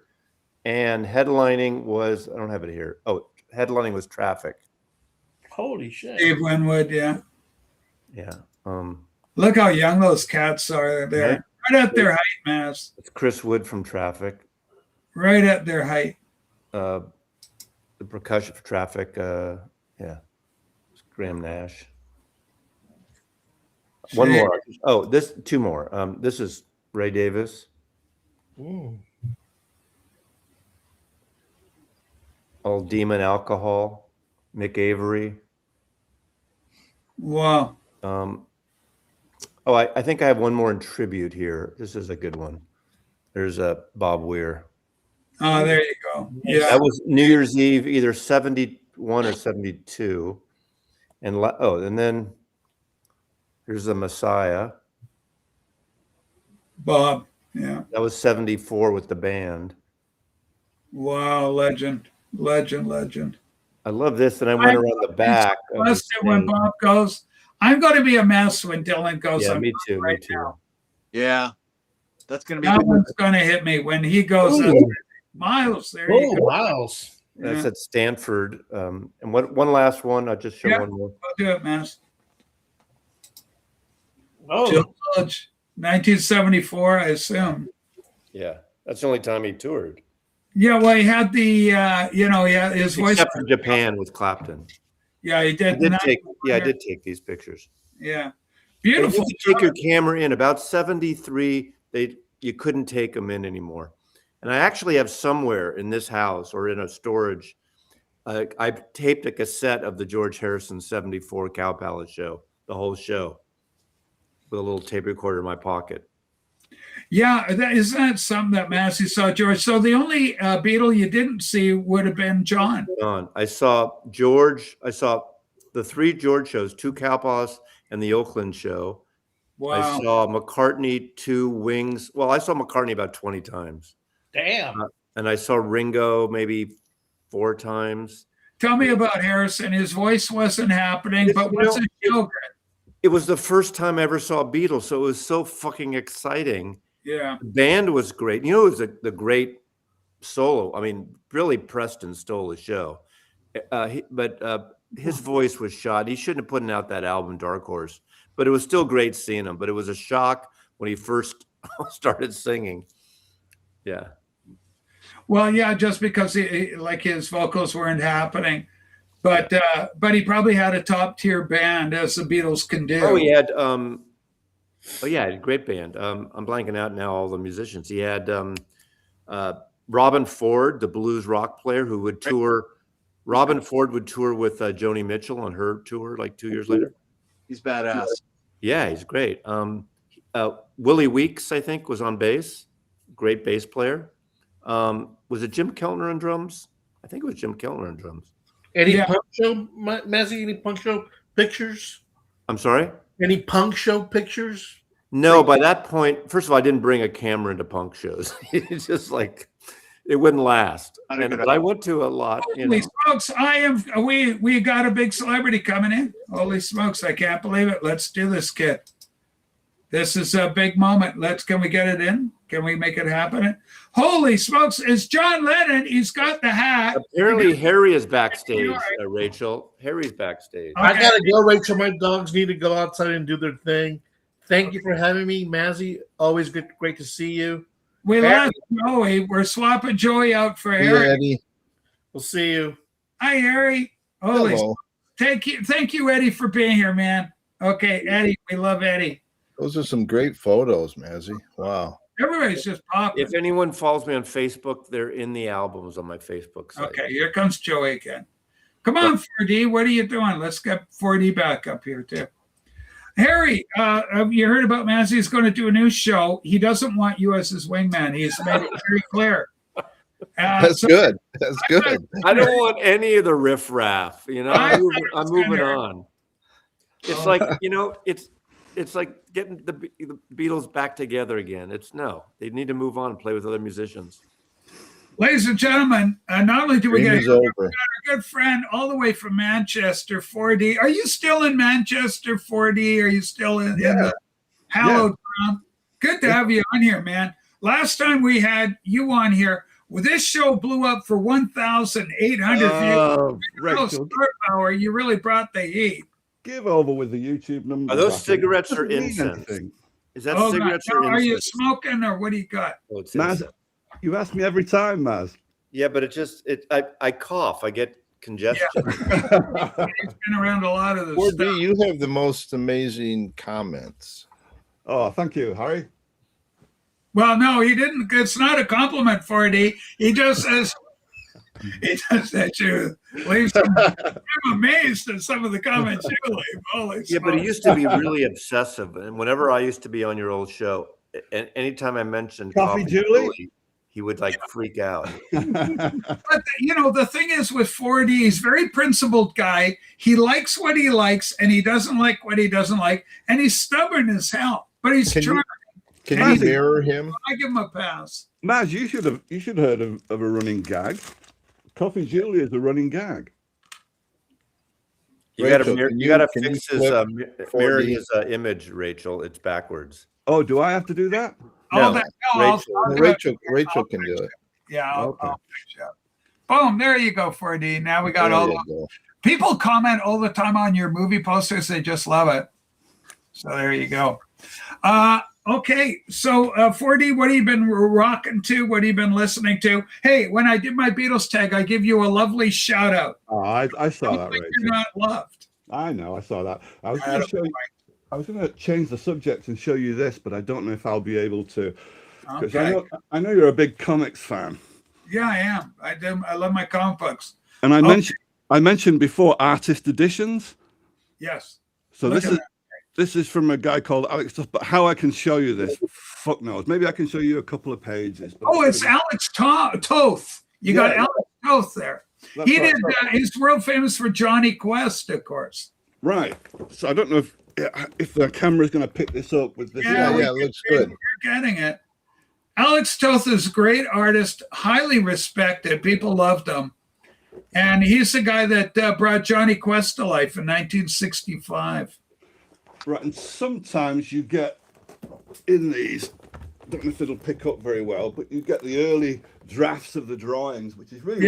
Speaker 3: And headlining was, I don't have it here. Oh, headlining was Traffic.
Speaker 5: Holy shit.
Speaker 1: Dave Winwood, yeah.
Speaker 3: Yeah.
Speaker 1: Look how young those cats are there. Right at their height, Mass.
Speaker 3: It's Chris Wood from Traffic.
Speaker 1: Right at their height.
Speaker 3: The percussion for Traffic. Yeah. It's Graham Nash. One more. Oh, two more. This is Ray Davis.
Speaker 5: Mm.
Speaker 3: All Demon Alcohol. Mick Avery.
Speaker 1: Wow.
Speaker 3: I think I have one more in tribute here. This is a good one. There's Bob Weir.
Speaker 1: Oh, there you go. Yeah.
Speaker 3: That was New Year's Eve, either 71 or 72. And then here's the Messiah.
Speaker 1: Bob. Yeah.
Speaker 3: That was 74 with the band.
Speaker 1: Wow. Legend. Legend.
Speaker 3: I love this. And I went around the back. of
Speaker 1: Blessed
Speaker 3: the
Speaker 1: when
Speaker 3: stage.
Speaker 1: Bob goes. I'm going to be a mess when Dylan goes.
Speaker 3: Yeah,
Speaker 1: I'm
Speaker 3: me too.
Speaker 1: right
Speaker 3: Me too.
Speaker 1: now.
Speaker 7: Yeah. That's going to be
Speaker 1: That
Speaker 7: good.
Speaker 1: one's going to hit me when he goes.
Speaker 5: Ooh.
Speaker 1: Miles, there you
Speaker 5: Oh,
Speaker 1: go.
Speaker 5: Miles.
Speaker 3: That's
Speaker 1: Yeah.
Speaker 3: at Stanford. And one last one. I'll just show
Speaker 1: Yeah.
Speaker 3: one more.
Speaker 1: I'll do it, man.
Speaker 5: Oh,
Speaker 1: Jill Village, 1974, I assume.
Speaker 3: Yeah. That's the only time he toured.
Speaker 1: Yeah, well, he had the, his voice.
Speaker 3: Except for Japan with Clapton.
Speaker 1: Yeah, he
Speaker 3: I
Speaker 1: did.
Speaker 3: did take these pictures.
Speaker 1: Yeah,
Speaker 3: And
Speaker 1: beautiful.
Speaker 3: you could take your camera in. About 73, you couldn't take them in anymore. And I actually have somewhere in this house or in a storage, I've taped a cassette of the George Harrison 74 Cow Palace show, the whole show, with a little tape recorder in my pocket.
Speaker 1: Yeah, isn't that something that Massey saw, George? So the only Beatle you didn't see would have been John.
Speaker 3: I saw George. I saw the three George shows, 2 Cow Palace and the Oakland show.
Speaker 1: Wow.
Speaker 3: I saw McCartney, 2 Wings. Well, I saw McCartney about 20 times.
Speaker 5: damn.
Speaker 3: And I saw Ringo maybe 4 times.
Speaker 1: Tell me about Harrison. His voice wasn't happening, but what's his show?
Speaker 3: It was the first time I ever saw Beatles, so it was so fucking exciting.
Speaker 1: Yeah.
Speaker 3: The band was great. You know, it was the great solo. I mean, Billy Preston stole the show, but his voice was shot. He shouldn't have put out that album, Dark Horse, but it was still great seeing him. But it was a shock when he first started singing. Yeah.
Speaker 1: Well, yeah, just because like his vocals weren't happening, but he probably had a top tier band, as the Beatles can do.
Speaker 3: Oh, he had a great band. I'm blanking out now all the musicians. He had Robin Ford, the blues rock player, who would tour. Robin Ford would tour with Joni Mitchell on her tour like 2 years later.
Speaker 7: He's badass.
Speaker 3: Yeah, he's great. Willie Weeks, I think, was on bass. Great bass player. Was it Jim Keltner on drums? I think it was Jim Keltner on drums.
Speaker 5: Any punk show, Mazzy? Any punk show pictures?
Speaker 3: I'm sorry?
Speaker 5: Any punk show pictures?
Speaker 3: No, by that point, first of all, I didn't bring a camera into punk shows. It's just like it wouldn't last. But I went to a lot.
Speaker 1: Holy smokes! We got a big celebrity coming in. Holy smokes! I can't believe it. Let's do this, kid. This is a big moment. Can we get it in? Can we make it happen? Holy smokes! It's John Lennon. He's got the hat.
Speaker 3: Apparently, Harry is backstage. Rachel, Harry's backstage.
Speaker 5: Okay. I gotta go, Rachel. My dogs need to go outside and do their thing. Thank you for having me, Mazzy. Always great to see you.
Speaker 1: We lost Joey. We're swapping Joey out for Harry.
Speaker 8: Yeah, Eddie.
Speaker 5: We'll see you.
Speaker 1: Hi, Harry. Holy.
Speaker 8: Hello.
Speaker 1: Thank you, Eddie, for being here, man. Okay, Eddie. We love Eddie.
Speaker 8: Those are some great photos, Mazzy. Wow.
Speaker 1: Everybody's just popping.
Speaker 3: If anyone follows me on Facebook, they're in the albums on my Facebook site.
Speaker 1: Okay, here comes Joey again. Come on, 4D. What are you doing? Let's get 4D back up here, too. Harry, you heard about Mazzy is going to do a new show. He doesn't want you as his wingman. He's made it very clear.
Speaker 8: That's good. That's good.
Speaker 3: I don't want any of the riffraff. You know, I'm moving on. It's like, you know, it's like getting the Beatles back together again. They need to move on and play with other musicians.
Speaker 1: Ladies and gentlemen, not only do we get
Speaker 8: our
Speaker 1: good friend all the way from Manchester, 4D. Are you still in Manchester, 4D? Are you still in the hallowed ground? Good to have you on here, man. Last time we had you on here, this show blew up for 1,800 views.
Speaker 9: Rachel,
Speaker 1: Power, you really brought the heat.
Speaker 9: give over with the YouTube numbers.
Speaker 3: Are those cigarettes or incense? Is that cigarettes or incense?
Speaker 1: Are you smoking or what do you got?
Speaker 3: Oh, it's
Speaker 9: Maz,
Speaker 3: incense.
Speaker 9: you ask me every time, Maz.
Speaker 3: Yeah, but I cough. I get congestion.
Speaker 1: He's been around a lot of this
Speaker 8: 4D,
Speaker 1: stuff.
Speaker 8: you have the most amazing comments.
Speaker 9: Oh, thank you, Harry.
Speaker 1: Well, no, he didn't. It's not a compliment, 4D. He just says that you leave some. I'm amazed at some of the comments you leave. Holy
Speaker 3: Yeah, but he used to be really obsessive. And whenever I used to be on your old show, and anytime I mentioned
Speaker 9: Coffee Julie,
Speaker 3: he would like freak out.
Speaker 1: But the thing is with 4D, he's a very principled guy. He likes what he likes, and he doesn't like what he doesn't like, and he's stubborn as hell. But he's charming.
Speaker 8: Can you mirror him?
Speaker 1: I give him a pass.
Speaker 9: Maz, you should have heard of a running gag. Coffee Julie is a running gag.
Speaker 3: You got
Speaker 8: Rachel,
Speaker 3: to
Speaker 8: can you
Speaker 3: fix his
Speaker 8: flip
Speaker 3: mirror
Speaker 8: 4D?
Speaker 3: his image, Rachel. It's backwards.
Speaker 9: Oh, do I have to do that?
Speaker 3: No,
Speaker 8: Rachel can do it.
Speaker 1: Yeah,
Speaker 9: Okay.
Speaker 1: I'll fix you up. Boom, there you go, 4D. Now we got
Speaker 8: There
Speaker 1: all
Speaker 8: you
Speaker 1: the
Speaker 8: go.
Speaker 1: people comment all the time on your movie posters. They just love it. So there you go. Okay, so 4D, what have you been rocking to? What have you been listening to? Hey, when I did my Beatles tag, I give you a lovely shout out.
Speaker 9: Oh, I saw that,
Speaker 1: You're
Speaker 9: Rachel.
Speaker 1: not loved.
Speaker 9: I know, I saw that. I was going to show you. I was going to change the subject and show you this, but I don't know if I'll be able to. Because
Speaker 1: Okay.
Speaker 9: I know you're a big comics fan.
Speaker 1: Yeah, I am. I love my comic books.
Speaker 9: And I mentioned before artist editions.
Speaker 1: Yes.
Speaker 9: So
Speaker 1: Look at
Speaker 9: this is from a guy called Alex. But how I can show you this, fuck knows. Maybe I can show you a couple of pages. But
Speaker 1: Oh, it's Alex Toth. You got
Speaker 9: Yeah.
Speaker 1: Alex Toth there.
Speaker 9: That's
Speaker 1: He
Speaker 9: right.
Speaker 1: did. He's world famous for Johnny Quest, of course.
Speaker 9: Right. So I don't know if the camera's going to pick this up with this.
Speaker 1: Yeah,
Speaker 8: Yeah, it looks good.
Speaker 1: You're getting it. Alex Toth is a great artist, highly respected. People loved him. And he's the guy that brought Johnny Quest to life in 1965.
Speaker 9: Right. And sometimes you get in these don't know if it'll pick up very well, but you get the early drafts of the drawings, which is really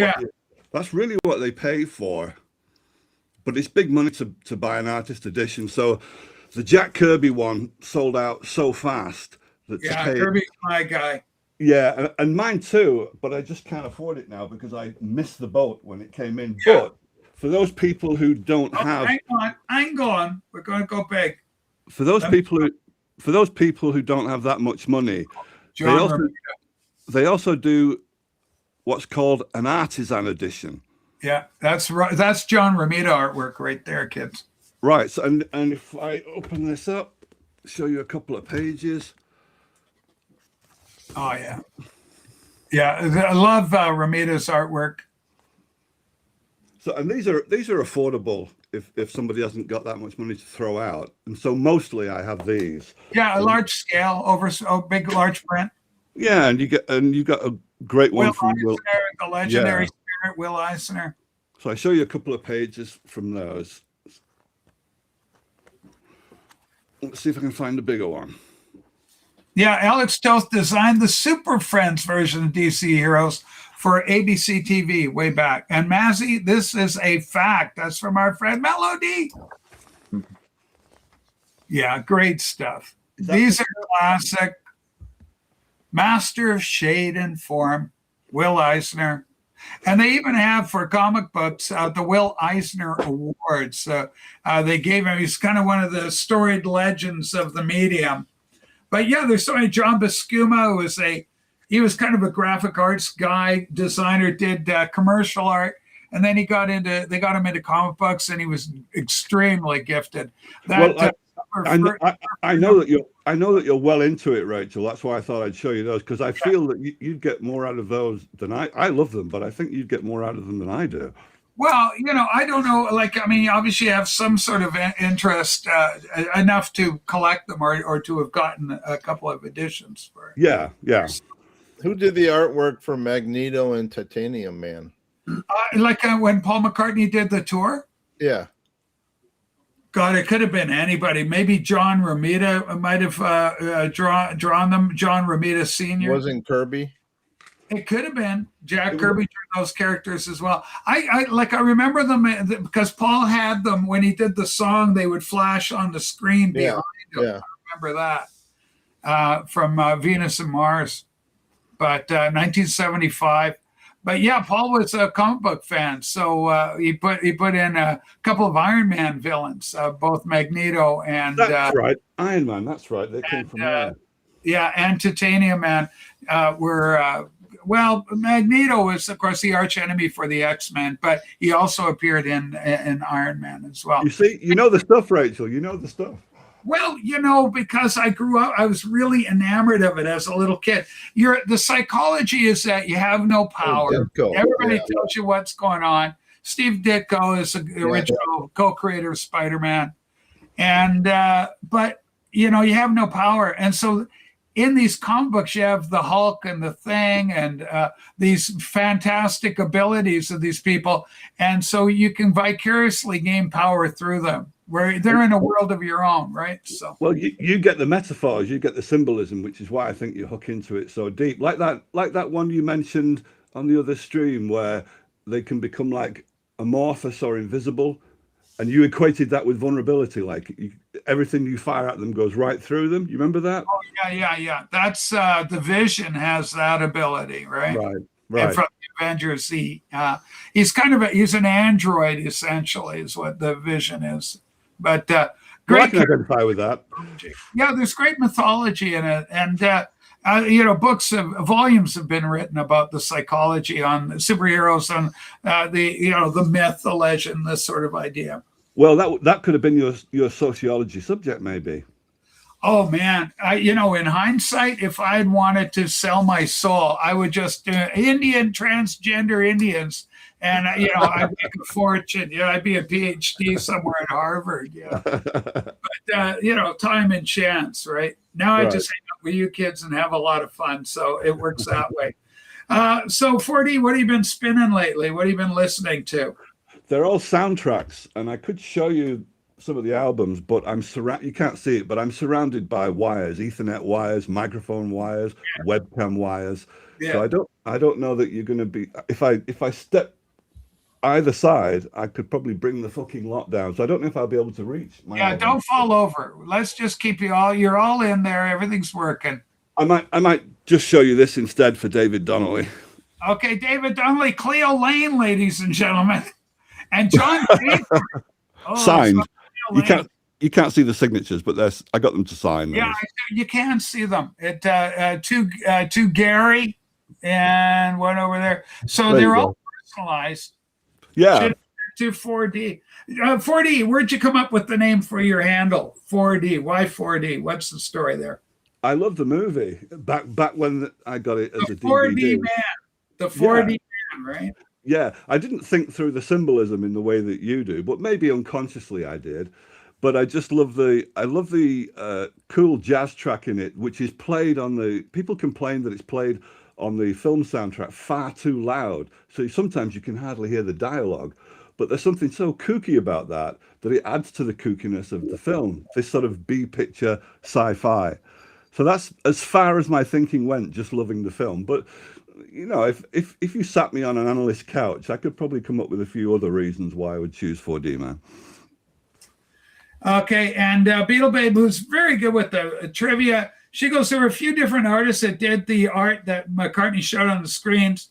Speaker 9: that's really what they pay for. But it's big money to buy an artist edition. So the Jack Kirby one sold out so fast that
Speaker 1: Kirby's my guy.
Speaker 9: Yeah, and mine too, but I just can't afford it now because I missed the boat when it came in.
Speaker 1: Yeah.
Speaker 9: But for those people who don't have,
Speaker 1: hang on, we're going to go big.
Speaker 9: For those people who don't have that much money, they also do what's called an artisan edition.
Speaker 1: Yeah, that's right. That's John Romita artwork right there, kids.
Speaker 9: Right. So, and if I open this up, show you a couple of pages.
Speaker 1: Oh yeah, yeah. I love Romita's artwork.
Speaker 9: So, and these are affordable if somebody hasn't got that much money to throw out. And so mostly I have these.
Speaker 1: Yeah, a large scale, big, large print.
Speaker 9: Yeah, and you got a great one from
Speaker 1: Will, the legendary spirit, Will Eisner.
Speaker 9: So I show you a couple of pages from those. Let's see if I can find a bigger one.
Speaker 1: Yeah, Alex Toth designed the Super Friends version of DC Heroes for ABC TV way back. And Mazzy, this is a fact. That's from our friend Melody. Yeah, great stuff. These are classic. Master of Shade and Form, Will Eisner. And they even have for comic books the Will Eisner Awards. They gave him, he's kind of one of the storied legends of the medium. But yeah, there's so many. John Buscema he was kind of a graphic arts guy, designer, did commercial art. And then they got him into comic books, and he was extremely gifted.
Speaker 9: I know that you're well into it, Rachel. That's why I thought I'd show you those, because I feel that you'd get more out of those than I love them, but I think you'd get more out of them than I do.
Speaker 1: Well, I don't know. Obviously you have some sort of interest enough to collect them or to have gotten a couple of editions for.
Speaker 9: Yeah.
Speaker 8: Who did the artwork for Magneto and Titanium Man?
Speaker 1: When Paul McCartney did the tour?
Speaker 8: Yeah.
Speaker 1: God, it could have been anybody. Maybe John Romita might have drawn them. John Romita Sr.
Speaker 8: Wasn't Kirby?
Speaker 1: It could have been. Jack Kirby drew those characters as well. I remember them because Paul had them when he did the song. They would flash on the screen behind him. Yeah. I remember that from Venus and Mars, but 1975. But yeah, Paul was a comic book fan, so he put in a couple of Iron Man villains, both Magneto and
Speaker 9: that's right, Iron Man. That's right, they came from there.
Speaker 1: Yeah, and Titanium Man were. Well, Magneto was, of course, the arch enemy for the X-Men, but he also appeared in Iron Man as well.
Speaker 9: You see, you know the stuff, Rachel. You know the stuff.
Speaker 1: Well, because I grew up, I was really enamored of it as a little kid. The psychology is that you have no power. Everybody tells you what's going on. Steve Ditko is the original co-creator of Spider-Man. And, but, you have no power. And so in these comic books, you have the Hulk and the Thing and these fantastic abilities of these people. And so you can vicariously gain power through them, where they're in a world of your own, right? So,
Speaker 9: well, you get the metaphors, you get the symbolism, which is why I think you hook into it so deep. Like that one you mentioned on the other stream, where they can become like amorphous or invisible, and you equated that with vulnerability. Like everything you fire at them goes right through them. You remember that?
Speaker 1: Oh yeah. That's the Vision has that ability, right?
Speaker 9: Right.
Speaker 1: And from the Avengers, he's an android essentially, is what the Vision is. But
Speaker 9: great. I can identify with that.
Speaker 1: Yeah, there's great mythology in it, and volumes have been written about the psychology on superheroes, on the myth, the legend, this sort of idea.
Speaker 9: Well, that could have been your sociology subject, maybe.
Speaker 1: Oh man, in hindsight, if I'd wanted to sell my soul, I would just do transgender Indians. And, I'd make a fortune. I'd be a PhD somewhere at Harvard. Yeah. But, time and chance, right? Now I just hang out with you kids and have a lot of fun. So it works that way. So, 40, what have you been spinning lately? What have you been listening to?
Speaker 9: They're all soundtracks. And I could show you some of the albums, but you can't see it, but I'm surrounded by wires, Ethernet wires, microphone wires, webcam wires.
Speaker 1: Yeah.
Speaker 9: So I don't know that you're going to be, if I step either side, I could probably bring the fucking lot down. So I don't know if I'll be able to reach my
Speaker 1: Yeah,
Speaker 9: album.
Speaker 1: don't fall over. Let's just keep you're all in there. Everything's working.
Speaker 9: I might just show you this instead for David Donnelly.
Speaker 1: Okay, David Donnelly, Cleo Lane, ladies and gentlemen. And John Draper.
Speaker 9: Signed.
Speaker 1: So
Speaker 9: You can't see the signatures, but I got them to sign.
Speaker 1: Yeah, you can see them. To Gary and one over there. So they're all personalized.
Speaker 9: Yeah.
Speaker 1: To 4D. 4D, where'd you come up with the name for your handle? 4D. Why 4D? What's the story there?
Speaker 9: I love the movie. Back when I got it as a DVD.
Speaker 1: 4D man. The 4D man, right?
Speaker 9: Yeah, I didn't think through the symbolism in the way that you do, but maybe unconsciously I did. But I just love the cool jazz track in it, which is played on people complain that it's played on the film soundtrack far too loud. So sometimes you can hardly hear the dialogue, but there's something so kooky about that it adds to the kookiness of the film, this sort of B-picture sci-fi. So that's as far as my thinking went, just loving the film. But you know, if you sat me on an analyst couch, I could probably come up with a few other reasons why I would choose 4D Man.
Speaker 1: Okay, and Beetle Babe, who's very good with the trivia, she goes, there were a few different artists that did the art that McCartney showed on the screens.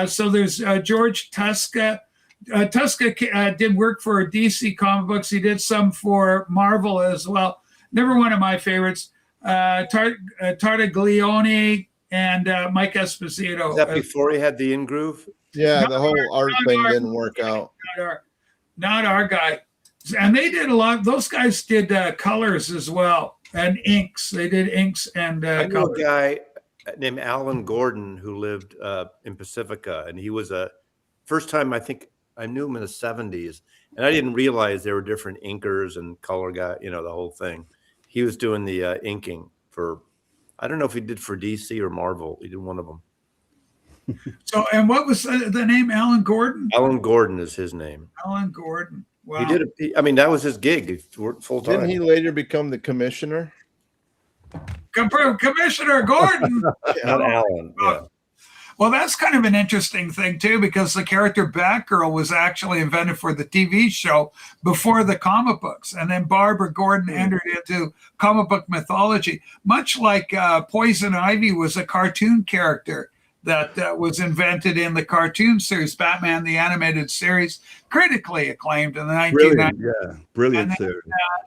Speaker 1: So there's George Tuska. Tuska did work for DC comic books. He did some for Marvel as well. Never one of my favorites. Tartaglione and Mike Esposito.
Speaker 3: Is that before he had the in-groove?
Speaker 8: Yeah, the whole art thing didn't work out.
Speaker 1: Not our guy. And they did a lot. Those guys did colors as well and inks. They did inks and
Speaker 3: I knew
Speaker 1: colors.
Speaker 3: a guy named Alan Gordon who lived in Pacifica, and he was first time I think I knew him in the 70s, and I didn't realize there were different inkers and color guy, the whole thing. He was doing the inking for, I don't know if he did for DC or Marvel. He did one of them.
Speaker 1: So, and what was the name? Alan Gordon?
Speaker 3: Alan Gordon is his name.
Speaker 1: Alan Gordon. Wow.
Speaker 3: He did. That was his gig. He worked full time.
Speaker 8: Didn't he later become the commissioner?
Speaker 1: Commissioner Gordon.
Speaker 3: Not Alan. Yeah.
Speaker 1: Well, that's kind of an interesting thing, too, because the character Batgirl was actually invented for the TV show before the comic books. And then Barbara Gordon entered into comic book mythology, much like Poison Ivy was a cartoon character that was invented in the cartoon series, Batman the Animated Series, critically acclaimed in the 1990s.
Speaker 9: Brilliant series.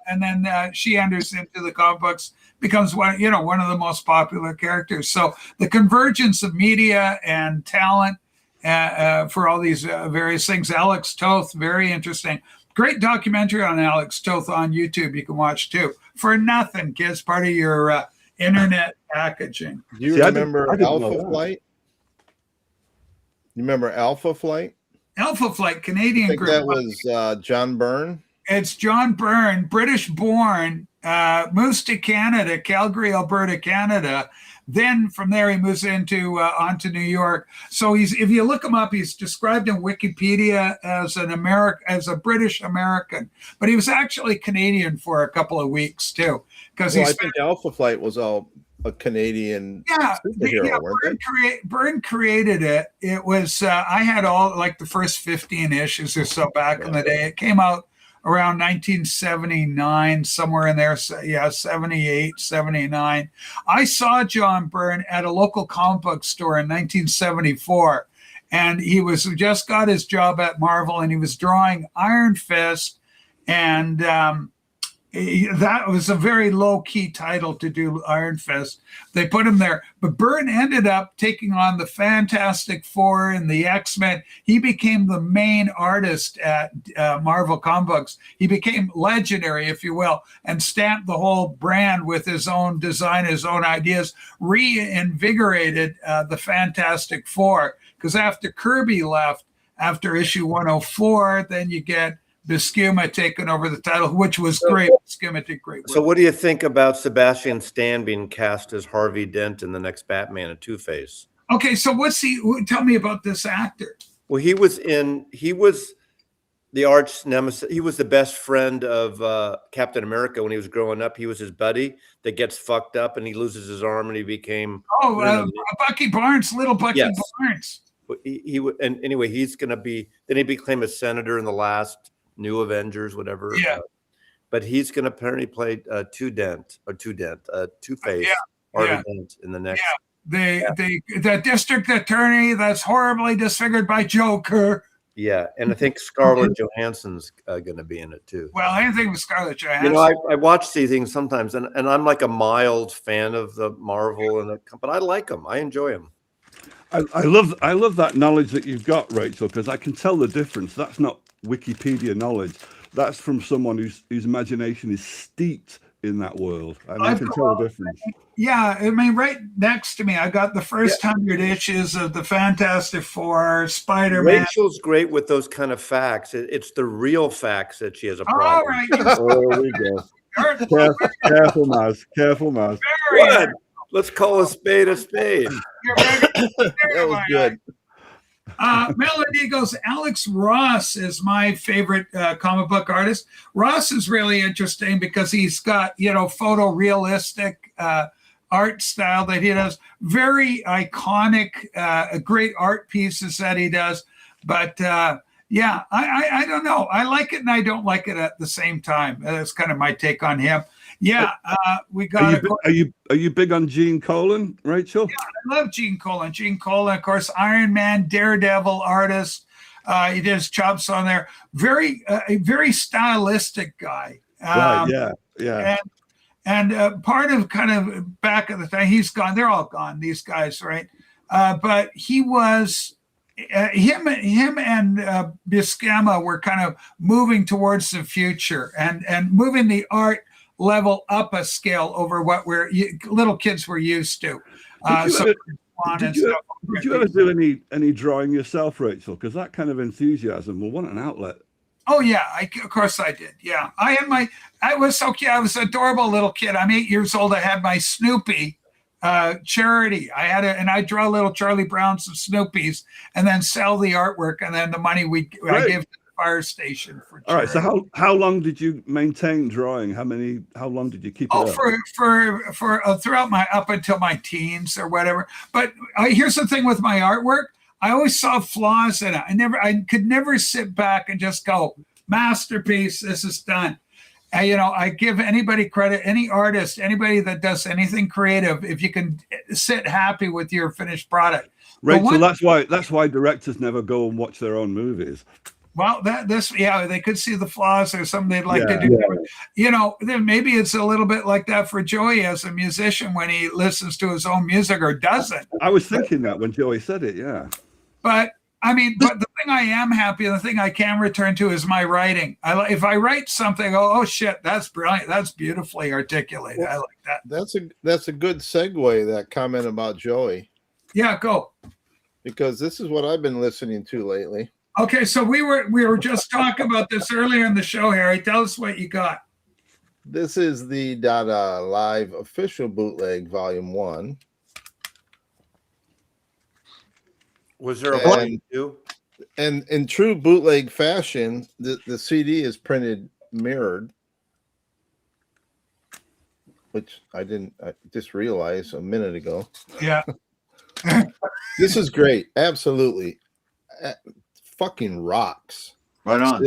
Speaker 1: And then she enters into the comic books, becomes one of the most popular characters. So the convergence of media and talent for all these various things. Alex Toth, very interesting. Great documentary on Alex Toth on YouTube you can watch too. For nothing, kids, part of your internet packaging.
Speaker 8: Do you remember Alpha Flight? You remember Alpha Flight?
Speaker 1: Alpha Flight, Canadian
Speaker 8: I think
Speaker 1: group.
Speaker 8: that was John Byrne.
Speaker 1: It's John Byrne, British born, moves to Canada, Calgary, Alberta, Canada. Then from there he moves onto New York. So if you look him up, he's described in Wikipedia as a British American, but he was actually Canadian for a couple of weeks too, because
Speaker 8: I think Alpha Flight was all a Canadian superhero, weren't they?
Speaker 1: Byrne created it. It was I had all like the first 15 issues or so back in the day. It came out around 1979, somewhere in there. 78, 79. I saw John Byrne at a local comic book store in 1974, and he was just got his job at Marvel, and he was drawing Iron Fist, and that was a very low-key title to do, Iron Fist. They put him there. But Byrne ended up taking on the Fantastic Four and the X-Men. He became the main artist at Marvel Comic Books. He became legendary, if you will, and stamped the whole brand with his own design, his own ideas, reinvigorated the Fantastic Four. Because after Kirby left, after issue 104, then you get Buscema taking over the title, which was great. Buscema did great work.
Speaker 3: So what do you think about Sebastian Stan being cast as Harvey Dent in the next Batman and Two-Face?
Speaker 1: Okay, so tell me about this actor.
Speaker 3: Well, he was the arch nemesis. He was the best friend of Captain America when he was growing up. He was his buddy that gets fucked up and he loses his arm and he became.
Speaker 1: Bucky Barnes, little Bucky
Speaker 3: Yes.
Speaker 1: Barnes.
Speaker 3: He would, and anyway, he's going to be. Then he became a senator in the last New Avengers, whatever.
Speaker 1: Yeah.
Speaker 3: But he's going to apparently play Two-Face, Harvey Dent in the next.
Speaker 1: The district attorney that's horribly disfigured by Joker.
Speaker 3: Yeah, and I think Scarlett Johansson's going to be in it too.
Speaker 1: Well, anything with Scarlett Johansson.
Speaker 3: You know, I watch these things sometimes, and I'm like a mild fan of the Marvel, but I like them. I enjoy them.
Speaker 9: I love that knowledge that you've got, Rachel, because I can tell the difference. That's not Wikipedia knowledge. That's from someone whose imagination is steeped in that world, and I can tell the difference.
Speaker 1: Yeah, I mean, right next to me, I got the first 100 issues of the Fantastic Four, Spider-Man.
Speaker 3: Rachel's great with those kind of facts. It's the real facts that she has a problem.
Speaker 1: All right.
Speaker 9: There we go. Careful, Maz. Careful, Maz.
Speaker 3: What? Let's call a spade a spade.
Speaker 8: That was good.
Speaker 1: Melody goes, Alex Ross is my favorite comic book artist. Ross is really interesting because he's got, photorealistic art style that he does. Very iconic, great art pieces that he does. But I don't know. I like it and I don't like it at the same time. That's kind of my take on him. Yeah, we got.
Speaker 9: Are you big on Gene Colan, Rachel?
Speaker 1: Yeah, I love Gene Colan. Gene Colan, of course, Iron Man, Daredevil artist. He did his chops on there. A very stylistic guy.
Speaker 9: Right. Yeah.
Speaker 1: And part of kind of back at the time, he's gone. They're all gone. These guys, right? But he was. Him and Buscema were kind of moving towards the future and moving the art level up a scale over what little kids were used to.
Speaker 9: Did you ever do any drawing yourself, Rachel? Because that kind of enthusiasm will want an outlet.
Speaker 1: Oh yeah, of course I did. Yeah, I was so cute. I was an adorable little kid. I'm 8 years old. I had my Snoopy charity. And I draw little Charlie Browns and Snoopies, and then sell the artwork, and then the money I give to the fire station for charity.
Speaker 9: All right. So how long did you maintain drawing? How long did you keep it up?
Speaker 1: For throughout up until my teens or whatever. But here's the thing with my artwork. I always saw flaws in it. I could never sit back and just go, masterpiece, this is done. I give anybody credit, any artist, anybody that does anything creative, if you can sit happy with your finished product.
Speaker 9: Rachel, that's why directors never go and watch their own movies.
Speaker 1: Well, they could see the flaws or something they'd like to do. Yeah. Then maybe it's a little bit like that for Joey as a musician when he listens to his own music or doesn't.
Speaker 9: I was thinking that when Joey said it, yeah.
Speaker 1: But the thing I am happy, the thing I can return to is my writing. If I write something, oh shit, that's brilliant. That's beautifully articulated. I like that.
Speaker 8: That's a good segue, that comment about Joey.
Speaker 1: Yeah, go.
Speaker 8: Because this is what I've been listening to lately.
Speaker 1: Okay, so we were just talking about this earlier in the show, Harry. Tell us what you got.
Speaker 8: This is the Dada Live official bootleg, Volume 1.
Speaker 3: Was there a volume 2?
Speaker 8: And in true bootleg fashion, the CD is printed mirrored, which I just realized a minute ago.
Speaker 1: Yeah.
Speaker 8: This is great. Absolutely. Fucking rocks.
Speaker 7: Right on.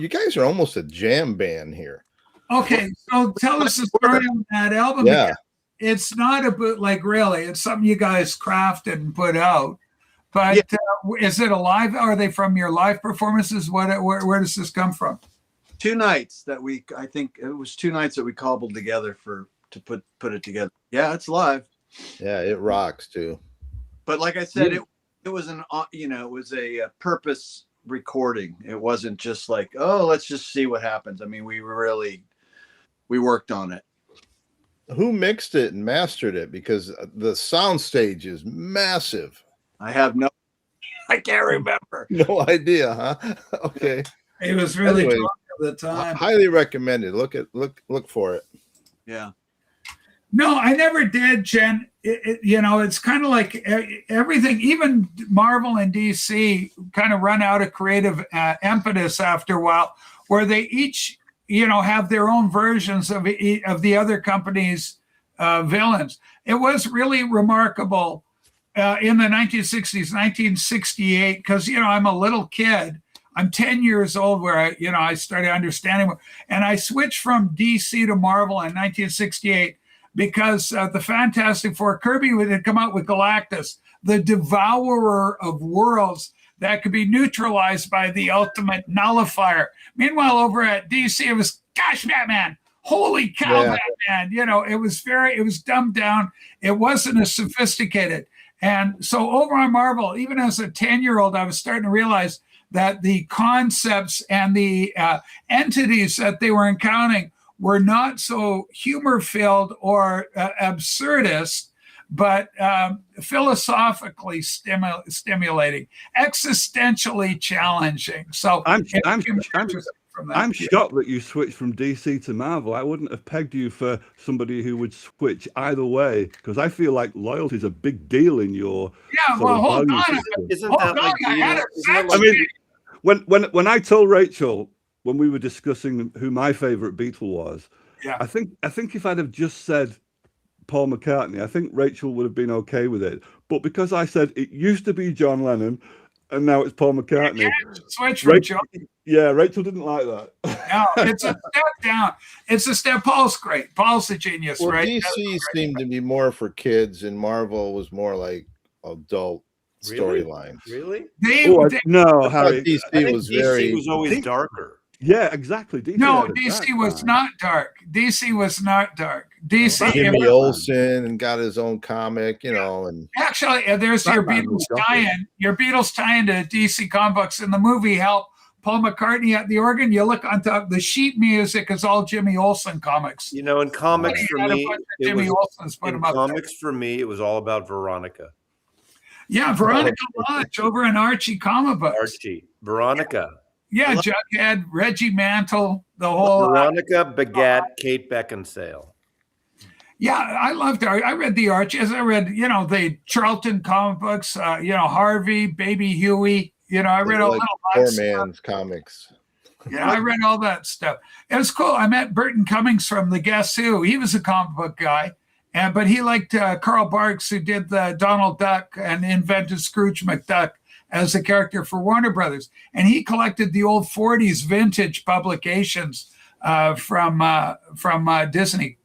Speaker 8: You guys are almost a jam band here.
Speaker 1: Okay, so tell us the story on that album.
Speaker 8: Yeah.
Speaker 1: It's not a bootleg, really. It's something you guys crafted and put out. But is it a live? Are they from your live performances? Where does this come from?
Speaker 7: 2 nights that I think it was 2 nights that we cobbled together to put it together. Yeah, it's live.
Speaker 8: Yeah, it rocks too.
Speaker 7: But like I said, it was it was a purpose recording. It wasn't just like, oh, let's just see what happens. I mean, we worked on it.
Speaker 8: Who mixed it and mastered it? Because the sound stage is massive.
Speaker 7: I can't remember.
Speaker 8: No idea, huh? Okay.
Speaker 1: It was really drunk at the time.
Speaker 8: Highly recommended. Look for it.
Speaker 7: Yeah.
Speaker 1: No, I never did, Jen. It's kind of like everything, even Marvel and DC kind of run out of creative impetus after a while, where they each, have their own versions of the other company's villains. It was really remarkable in the 1960s, 1968, because, I'm a little kid. I'm 10 years old where I started understanding, and I switched from DC to Marvel in 1968 because the Fantastic Four, Kirby had come out with Galactus, the devourer of worlds that could be neutralized by the ultimate nullifier. Meanwhile, over at DC, it was, gosh, Batman, holy cow, yeah. Batman. It was dumbed down. It wasn't as sophisticated. And so over on Marvel, even as a 10-year-old, I was starting to realize that the concepts and the entities that they were encountering were not so humor-filled or absurdist, but philosophically stimulating, existentially challenging. So
Speaker 9: I'm shocked that you switched from DC to Marvel. I wouldn't have pegged you for somebody who would switch either way, because I feel like loyalty is a big deal in your.
Speaker 1: Yeah, well, hold on.
Speaker 3: Isn't that like?
Speaker 9: I mean, when I told Rachel when we were discussing who my favorite Beatle was,
Speaker 1: yeah,
Speaker 9: I think if I'd have just said Paul McCartney, I think Rachel would have been okay with it. But because I said it used to be John Lennon and now it's Paul McCartney,
Speaker 1: switch from John.
Speaker 9: Yeah, Rachel didn't like that.
Speaker 1: No, it's a step down. It's a step. Paul's great. Paul's a genius, right?
Speaker 8: DC seemed to be more for kids, and Marvel was more like adult storylines.
Speaker 3: Really?
Speaker 9: No, Harry.
Speaker 8: DC was
Speaker 3: always darker.
Speaker 9: Yeah, exactly.
Speaker 1: DC was not dark. DC was not dark. DC.
Speaker 8: Jimmy Olsen and got his own comic, and
Speaker 1: actually, there's your Beatles tie-in. Your Beatles tie-in to DC comic books in the movie help. Paul McCartney at the organ. You look on top. The sheet music is all Jimmy Olsen comics.
Speaker 3: In comics for me, it was all about Veronica.
Speaker 1: Yeah, Veronica Lodge over in Archie comic books.
Speaker 3: Veronica.
Speaker 1: Yeah, Jughead, Reggie Mantle, the whole
Speaker 3: Veronica begat Kate Beckinsale.
Speaker 1: Yeah, I loved Archie. I read the Archies. I read, the Charlton comic books. Harvey, Baby Huey. I read all that.
Speaker 8: Poor man's comics.
Speaker 1: Yeah, I read all that stuff. It was cool. I met Burton Cummings from the Guess Who. He was a comic book guy, but he liked Carl Barks, who did the Donald Duck and invented Scrooge McDuck as a character for Warner Brothers. And he collected the old 40s vintage publications from Disney.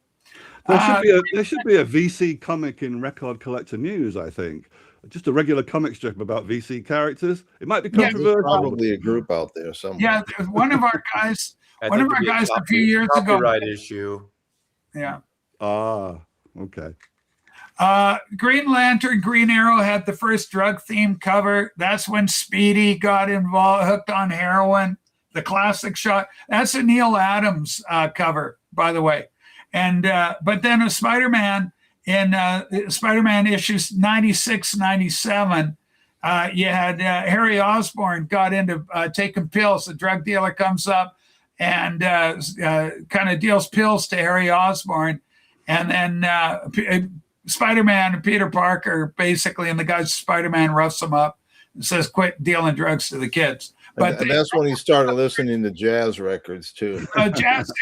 Speaker 9: There should be a VC comic in Record Collector News, I think. Just a regular comic strip about VC characters. It might be controversial.
Speaker 8: There's probably a group out there somewhere.
Speaker 1: Yeah, one of our guys a few years ago.
Speaker 3: Copyright issue.
Speaker 1: Yeah.
Speaker 9: Okay.
Speaker 1: Green Lantern, Green Arrow had the first drug themed cover. That's when Speedy got involved, hooked on heroin. The classic shot. That's a Neil Adams cover, by the way. And but then a Spider-Man in Spider-Man issues 96, 97, you had Harry Osborn got into taking pills. The drug dealer comes up and kind of deals pills to Harry Osborn. And then Spider-Man and Peter Parker basically, and the guy Spider-Man roughs him up and says, quit dealing drugs to the kids. But
Speaker 8: and that's when he started listening to jazz records too.
Speaker 1: Jazz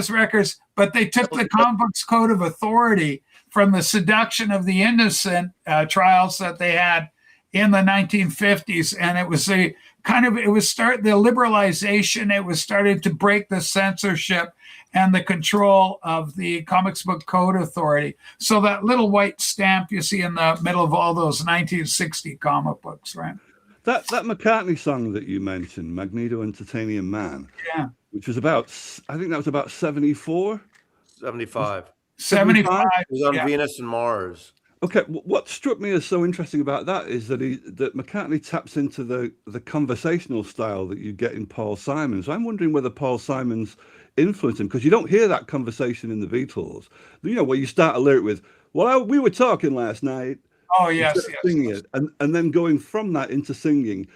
Speaker 1: records. But they took the comic books code of authority from the seduction of the innocent trials that they had in the 1950s, and it was the liberalization. It was starting to break the censorship and the control of the comics book code authority. So that little white stamp you see in the middle of all those 1960 comic books, right?
Speaker 9: That McCartney song that you mentioned, Magneto and Titanium Man,
Speaker 1: yeah,
Speaker 9: which was about, I think that was about 74?
Speaker 3: 75.
Speaker 1: 75.
Speaker 3: It was on Venus and Mars.
Speaker 9: Okay, what struck me as so interesting about that is that McCartney taps into the conversational style that you get in Paul Simon. So I'm wondering whether Paul Simon's influenced him, because you don't hear that conversation in the Beatles. Where you start a lyric with, well, we were talking last night.
Speaker 1: Oh, yes.
Speaker 9: Singing it, and then going from that into singing,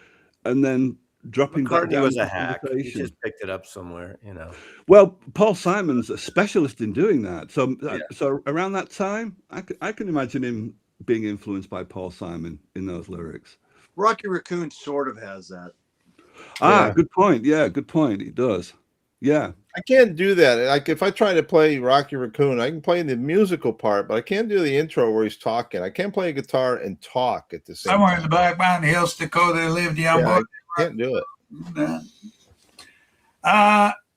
Speaker 9: and then dropping that
Speaker 3: McCartney
Speaker 9: down
Speaker 3: was
Speaker 9: to
Speaker 3: a hack. He
Speaker 9: conversation.
Speaker 3: just picked it up somewhere, you know.
Speaker 9: Well, Paul Simon's a specialist in doing that. So,
Speaker 3: Yeah.
Speaker 9: so around that time, I can imagine him being influenced by Paul Simon in those lyrics.
Speaker 7: Rocky Raccoon sort of has that.
Speaker 9: Ah, good point. Yeah, good point. He does. Yeah.
Speaker 8: I can't do that. Like if I try to play Rocky Raccoon, I can play the musical part, but I can't do the intro where he's talking. I can't play a guitar and talk at the same
Speaker 1: Somewhere
Speaker 8: time.
Speaker 1: in the Black Mountain Hills, Dakota, they lived young boy.
Speaker 8: I can't do it.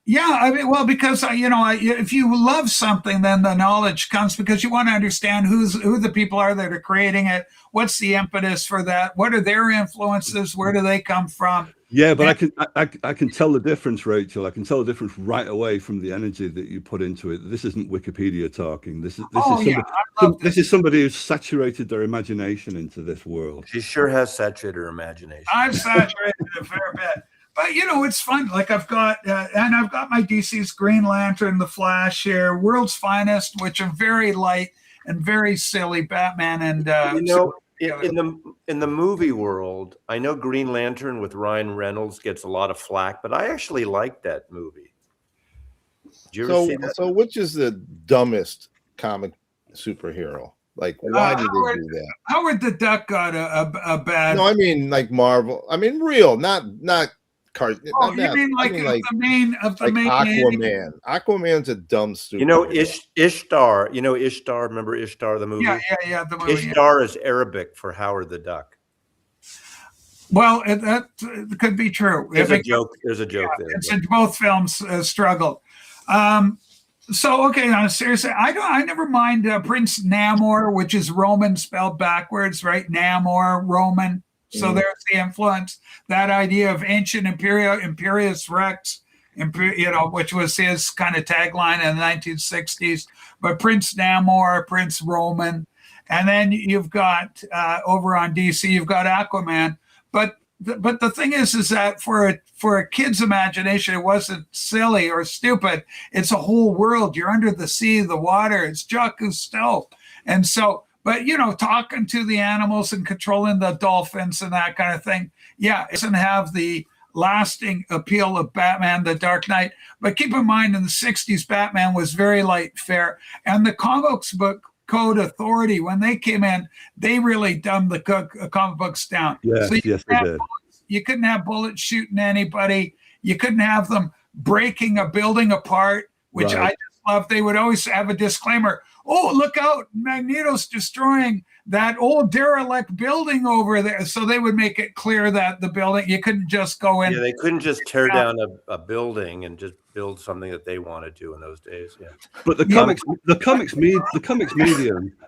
Speaker 1: Yeah, I mean, well, because if you love something, then the knowledge comes because you want to understand who the people are that are creating it. What's the impetus for that? What are their influences? Where do they come from?
Speaker 9: Yeah, but I can tell the difference, Rachel. I can tell the difference right away from the energy that you put into it. This isn't Wikipedia talking. This is somebody who's saturated their imagination into this world.
Speaker 3: She sure has saturated her imagination.
Speaker 1: I've saturated a fair bit. But it's fun. Like I've got my DC's Green Lantern, The Flash here, World's Finest, which are very light and very silly Batman and
Speaker 3: in the movie world, I know Green Lantern with Ryan Reynolds gets a lot of flack, but I actually like that movie. Did you ever see that?
Speaker 8: So which is the dumbest comic superhero? Like, why did they do that?
Speaker 1: Howard the Duck got a bad.
Speaker 8: No, I mean like Marvel. I mean real, not cartoon.
Speaker 1: Oh, you mean like the main
Speaker 8: Aquaman? Aquaman's a dumb stupid.
Speaker 3: Ishtar. Ishtar. Remember Ishtar, the movie?
Speaker 1: Yeah. The movie.
Speaker 3: Ishtar is Arabic for Howard the Duck.
Speaker 1: Well, that could be true.
Speaker 3: There's a joke there.
Speaker 1: It's in both films struggled. So okay, on a serious, I never mind Prince Namor, which is Roman spelled backwards, right? Namor, Roman. So there's the influence. That idea of ancient imperius rex, which was his kind of tagline in the 1960s. But Prince Namor, Prince Roman, and then you've got over on DC, you've got Aquaman. But the thing is that for a kid's imagination, it wasn't silly or stupid. It's a whole world. You're under the sea, the water. It's Jacques Cousteau, and so. But, talking to the animals and controlling the dolphins and that kind of thing, it doesn't have the lasting appeal of Batman, The Dark Knight. But keep in mind, in the 60s, Batman was very light fare. And the comics book code authority, when they came in, they really dumbed the comic books down.
Speaker 9: Yes,
Speaker 1: so
Speaker 9: they did.
Speaker 1: You couldn't have bullets shooting anybody. You couldn't have them breaking a building apart, which I just love. They would always have a disclaimer. Oh, look out, Magneto's destroying that old derelict building over there. So they would make it clear that the building, you couldn't just go in.
Speaker 3: Yeah, they couldn't just tear down a building and just build something that they wanted to in those days. Yeah.
Speaker 9: But the comics medium,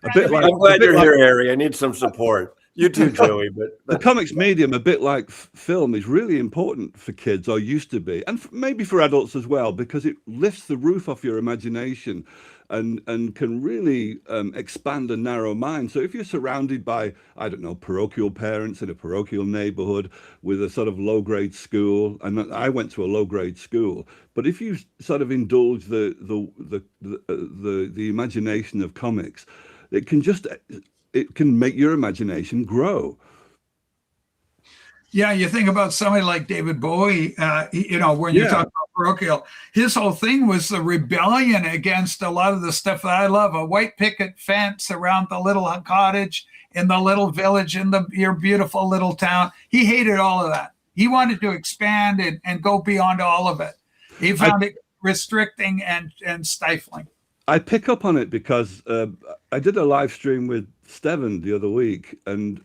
Speaker 9: a bit like.
Speaker 3: I'm glad you're here, Harry. I need some support. You too, Joey. But
Speaker 9: the comics medium, a bit like film, is really important for kids, or used to be, and maybe for adults as well, because it lifts the roof off your imagination and can really expand a narrow mind. So if you're surrounded by, I don't know, parochial parents in a parochial neighborhood with a sort of low-grade school, and I went to a low-grade school, but if you sort of indulge the imagination of comics, it can make your imagination grow.
Speaker 1: Yeah, you think about somebody like David Bowie, when you're talking about parochial, his whole thing was the rebellion against a lot of the stuff that I love, a white picket fence around the little cottage in the little village in your beautiful little town. He hated all of that. He wanted to expand and go beyond all of it. He found it restricting and stifling.
Speaker 9: I pick up on it because I did a live stream with Steven the other week, and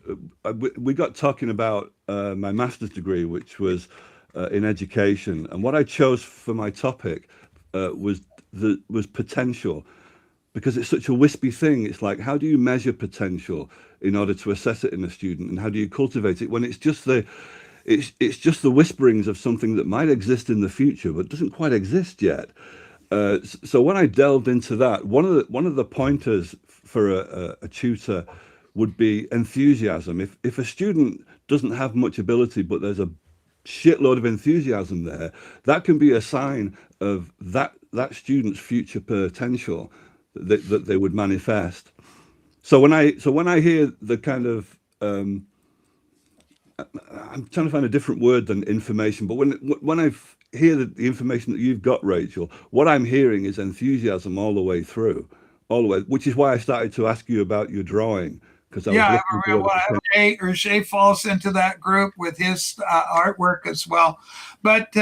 Speaker 9: we got talking about my master's degree, which was in education. And what I chose for my topic was potential, because it's such a wispy thing. It's like, how do you measure potential in order to assess it in a student, and how do you cultivate it when it's just the whisperings of something that might exist in the future but doesn't quite exist yet. So when I delved into that, one of the pointers for a tutor would be enthusiasm. If a student doesn't have much ability, but there's a shitload of enthusiasm there, that can be a sign of that student's future potential that they would manifest. So when I hear the kind of I'm trying to find a different word than information, but when I hear the information that you've got, Rachel, what I'm hearing is enthusiasm all the way through, all the way, which is why I started to ask you about your drawing, because I was
Speaker 1: Yeah,
Speaker 9: looking for
Speaker 1: Rachey falls into that group with his artwork as well. But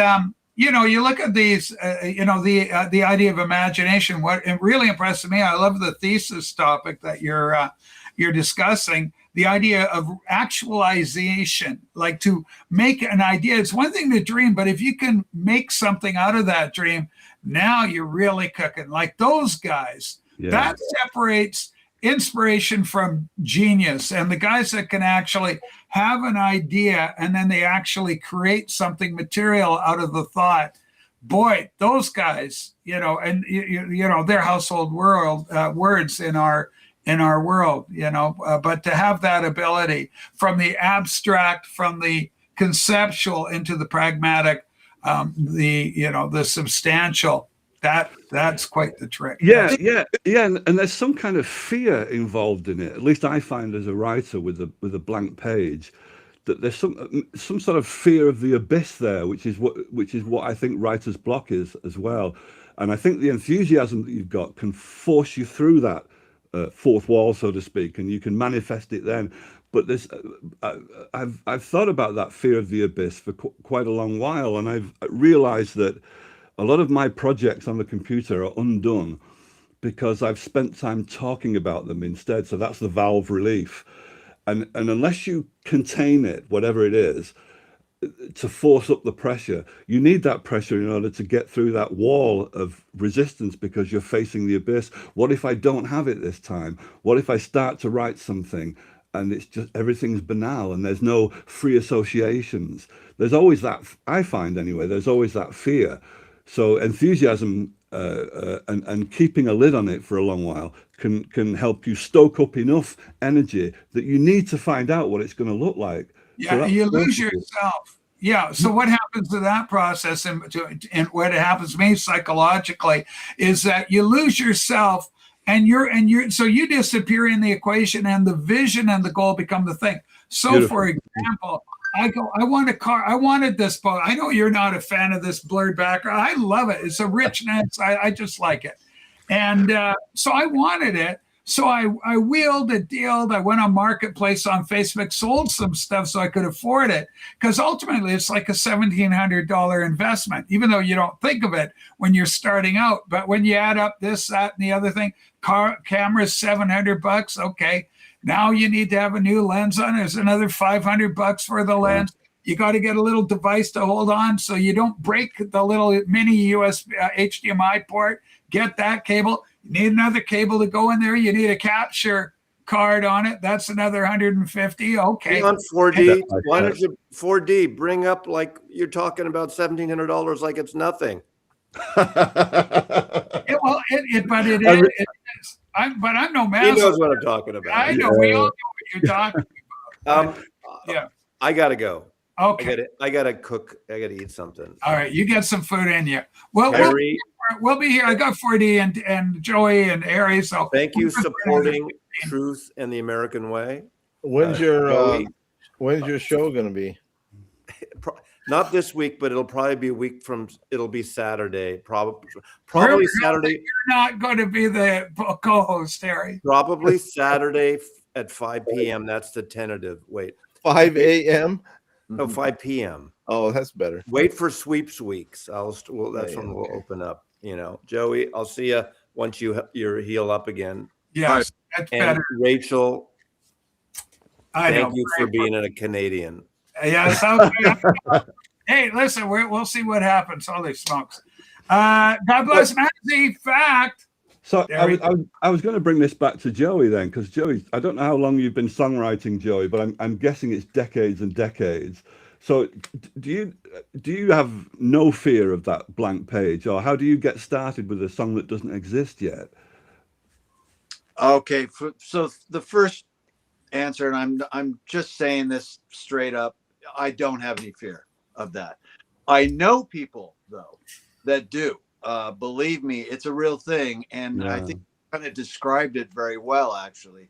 Speaker 1: you look at these, the idea of imagination. What it really impressed me, I love the thesis topic that you're discussing. The idea of actualization, like to make an idea. It's one thing to dream, but if you can make something out of that dream, now you're really cooking. Like those guys, that separates inspiration from genius. And the guys that can actually have an idea and then they actually create something material out of the thought, boy, those guys, they're household words in our world, but to have that ability from the abstract, from the conceptual into the pragmatic, the substantial, that's quite the trick.
Speaker 9: Yeah. And there's some kind of fear involved in it. At least I find as a writer with a blank page, that there's some sort of fear of the abyss there, which is what I think writer's block is as well. And I think the enthusiasm that you've got can force you through that fourth wall, so to speak, and you can manifest it then. But I've thought about that fear of the abyss for quite a long while, and I've realized that a lot of my projects on the computer are undone because I've spent time talking about them instead. So that's the valve relief. And unless you contain it, whatever it is, to force up the pressure, you need that pressure in order to get through that wall of resistance because you're facing the abyss. What if I don't have it this time? What if I start to write something and it's just everything's banal and there's no free associations? There's always that, I find anyway, there's always that fear. So enthusiasm and keeping a lid on it for a long while can help you stoke up enough energy that you need to find out what it's going to look like.
Speaker 1: Yeah, so you lose yourself. Yeah. So what happens to that process, and what happens to me psychologically, is that you lose yourself, and so you disappear in the equation, and the vision and the goal become the thing. So, beautiful. For example, I want a car. I wanted this boat. I know you're not a fan of this blurred background. I love it. It's a richness. I just like it. And so I wanted it. So I wheeled and dealed. I went on Marketplace on Facebook, sold some stuff so I could afford it. Because ultimately, it's like a $1,700 investment, even though you don't think of it when you're starting out. But when you add up this, that, and the other thing, camera's $700. Okay. Now you need to have a new lens on. There's another $500 for the lens. You got to get a little device to hold on so you don't break the little mini USB HDMI port. Get that cable. You need another cable to go in there. You need a capture card on it. That's another $150. Okay.
Speaker 3: On 4D. Why don't you 4D bring up like you're talking about $1,700 like it's nothing?
Speaker 1: But it is. But I'm no master.
Speaker 3: He knows what I'm talking about.
Speaker 1: I know. We all know what you're talking about. Yeah.
Speaker 3: I gotta go.
Speaker 1: Okay.
Speaker 3: I gotta cook. I gotta eat something.
Speaker 1: All right. You get some food in you. Well, we'll be here. I got 4D and Joey and Ari. So
Speaker 3: thank you supporting Truth and the American Way.
Speaker 8: When's your show going to be?
Speaker 3: Not this week, but it'll probably be a week from. It'll be Saturday. Probably Saturday.
Speaker 1: You're not going to be the co-host, Harry.
Speaker 3: Probably Saturday at 5 p.m. That's the tentative. Wait.
Speaker 8: 5 a.m.
Speaker 3: No, 5 p.m.
Speaker 8: Oh, that's better.
Speaker 3: Wait for sweeps weeks. That's when we'll open up. Joey, I'll see you once you're heal up again.
Speaker 1: Yes, that's better.
Speaker 3: Rachel, thank you for being a Canadian.
Speaker 1: Yes. Okay. Hey, listen, we'll see what happens. Holy smokes! God bless Nancy. Fact.
Speaker 9: So I was going to bring this back to Joey then, because Joey, I don't know how long you've been songwriting, Joey, but I'm guessing it's decades and decades. So do you have no fear of that blank page, or how do you get started with a song that doesn't exist yet?
Speaker 7: Okay, so the first answer, and I'm just saying this straight up, I don't have any fear of that. I know people though that do. Believe me, it's a real thing, and I think you kind of described it very well, actually.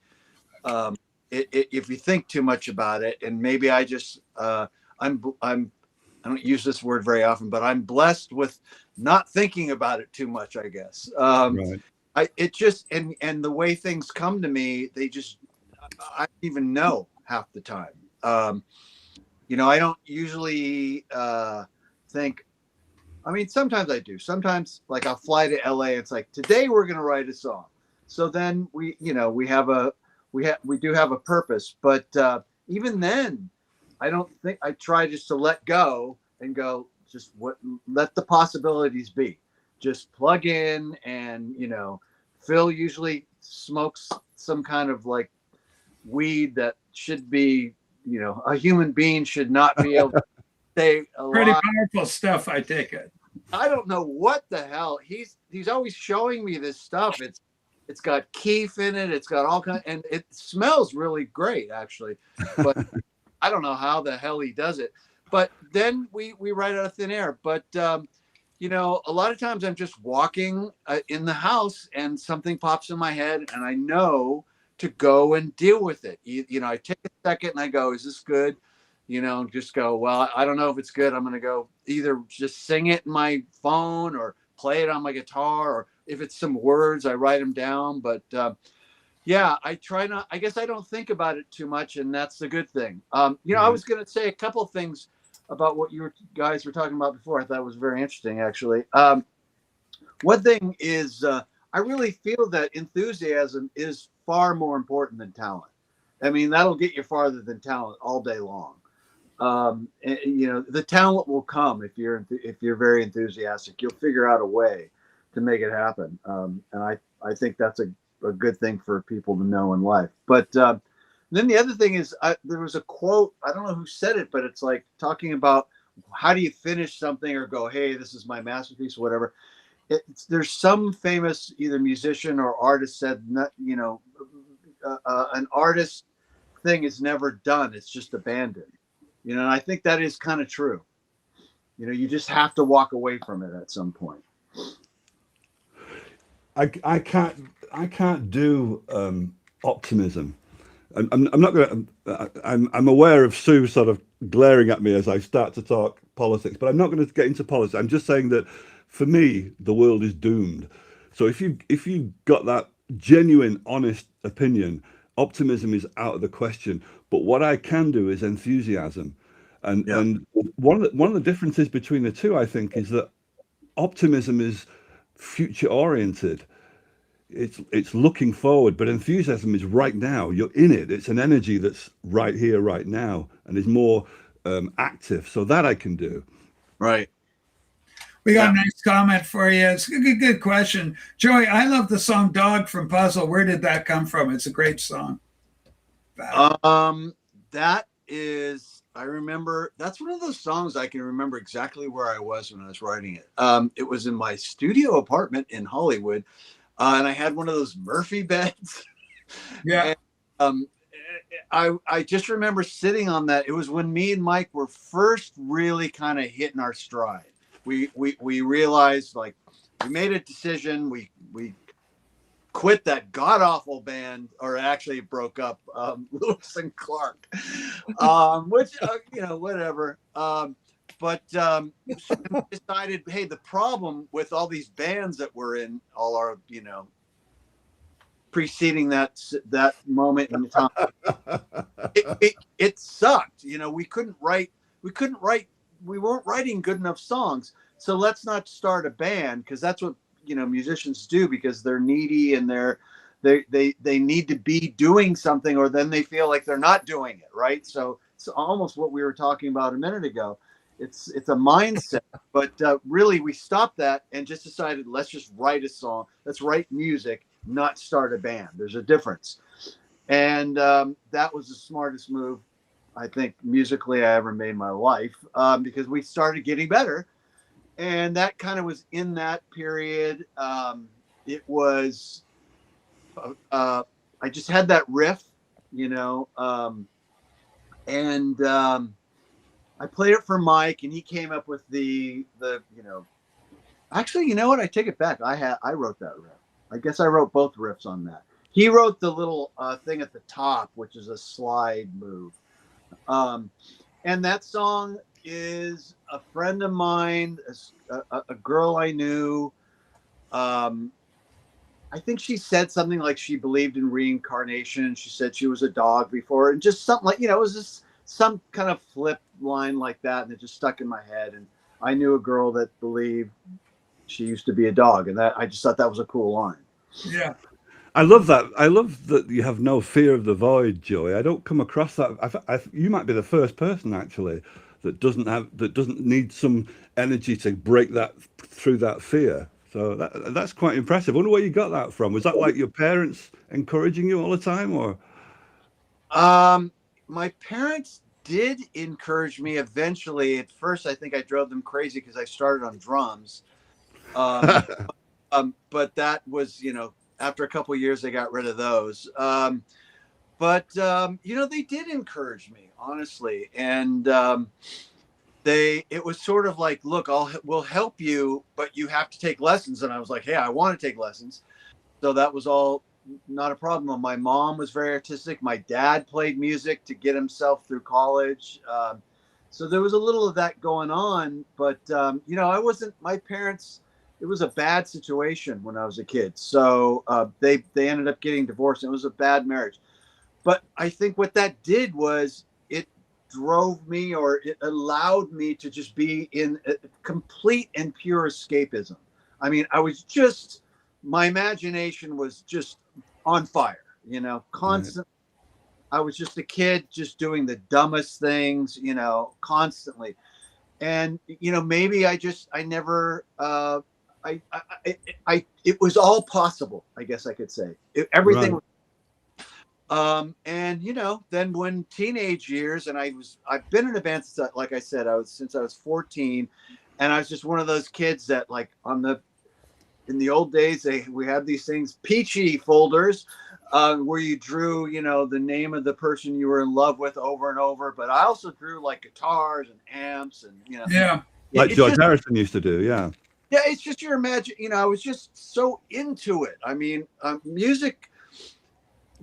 Speaker 7: if you think too much about it, and maybe I just I don't use this word very often, but I'm blessed with not thinking about it too much, I guess.
Speaker 9: Right.
Speaker 7: It just, and the way things come to me, I don't even know half the time. I don't usually think, I mean, sometimes I do. Sometimes, like, I'll fly to LA. It's like, today we're going to write a song. So then we do have a purpose. But even then, I don't think, I try just to let go and go, let the possibilities be. Just plug in, and Phil usually smokes some kind of like weed that should be, a human being should not be able to stay alive.
Speaker 1: Pretty powerful stuff, I take it.
Speaker 7: I don't know what the hell he's always showing me this stuff. It's got keef in it. It's got all kind, and it smells really great, actually. But I don't know how the hell he does it. But then we write out of thin air. But a lot of times I'm just walking in the house and something pops in my head, and I know to go and deal with it. I take a second and I go, is this good? Just go, well, I don't know if it's good. I'm going to go either just sing it in my phone or play it on my guitar, or if it's some words, I write them down. But I try not, I guess I don't think about it too much, and that's a good thing. I was going to say a couple of things about what you guys were talking about before. I thought it was very interesting, actually. One thing is, I really feel that enthusiasm is far more important than talent. I mean, that'll get you farther than talent all day long. The talent will come if you're very enthusiastic. You'll figure out a way to make it happen. And I think that's a good thing for people to know in life. But then the other thing is, there was a quote, I don't know who said it, but it's like talking about how do you finish something or go, hey, this is my masterpiece or whatever. There's some famous either musician or artist said, an artist thing is never done. It's just abandoned. And I think that is kind of true. You just have to walk away from it at some point.
Speaker 9: I can't do optimism. I'm not going to. I'm aware of Sue sort of glaring at me as I start to talk politics, but I'm not going to get into politics. I'm just saying that for me, the world is doomed. So if you got that genuine, honest opinion, optimism is out of the question. But what I can do is enthusiasm, and one of the differences between the two, I think, is that optimism is future oriented. It's looking forward, but enthusiasm is right now. You're in it. It's an energy that's right here, right now, and is more active. So that I can do.
Speaker 7: Right.
Speaker 1: We got a nice comment for you. It's a good question. Joey, I love the song Dog from Puzzle. Where did that come from? It's a great song.
Speaker 7: That is, I remember, that's one of those songs I can remember exactly where I was when I was writing it. It was in my studio apartment in Hollywood, and I had one of those Murphy beds.
Speaker 1: Yeah.
Speaker 7: And, I just remember sitting on that. It was when me and Mike were first really kind of hitting our stride. We realized, like, we made a decision. We quit that god awful band, or actually it broke up, Lewis and Clark, which whatever. But so we decided, hey, the problem with all these bands that were in all our preceding that moment in time, it sucked. We couldn't write. We weren't writing good enough songs. So let's not start a band, because that's what musicians do, because they're needy and they need to be doing something, or then they feel like they're not doing it right. So it's almost what we were talking about a minute ago. It's a mindset. But really, we stopped that and just decided, let's just write a song. Let's write music, not start a band. There's a difference. And that was the smartest move, I think, musically I ever made in my life, because we started getting better. And that kind of was in that period. It was, I just had that riff, and I played it for Mike, and he came up with the actually, you know what? I take it back. I wrote that riff. I guess I wrote both riffs on that. he wrote the little thing at the top, which is a slide move. And that song is a friend of mine, a girl I knew. I think she said something like she believed in reincarnation. She said she was a dog before, and just something like, it was just some kind of flip line like that, and it just stuck in my head. And I knew a girl that believed she used to be a dog, and that I just thought that was a cool line.
Speaker 1: Yeah.
Speaker 9: I love that. I love that you have no fear of the void, Joey. I don't come across that. You might be the first person actually that doesn't need some energy to break that through that fear. So that's quite impressive. I wonder where you got that from. Was that like your parents encouraging you all the time, or?
Speaker 7: My parents did encourage me eventually. At first, I think I drove them crazy because I started on drums. But that was, after a couple of years, they got rid of those. But they did encourage me, honestly. And it was sort of like, look, we'll help you, but you have to take lessons. And I was like, hey, I want to take lessons. So that was all not a problem. My mom was very artistic. My dad played music to get himself through college. So there was a little of that going on. But, I wasn't, my parents, it was a bad situation when I was a kid. So they ended up getting divorced. It was a bad marriage. But I think what that did was it drove me, or it allowed me to just be in a complete and pure escapism. I mean, my imagination was just on fire, constantly. Right. I was just a kid just doing the dumbest things, constantly. And, maybe it was all possible, I guess I could say. Everything
Speaker 9: Right.
Speaker 7: And then when teenage years, and I've been in a band since, like I said, since I was 14, and I was just one of those kids that, like, in the old days, we had these things, peachy folders, where you drew, the name of the person you were in love with over and over. But I also drew like guitars and amps, and
Speaker 1: Yeah.
Speaker 9: Like George Harrison used to do. Yeah.
Speaker 7: Yeah, it's just your imagine. I was just so into it. I mean, music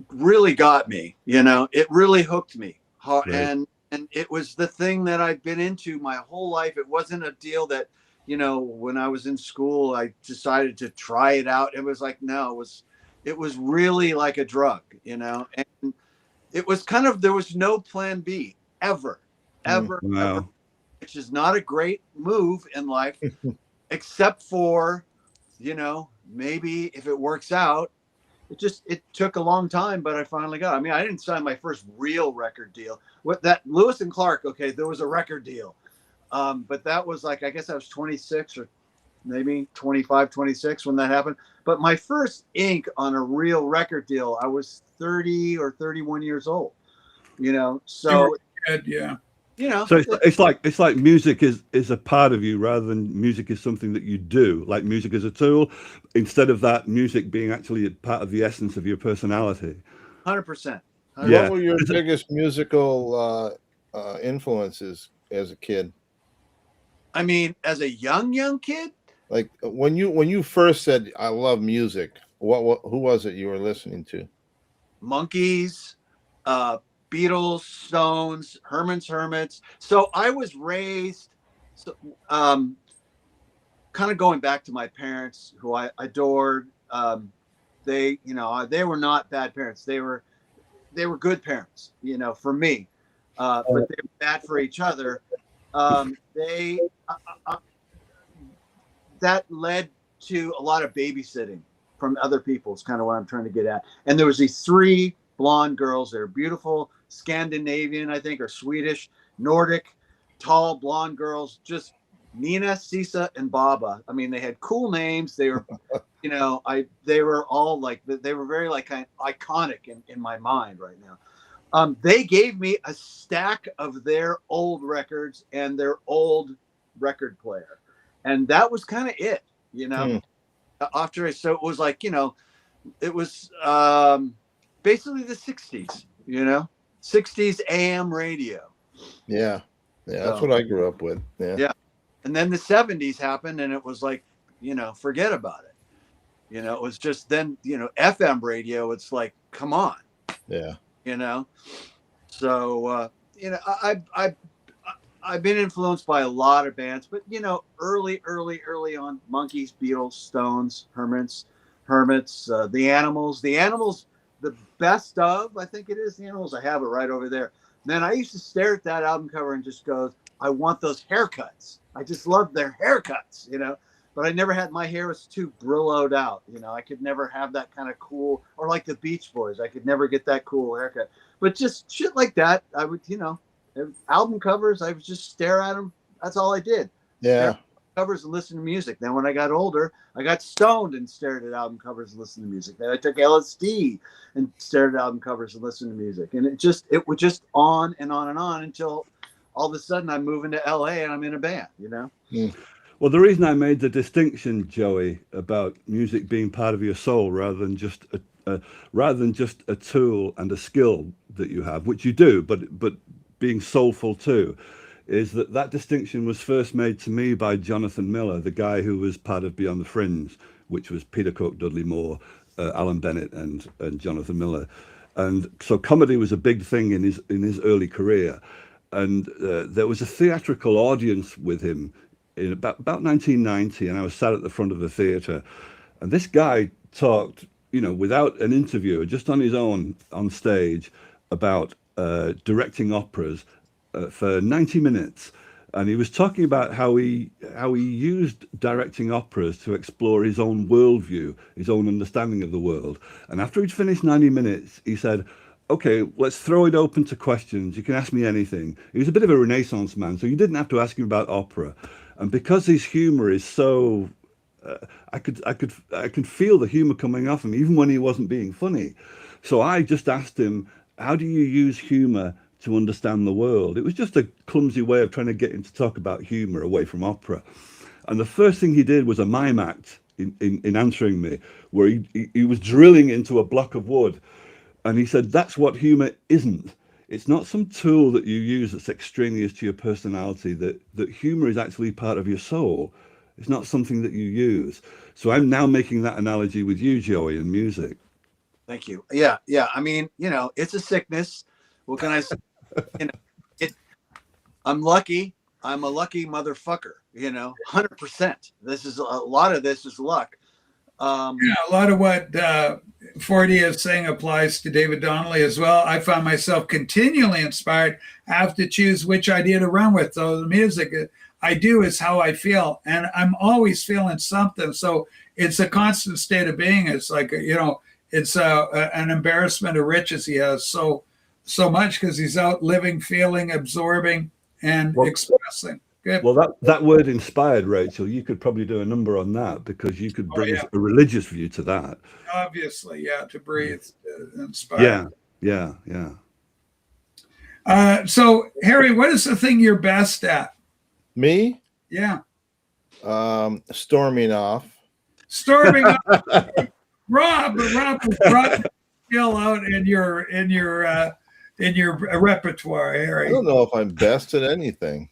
Speaker 7: really got me. It really hooked me.
Speaker 9: Right.
Speaker 7: And it was the thing that I've been into my whole life. It wasn't a deal that, when I was in school, I decided to try it out. It was like, no, it was really like a drug, and it was kind of, there was no plan B ever, ever, which is not a great move in life, except for, maybe if it works out. It took a long time, but I finally got it. I mean, I didn't sign my first real record deal. What that Lewis and Clark, okay, there was a record deal. But that was like, I guess I was 26 or maybe 25, 26 when that happened. But my first ink on a real record deal, I was 30 or 31 years old, so
Speaker 1: Good, yeah.
Speaker 9: So it's like music is a part of you rather than music is something that you do, like music is a tool, instead of that music being actually a part of the essence of your personality.
Speaker 7: 100%.
Speaker 8: What were your biggest musical influences as a kid?
Speaker 7: I mean, as a young kid,
Speaker 8: like when you first said I love music, who was it you were listening to?
Speaker 7: Monkeys, Beatles, Stones, Herman's Hermits. So I was raised, kind of going back to my parents, who I adored. They were not bad parents. They were good parents, for me. But they were bad for each other. That led to a lot of babysitting from other people. Is kind of what I'm trying to get at. And there was these 3 blonde girls. They're beautiful, Scandinavian, I think, or Swedish, Nordic, tall blonde girls. Just Nina, Sisa, and Baba. I mean, they had cool names. They were, they were all like, they were very like kind of iconic in my mind right now. They gave me a stack of their old records and their old record player, and that was kind of it. After so it was like, it was basically the 60s, 60s AM radio.
Speaker 8: Yeah, that's what I grew up with. Yeah.
Speaker 7: And then the 70s happened, and it was like, forget about it. You know, it was just then, you know, FM radio. It's like, come on,
Speaker 8: Yeah.
Speaker 7: you know. So you know, I've been influenced by a lot of bands, but you know, early on, Monkees, Beatles, Stones, Hermits, the Animals, the best of, I think it is the Animals. I have it right over there. Man, I used to stare at that album cover and just go, I want those haircuts. I just love their haircuts, you know. But I never had, my hair was too Brillo'd out, you know. I could never have that kind of cool, or like the Beach Boys, I could never get that cool haircut. But just shit like that, I would, you know, album covers, I would just stare at them. That's all I did.
Speaker 8: Yeah.
Speaker 7: Stare at covers and listen to music. Then when I got older, I got stoned and stared at album covers and listened to music. Then I took LSD and stared at album covers and listened to music. And it was just on and on and on until all of a sudden I'm moving to LA and I'm in a band, you know?
Speaker 8: Mm.
Speaker 9: Well, the reason I made the distinction, Joey, about music being part of your soul rather than just a tool and a skill that you have, which you do, but being soulful too, is that distinction was first made to me by Jonathan Miller, the guy who was part of Beyond the Fringe, which was Peter Cook, Dudley Moore, Alan Bennett, and Jonathan Miller. And so comedy was a big thing in his early career. And there was a theatrical audience with him in about 1990, and I was sat at the front of the theater, and this guy talked, you know, without an interviewer, just on his own on stage, about directing operas for 90 minutes. And he was talking about how he used directing operas to explore his own worldview, his own understanding of the world. And after he'd finished 90 minutes, he said, okay, let's throw it open to questions. You can ask me anything. He was a bit of a Renaissance man, so you didn't have to ask him about opera. And because his humor is so, I could feel the humor coming off him, even when he wasn't being funny. So I just asked him, how do you use humor to understand the world? It was just a clumsy way of trying to get him to talk about humor away from opera. And the first thing he did was a mime act in answering me, where he was drilling into a block of wood. And he said, that's what humor isn't. It's not some tool that you use that's extraneous to your personality, that humor is actually part of your soul. It's not something that you use. So I'm now making that analogy with you, Joey, in music.
Speaker 7: Thank you. Yeah. I mean, you know, it's a sickness. What can I say? You know, I'm lucky. I'm a lucky motherfucker, you know, 100%. A lot of this is luck.
Speaker 1: Yeah, a lot of what 40 is saying applies to David Donnelly as well. I found myself continually inspired. I have to choose which idea to run with. So the music I do is how I feel, and I'm always feeling something. So it's a constant state of being. It's like, you know, it's an embarrassment of riches. He has so much because he's out living, feeling, absorbing, and expressing. Good.
Speaker 9: Well, that word inspired, Rachel, you could probably do a number on that, because you could bring a religious view to that.
Speaker 1: Obviously, yeah, to breathe, inspire.
Speaker 9: Yeah.
Speaker 1: So, Harry, what is the thing you're best at?
Speaker 8: Me?
Speaker 1: Yeah.
Speaker 8: Storming off.
Speaker 1: Storming off. Rob brought skill out in your repertoire, Harry.
Speaker 8: I don't know if I'm best at anything.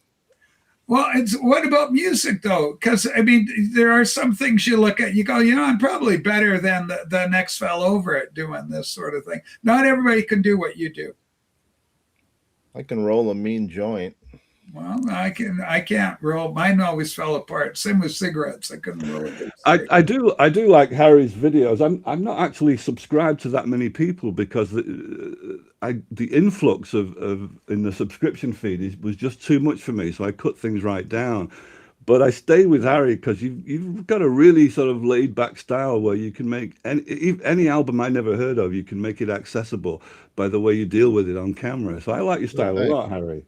Speaker 1: Well, what about music though? Because I mean, there are some things you look at, you go, you know, I'm probably better than the next fellow over at doing this sort of thing. Not everybody can do what you do.
Speaker 8: I can roll a mean joint.
Speaker 1: Well, I can't roll. Mine always fell apart. Same with cigarettes. I couldn't roll it.
Speaker 9: I do like Harry's videos. I'm not actually subscribed to that many people, because the influx of in the subscription feed was just too much for me. So I cut things right down. But I stay with Harry because you've got a really sort of laid back style where you can make any album I never heard of, you can make it accessible by the way you deal with it on camera. So I like your style a lot, Harry.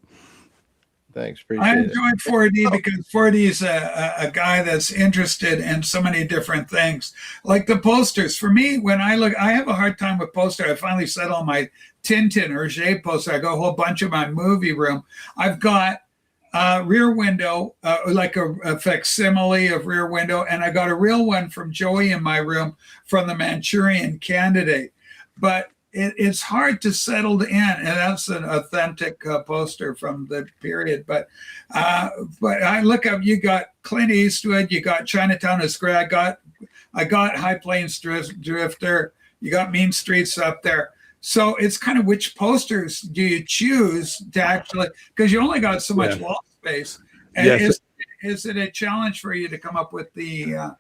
Speaker 8: Thanks, appreciate
Speaker 1: I
Speaker 8: it.
Speaker 1: enjoy 4D because 4D is a guy that's interested in so many different things. Like the posters. For me, when I look, I have a hard time with poster. I finally settled on my Tintin or Rachey poster. I got a whole bunch of my movie room. I've got Rear Window, like a facsimile of Rear Window, and I got a real one from Joey in my room from the Manchurian Candidate. But it's hard to settle in, and that's an authentic poster from the period. But I look up, you got Clint Eastwood, you got Chinatown is great. I got I got High Plains Drifter. You got Mean Streets up there. So it's kind of which posters do you choose to actually, because you only got so much wall space. And
Speaker 9: Yes.
Speaker 1: is it a challenge for you to come up with the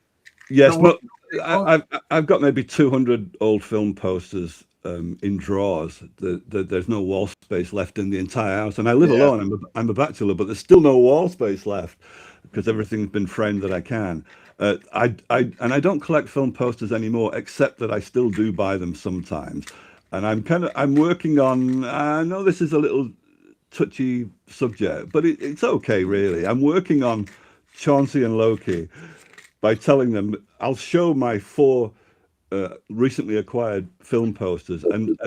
Speaker 9: yes,
Speaker 1: the
Speaker 9: but I've got maybe 200 old film posters in drawers. There's no wall space left in the entire house, and I live alone. I'm a bachelor, but there's still no wall space left because everything's been framed that I can. I don't collect film posters anymore, except that I still do buy them sometimes. And I'm working on. I know this is a little touchy subject, but it's okay, really. I'm working on Chauncey and Loki by telling them I'll show my 4 recently acquired film posters, and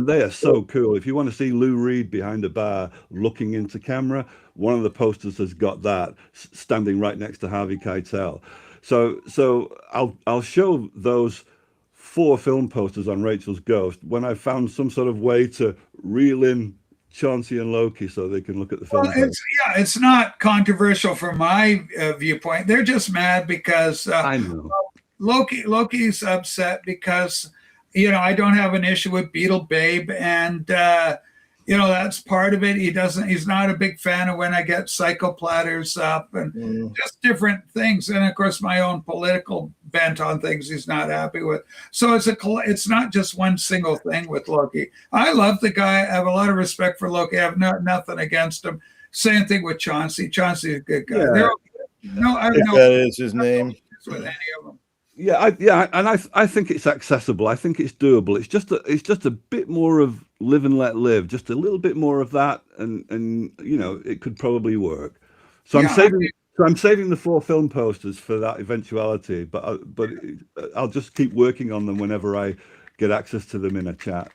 Speaker 9: they are so cool. If you want to see Lou Reed behind a bar looking into camera, one of the posters has got that standing right next to Harvey Keitel. So I'll show those 4 film posters on Rachel's Ghost when I found some sort of way to reel in Chauncey and Loki so they can look at the film.
Speaker 1: Well, it's not controversial from my viewpoint. They're just mad because
Speaker 9: I know.
Speaker 1: Loki's upset because I don't have an issue with Beetle Babe, and that's part of it. He's not a big fan of when I get psycho platters up and just different things, and of course my own political bent on things he's not happy with. So it's not just one single thing with Loki. I love the guy. I have a lot of respect for Loki. I have nothing against him. Same thing with Chauncey. Chauncey's a good guy.
Speaker 8: Yeah. That is his name.
Speaker 1: With any of them.
Speaker 9: And I think it's accessible. I think it's doable. It's just a bit more of live and let live, just a little bit more of that, and it could probably work. So I'm saving the 4 film posters for that eventuality, but I'll just keep working on them whenever I get access to them in a chat.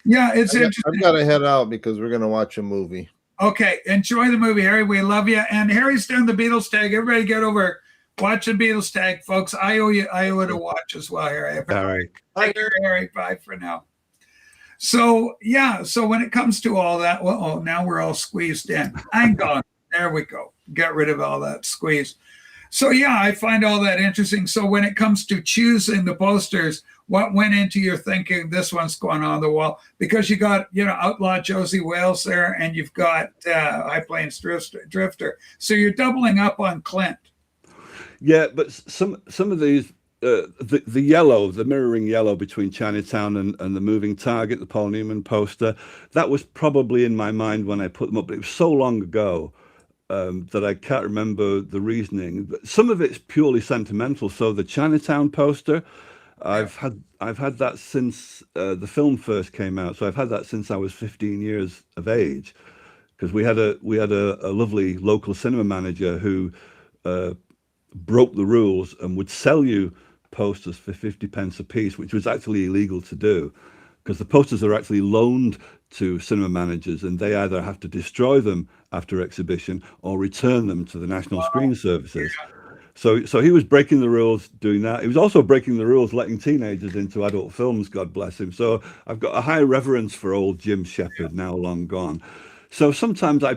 Speaker 1: Yeah, it's interesting.
Speaker 8: I've got to head out because we're going to watch a movie.
Speaker 1: Okay, enjoy the movie, Harry. We love you. And Harry's doing the Beatles tag. Everybody get over. Watch the Beatles tag, folks. I owe it a watch as well, Harry.
Speaker 9: All right.
Speaker 1: Bye, Harry. Bye for now. So when it comes to all that, now we're all squeezed in. Hang on. There we go. Get rid of all that squeeze. So I find all that interesting. So when it comes to choosing the posters, what went into your thinking this one's going on the wall? Because you got, Outlaw Josie Wales there, and you've got High Plains Drifter. So you're doubling up on Clint.
Speaker 9: Yeah, but some of these, the yellow, the mirroring yellow between Chinatown and the Moving Target, the Paul Newman poster, that was probably in my mind when I put them up. But it was so long ago that I can't remember the reasoning. But some of it's purely sentimental. So the Chinatown poster, I've had that since the film first came out. So I've had that since I was 15 years of age, because we had a lovely local cinema manager who broke the rules and would sell you posters for 50 pence a piece, which was actually illegal to do, because the posters are actually loaned to cinema managers and they either have to destroy them after exhibition or return them to the National Screen Services. So he was breaking the rules doing that. He was also breaking the rules letting teenagers into adult films, God bless him. So I've got a high reverence for old Jim Shepard, now long gone. So sometimes I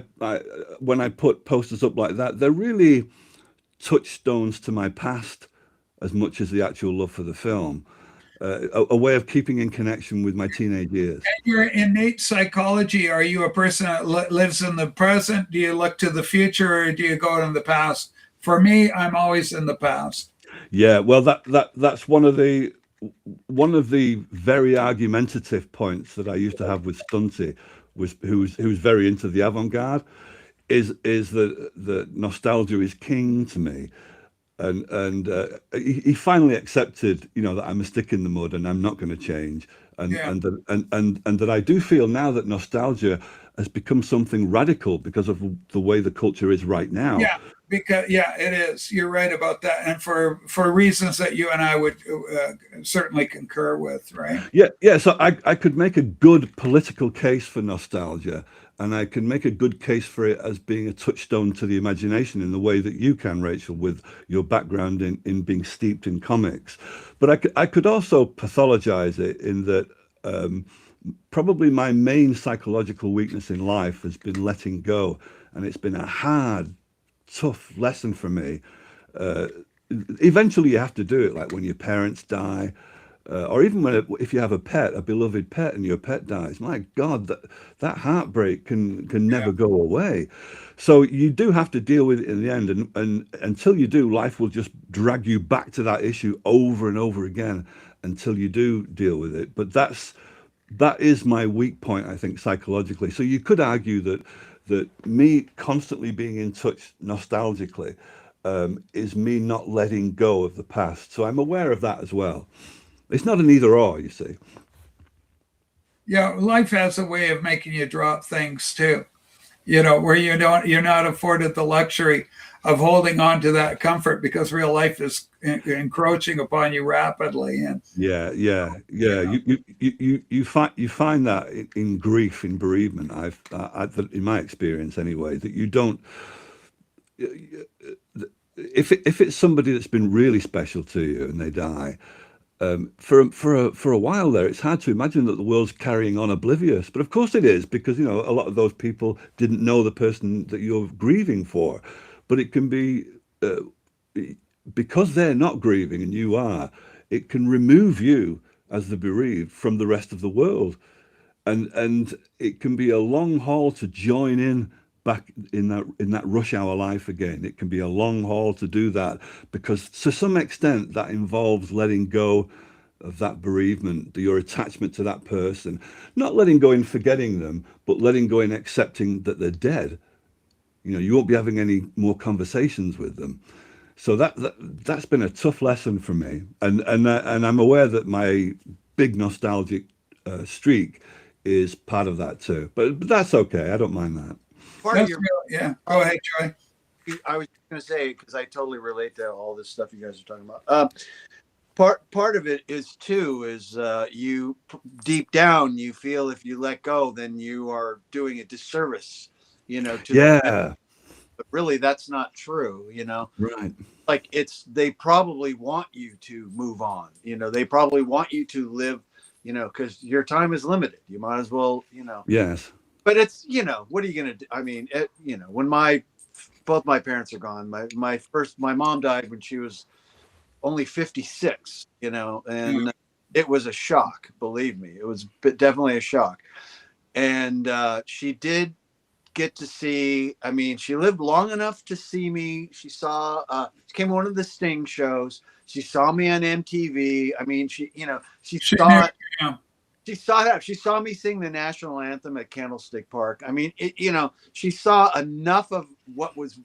Speaker 9: when I put posters up like that, they're really touchstones to my past as much as the actual love for the film, a way of keeping in connection with my teenage years.
Speaker 1: And your innate psychology, are you a person that lives in the present? Do you look to the future, or do you go in the past? For me, I'm always in the past.
Speaker 9: Yeah, well, that's one of the very argumentative points that I used to have with Stunty, who's very into the avant-garde, is that nostalgia is king to me, and he finally accepted, that I'm a stick in the mud and I'm not going to change, and that I do feel now that nostalgia has become something radical because of the way the culture is right now.
Speaker 1: Yeah, because it is. You're right about that, and for reasons that you and I would certainly concur with, right?
Speaker 9: Yeah. So I could make a good political case for nostalgia, and I can make a good case for it as being a touchstone to the imagination in the way that you can, Rachel, with your background in being steeped in comics. But I could also pathologize it in that probably my main psychological weakness in life has been letting go. And it's been a hard, tough lesson for me eventually you have to do it, like when your parents die, or even if you have a pet, a beloved pet, and your pet dies. My God, that heartbreak can never go away. So you do have to deal with it in the end, and until you do, life will just drag you back to that issue over and over again until you do deal with it. But that is my weak point, I think, psychologically. So you could argue that me constantly being in touch nostalgically is me not letting go of the past. So I'm aware of that as well. It's not an either or, you see.
Speaker 1: Yeah, life has a way of making you drop things too. Where you're not afforded the luxury of holding on to that comfort because real life is encroaching upon you rapidly. And
Speaker 9: yeah. You find that in grief, in bereavement. In my experience anyway, that you don't. If it's somebody that's been really special to you and they die, for a while there, it's hard to imagine that the world's carrying on oblivious. But of course it is, because a lot of those people didn't know the person that you're grieving for. But it can be because they're not grieving and you are. It can remove you as the bereaved from the rest of the world, and it can be a long haul to join in back in that rush hour life again. It can be a long haul to do that, because to some extent that involves letting go of that bereavement, your attachment to that person, not letting go in forgetting them, but letting go in accepting that they're dead. You won't be having any more conversations with them. So that's been a tough lesson for me, and I'm aware that my big nostalgic streak is part of that too. But that's okay. I don't mind that.
Speaker 1: Yeah. Go ahead, Joy.
Speaker 7: I was going to say, because I totally relate to all this stuff you guys are talking about. Part of it is you deep down you feel if you let go, then you are doing a disservice, to but really that's not true,
Speaker 9: Right.
Speaker 7: Like they probably want you to move on, they probably want you to live, because your time is limited. You might as well,
Speaker 9: Yes.
Speaker 7: But it's, what are you going to do? I mean, when both my parents are gone, my mom died when she was only 56, and it was a shock. Believe me, it was definitely a shock. And she did get to see, she lived long enough to see me. She came to one of the Sting shows. She saw me on MTV. She saw it. She saw me sing the national anthem at Candlestick Park. She saw enough of what was,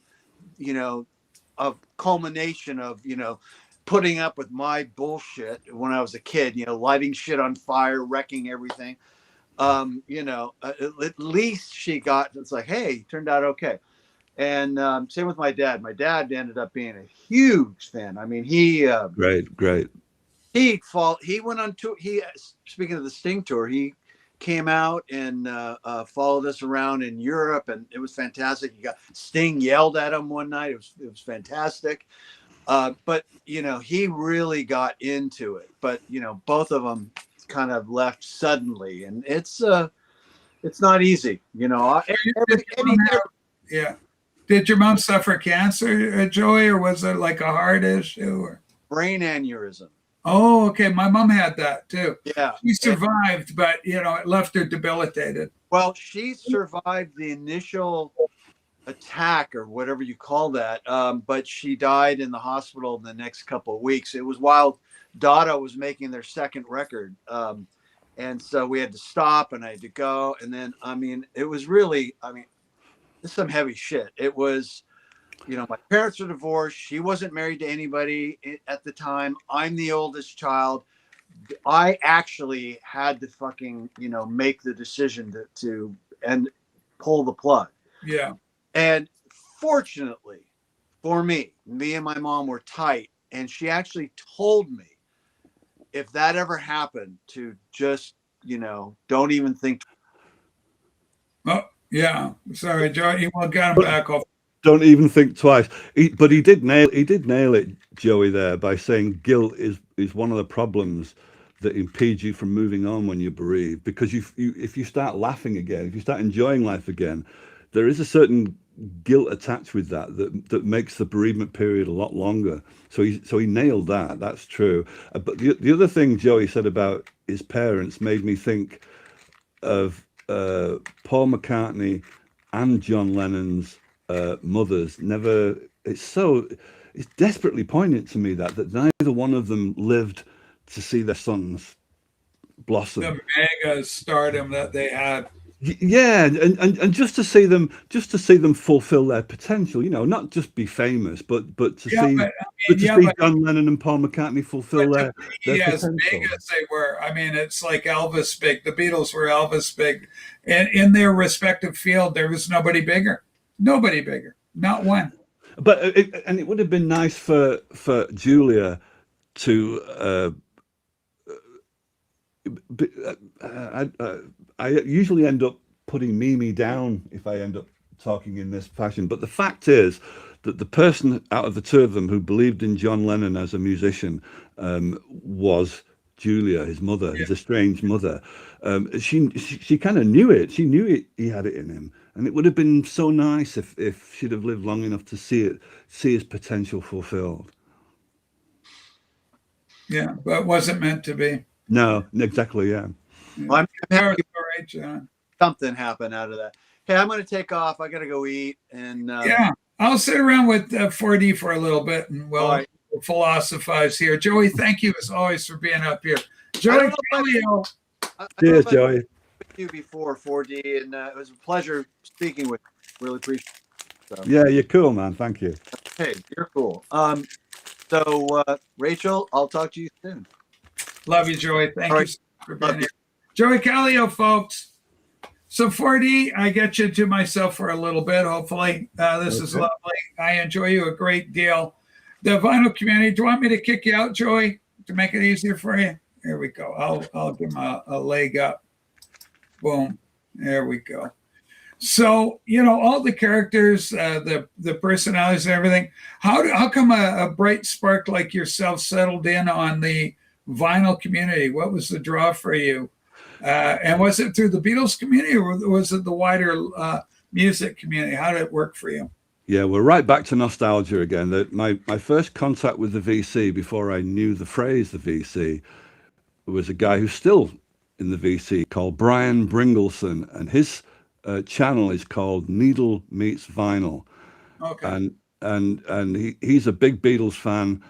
Speaker 7: a culmination of, putting up with my bullshit when I was a kid, lighting shit on fire, wrecking everything. At least she got, it's like, hey, turned out okay. And same with my dad. My dad ended up being a huge fan. He
Speaker 9: Great.
Speaker 7: He went on tour. Speaking of the Sting tour, he came out and followed us around in Europe, and it was fantastic. Sting yelled at him one night. It was fantastic. But he really got into it. But both of them kind of left suddenly, and it's not easy.
Speaker 1: Yeah. Did your mom suffer cancer, Joey, or was it like a heart issue? Or
Speaker 7: brain aneurysm?
Speaker 1: Oh, okay. My mom had that too.
Speaker 7: Yeah.
Speaker 1: She survived, but it left her debilitated.
Speaker 7: Well, she survived the initial attack or whatever you call that, but she died in the hospital in the next couple of weeks. It was while Dada was making their second record, and so we had to stop, and I had to go. And then, it was really, it's some heavy shit. It was, my parents are divorced. She wasn't married to anybody at the time. I'm the oldest child. I actually had to fucking, make the decision to and pull the plug.
Speaker 1: Yeah.
Speaker 7: And fortunately for me and my mom were tight. And she actually told me, if that ever happened, to just, don't even think.
Speaker 1: Oh, yeah. Sorry, Joey. You got him back off.
Speaker 9: Don't even think twice. But he did nail it, Joey, there, by saying guilt is one of the problems that impedes you from moving on when you're bereaved. Because if you start laughing again, if you start enjoying life again, there is a certain guilt attached with that makes the bereavement period a lot longer. So he nailed that. That's true. But the other thing Joey said about his parents made me think of Paul McCartney and John Lennon's mothers. Never. It's desperately poignant to me that neither one of them lived to see their sons blossom.
Speaker 1: The mega stardom that they had.
Speaker 9: Yeah, and just to see them fulfill their potential, not just be famous, but to see John Lennon and Paul McCartney fulfill their
Speaker 1: as
Speaker 9: potential.
Speaker 1: big as they were. I mean, it's like Elvis big. The Beatles were Elvis big, and in their respective field, there was nobody bigger, not one.
Speaker 9: But it would have been nice for Julia to. I usually end up putting Mimi down if I end up talking in this fashion. But the fact is that the person out of the two of them who believed in John Lennon as a musician was Julia, his mother, his estranged mother. She kind of knew it. She knew he had it in him. And it would have been so nice if she'd have lived long enough to see his potential fulfilled.
Speaker 1: Yeah, but it wasn't meant to be.
Speaker 9: No, exactly, yeah.
Speaker 7: Well, I'm happy
Speaker 1: all right, John.
Speaker 7: Something happened out of that. Hey, I'm going to take off. I got to go eat. And
Speaker 1: yeah, I'll sit around with 4D for a little bit and we'll philosophize here. Joey, thank you as always for being up here. Joey Calio.
Speaker 9: Cheers, Joey.
Speaker 7: You before 4D, and it was a pleasure speaking with you. Really appreciate it. So.
Speaker 9: Yeah, you're cool, man. Thank you.
Speaker 7: Hey, you're cool. So Rachel, I'll talk to you soon.
Speaker 1: Love you, Joey. Thank you for being here. Joey Calio, folks. So 4D, I get you to myself for a little bit, hopefully. This is lovely. I enjoy you a great deal. The vinyl community, do you want me to kick you out, Joey, to make it easier for you? Here we go. I'll give him a leg up. Boom. There we go. So, all the characters, the personalities and everything, how come a bright spark like yourself settled in on the vinyl community? What was the draw for you? And was it through the Beatles community or was it the wider music community? How did it work for you?
Speaker 9: Yeah, we're right back to nostalgia again. My first contact with the VC before I knew the phrase the VC was a guy who's still in the VC called Brian Bringleson, and his channel is called Needle Meets Vinyl.
Speaker 1: Okay.
Speaker 9: And he's a big Beatles fan.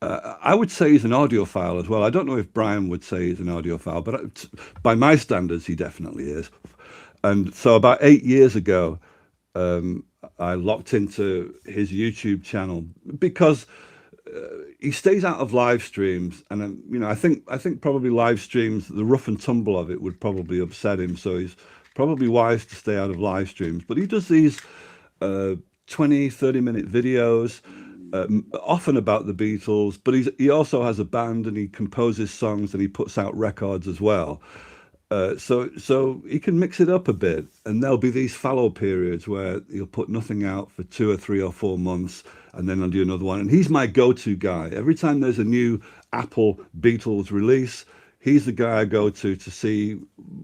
Speaker 9: I would say he's an audiophile as well. I don't know if Brian would say he's an audiophile, but by my standards, he definitely is. And so about 8 years ago, I locked into his YouTube channel because he stays out of live streams, and I think probably live streams, the rough and tumble of it would probably upset him. So he's probably wise to stay out of live streams. But he does these 20-30-minute videos, often about the Beatles. But he also has a band and he composes songs and he puts out records as well. So he can mix it up a bit, and there'll be these fallow periods where he'll put nothing out for 2 or 3 or 4 months, and then I'll do another one. And he's my go-to guy. Every time there's a new Apple Beatles release, he's the guy I go to see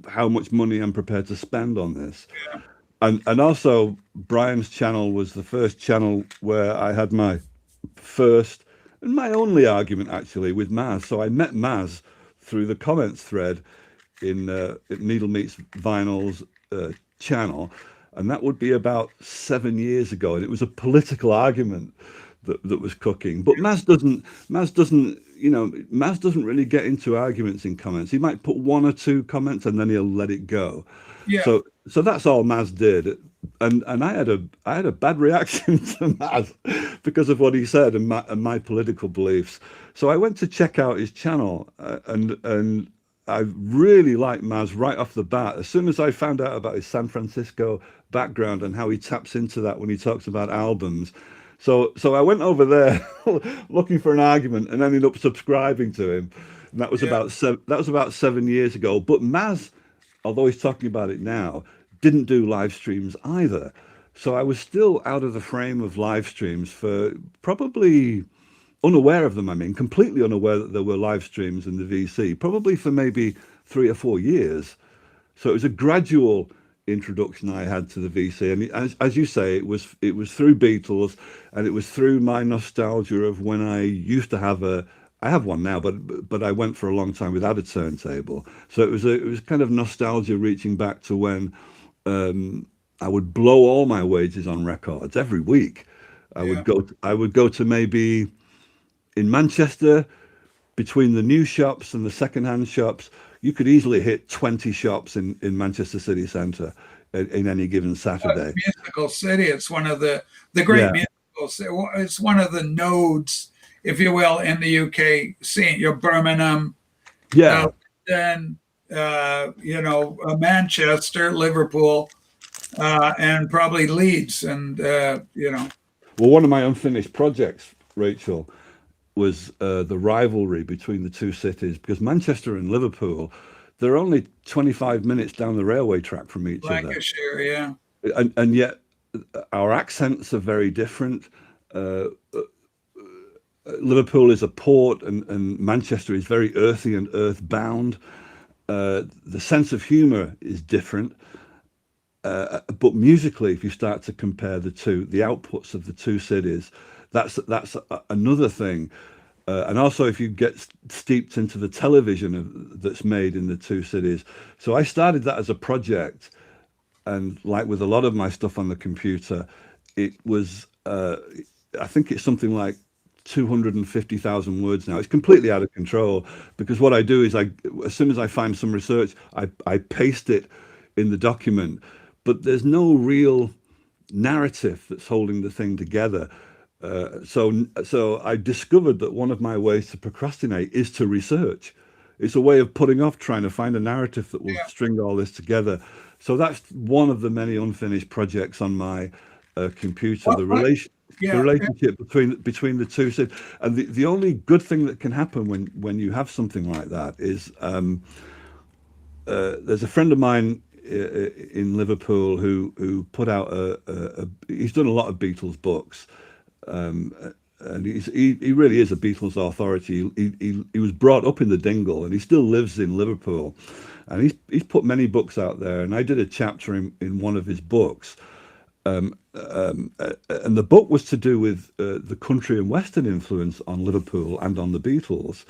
Speaker 9: how much money I'm prepared to spend on this.
Speaker 1: Yeah.
Speaker 9: And also Brian's channel was the first channel where I had my first and my only argument actually with Maz. So I met Maz through the comments thread in Needle Meets Vinyl's channel, and that would be about 7 years ago, and it was a political argument that was cooking. But Maz doesn't really get into arguments in comments. He might put 1 or 2 comments and then he'll let it go.
Speaker 1: Yeah.
Speaker 9: So that's all Maz did, and I had a bad reaction to Maz because of what he said and my political beliefs. So I went to check out his channel, and I really liked Maz right off the bat. As soon as I found out about his San Francisco background and how he taps into that when he talks about albums. So I went over there looking for an argument and ended up subscribing to him. And that was about 7 years ago. But Maz, although he's talking about it now, didn't do live streams either. So I was still out of the frame of live streams for probably unaware of them. I mean, completely unaware that there were live streams in the VC, probably for maybe 3 or 4 years. So it was a gradual introduction I had to the VC. And as you say, it was through Beatles, and it was through my nostalgia of when I used to have I have one now, but I went for a long time without a turntable. So it was kind of nostalgia reaching back to when I would blow all my wages on records every week. I would go to maybe in Manchester, between the new shops and the secondhand shops, you could easily hit 20 shops in Manchester city centre in any given Saturday.
Speaker 1: Musical city. It's one of the great musicals. It's one of the nodes, if you will, in the UK scene. Your Birmingham, then Manchester, Liverpool, and probably Leeds, and
Speaker 9: Well, one of my unfinished projects, Rachel, was the rivalry between the two cities, because Manchester and Liverpool, they're only 25 minutes down the railway track from each
Speaker 1: Lancashire, yeah.
Speaker 9: And yet our accents are very different. Liverpool is a port, and Manchester is very earthy and earthbound. The sense of humor is different. But musically, if you start to compare the outputs of the two cities, that's another thing. And also, if you get steeped into the television that's made in the two cities. So I started that as a project, and like with a lot of my stuff on the computer, it was, I think it's something like 250,000 words now. It's completely out of control, because what I do is as soon as I find some research, I paste it in the document, but there's no real narrative that's holding the thing together. So I discovered that one of my ways to procrastinate is to research. It's a way of putting off trying to find a narrative that will string all this together. So that's one of the many unfinished projects on my computer. The relationship between the two cities, and the only good thing that can happen when you have something like that is there's a friend of mine in Liverpool who put out he's done a lot of Beatles books. And he really is a Beatles authority. He was brought up in the Dingle, and he still lives in Liverpool, and he's put many books out there. And I did a chapter in one of his books, and the book was to do with the country and Western influence on Liverpool and on the Beatles.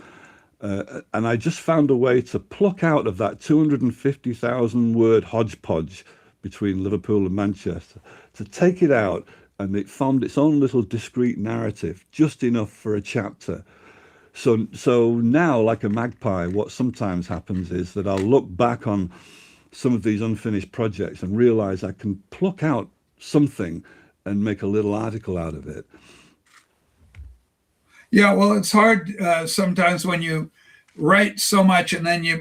Speaker 9: And I just found a way to pluck out of that 250,000 word hodgepodge between Liverpool and Manchester, to take it out. And it formed its own little discrete narrative, just enough for a chapter. So now, like a magpie, what sometimes happens is that I'll look back on some of these unfinished projects and realize I can pluck out something and make a little article out of it.
Speaker 1: Yeah, well, it's hard sometimes when you write so much, and then you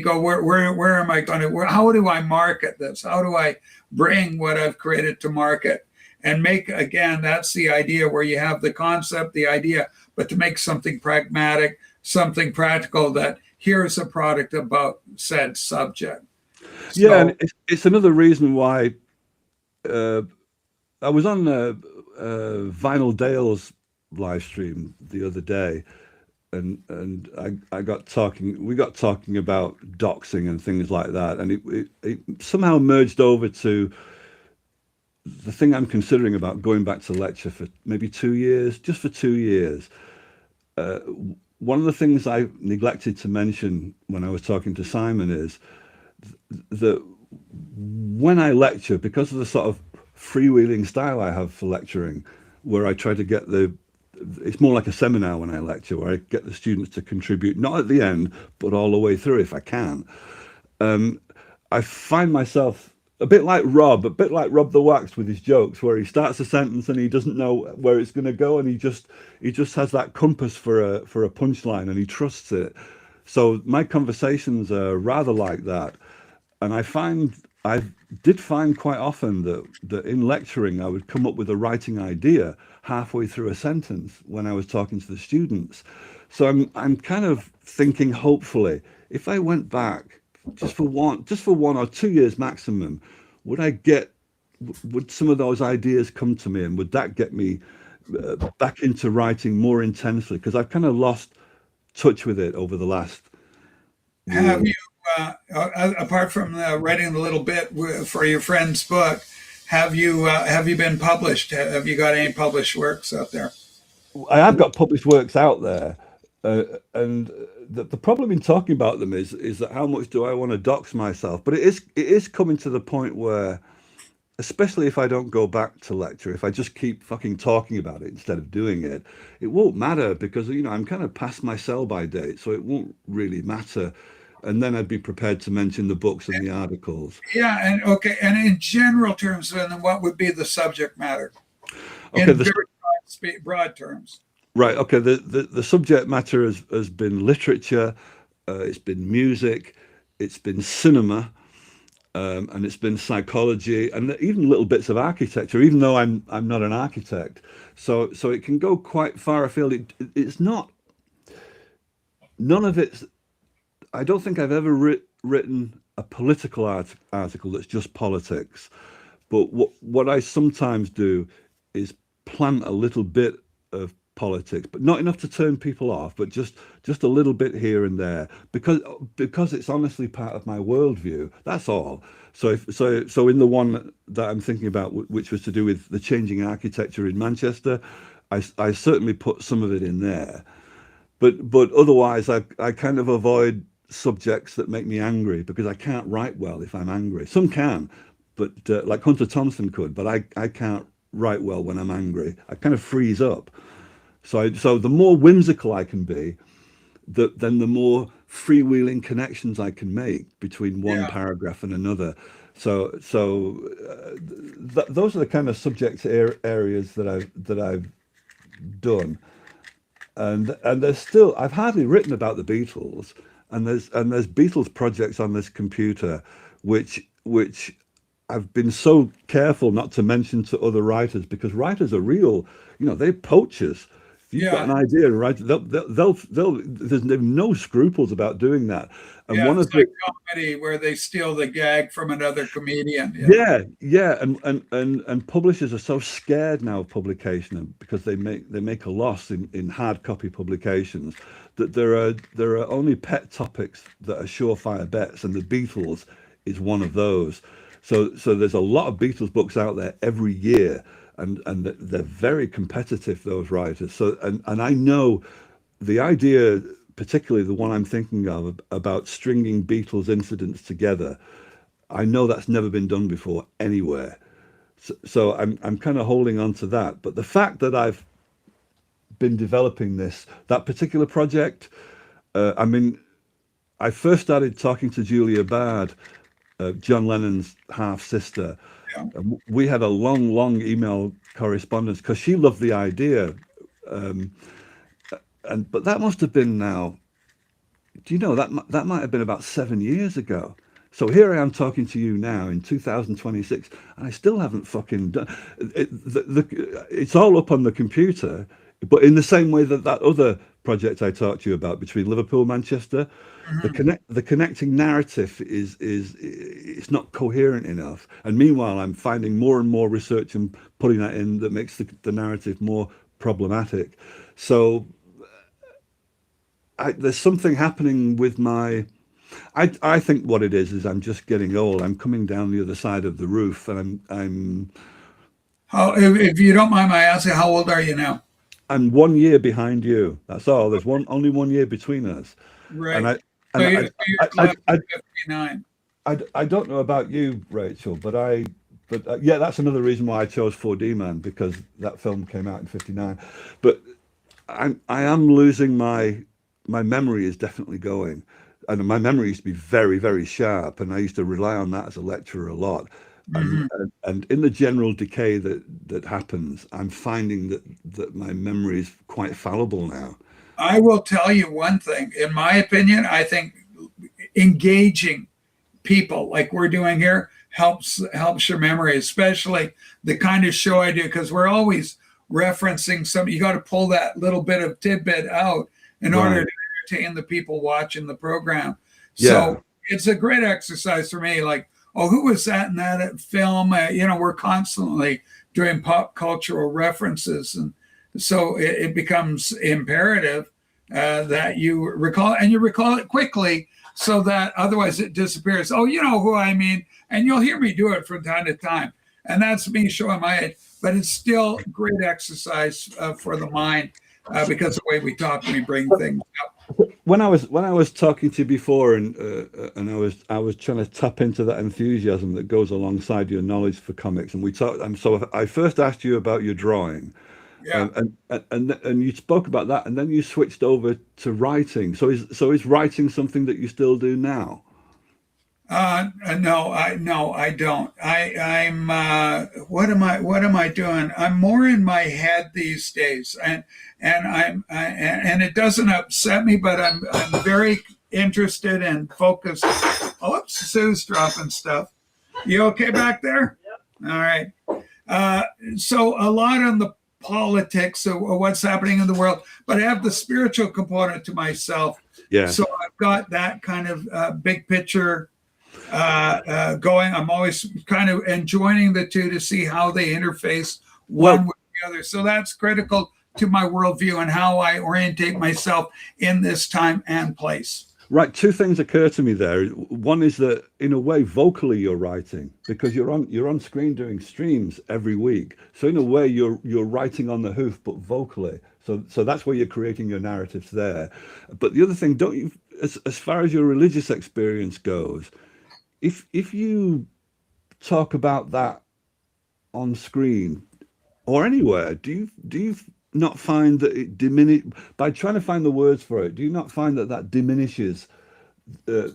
Speaker 1: go, where am I going to? How do I market this? How do I bring what I've created to market? And make, again, that's the idea, where you have the concept, the idea, but to make something pragmatic, something practical, that here's a product about said subject.
Speaker 9: Yeah, and it's another reason why I was on Vinyl Dale's live stream the other day, and we got talking about doxing and things like that, and it somehow merged over to the thing I'm considering about going back to lecture for maybe 2 years, just for 2 years. One of the things I neglected to mention when I was talking to Simon is that when I lecture, because of the sort of freewheeling style I have for lecturing, where I try to it's more like a seminar when I lecture, where I get the students to contribute, not at the end, but all the way through if I can. I find myself a bit like Rob the Wax with his jokes, where he starts a sentence and he doesn't know where it's going to go, and he just has that compass for a punchline, and he trusts it. So my conversations are rather like that, and I did find quite often that in lecturing I would come up with a writing idea halfway through a sentence when I was talking to the students. So I'm kind of thinking, hopefully, if I went back just for 1 or 2 years maximum, would some of those ideas come to me, and would that get me back into writing more intensely? Because I've kind of lost touch with it over the last year.
Speaker 1: Have you apart from writing the little bit for your friend's book, have you been published? Have you got any published works out there?
Speaker 9: I have got published works out there, and the problem in talking about them is that how much do I want to dox myself? But it is coming to the point where, especially if I don't go back to lecture, if I just keep fucking talking about it instead of doing it, it won't matter because I'm kind of past my sell-by date, so it won't really matter. And then I'd be prepared to mention the books and the articles.
Speaker 1: Yeah, and okay, and in general terms, then what would be the subject matter?
Speaker 9: Okay,
Speaker 1: In very broad terms.
Speaker 9: right. Okay, the subject matter has been literature, it's been music, it's been cinema, and it's been psychology, and even little bits of architecture. Even though I'm not an architect, so it can go quite far afield. It's not. None of it's. I don't think I've ever written a political article that's just politics. But what I sometimes do is plant a little bit of politics, but not enough to turn people off, but just a little bit here and there, because it's honestly part of my worldview. That's all. So in the one that I'm thinking about, which was to do with the changing architecture in Manchester, I certainly put some of it in there. But otherwise, I kind of avoid subjects that make me angry because I can't write well if I'm angry. Some can, but like Hunter Thompson could, but I can't write well when I'm angry. I kind of freeze up. So the more whimsical I can be, then the more freewheeling connections I can make between one paragraph and another. So those are the kind of subject areas that I've done. And there's still, I've hardly written about the Beatles, and there's Beatles projects on this computer, which I've been so careful not to mention to other writers, because writers are real, they're poachers. If you've got an idea, right? There's no scruples about doing that. And one
Speaker 1: it's
Speaker 9: of
Speaker 1: comedy where they steal the gag from another comedian.
Speaker 9: And publishers are so scared now of publication because they make a loss in hard copy publications, that there are only pet topics that are surefire bets, and the Beatles is one of those. So there's a lot of Beatles books out there every year. And they're very competitive, those writers. So and I know the idea, particularly the one I'm thinking of about stringing Beatles incidents together, I know that's never been done before anywhere. So I'm kind of holding on to that. But the fact that I've been developing that particular project, I first started talking to Julia Bard, John Lennon's half sister. We had a long email correspondence because she loved the idea, but that must have been now. Do you know that might have been about 7 years ago? So here I am talking to you now in 2026, and I still haven't fucking done it. It's all up on the computer, but in the same way that other project I talked to you about between Liverpool and Manchester. The connecting narrative is it's not coherent enough, and meanwhile I'm finding more and more research and putting that in that makes the narrative more problematic. So there's something happening with my. I think what it is I'm just getting old. I'm coming down the other side of the roof, and I'm.
Speaker 1: If you don't mind my asking, how old are you now?
Speaker 9: I'm 1 year behind you. That's all. There's only 1 year between us.
Speaker 1: Right.
Speaker 9: And
Speaker 1: you're 59.
Speaker 9: I don't know about you, Rachel, but that's another reason why I chose 4D Man, because that film came out in '59. But I am losing my memory is definitely going, and my memory used to be very, very sharp, and I used to rely on that as a lecturer a lot. And in the general decay that happens, I'm finding that my memory is quite fallible now.
Speaker 1: I will tell you one thing. In my opinion, I think engaging people like we're doing here helps your memory, especially the kind of show I do, because we're always referencing something. You got to pull that little bit of tidbit out in order to entertain the people watching the program. So it's a great exercise for me. Like, who was that in that film? We're constantly doing pop cultural references, and so it becomes imperative that you recall, and you recall it quickly. so that otherwise it disappears. Oh, you know who I mean? And you'll hear me do it from time to time. And that's me showing my age, but it's still great exercise for the mind because the way we talk, we bring things up.
Speaker 9: When I was talking to you before, and I was trying to tap into that enthusiasm that goes alongside your knowledge for comics, and we talked. And so I first asked you about your drawing,
Speaker 1: Yeah.
Speaker 9: and you spoke about that, and then you switched over to writing. So is writing something that you still do now?
Speaker 1: No, I don't. I'm what am I doing? I'm more in my head these days, and and it doesn't upset me, but I'm very interested and focused. Oh, oops, Sue's dropping stuff. You okay back there? Yep. All right. So a lot on the politics of what's happening in the world, but I have the spiritual component to myself.
Speaker 9: Yeah.
Speaker 1: So I've got that kind of big picture going. I'm always kind of enjoining the two to see how they interface one with the other. So that's critical to my worldview and how I orientate myself in this time and place.
Speaker 9: Right. Two things occur to me there. One is that in a way, vocally you're writing because you're on screen doing streams every week. So in a way, you're writing on the hoof, but vocally. So that's where you're creating your narratives there. But the other thing, don't you, as far as your religious experience goes, if you talk about that on screen or anywhere, do you not find that it diminish by trying to find the words for it? Do you not find that diminishes the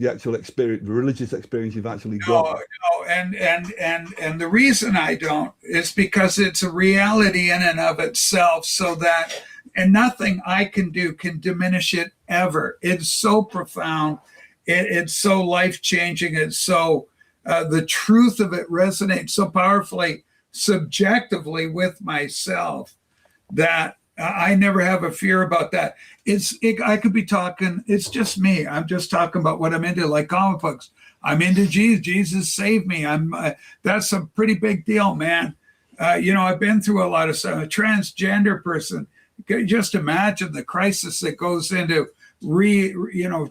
Speaker 9: actual experience, the religious experience you've actually got?
Speaker 1: No, and the reason I don't is because it's a reality in and of itself, so that and nothing I can do can diminish it ever. It's so profound. It's so life-changing. It's so the truth of it resonates so powerfully subjectively with myself that I never have a fear about that. I could be talking, it's just me. I'm just talking about what I'm into, like comic books. I'm into Jesus. Jesus saved me. That's a pretty big deal, man. I've been through a lot of stuff. A transgender person, just imagine the crisis that goes into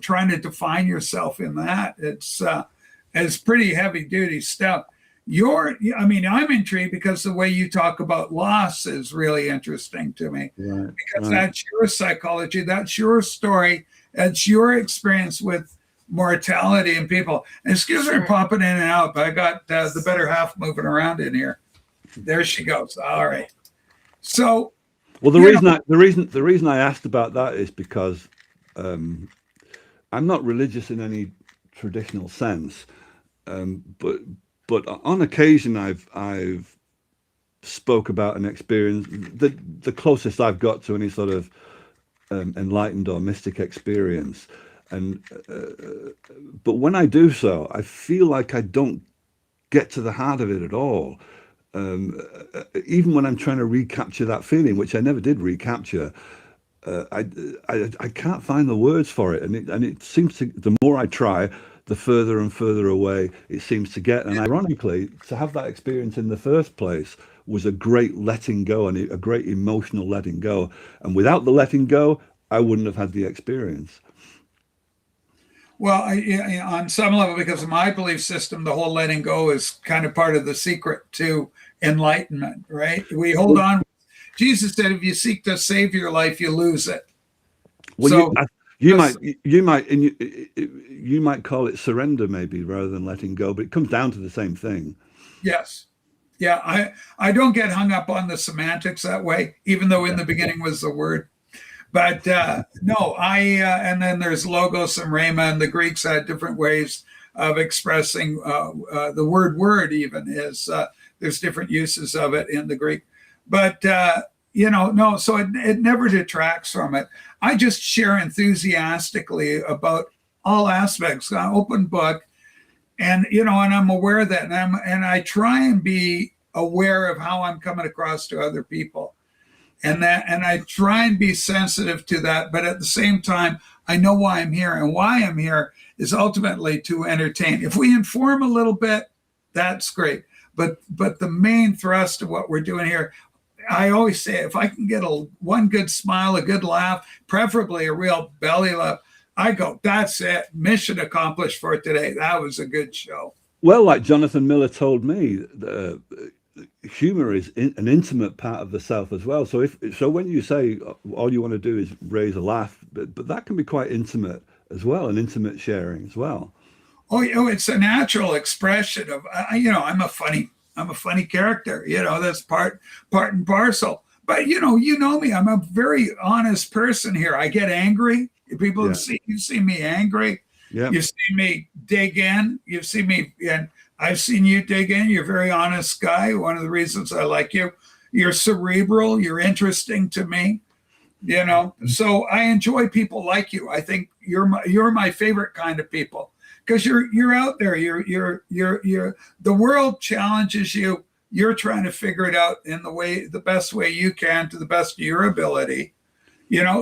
Speaker 1: trying to define yourself in that. It's pretty heavy duty stuff. I'm intrigued because the way you talk about loss is really interesting to me.
Speaker 9: Right,
Speaker 1: because that's your psychology, that's your story, that's your experience with mortality and people. And excuse me popping in and out, but I got the better half moving around in here. There she goes. All right. So,
Speaker 9: well, the reason I asked about that is because I'm not religious in any traditional sense, but on occasion I've spoke about an experience, the closest I've got to any sort of enlightened or mystic experience, and but when I do so, I feel like I don't get to the heart of it at all. Even when I'm trying to recapture that feeling, which I never did recapture, I can't find the words for it, and it seems to, the more I try, the further and further away it seems to get. And ironically, to have that experience in the first place was a great letting go and a great emotional letting go. And without the letting go, I wouldn't have had the experience.
Speaker 1: Well, on some level, because of my belief system, the whole letting go is kind of part of the secret to enlightenment, right? We hold on. Jesus said, if you seek to save your life, you lose it.
Speaker 9: Well,
Speaker 1: so,
Speaker 9: you might call it surrender, maybe, rather than letting go, but it comes down to the same thing.
Speaker 1: Yes. Yeah, I don't get hung up on the semantics that way, even though in the beginning was the word. But no, and then there's logos and rhema, and the Greeks had different ways of expressing the word even is, there's different uses of it in the Greek. But, no, so it never detracts from it. I just share enthusiastically about all aspects, open book. And, and I'm aware of that. And I try and be aware of how I'm coming across to other people. And I try and be sensitive to that. But at the same time, I know why I'm here. And why I'm here is ultimately to entertain. If we inform a little bit, that's great. But the main thrust of what we're doing here, I always say, if I can get one good smile, a good laugh, preferably a real belly laugh, I go, that's it. Mission accomplished for today. That was a good show.
Speaker 9: Well, like Jonathan Miller told me, humor is an intimate part of the South as well. So when you say all you want to do is raise a laugh, but that can be quite intimate as well, and intimate sharing as well.
Speaker 1: Oh, it's a natural expression of, I'm a funny character. That's part and parcel. But you know me, I'm a very honest person here. I get angry. People you see me angry.
Speaker 9: Yeah.
Speaker 1: You see me dig in. You see me, and I've seen you dig in. You're a very honest guy. One of the reasons I like you. You're cerebral. You're interesting to me. So I enjoy people like you. I think you're my favorite kind of people because you're out there. You're the world challenges you. You're trying to figure it out in the best way you can to the best of your ability.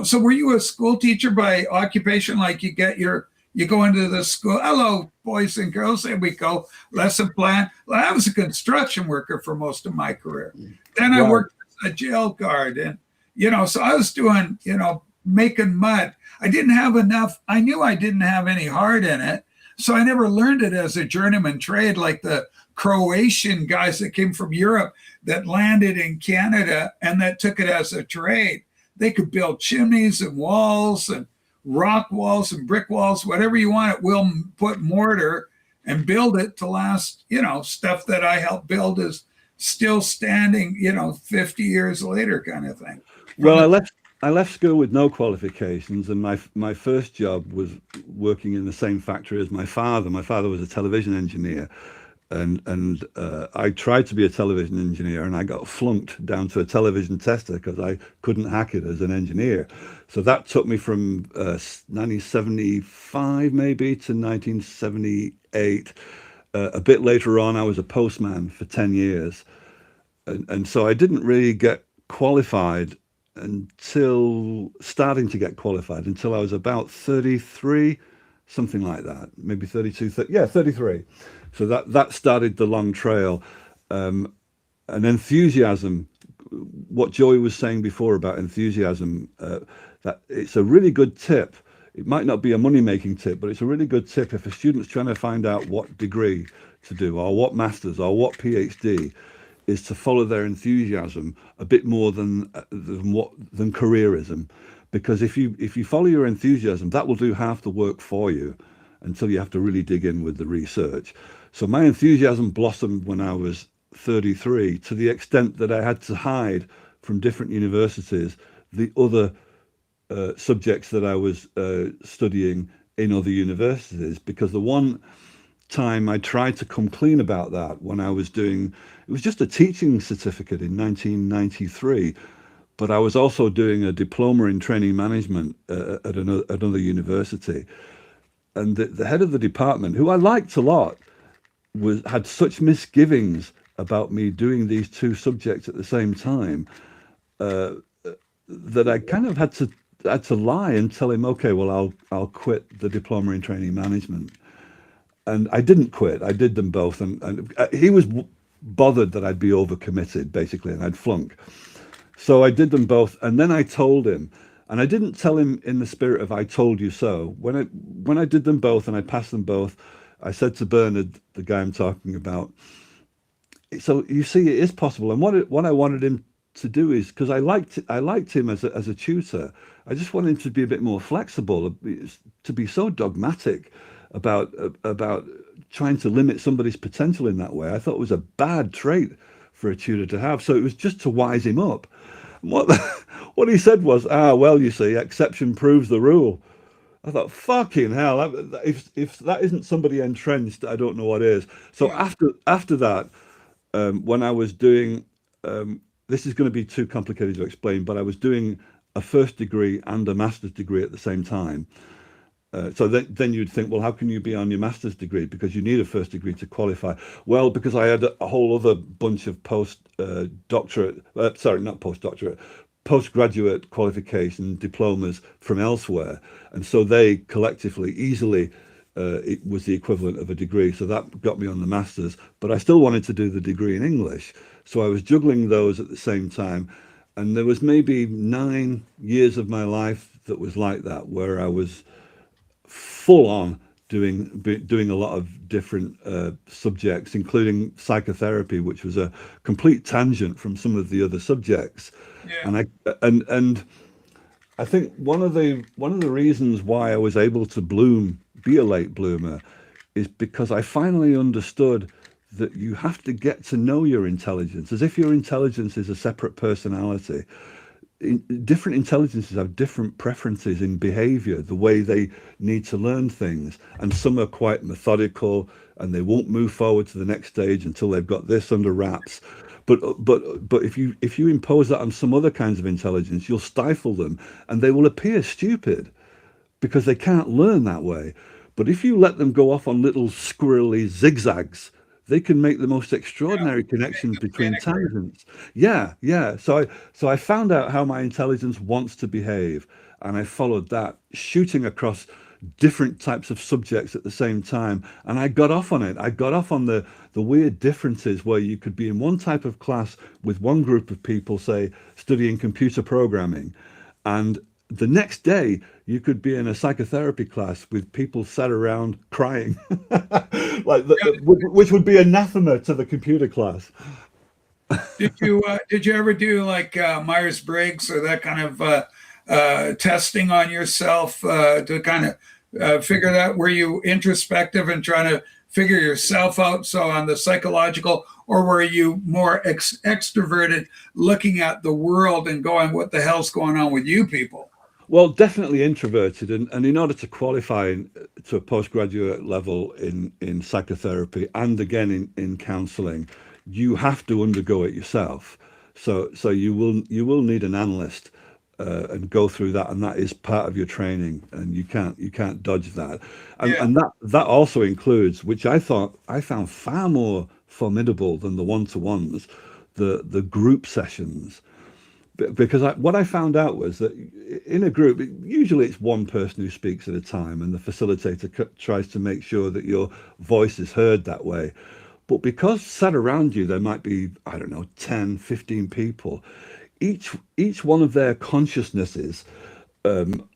Speaker 1: So were you a school teacher by occupation? Like you go into the school, hello, boys and girls, and we go lesson plan. Well, I was a construction worker for most of my career. Then I worked as a jail guard, and so I was doing, making mud. I didn't have enough. I knew I didn't have any heart in it, so I never learned it as a journeyman trade like the Croatian guys that came from Europe that landed in Canada and that took it as a trade. They could build chimneys and walls and rock walls and brick walls, whatever you want. We'll put mortar and build it to last. Stuff that I helped build is still standing, 50 years later kind of thing.
Speaker 9: Well, I left school with no qualifications, and my first job was working in the same factory as my father. My father was a television engineer. And I tried to be a television engineer, and I got flunked down to a television tester because I couldn't hack it as an engineer. So that took me from 1975 maybe to 1978. A bit later on, I was a postman for 10 years. And so I didn't really get qualified until I was about 33, something like that, maybe 32, 33. So that started the long trail. An enthusiasm, what Joey was saying before about enthusiasm, that it's a really good tip. It might not be a money-making tip, but it's a really good tip if a student's trying to find out what degree to do or what master's or what PhD, is to follow their enthusiasm a bit more than careerism. Because if you follow your enthusiasm, that will do half the work for you until you have to really dig in with the research. So my enthusiasm blossomed when I was 33 to the extent that I had to hide from different universities the other subjects that I was studying in other universities, because the one time I tried to come clean about that when I was doing, it was just a teaching certificate in 1993, but I was also doing a diploma in training management at another university. And the head of the department, who I liked a lot, had such misgivings about me doing these two subjects at the same time that I kind of had to lie and tell him, okay, well, I'll quit the diploma in training management. And I didn't quit. I did them both. And he was bothered that I'd be overcommitted, basically, and I'd flunk. So I did them both. And then I told him, and I didn't tell him in the spirit of I told you so. When I did them both and I passed them both, I said to Bernard, the guy I'm talking about, so you see, it is possible. And what I wanted him to do is, because I liked him as a tutor, I just wanted him to be a bit more flexible, to be so dogmatic about trying to limit somebody's potential in that way. I thought it was a bad trait for a tutor to have. So it was just to wise him up. What he said was, well, you see, exception proves the rule. I thought, fucking hell, if that isn't somebody entrenched, I don't know what is. So after that, when I was doing, this is going to be too complicated to explain, but I was doing a first degree and a master's degree at the same time. So then you'd think, well, how can you be on your master's degree? Because you need a first degree to qualify. Well, because I had a whole other bunch of postgraduate qualification diplomas from elsewhere. And so they collectively, easily, it was the equivalent of a degree. So that got me on the master's. But I still wanted to do the degree in English. So I was juggling those at the same time. And there was maybe 9 years of my life that was like that, where I was full on doing a lot of different subjects, including psychotherapy, which was a complete tangent from some of the other subjects.
Speaker 1: Yeah.
Speaker 9: And I think one of the reasons why I was able to be a late bloomer, is because I finally understood that you have to get to know your intelligence as if your intelligence is a separate personality. Different intelligences have different preferences in behavior, the way they need to learn things, and some are quite methodical and they won't move forward to the next stage until they've got this under wraps. But if you impose that on some other kinds of intelligence, you'll stifle them and they will appear stupid because they can't learn that way. But if you let them go off on little squirrely zigzags, they can make the most extraordinary connections between tangents. Yeah. So I found out how my intelligence wants to behave, and I followed that, shooting across different types of subjects at the same time. And I got off on it. I got off on the weird differences where you could be in one type of class with one group of people, say, studying computer programming, and the next day you could be in a psychotherapy class with people sat around crying, which would be anathema to the computer class.
Speaker 1: Did you ever do like Myers-Briggs or that kind of testing on yourself to kind of figure that? Were you introspective and trying to figure yourself out, so on the psychological, or were you more extroverted, looking at the world and going, what the hell's going on with you people?
Speaker 9: Well, definitely introverted, and in order to qualify to a postgraduate level in psychotherapy and again in counseling, you have to undergo it yourself. So you will need an analyst and go through that, and that is part of your training, and you can't dodge that. And that also includes, which I found far more formidable than the one-to-ones, the group sessions. Because what I found out was that in a group, usually it's one person who speaks at a time, and the facilitator tries to make sure that your voice is heard that way. But because sat around you, there might be, I don't know, 10, 15 people, each one of their consciousnesses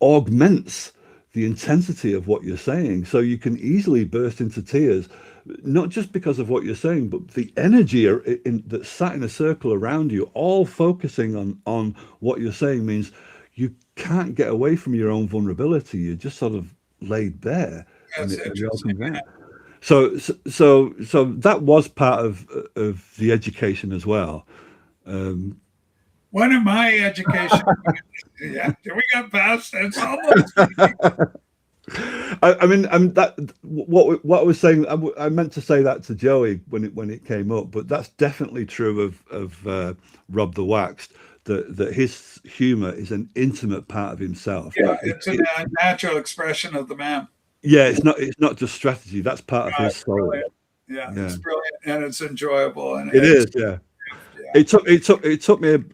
Speaker 9: augments the intensity of what you're saying. So you can easily burst into tears, not just because of what you're saying, but the energy that's sat in a circle around you, all focusing on what you're saying, means you can't get away from your own vulnerability. You're just sort of laid bare.
Speaker 1: That's interesting.
Speaker 9: So that was part of the education as well.
Speaker 1: One of my education, yeah, we got past. It's almost.
Speaker 9: I mean, that what I was saying. I meant to say that to Joey when it came up, but that's definitely true of Rob the Waxed. That his humor is an intimate part of himself.
Speaker 1: Yeah, it's a natural expression of the man.
Speaker 9: Yeah, it's not just strategy. That's part of his soul.
Speaker 1: Brilliant. Yeah, it's brilliant and it's enjoyable. And
Speaker 9: it is. Yeah. It took me.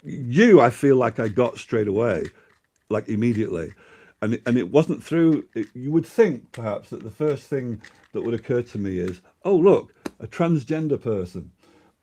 Speaker 9: I feel like I got straight away, like immediately. And it wasn't through. You would think perhaps that the first thing that would occur to me is, oh look, a transgender person,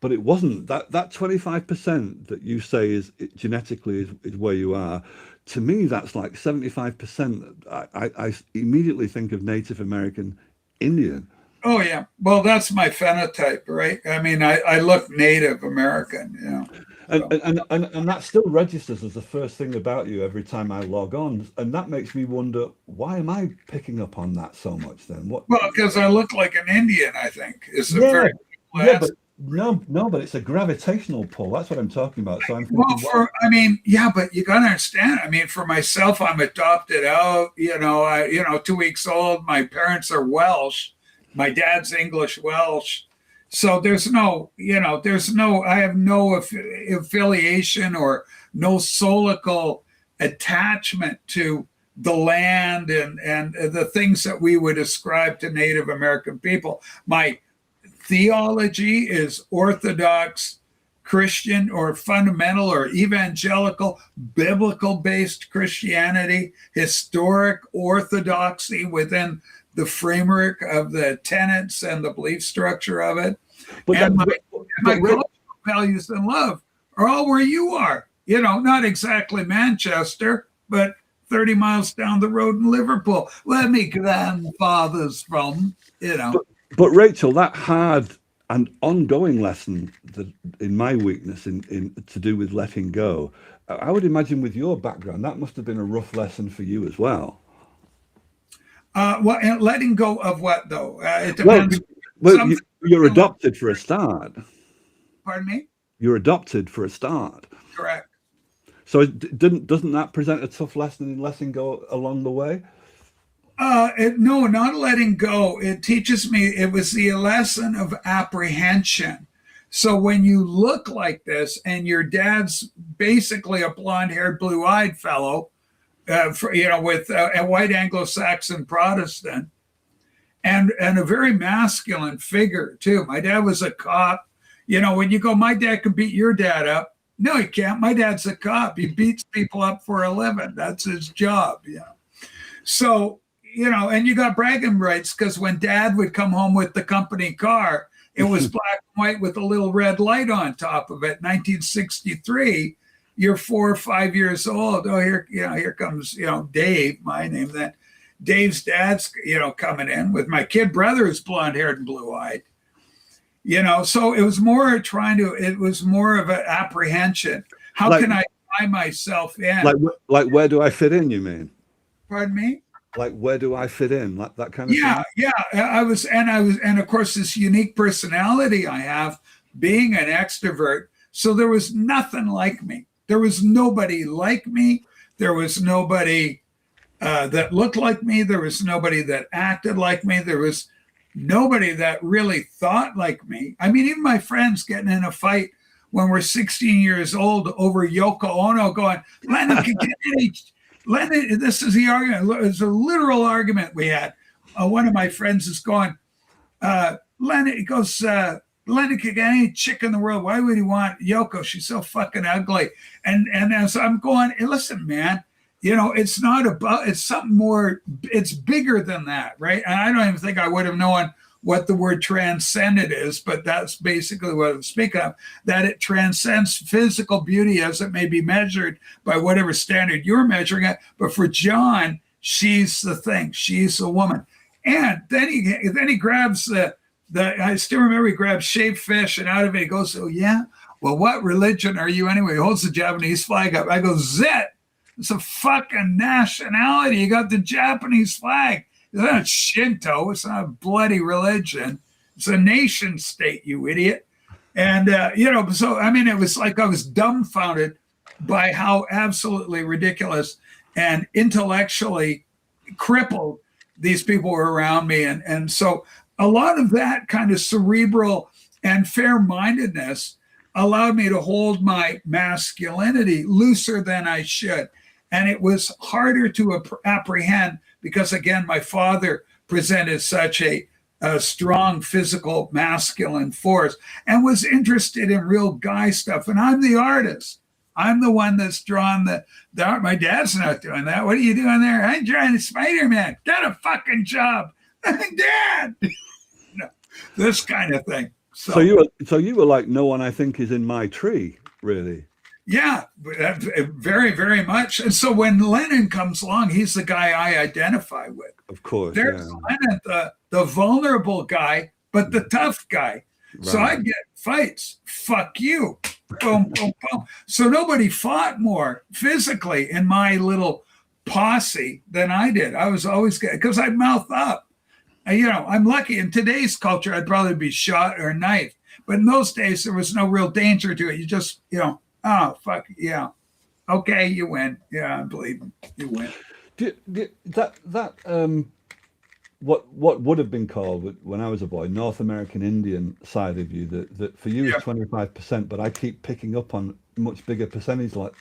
Speaker 9: but it wasn't. That 25% that you say is genetically is where you are. To me, that's like 75%. I immediately think of Native American Indian.
Speaker 1: Oh yeah, well that's my phenotype, right? I mean, I look Native American, you know.
Speaker 9: And that still registers as the first thing about you every time I log on, and that makes me wonder, why am I picking up on that so much then? Well,
Speaker 1: because I look like an Indian, I think is a very
Speaker 9: but but it's a gravitational pull. That's what I'm talking about. So I'm thinking,
Speaker 1: but you gotta understand. I mean, for myself, I'm adopted out. 2 weeks old. My parents are Welsh. My dad's English Welsh. So there's no, I have no affiliation or no solical attachment to the land and the things that we would ascribe to Native American people. My theology is Orthodox Christian or fundamental or evangelical, biblical-based Christianity, historic orthodoxy within the framework of the tenets and the belief structure of it. But my cultural values and love are all where you are. Not exactly Manchester, but 30 miles down the road in Liverpool, where my grandfather's from, you know.
Speaker 9: But Rachel, that hard and ongoing lesson that in my weakness in to do with letting go, I would imagine with your background, that must have been a rough lesson for you as well.
Speaker 1: Well, and letting go of what though? It depends.
Speaker 9: Well, you're adopted for a start.
Speaker 1: Pardon me?
Speaker 9: You're adopted for a start.
Speaker 1: Correct.
Speaker 9: So doesn't that present a tough lesson in letting go along the way?
Speaker 1: No, not letting go. It teaches me, it was the lesson of apprehension. So when you look like this and your dad's basically a blonde-haired, blue-eyed fellow, with a white Anglo-Saxon Protestant, and a very masculine figure too. My dad was a cop. You know, when you go, my dad can beat your dad up. No, he can't. My dad's a cop. He beats people up for a living. That's his job. You know. So, you know, and you got bragging rights because when dad would come home with the company car, it was black and white with a little red light on top of it. 1963. You're 4 or 5 years old. Oh, here comes, Dave, my name then. Dave's dad's, coming in with my kid brother who's blonde haired and blue eyed. So it was more of an apprehension. How can I tie myself in?
Speaker 9: Like where do I fit in, you mean?
Speaker 1: Pardon me?
Speaker 9: Like where do I fit in? Like that kind of thing?
Speaker 1: Yeah. And of course this unique personality I have, being an extrovert. So there was nothing like me. There was nobody like me. There was nobody that looked like me. There was nobody that acted like me. There was nobody that really thought like me. I mean, even my friends getting in a fight when we're 16 years old over Yoko Ono going, Lennon, this is the argument. It's a literal argument we had. One of my friends is going, Lennon, he goes, Lennon could get any chick in the world. Why would he want Yoko? She's so fucking ugly. And as I'm going, hey, listen, man, it's not about, it's something more, it's bigger than that, right? And I don't even think I would have known what the word transcendent is, but that's basically what I'm speaking of, that it transcends physical beauty as it may be measured by whatever standard you're measuring it. But for John, she's the thing. She's the woman. And then he grabs I still remember he grabs shaved fish, and out of it he goes, oh yeah, well, what religion are you anyway? He holds the Japanese flag up. I go, Zit, it's a fucking nationality. You got the Japanese flag. It's not Shinto. It's not a bloody religion. It's a nation state, you idiot. And, so, I mean, it was like I was dumbfounded by how absolutely ridiculous and intellectually crippled these people were around me. And so a lot of that kind of cerebral and fair-mindedness allowed me to hold my masculinity looser than I should. And it was harder to apprehend because, again, my father presented such a strong physical masculine force and was interested in real guy stuff. And I'm the artist. I'm the one that's drawn the art. My dad's not doing that. What are you doing there? I'm drawing Spider-Man. Get a fucking job. Dad! This kind of thing. So
Speaker 9: you were like, no one I think is in my tree, really.
Speaker 1: Yeah, very, very much. And so when Lennon comes along, he's the guy I identify with.
Speaker 9: Of course.
Speaker 1: There's Lennon, the vulnerable guy, but the tough guy. Right. So I get fights. Fuck you. Boom, boom, boom. So nobody fought more physically in my little posse than I did. I was always good because I'd mouth up. I'm lucky. In today's culture, I'd probably be shot or knifed. But in those days, there was no real danger to it. You just, oh, fuck, yeah. Okay, you win. Yeah, I'm bleeding. You win.
Speaker 9: What would have been called when I was a boy, North American Indian side of you, that for you is 25%, but I keep picking up on much bigger percentage. Like,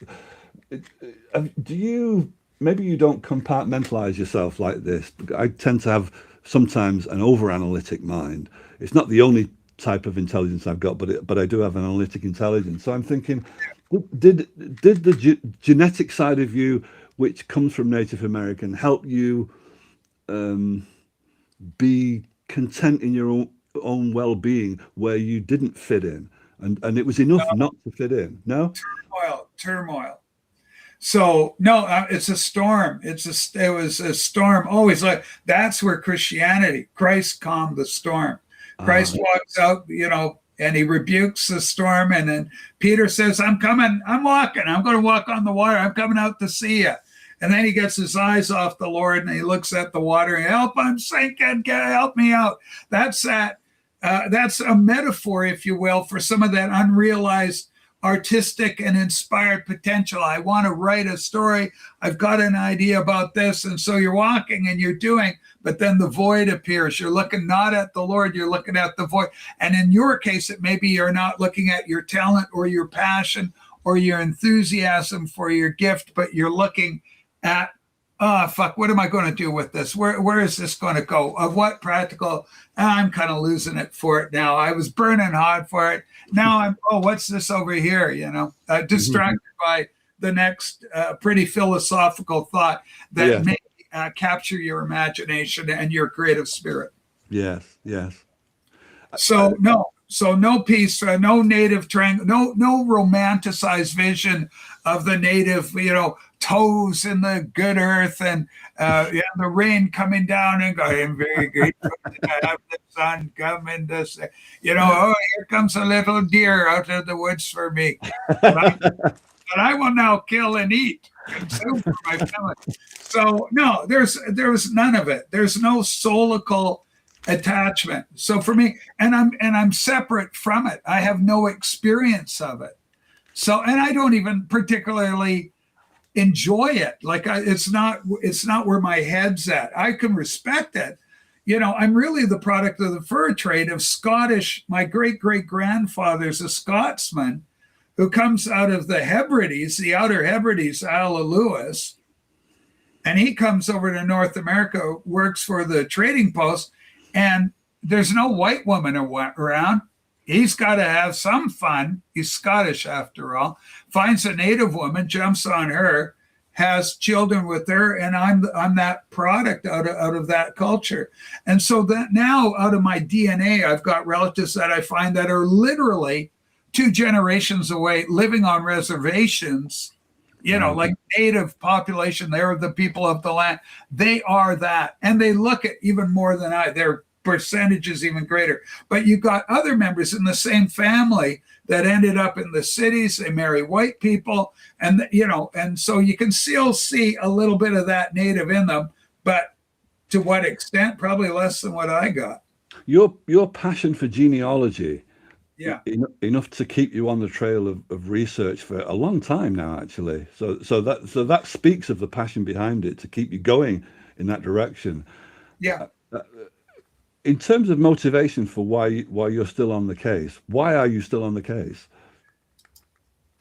Speaker 9: maybe you don't compartmentalize yourself like this. I tend to have sometimes an over-analytic mind. It's not the only type of intelligence I've got, but I do have an analytic intelligence. So I'm thinking, did the genetic side of you, which comes from Native American, help you be content in your own well-being where you didn't fit in, and it was enough not to fit in? No?
Speaker 1: Turmoil. So no, it's a storm. It was a storm. Always like that's where Christ calmed the storm. Christ walks out, and he rebukes the storm, and then Peter says, "I'm coming. I'm walking. I'm going to walk on the water. I'm coming out to see you." And then he gets his eyes off the Lord, and he looks at the water. And, help! I'm sinking. Help me out. That's that. That's a metaphor, if you will, for some of that unrealized artistic and inspired potential. I want to write a story. I've got an idea about this. And so you're walking and you're doing, but then the void appears. You're looking not at the Lord, you're looking at the void. And in your case, it maybe you're not looking at your talent or your passion or your enthusiasm for your gift, but you're looking at, what am I going to do with this? Where is this going to go? Of what practical? I'm kind of losing it for it now. I was burning hot for it. Now what's this over here? Distracted by the next pretty philosophical thought that may capture your imagination and your creative spirit.
Speaker 9: Yes.
Speaker 1: So no peace, no native no romanticized vision of the native, toes in the good earth and the rain coming down and going very grateful to have the sun come in this. Here comes a little deer out of the woods for me. But I will now kill and eat, consume for my family. So no, there was none of it. There's no soulical attachment. So for me, and I'm separate from it. I have no experience of it. So, and I don't even particularly enjoy it. Like it's not where my head's at. I can respect it. I'm really the product of the fur trade of Scottish. My great grandfather's a Scotsman who comes out of the Hebrides, the outer Hebrides, Isle of Lewis, and he comes over to North America, works for the trading post, and there's no white woman around. He's got to have some fun. He's Scottish after all. Finds a native woman, jumps on her, has children with her, and I'm that product out of that culture. And so that now out of my DNA, I've got relatives that I find that are literally 2 generations away, living on reservations. Like native population, they're the people of the land. They are that, and they look at even more than I. Their percentage is even greater. But you've got other members in the same family that ended up in the cities. They marry white people, and so you can still see a little bit of that native in them. But to what extent? Probably less than what I got.
Speaker 9: Your passion for genealogy.
Speaker 1: Yeah.
Speaker 9: Enough to keep you on the trail of research for a long time now, actually. So that speaks of the passion behind it to keep you going in that direction.
Speaker 1: Yeah.
Speaker 9: In terms of motivation for why you're still on the case, why are you still on the case?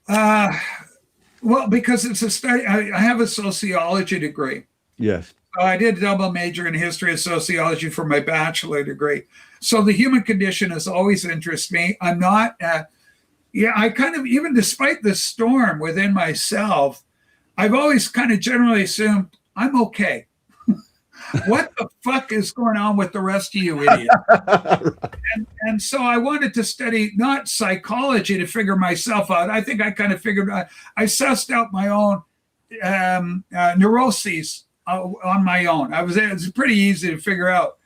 Speaker 1: Well, because it's a study. I have a sociology degree.
Speaker 9: Yes.
Speaker 1: So I did a double major in history and sociology for my bachelor degree. So the human condition has always interested me. I'm not, I kind of, even despite the storm within myself, I've always kind of generally assumed I'm okay. What the fuck is going on with the rest of you idiots? And so I wanted to study not psychology to figure myself out. I think I kind of figured I sussed out my own neuroses on my own. It's pretty easy to figure out,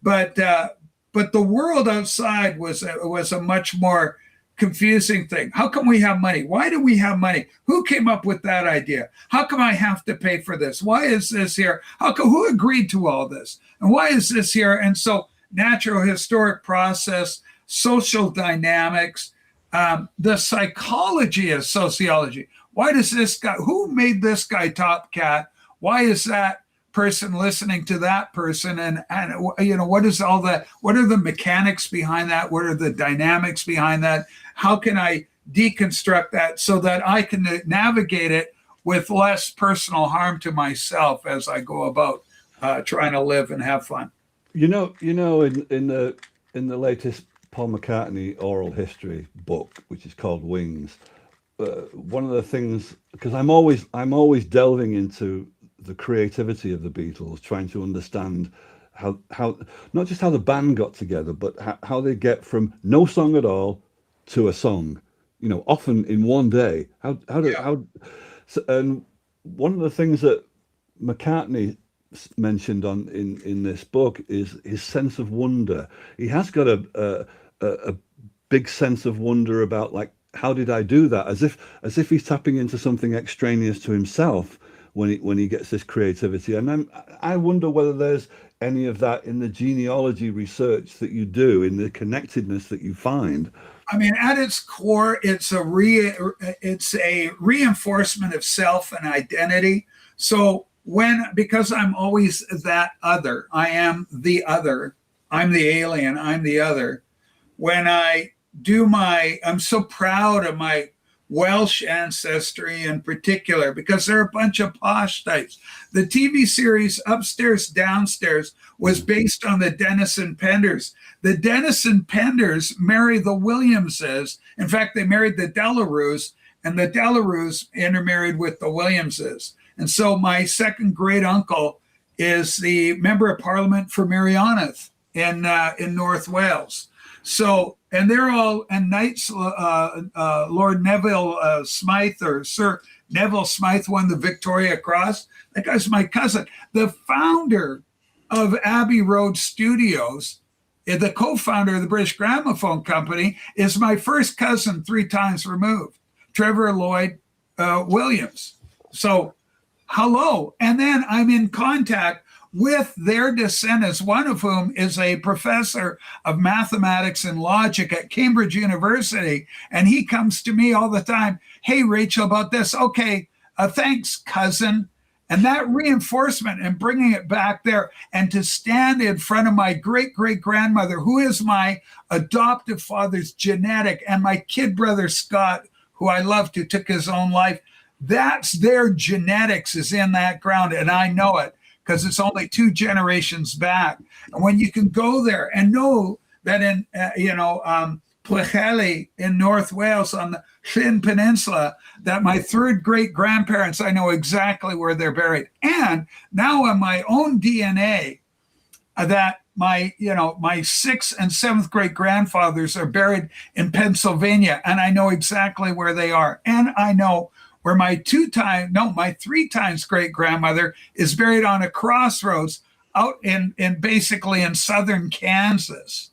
Speaker 1: but the world outside was a much more confusing thing. How come we have money? Why do we have money? Who came up with that idea? How come I have to pay for this? Why is this here? Who agreed to all this? And why is this here? And so natural historic process, social dynamics, the psychology of sociology. Why does this guy, who made this guy top cat? Why is that person listening to that person? And what is all that? What are the mechanics behind that? What are the dynamics behind that? How can I deconstruct that so that I can navigate it with less personal harm to myself as I go about trying to live and have fun?
Speaker 9: In the latest Paul McCartney oral history book, which is called Wings, one of the things, because I'm always delving into the creativity of the Beatles, trying to understand how not just how the band got together, but how they get from no song at all to a song, often in one day. And one of the things that McCartney mentioned in this book is his sense of wonder. He has got a big sense of wonder about, like, how did I do that? As if he's tapping into something extraneous to himself when he gets this creativity. And I wonder whether there's any of that in the genealogy research that you do, in the connectedness that you find.
Speaker 1: I mean, at its core, it's a reinforcement of self and identity. So because I'm always that other, I am the other, I'm the alien, I'm the other. When I do I'm so proud of my Welsh ancestry in particular, because they're a bunch of posh types. The TV series Upstairs, Downstairs was based on the Denison Penders. The Denison Penders married the Williamses. In fact, they married the Delarues, and the Delarues intermarried with the Williamses. And so my second great uncle is the member of parliament for Meirionydd in North Wales. So, and they're all, and Knights, Lord Neville Smythe, or Sir Neville Smythe, won the Victoria Cross. That guy's my cousin. The founder of Abbey Road Studios, the co-founder of the British Gramophone Company, is my first cousin 3 times removed, Trevor Lloyd Williams. So, hello. And then I'm in contact with their descendants, one of whom is a professor of mathematics and logic at Cambridge University. And he comes to me all the time. Hey, Rachel, about this. Okay, thanks, cousin. And that reinforcement and bringing it back there, and to stand in front of my great-great-grandmother, who is my adoptive father's genetic, and my kid brother, Scott, who I loved, who took his own life, that's their genetics is in that ground. And I know it, because it's only 2 generations back. And when you can go there and know that in, Pwllheli in North Wales on the Llyn Peninsula, that my 3rd great-grandparents, I know exactly where they're buried. And now on my own DNA, that my 6th and 7th great-grandfathers are buried in Pennsylvania, and I know exactly where they are. And I know where my 3 times great-grandmother is buried on a crossroads out in basically in southern Kansas,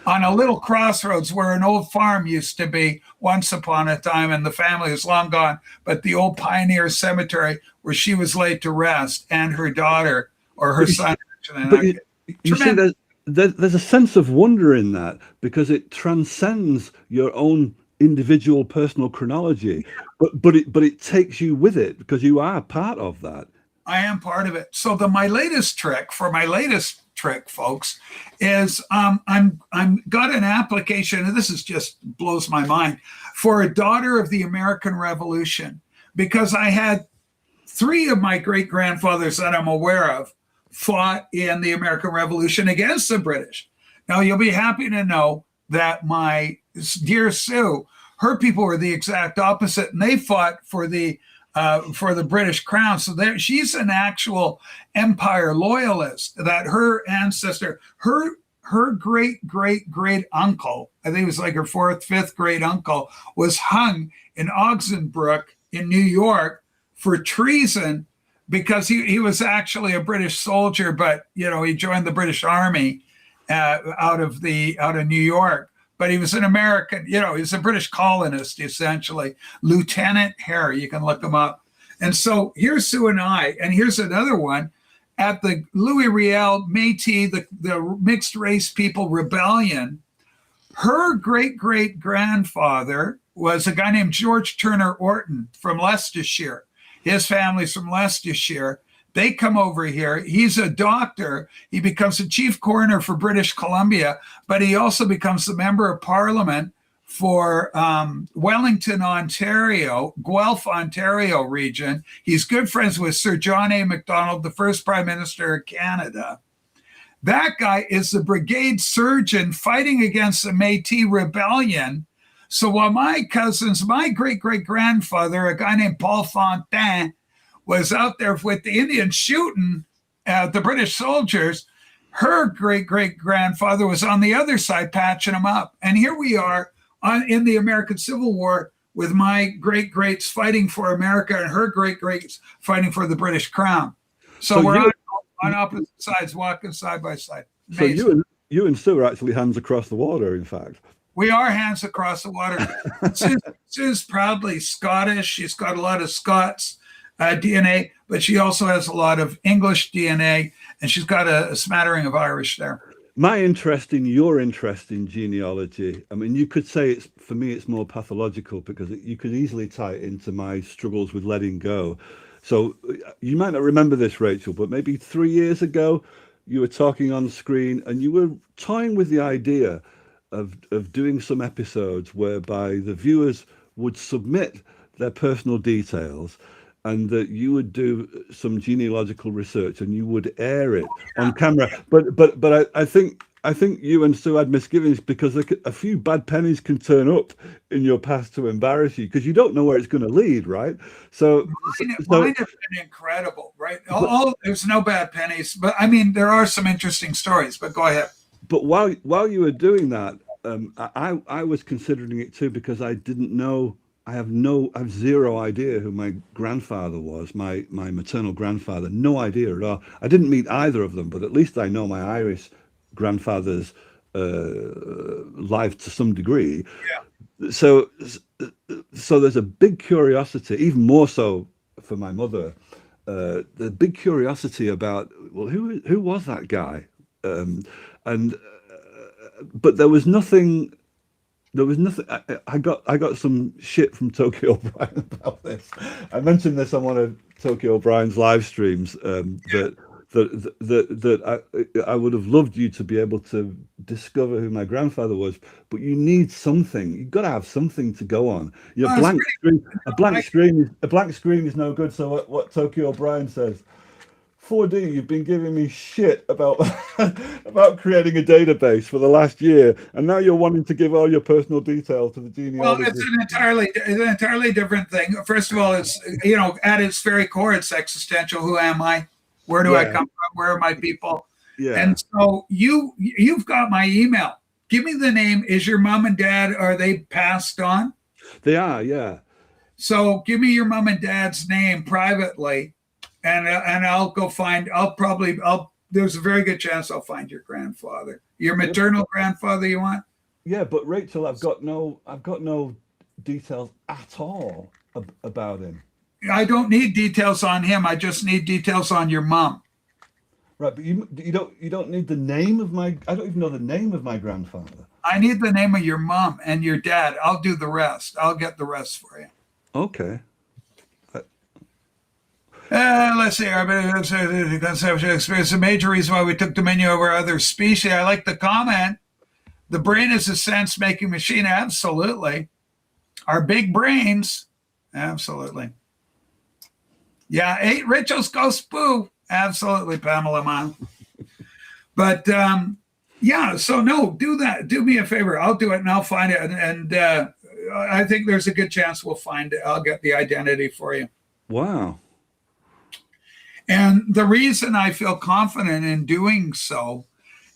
Speaker 1: on a little crossroads where an old farm used to be once upon a time, and the family is long gone, but the old Pioneer Cemetery where she was laid to rest, and her daughter, or her son.
Speaker 9: But you see, there's a sense of wonder in that, because it transcends your own individual personal chronology, but it takes you with it, because you are part of that.
Speaker 1: I am part of it. So my latest trick, folks, is I'm got an application, and this is just blows my mind, for a daughter of the American Revolution, because I had 3 of my great-grandfathers that I'm aware of fought in the American Revolution against the British. Now, you'll be happy to know that my dear Sue, her people were the exact opposite, and they fought for the British crown. So she's an actual empire loyalist. That her ancestor, her great uncle, I think it was like her 4th, 5th great uncle, was hung in Oxenbrook in New York for treason, because he was actually a British soldier, but he joined the British Army out of New York. But he was an American, he's a British colonist, essentially. Lieutenant Harry, you can look him up. And so here's Sue and I, and here's another one at the Louis Riel Métis, the mixed race people rebellion. Her great-great-grandfather was a guy named George Turner Orton from Leicestershire. His family's from Leicestershire. They come over here. He's a doctor. He becomes a chief coroner for British Columbia, but he also becomes the member of parliament for Wellington, Ontario, Guelph, Ontario region. He's good friends with Sir John A. Macdonald, the first Prime Minister of Canada. That guy is the brigade surgeon fighting against the Métis rebellion. So while my great-great-grandfather, a guy named Paul Fontaine, was out there with the Indians shooting at the British soldiers, her great-great-grandfather was on the other side patching them up. And here we are in the American Civil War with my great greats fighting for America and her great greats fighting for the British crown. So we're on opposite sides, walking side by side. Amazing.
Speaker 9: So you and Sue are actually hands across the water, in fact.
Speaker 1: We are hands across the water. Sue's proudly Scottish. She's got a lot of Scots DNA, but she also has a lot of English DNA, and she's got a smattering of Irish there.
Speaker 9: My interest in your interest in genealogy, I mean, you could say it's, for me, it's more pathological because you could easily tie it into my struggles with letting go. So you might not remember this, Rachel, but maybe 3 years ago, you were talking on screen and you were toying with the idea of doing some episodes whereby the viewers would submit their personal details and that you would do some genealogical research and you would air it on camera. But I think you and Sue had misgivings because a few bad pennies can turn up in your past to embarrass you because you don't know where it's going to lead, right? So
Speaker 1: mine have been incredible, right? There's no bad pennies, but I mean there are some interesting stories. But go ahead.
Speaker 9: But while you were doing that, I was considering it too because I didn't know. I have zero idea who my grandfather was, my maternal grandfather. No idea at all. I didn't meet either of them, but at least I know my Irish grandfather's life to some degree. Yeah. So there's a big curiosity, even more so for my mother. The big curiosity about, well, who was that guy? But there was nothing. I got some shit from Tokyo O'Brien about this. I mentioned this on one of Tokyo O'Brien's live streams. That I would have loved you to be able to discover who my grandfather was, but you need something. You've got to have something to go on. A blank screen is no good. So what Tokyo O'Brien says. 4D, you've been giving me shit about about creating a database for the last year, and now you're wanting to give all your personal details to the genealogist.
Speaker 1: Well, it's an entirely different thing. First of all, it's at its very core, it's existential. Who am I? Where do I come from? Where are my people? Yeah. And so you've got my email. Give me the name. Is your mom and dad, are they passed on?
Speaker 9: They are, yeah.
Speaker 1: So give me your mom and dad's name privately. And I'll go find. There's a very good chance I'll find your grandfather, your maternal grandfather. You want?
Speaker 9: Yeah, but Rachel, I've got no details at all about him.
Speaker 1: I don't need details on him. I just need details on your mom.
Speaker 9: Right, but you don't need the name of my. I don't even know the name of my grandfather.
Speaker 1: I need the name of your mom and your dad. I'll do the rest. I'll get the rest for you.
Speaker 9: Okay.
Speaker 1: Let's see. It's a major reason why we took dominion over other species. I like the comment. The brain is a sense-making machine. Absolutely. Our big brains. Absolutely. Yeah, 8 Rachel's Ghost Boo. Absolutely, Pamela Mann. But so no, do that. Do me a favor. I'll do it and I'll find it. And I think there's a good chance we'll find it. I'll get the identity for you.
Speaker 9: Wow.
Speaker 1: And the reason I feel confident in doing so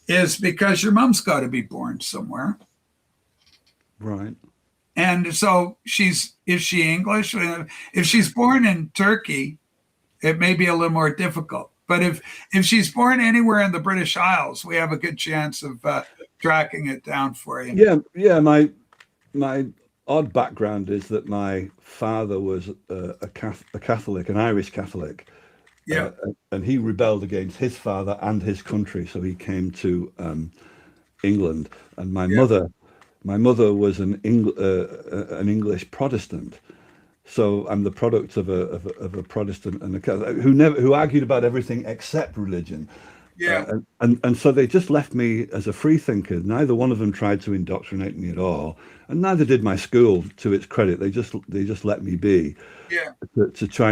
Speaker 1: is because your mom's got to be born somewhere.
Speaker 9: Right.
Speaker 1: And so is she English? If she's born in Turkey, it may be a little more difficult. But if she's born anywhere in the British Isles, we have a good chance of tracking it down for you.
Speaker 9: Yeah. My odd background is that my father was a Catholic, an Irish Catholic.
Speaker 1: Yeah,
Speaker 9: and he rebelled against his father and his country, so he came to England. And my mother was an English Protestant, so I'm the product of a Protestant and a Catholic who argued about everything except religion.
Speaker 1: Yeah,
Speaker 9: and so they just left me as a free thinker. Neither one of them tried to indoctrinate me at all, and neither did my school. To its credit, they just let me be.
Speaker 1: Yeah,
Speaker 9: to try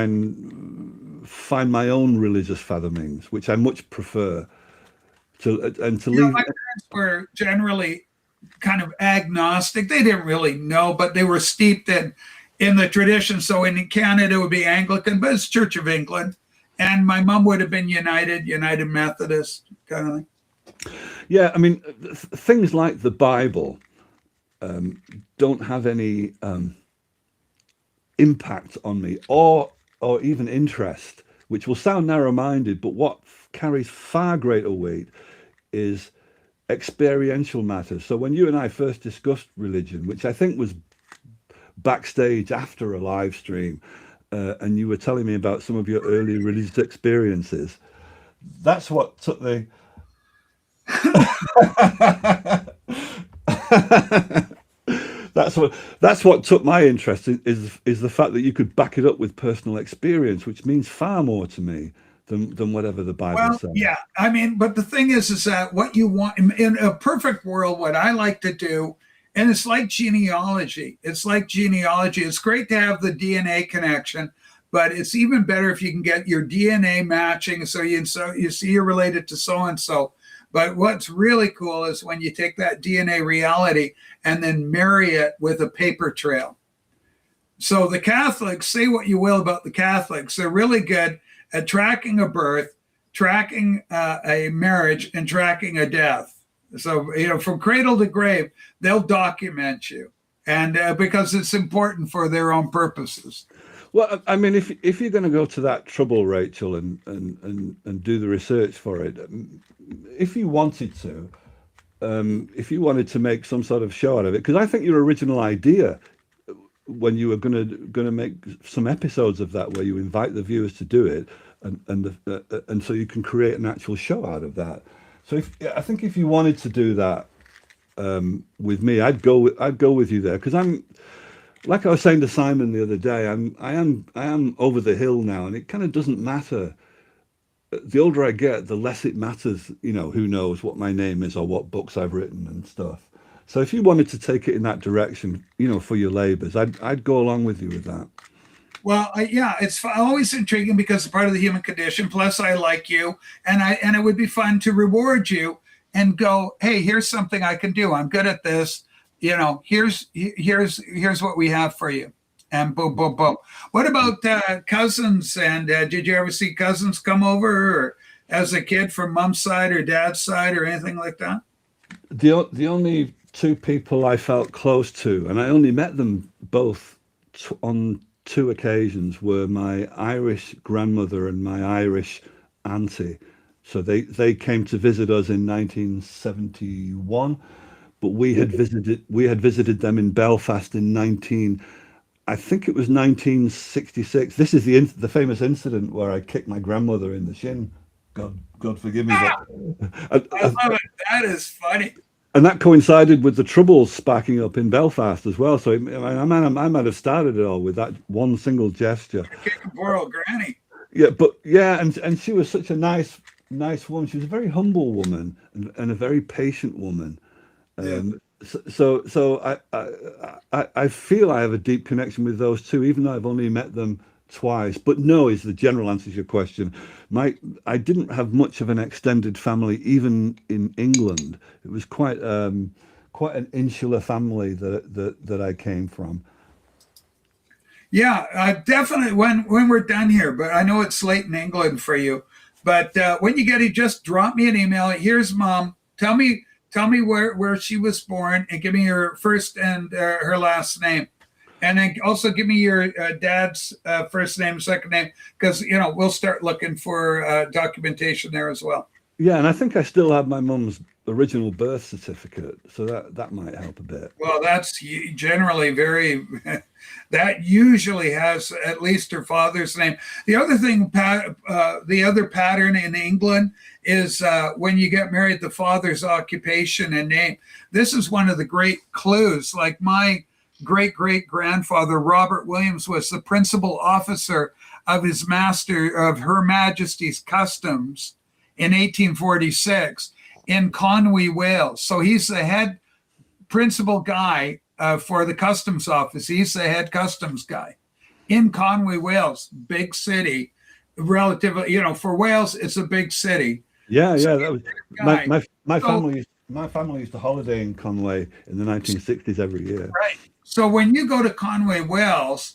Speaker 9: and find my own religious fathomings, which I much prefer. To leave.
Speaker 1: My parents were generally kind of agnostic. They didn't really know, but they were steeped in the tradition. So in Canada, it would be Anglican, but it's Church of England. And my mom would have been United Methodist kind of thing.
Speaker 9: Yeah, I mean, things like the Bible don't have any impact on me, or even interest, which will sound narrow-minded, but what carries far greater weight is experiential matters. So when you and I first discussed religion, which I think was backstage after a live stream, and you were telling me about some of your early religious experiences, that's what took the that's what took my interest, is the fact that you could back it up with personal experience, which means far more to me than whatever the Bible says.
Speaker 1: Yeah, I mean, but the thing is that what you want in a perfect world, what I like to do, and it's like genealogy. It's great to have the DNA connection, but it's even better if you can get your DNA matching, so you see you're related to so and so. But what's really cool is when you take that DNA reality and then marry it with a paper trail. So the Catholics, say what you will about the Catholics, they're really good at tracking a birth, tracking a marriage, and tracking a death. So, from cradle to grave, they'll document you, and because it's important for their own purposes.
Speaker 9: Well, I mean, if you're going to go to that trouble, Rachel, and do the research for it, if you wanted to make some sort of show out of it, because I think your original idea, when you were going to make some episodes of that, where you invite the viewers to do it, and so you can create an actual show out of that. So I think if you wanted to do that with me, I'd go with you there, because I'm, like I was saying to Simon the other day, I am over the hill now, and it kind of doesn't matter. The older I get, the less it matters, who knows what my name is or what books I've written and stuff. So if you wanted to take it in that direction, for your labors, I'd go along with you with that.
Speaker 1: Well, it's always intriguing because it's part of the human condition. Plus, I like you, and it would be fun to reward you and go, hey, here's something I can do. I'm good at this. Here's what we have for you. And boom, boom, boom. What about cousins? And did you ever see cousins come over, or as a kid from mom's side or dad's side, or anything like that?
Speaker 9: The only two people I felt close to, and I only met them both on two occasions, were my Irish grandmother and my Irish auntie. So they came to visit us in 1971, but we had visited them in Belfast in I think it was 1966. This is the famous incident where I kicked my grandmother in the shin. God forgive me.
Speaker 1: I love it. That is funny.
Speaker 9: And that coincided with the Troubles sparking up in Belfast as well. So I might have started it all with that one single gesture.
Speaker 1: Kicking poor old granny.
Speaker 9: Yeah, and she was such a nice woman. She was a very humble woman and a very patient woman. So I feel I have a deep connection with those two, even though I've only met them twice. But no is the general answer to your question. I didn't have much of an extended family, even in England. It was quite an insular family that I came from.
Speaker 1: Yeah, definitely when we're done here, but I know it's late in England for you. But when you get it, just drop me an email. Here's mom. Tell me where she was born, and give me her first and her last name. And then also give me your dad's first name, second name, because, we'll start looking for documentation there as well.
Speaker 9: Yeah, and I think I still have my mum's original birth certificate, so that might help a bit.
Speaker 1: Well, that's generally that usually has at least her father's name. The other thing, the other pattern in England is when you get married, the father's occupation and name. This is one of the great clues. Like my great-great-grandfather, Robert Williams, was the principal officer of Her Majesty's Customs in 1846 in Conwy, Wales. So he's the head principal guy for the customs office. He's the head customs guy in Conwy, Wales, big city, relatively, for Wales, it's a big city.
Speaker 9: Yeah, so that was my family used to holiday in Conwy in the 1960s every year.
Speaker 1: Right. So when you go to Conwy, Wales,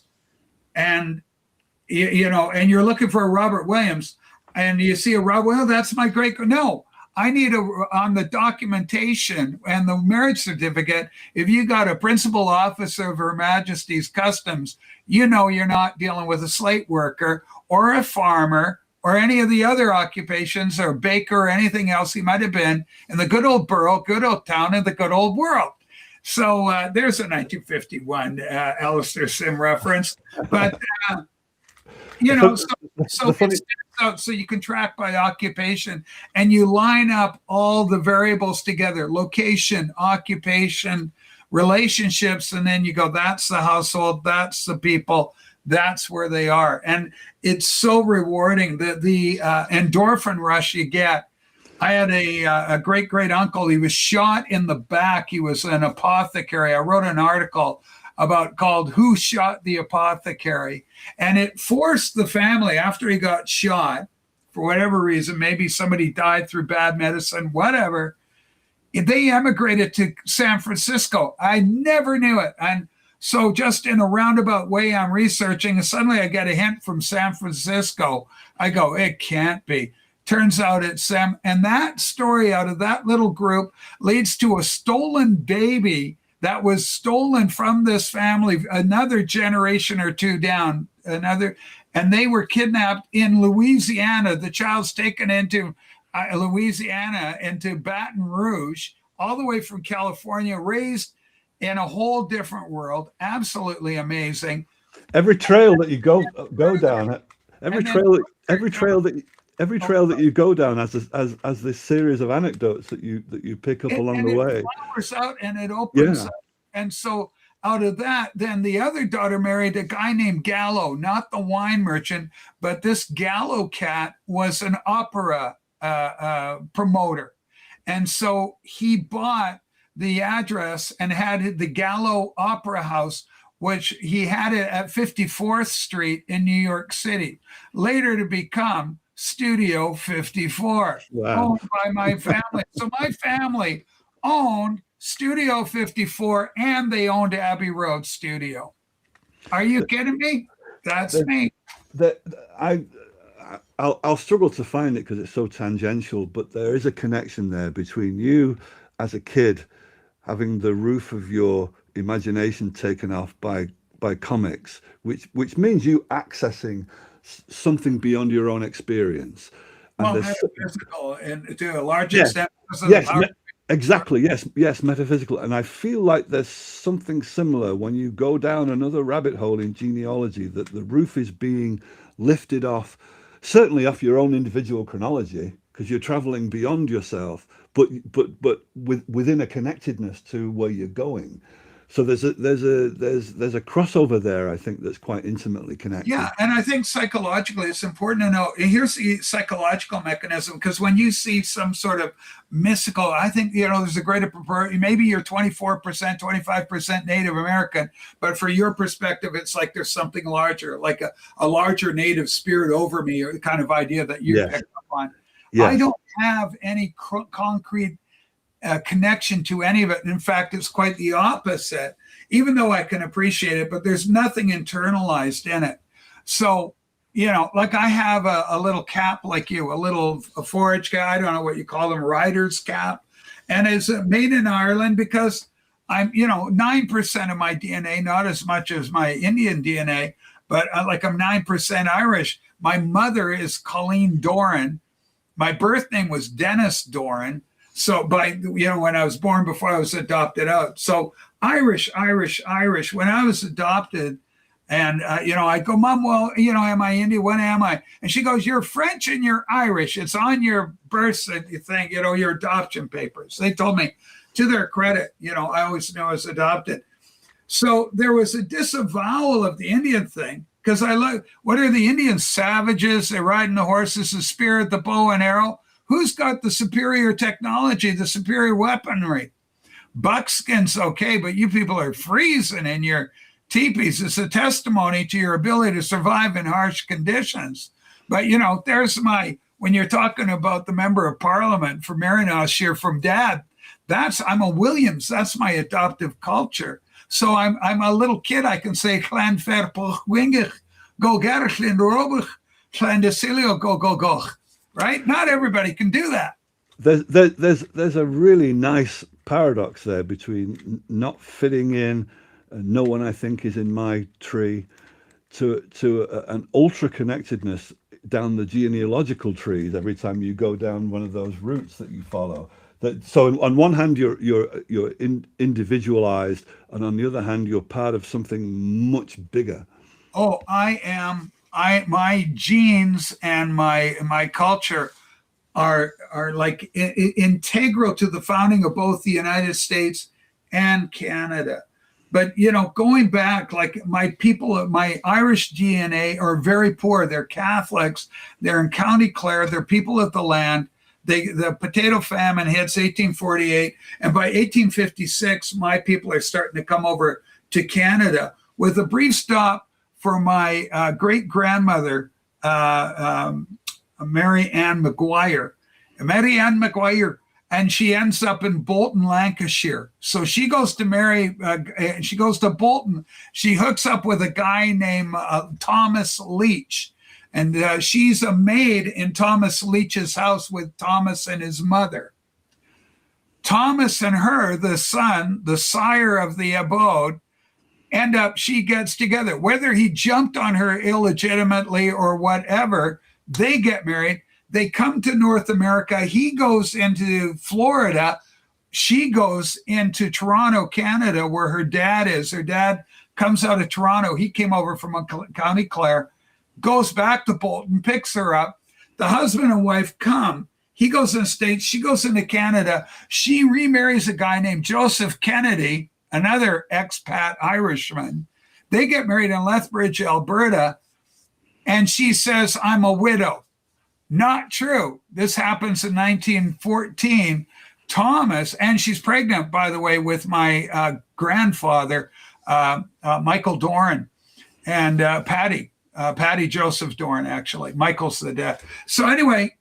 Speaker 1: and and you're looking for a Robert Williams, and you see a Robert, well, that's my great. No, I need on the documentation and the marriage certificate, if you got a principal officer of Her Majesty's Customs, you know you're not dealing with a slate worker or a farmer or any of the other occupations or baker or anything else he might have been in the good old borough, good old town, and the good old world. So there's a 1951 Alistair Sim reference. But, you know, so you can track by occupation and you line up all the variables together, location, occupation, relationships, and then you go, that's the household, that's the people, that's where they are. And it's so rewarding, the endorphin rush you get. I had a great uncle. He was shot in the back. He was an apothecary. I wrote an article called Who Shot the Apothecary? And it forced the family, after he got shot, for whatever reason, maybe somebody died through bad medicine, whatever, they emigrated to San Francisco. I never knew it. And so just in a roundabout way, I'm researching, and suddenly I get a hint from San Francisco. I go, it can't be. Turns out it's Sam. And that story out of that little group leads to a stolen baby that was stolen from this family, another generation or two down, and they were kidnapped in Louisiana. The child's taken into Louisiana, into Baton Rouge, all the way from California, raised in a whole different world. Absolutely amazing.
Speaker 9: Every trail that you go down, every trail that you go down as this series of anecdotes that you pick up along the way.
Speaker 1: It flowers out and it opens up. And so out of that, then the other daughter married a guy named Gallo, not the wine merchant, but this Gallo cat was an opera promoter. And so he bought the address and had the Gallo Opera House, which he had it at 54th Street in New York City, later to become Studio 54, owned by my family. So my family owned Studio 54 and they owned Abbey Road Studio. Are you kidding me? That's me.
Speaker 9: I'll struggle to find it because it's so tangential, but there is a connection there between you as a kid having the roof of your imagination taken off by comics, which means you accessing something beyond your own experience. And
Speaker 1: metaphysical, and to a large extent.
Speaker 9: Exactly. Yes, metaphysical. And I feel like there's something similar when you go down another rabbit hole in genealogy, that the roof is being lifted off, certainly off your own individual chronology, because you're traveling beyond yourself, but within a connectedness to where you're going. So there's a crossover there, I think, that's quite intimately connected.
Speaker 1: Yeah, and I think psychologically it's important to know. Here's the psychological mechanism, because when you see some sort of mystical, I think, there's a greater proportion. Maybe you're 24%, 25% Native American, but for your perspective, it's like there's something larger, like a larger Native spirit over me, or the kind of idea that you picked up on. Yes. I don't have any concrete connection to any of it. In fact, it's quite the opposite, even though I can appreciate it, but there's nothing internalized in it. So, like I have a little cap like you, a forage cap, I don't know what you call them, rider's cap. And it's made in Ireland because I'm, 9% of my DNA, not as much as my Indian DNA, but I'm 9% Irish. My mother is Colleen Doran. My birth name was Dennis Doran. So when I was born, before I was adopted out. So Irish. When I was adopted, and, I go, Mom, well, am I Indian? When am I? And she goes, you're French and you're Irish. It's on your birth thing, your adoption papers. They told me, to their credit, I always knew I was adopted. So there was a disavowal of the Indian thing, because what are the Indians? Savages. They're riding the horses, the spear, the bow and arrow. Who's got the superior technology, the superior weaponry? Buckskin's okay, but you people are freezing in your teepees. It's a testimony to your ability to survive in harsh conditions. But, when you're talking about the member of parliament for Merionethshire from Dad, I'm a Williams. That's my adoptive culture. So I'm a little kid. I can say, Clan Ferpoch Wingich, go Gerchlin Robich, Clan Desilio, go. Right? Not everybody can do that.
Speaker 9: there's a really nice paradox there between not fitting in, no one I think is in my tree, to an ultra connectedness down the genealogical trees every time you go down one of those routes that you follow. That so on one hand you're individualized, and on the other hand you're part of something much bigger.
Speaker 1: Oh, my genes and my culture are like integral to the founding of both the United States and Canada. But going back, like my Irish DNA are very poor. They're Catholics. They're in County Clare. They're people of the land. The potato famine hits 1848, and by 1856, my people are starting to come over to Canada with a brief stop for my great grandmother, Mary Ann McGuire. And she ends up in Bolton, Lancashire. So she goes to she goes to Bolton. She hooks up with a guy named Thomas Leach. And she's a maid in Thomas Leach's house with Thomas and his mother. Thomas and her, the son, the sire of the abode, she gets together. Whether he jumped on her illegitimately or whatever, they get married. They come to North America. He goes into Florida. She goes into Toronto, Canada, where her dad is. Her dad comes out of Toronto. He came over from County Clare, goes back to Bolton, picks her up. The husband and wife come. He goes in the States. She goes into Canada. She remarries a guy named Joseph Kennedy, another expat Irishman. They get married in Lethbridge, Alberta. And she says, I'm a widow. Not true. This happens in 1914. Thomas, and she's pregnant, by the way, with my grandfather, Michael Doran, and Patty Joseph Doran, actually. Michael's the dad. So anyway,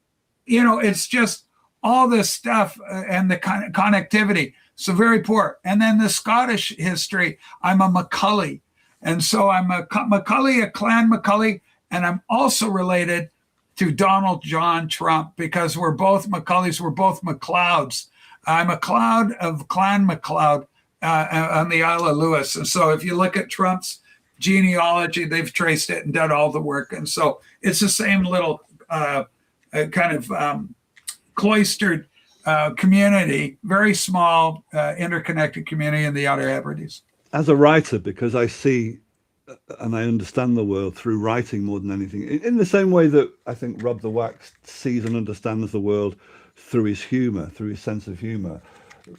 Speaker 1: it's just all this stuff and the connectivity. So very poor. And then the Scottish history, I'm a Macaulay. And so I'm a Macaulay, a Clan Macaulay, and I'm also related to Donald John Trump because we're both Macaulays, we're both MacLeods. I'm a Cloud of Clan MacLeod on the Isle of Lewis. And so if you look at Trump's genealogy, they've traced it and done all the work. And so it's the same little kind of cloistered community, very small, interconnected community in the Outer Hebrides.
Speaker 9: As a writer, because I see and I understand the world through writing more than anything, in the same way that I think Rob the Wax sees and understands the world through his humor, through his sense of humor.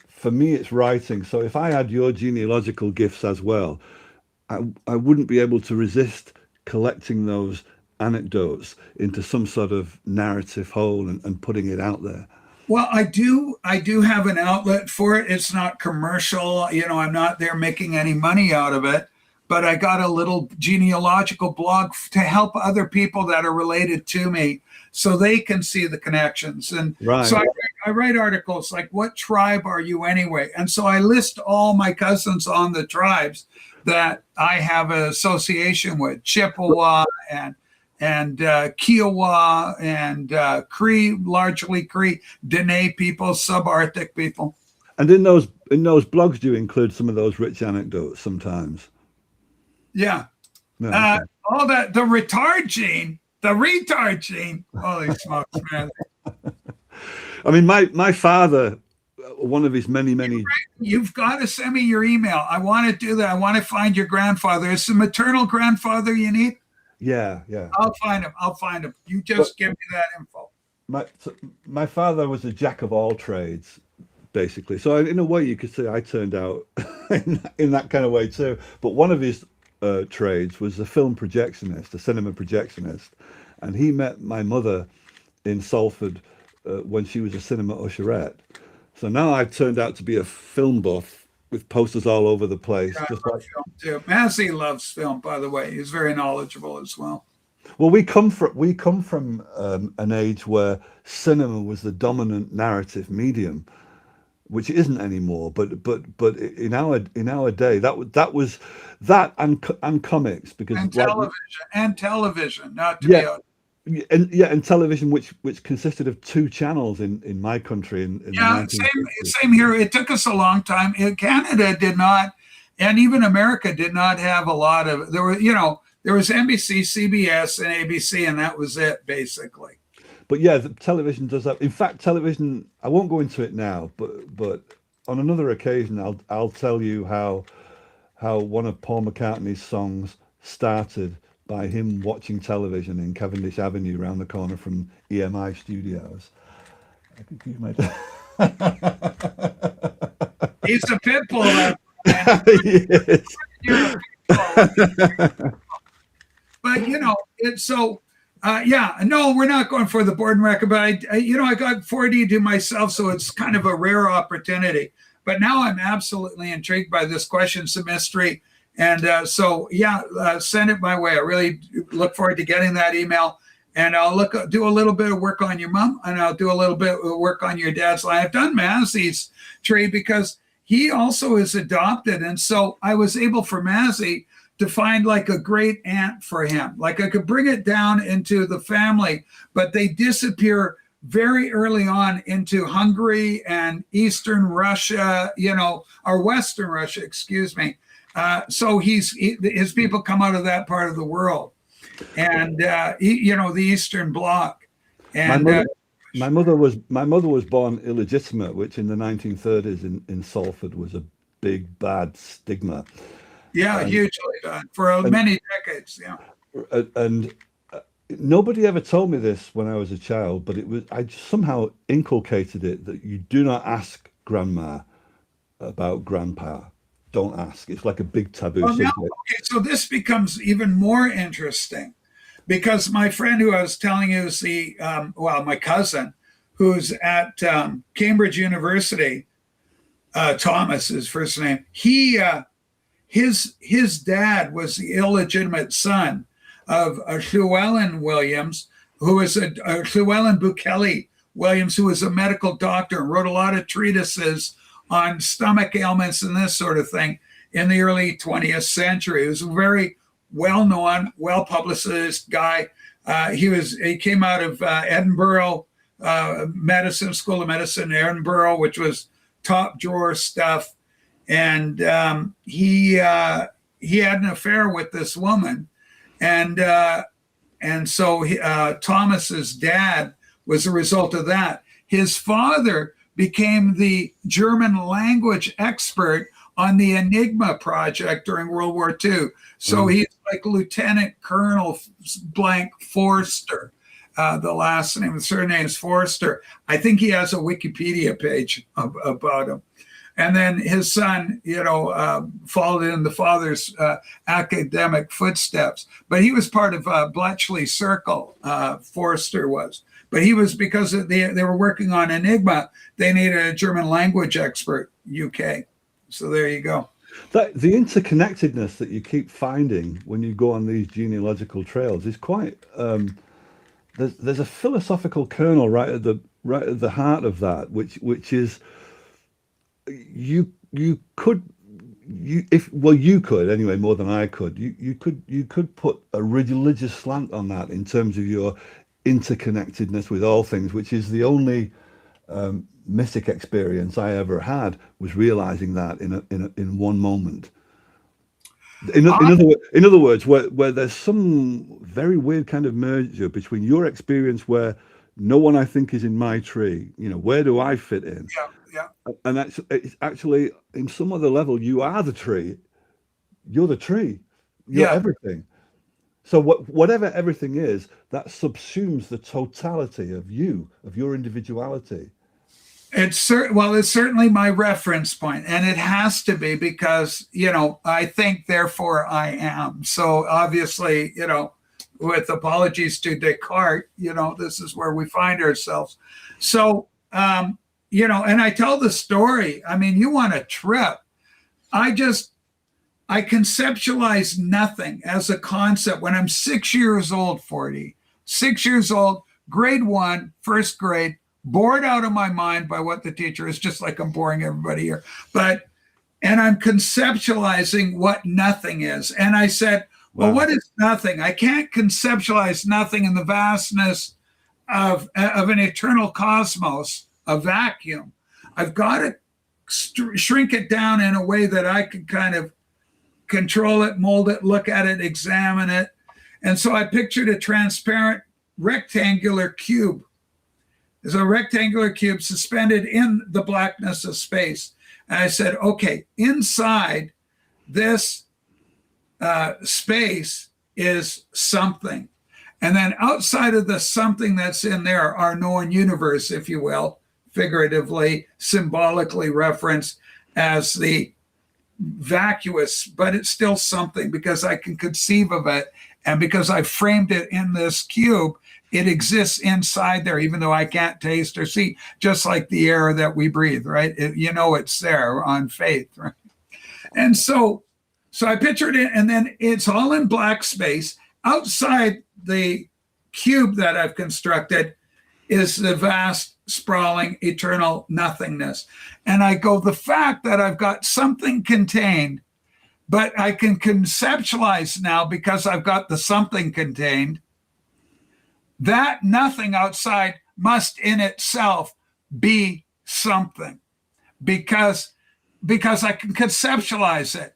Speaker 9: For me, it's writing. So if I had your genealogical gifts as well, I wouldn't be able to resist collecting those anecdotes into some sort of narrative whole and putting it out there.
Speaker 1: Well, I do have an outlet for it. It's not commercial. I'm not there making any money out of it. But I got a little genealogical blog to help other people that are related to me so they can see the connections. And right. So I write articles like, what tribe are you anyway? And so I list all my cousins on the tribes that I have an association with, Chippewa and Kiowa and Cree, largely Cree, Dene people, subarctic people.
Speaker 9: And in those blogs, do you include some of those rich anecdotes sometimes?
Speaker 1: Yeah.
Speaker 9: No, okay.
Speaker 1: All that, the retard gene. Holy smokes, man.
Speaker 9: I mean, my father, one of his many.
Speaker 1: You've got to send me your email. I want to do that. I want to find your grandfather. Is the maternal grandfather you need?
Speaker 9: Yeah.
Speaker 1: I'll find him. You just give me that info.
Speaker 9: My father was a jack of all trades, basically. So in a way, you could say I turned out in that kind of way too. But one of his trades was a film projectionist, a cinema projectionist, and he met my mother in Salford when she was a cinema usherette. So now I've turned out to be a film buff with posters all over the place.
Speaker 1: Yeah,
Speaker 9: just like
Speaker 1: film too. Massey loves film, by the way. He's very knowledgeable as well.
Speaker 9: Well, we come from an age where cinema was the dominant narrative medium, which isn't anymore. But in our day, that was and comics, because
Speaker 1: and television, not to be
Speaker 9: and television, which consisted of 2 channels in my country in the
Speaker 1: Yeah,
Speaker 9: 1960s.
Speaker 1: same here. It took us a long time. Canada did not, and even America did not have a lot of. There was NBC, CBS, and ABC, and that was it basically.
Speaker 9: But yeah, the television does that. In fact, television. I won't go into it now, but on another occasion, I'll tell you how one of Paul McCartney's songs started by him watching television in Cavendish Avenue, around the corner from EMI Studios. I could give my.
Speaker 1: He's a pit bull. That
Speaker 9: Yes.
Speaker 1: You're a pit bull. But it's so. Yeah, no, we're not going for the board and record, but I got 4D to myself, so it's kind of a rare opportunity. But now I'm absolutely intrigued by this question. It's a mystery. And send it my way. I really look forward to getting that email. And I'll do a little bit of work on your mom, and I'll do a little bit of work on your dad's line. I've done Mazzy's tree because he also is adopted. And so I was able for Mazzy to find like a great aunt for him. Like I could bring it down into the family, but they disappear very early on into Hungary and Eastern Russia, or Western Russia, excuse me. So his people come out of that part of the world, and the Eastern Bloc. And
Speaker 9: my mother was born illegitimate, which in the 1930s in Salford was a big bad stigma.
Speaker 1: Yeah, hugely bad for many decades. Yeah,
Speaker 9: and nobody ever told me this when I was a child, but I somehow inculcated it that you do not ask grandma about grandpa. Don't ask. It's like a big taboo subject.
Speaker 1: Okay, so this becomes even more interesting because my friend who I was telling you is my cousin who's at Cambridge University, Thomas, his first name. His dad was the illegitimate son of Llewellyn Williams, who was Llewellyn Bokeh Williams, who was a medical doctor and wrote a lot of treatises on stomach ailments and this sort of thing in the early 20th century. He was a very well-known, well-publicized guy. He came out of Edinburgh School of Medicine in Edinburgh, which was top drawer stuff. And he had an affair with this woman. And so Thomas's dad was a result of that. His father became the German language expert on the Enigma project during World War II. So he's like Lieutenant Colonel blank Forster. The surname is Forster. I think he has a Wikipedia page about him. And then his son, followed in the father's academic footsteps. But he was part of Bletchley Circle, Forster was. But he was, because they were working on Enigma, they needed a German language expert, UK. So there you go.
Speaker 9: The interconnectedness that you keep finding when you go on these genealogical trails is quite. There's a philosophical kernel right at the heart of that, which is you could anyway, more than I could. You could put a religious slant on that in terms of your interconnectedness with all things, which is the only mystic experience I ever had, was realizing that in one moment. In other words, where there's some very weird kind of merger between your experience, where no one I think is in my tree. Where do I fit in?
Speaker 1: Yeah.
Speaker 9: And it's actually, in some other level, you are the tree. You're the tree. You're everything. So whatever everything is, that subsumes the totality of you, of your individuality.
Speaker 1: It's certainly my reference point, and it has to be, because I think, therefore I am. So obviously, with apologies to Descartes, this is where we find ourselves. So and I tell the story. I mean, you want a trip? I conceptualize nothing as a concept when I'm 6 years old, 6 years old, grade 1, first grade, bored out of my mind by what the teacher is, just like I'm boring everybody here. And I'm conceptualizing what nothing is. And I said, Well,
Speaker 9: Wow.
Speaker 1: what is nothing? I can't conceptualize nothing in the vastness of an eternal cosmos, a vacuum. I've got to shrink it down in a way that I can kind of control it, mold it, look at it, examine it. And so I pictured a transparent rectangular cube. There's a rectangular cube suspended in the blackness of space. And I said, okay, inside this space is something. And then outside of the something that's in there, our known universe, if you will, figuratively, symbolically referenced as the vacuous, but it's still something because I can conceive of it. And because I framed it in this cube, it exists inside there, even though I can't taste or see, just like the air that we breathe, right? It's there on faith, right? And so I pictured it, and then it's all in black space. Outside the cube that I've constructed is the vast, sprawling, eternal nothingness. And I go, the fact that I've got something contained, but I can conceptualize now because I've got the something contained, that nothing outside must in itself be something because I can conceptualize it.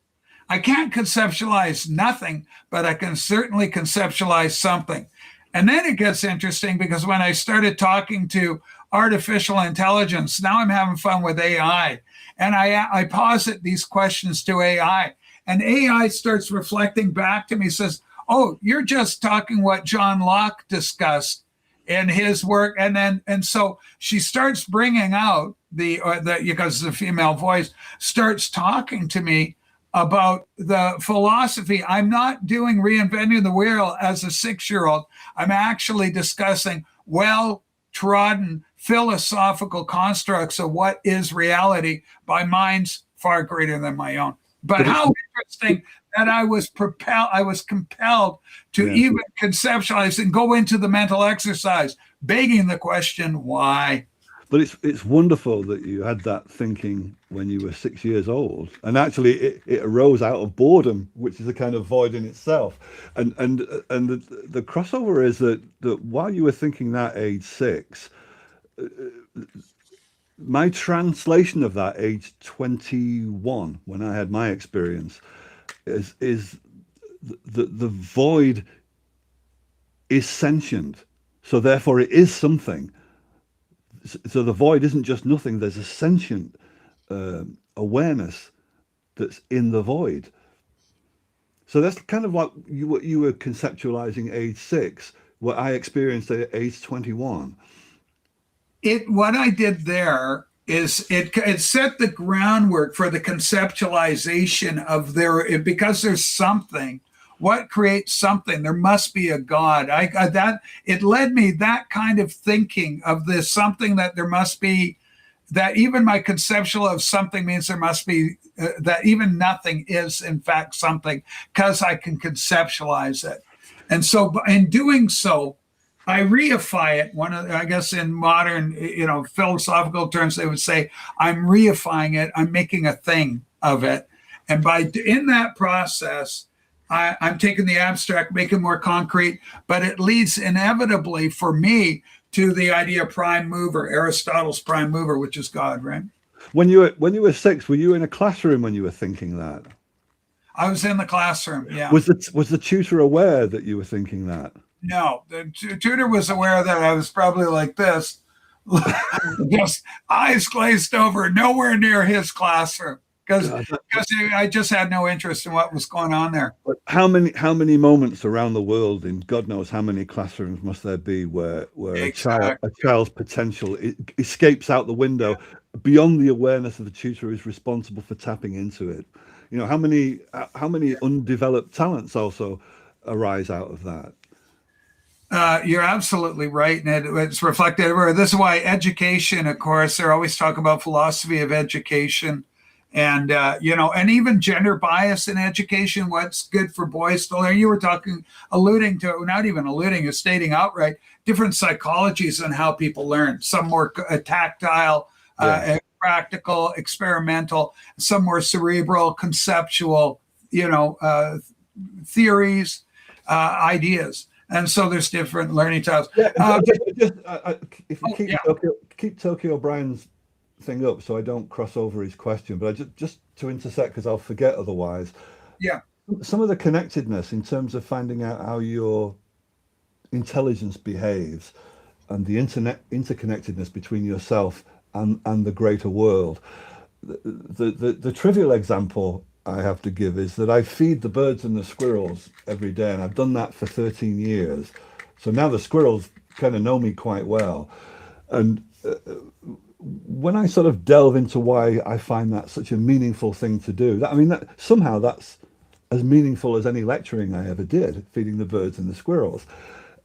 Speaker 1: I can't conceptualize nothing, but I can certainly conceptualize something. And then it gets interesting because when I started talking to artificial intelligence, now I'm having fun with AI. And I posit these questions to AI. And AI starts reflecting back to me, says, oh, you're just talking what John Locke discussed in his work. And so she starts bringing out because the female voice starts talking to me about the philosophy. I'm not doing reinventing the wheel as a 6-year-old. I'm actually discussing well-trodden philosophical constructs of what is reality by minds far greater than my own. But how interesting that I was compelled to even conceptualize and go into the mental exercise, begging the question, why?
Speaker 9: But it's wonderful that you had that thinking when you were 6 years old, and actually it arose out of boredom, which is a kind of void in itself. And the crossover is that while you were thinking that age 6, my translation of that age 21, when I had my experience, is the void is sentient, so therefore it is something. So the void isn't just nothing. There's a sentient awareness that's in the void. So that's kind of what you were conceptualizing age 6, what I experienced at age 21.
Speaker 1: What I did there is it set the groundwork for the conceptualization of because there's something. What creates something? There must be a God. It led me that kind of thinking of this something that there must be, that even my conceptual of something means there must be, that even nothing is in fact something because I can conceptualize it. And so in doing so, I reify it. I guess in modern, philosophical terms, they would say, I'm reifying it. I'm making a thing of it. And in that process, I'm taking the abstract, making it more concrete, but it leads inevitably for me to the idea of prime mover, Aristotle's prime mover, which is God, right?
Speaker 9: When you were 6, were you in a classroom when you were thinking that?
Speaker 1: I was in the classroom, yeah.
Speaker 9: Was the tutor aware that you were thinking that?
Speaker 1: No, the tutor was aware that I was probably like this, just eyes glazed over, nowhere near his classroom. Because I just had no interest in what was going on there.
Speaker 9: But how many moments around the world in God knows how many classrooms must there be where
Speaker 1: Exactly.
Speaker 9: a child's potential escapes out the window beyond the awareness of the tutor who's responsible for tapping into it? How many undeveloped talents also arise out of that?
Speaker 1: You're absolutely right, and it's reflected everywhere. This is why education, of course, they're always talking about philosophy of education. And, and even gender bias in education, what's good for boys to learn. You were alluding to, not even alluding, you're stating outright, different psychologies on how people learn. Some more tactile, practical, experimental, some more cerebral, conceptual, theories, ideas. And so there's different learning styles.
Speaker 9: Yeah, if you keep Tokyo O'Brien's thing up, so I don't cross over his question, but I just to intersect because I'll forget otherwise.
Speaker 1: Yeah.
Speaker 9: Some of the connectedness in terms of finding out how your intelligence behaves and the interconnectedness between yourself and the greater world. The trivial example I have to give is that I feed the birds and the squirrels every day, and I've done that for 13 years. So now the squirrels kind of know me quite well. And when I sort of delve into why I find that such a meaningful thing to do, somehow that's as meaningful as any lecturing I ever did, feeding the birds and the squirrels.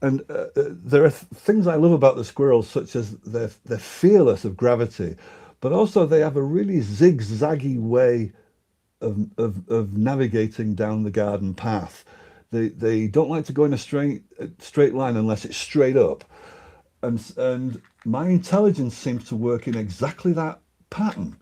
Speaker 9: And there are things I love about the squirrels, such as they're fearless of gravity, but also they have a really zigzaggy way of navigating down the garden path. They don't like to go in a straight line unless it's straight up. And my intelligence seems to work in exactly that pattern.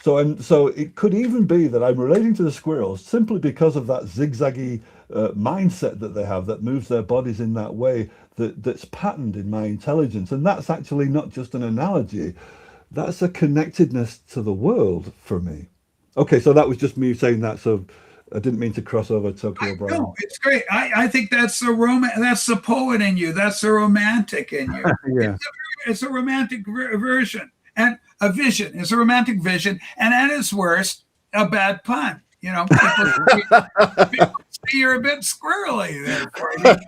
Speaker 9: So it could even be that I'm relating to the squirrels simply because of that zigzaggy mindset that they have that moves their bodies in that way that's patterned in my intelligence. And that's actually not just an analogy, that's a connectedness to the world for me. Okay, so that was just me saying that. So I didn't mean to cross over Tokyo O'Brien.
Speaker 1: No, it's great. I think that's that's the poet in you. That's the romantic in you.
Speaker 9: Yeah.
Speaker 1: It's a romantic version. And a vision is a romantic vision, and at its worst, a bad pun. People say you're a bit squirrely there, Freddie.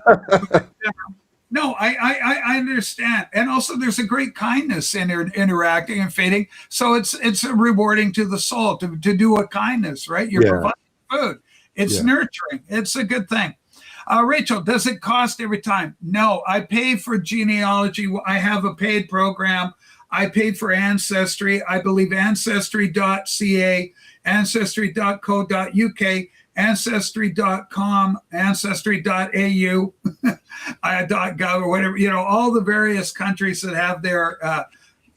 Speaker 1: No, I understand, and also there's a great kindness in interacting and feeding. So it's rewarding to the soul to do a kindness, right? You're providing food. It's nurturing. It's a good thing. Rachel, does it cost every time? No, I pay for genealogy. I have a paid program. I paid for Ancestry. I believe Ancestry.ca, Ancestry.co.uk, Ancestry.com, Ancestry.au, .gov, or whatever, all the various countries that have their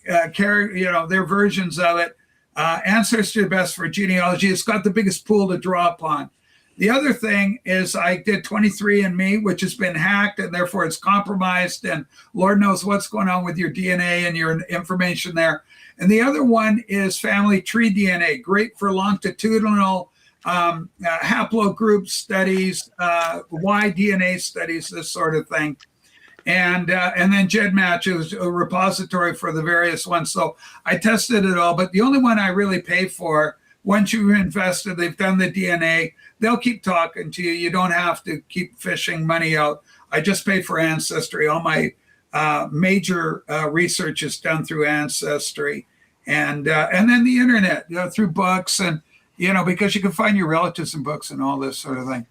Speaker 1: their versions of it. Ancestry best for genealogy. It's got the biggest pool to draw upon. The other thing is I did 23andMe, which has been hacked, and therefore it's compromised, and Lord knows what's going on with your DNA and your information there. And the other one is family tree DNA, great for longitudinal haplogroup studies, Y DNA studies, this sort of thing. And then GEDmatch is a repository for the various ones. So I tested it all, but the only one I really pay for, once you've invested, they've done the DNA, they'll keep talking to you. You don't have to keep fishing money out. I just pay for Ancestry. All my major research is done through Ancestry, and then the internet, through books, and because you can find your relatives in books and all this sort of thing.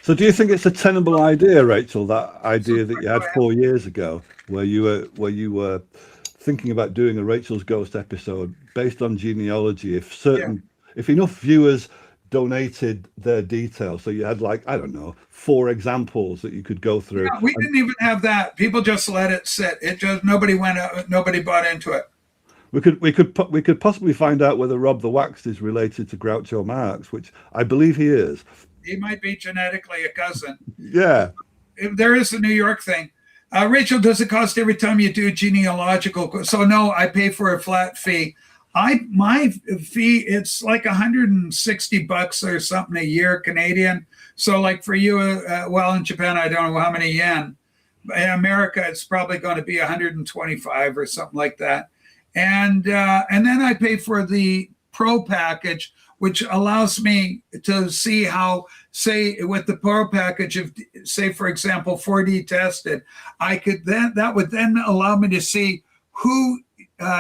Speaker 9: So do you think it's a tenable idea, Rachel, that idea that you had 4 years ago, where you were thinking about doing a Rachel's Ghost episode based on genealogy? If enough viewers donated their details, so you had 4 examples that you could go through.
Speaker 1: Yeah, we didn't even have that. People just let it sit. It just nobody bought into it.
Speaker 9: We could possibly find out whether Rob the Waxed is related to Groucho Marx, which I believe he is.
Speaker 1: He might be genetically a cousin.
Speaker 9: Yeah.
Speaker 1: There is a New York thing. Rachel, does it cost every time you do genealogical? So no, I pay for a flat fee. My fee, it's like $160 or something a year Canadian. So like for you, in Japan, I don't know how many yen. In America, it's probably going to be 125 or something like that. And then I pay for the Pro package, which allows me to see how, say, with the Pro package, if, say, for example, 4D tested, that would then allow me to see who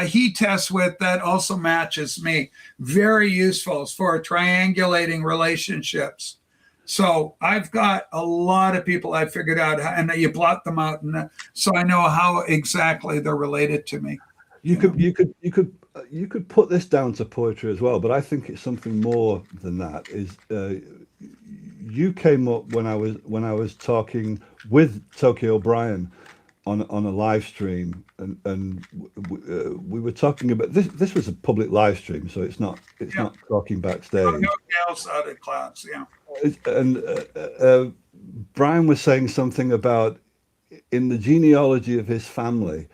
Speaker 1: he tests with that also matches me. Very useful for triangulating relationships. So I've got a lot of people I figured out, and you plot them out, and so I know how exactly they're related to me.
Speaker 9: You could put this down to poetry as well, but I think it's something more than that. You came up when I was talking with Tokyo O'Brien on a live stream, and we were talking about this. This was a public live stream, so it's not talking backstage.
Speaker 1: No else out of class, yeah.
Speaker 9: And Brian was saying something about in the genealogy of his family.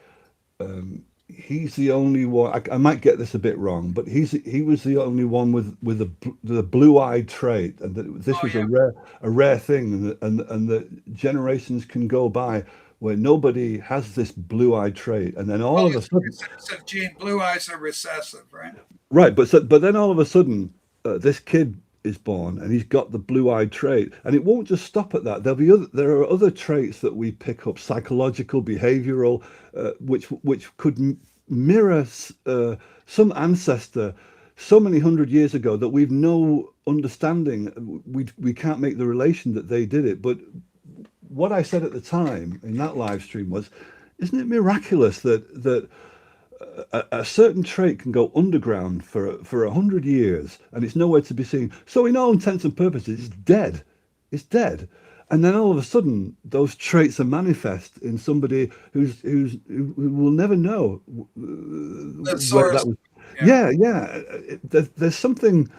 Speaker 9: He's the only one. I might get this a bit wrong, but he was the only one with the blue-eyed trait, and this was a rare thing, and the generations can go by where nobody has this blue-eyed trait, and then all of a sudden,
Speaker 1: recessive gene. Blue eyes are recessive, right?
Speaker 9: right? But then all of a sudden, this kid is born and he's got the blue-eyed trait, and it won't just stop at that. There are other traits that we pick up, psychological, behavioral, which could mirror some ancestor so many hundred years ago that we've no understanding. We can't make the relation that they did it. But what I said at the time in that live stream was, isn't it miraculous that a certain trait can go underground for 100 years and it's nowhere to be seen. So in all intents and purposes, it's dead. It's dead. And then all of a sudden, those traits are manifest in somebody who will never know where that was. Yeah. There's something,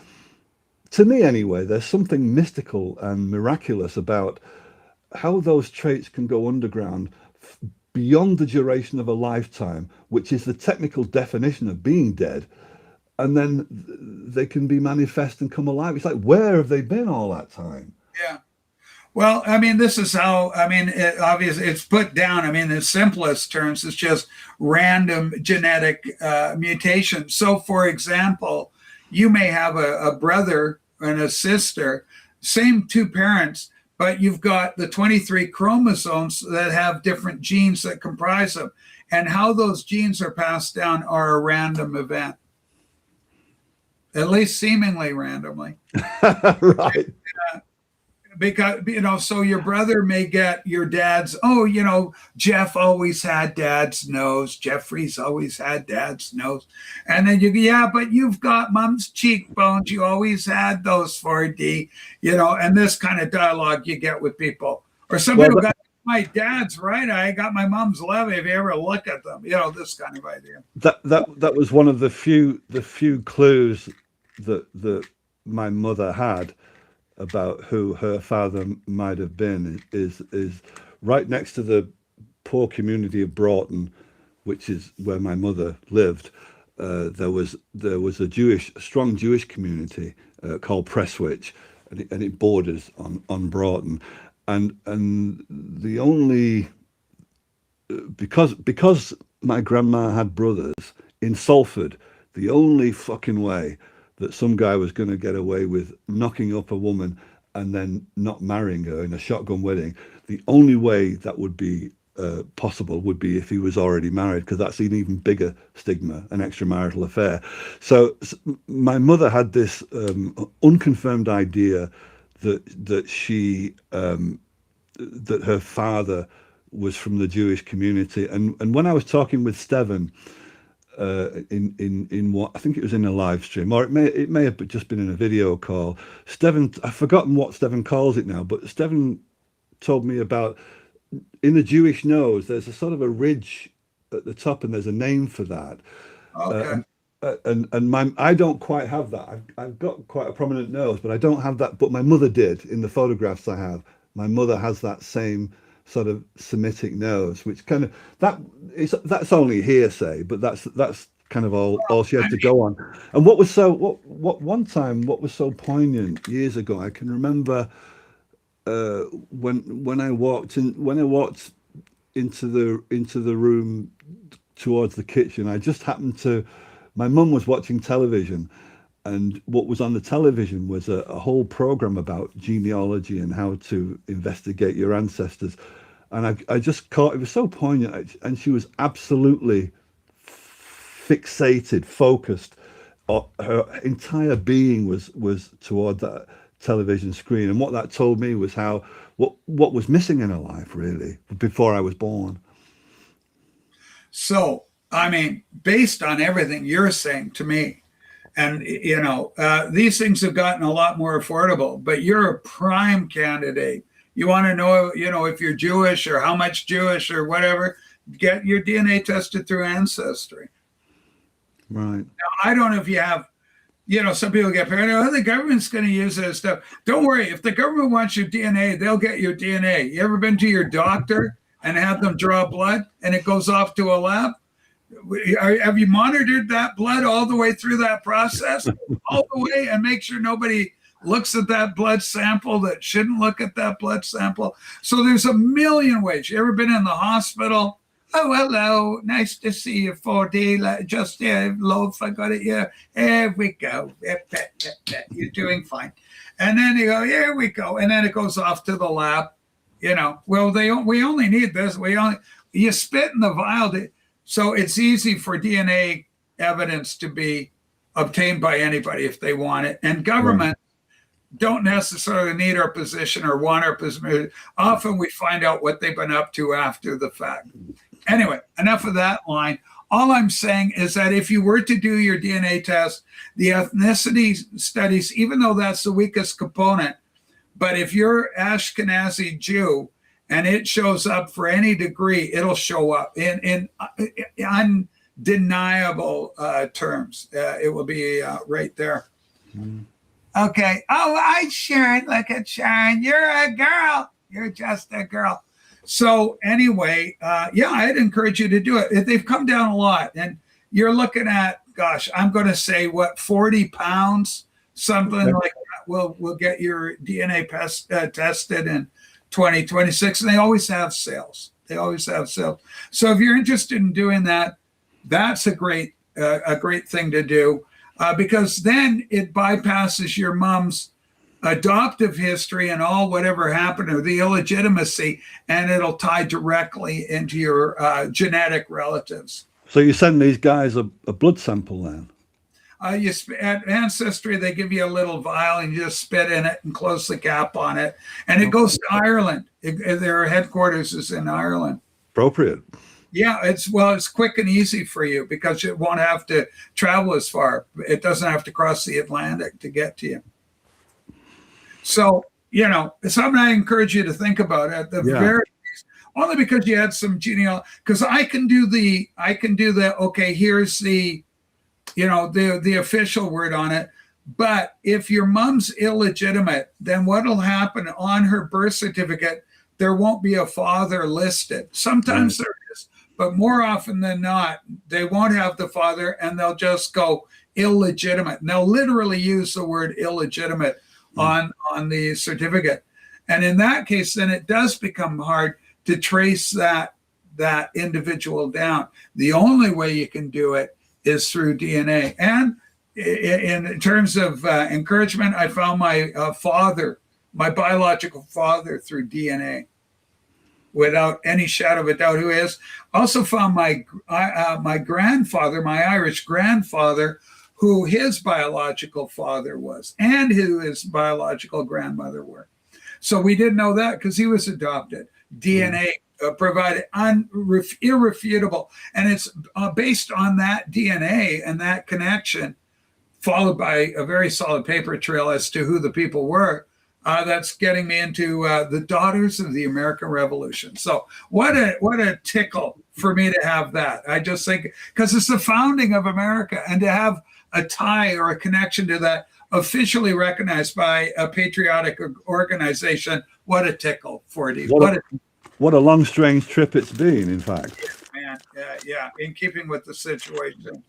Speaker 9: to me anyway, there's something mystical and miraculous about how those traits can go underground beyond the duration of a lifetime, which is the technical definition of being dead, and then they can be manifest and come alive. It's like, where have they been all that time?
Speaker 1: Yeah. Well, I mean, this is how, I mean, obviously it's put down. I mean, in the simplest terms, it's just random genetic mutation. So, for example, you may have a brother and a sister, same two parents, but you've got the 23 chromosomes that have different genes that comprise them. And how those genes are passed down are a random event, at least seemingly randomly.
Speaker 9: Right.
Speaker 1: Because, so your brother may get your dad's, Jeff always had dad's nose. Jeffrey's always had dad's nose. And then but you've got mom's cheekbones. You always had those 4D, and this kind of dialogue you get with people. Or some people got my dad's right eye, I got my mom's left eye. If you ever look at them, this kind of idea.
Speaker 9: That was one of the few clues that my mother had about who her father might have been is right next to the poor community of Broughton, which is where my mother lived. There was a strong Jewish community called Prestwich, and it borders on Broughton, and the only because my grandma had brothers in Salford, the only fucking way that some guy was going to get away with knocking up a woman and then not marrying her in a shotgun wedding, the only way that would be possible would be if he was already married, because that's an even bigger stigma, an extramarital affair. So my mother had this unconfirmed idea that she that her father was from the Jewish community, and when I was talking with Steven in what I think it was in a live stream, or it may have just been in a video call, Steven, I've forgotten what Steven calls it now, but Steven told me about, in the Jewish nose there's a sort of a ridge at the top, and there's a name for that.
Speaker 1: Okay.
Speaker 9: And I don't quite have that. I've got quite a prominent nose, but I don't have that. But my mother did. In the photographs I have, my mother has that same sort of Semitic nose, which kind of that's only hearsay, but that's kind of all she had to go on. And what was so poignant years ago, I can remember when I walked into the room towards the kitchen, I just happened to, my mum was watching television, and what was on the television was a whole program about genealogy and how to investigate your ancestors. And I just caught, it was so poignant, and she was absolutely fixated, focused. Her entire being was toward that television screen. And what that told me was what was missing in her life, really, before I was born.
Speaker 1: So, I mean, based on everything you're saying to me, and, these things have gotten a lot more affordable, but you're a prime candidate. You want to know, if you're Jewish or how much Jewish or whatever, get your DNA tested through Ancestry.
Speaker 9: Right.
Speaker 1: Now, I don't know if you have some people get paranoid. Oh, the government's going to use this stuff. Don't worry. If the government wants your DNA, they'll get your DNA. You ever been to your doctor and have them draw blood and it goes off to a lab? Have you monitored that blood all the way through that process, all the way, and make sure nobody looks at that blood sample that shouldn't look at that blood sample? So there's a million ways. You ever been in the hospital? Oh, hello. Nice to see you, 4D. Just loaf. I got it. Yeah. Here we go. You're doing fine. And then you go, here we go. And then it goes off to the lab. Well, we only need this. You spit in the vial. So it's easy for DNA evidence to be obtained by anybody if they want it. And government don't necessarily need our position or want our position. Often we find out what they've been up to after the fact. Anyway, enough of that line. All I'm saying is that if you were to do your DNA test, the ethnicity studies, even though that's the weakest component, but if you're Ashkenazi Jew and it shows up for any degree, it'll show up in undeniable terms. It will be right there. Okay. Oh, Sharon. Look at Sharon. You're a girl. You're just a girl. So anyway, I'd encourage you to do it. They've come down a lot, and you're looking at, gosh, I'm going to say 40 pounds, something like that. We'll get your DNA tested in 2026, and they always have sales. So if you're interested in doing that, that's a great thing to do, because then it bypasses your mom's adoptive history and all whatever happened to the illegitimacy, and it'll tie directly into your genetic relatives.
Speaker 9: So you send these guys a blood sample then?
Speaker 1: At Ancestry, they give you a little vial and you just spit in it and close the cap on it, and it goes to Ireland. Their headquarters is in Ireland.
Speaker 9: Appropriate.
Speaker 1: Yeah, it's quick and easy for you because it won't have to travel as far. It doesn't have to cross the Atlantic to get to you. So, it's something I encourage you to think about at the very least, only because you had some genealogy, because I can do the, okay, here's the official word on it. But if your mom's illegitimate, then what'll happen on her birth certificate, there won't be a father listed. Sometimes there is, but more often than not, they won't have the father and they'll just go illegitimate. And they'll literally use the word illegitimate on the certificate. And in that case, then it does become hard to trace that individual down. The only way you can do it is through DNA. And in terms of encouragement, I found my my biological father, through DNA, without any shadow of a doubt who he is. Also found my grandfather, my Irish grandfather, who his biological father was, and who his biological grandmother were. So we didn't know that because he was adopted. DNA provided irrefutable. And it's based on that DNA and that connection, followed by a very solid paper trail as to who the people were. That's getting me into the Daughters of the American Revolution. So what a tickle for me to have that. I just think, because it's the founding of America, and to have a tie or a connection to that officially recognized by a patriotic organization, what a tickle for it.
Speaker 9: What a long, strange trip it's been, in fact.
Speaker 1: Man, yeah, in keeping with the situation.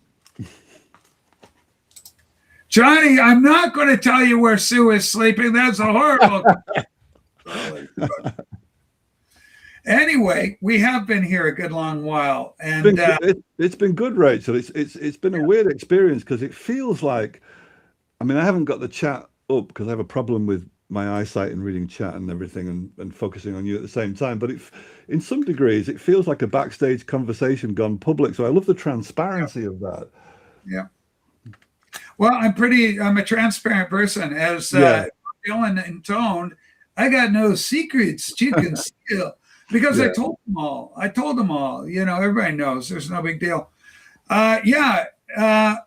Speaker 1: Johnny, I'm not going to tell you where Sue is sleeping. That's a horrible. Anyway, we have been here a good long while, and
Speaker 9: it's been good, Rachel. It's been a weird experience because it feels like, I mean, I haven't got the chat up because I have a problem with my eyesight and reading chat and everything and focusing on you at the same time. But in some degrees, it feels like a backstage conversation gone public. So I love the transparency of that.
Speaker 1: Yeah. Well, I'm a transparent person, as Dylan intoned. I got no secrets you can steal, because I told them all. Everybody knows. There's no big deal. I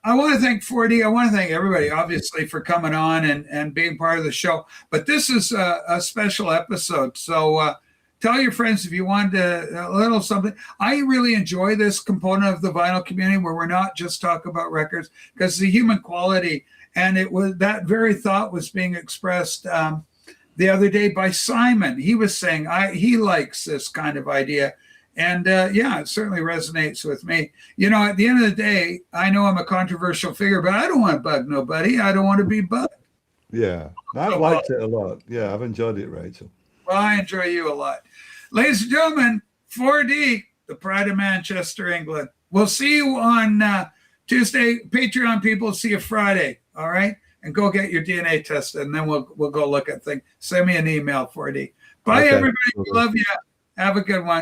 Speaker 1: want to thank 4D. I want to thank everybody, obviously, for coming on and being part of the show. But this is a special episode. So, tell your friends if you want a little something. I really enjoy this component of the vinyl community where we're not just talking about records, because the human quality, and it was that very thought was being expressed the other day by Simon. He was saying he likes this kind of idea. And yeah, it certainly resonates with me. You know, at the end of the day, I know I'm a controversial figure, but I don't want to bug nobody. I don't want to be bugged.
Speaker 9: Yeah, I've liked it a lot. Yeah, I've enjoyed it, Rachel.
Speaker 1: Well, I enjoy you a lot. Ladies and gentlemen, 4D, the pride of Manchester, England. We'll see you on Tuesday. Patreon people, see you Friday. All right? And go get your DNA tested, and then we'll go look at things. Send me an email, 4D. Bye, okay, everybody. Love you. Have a good one.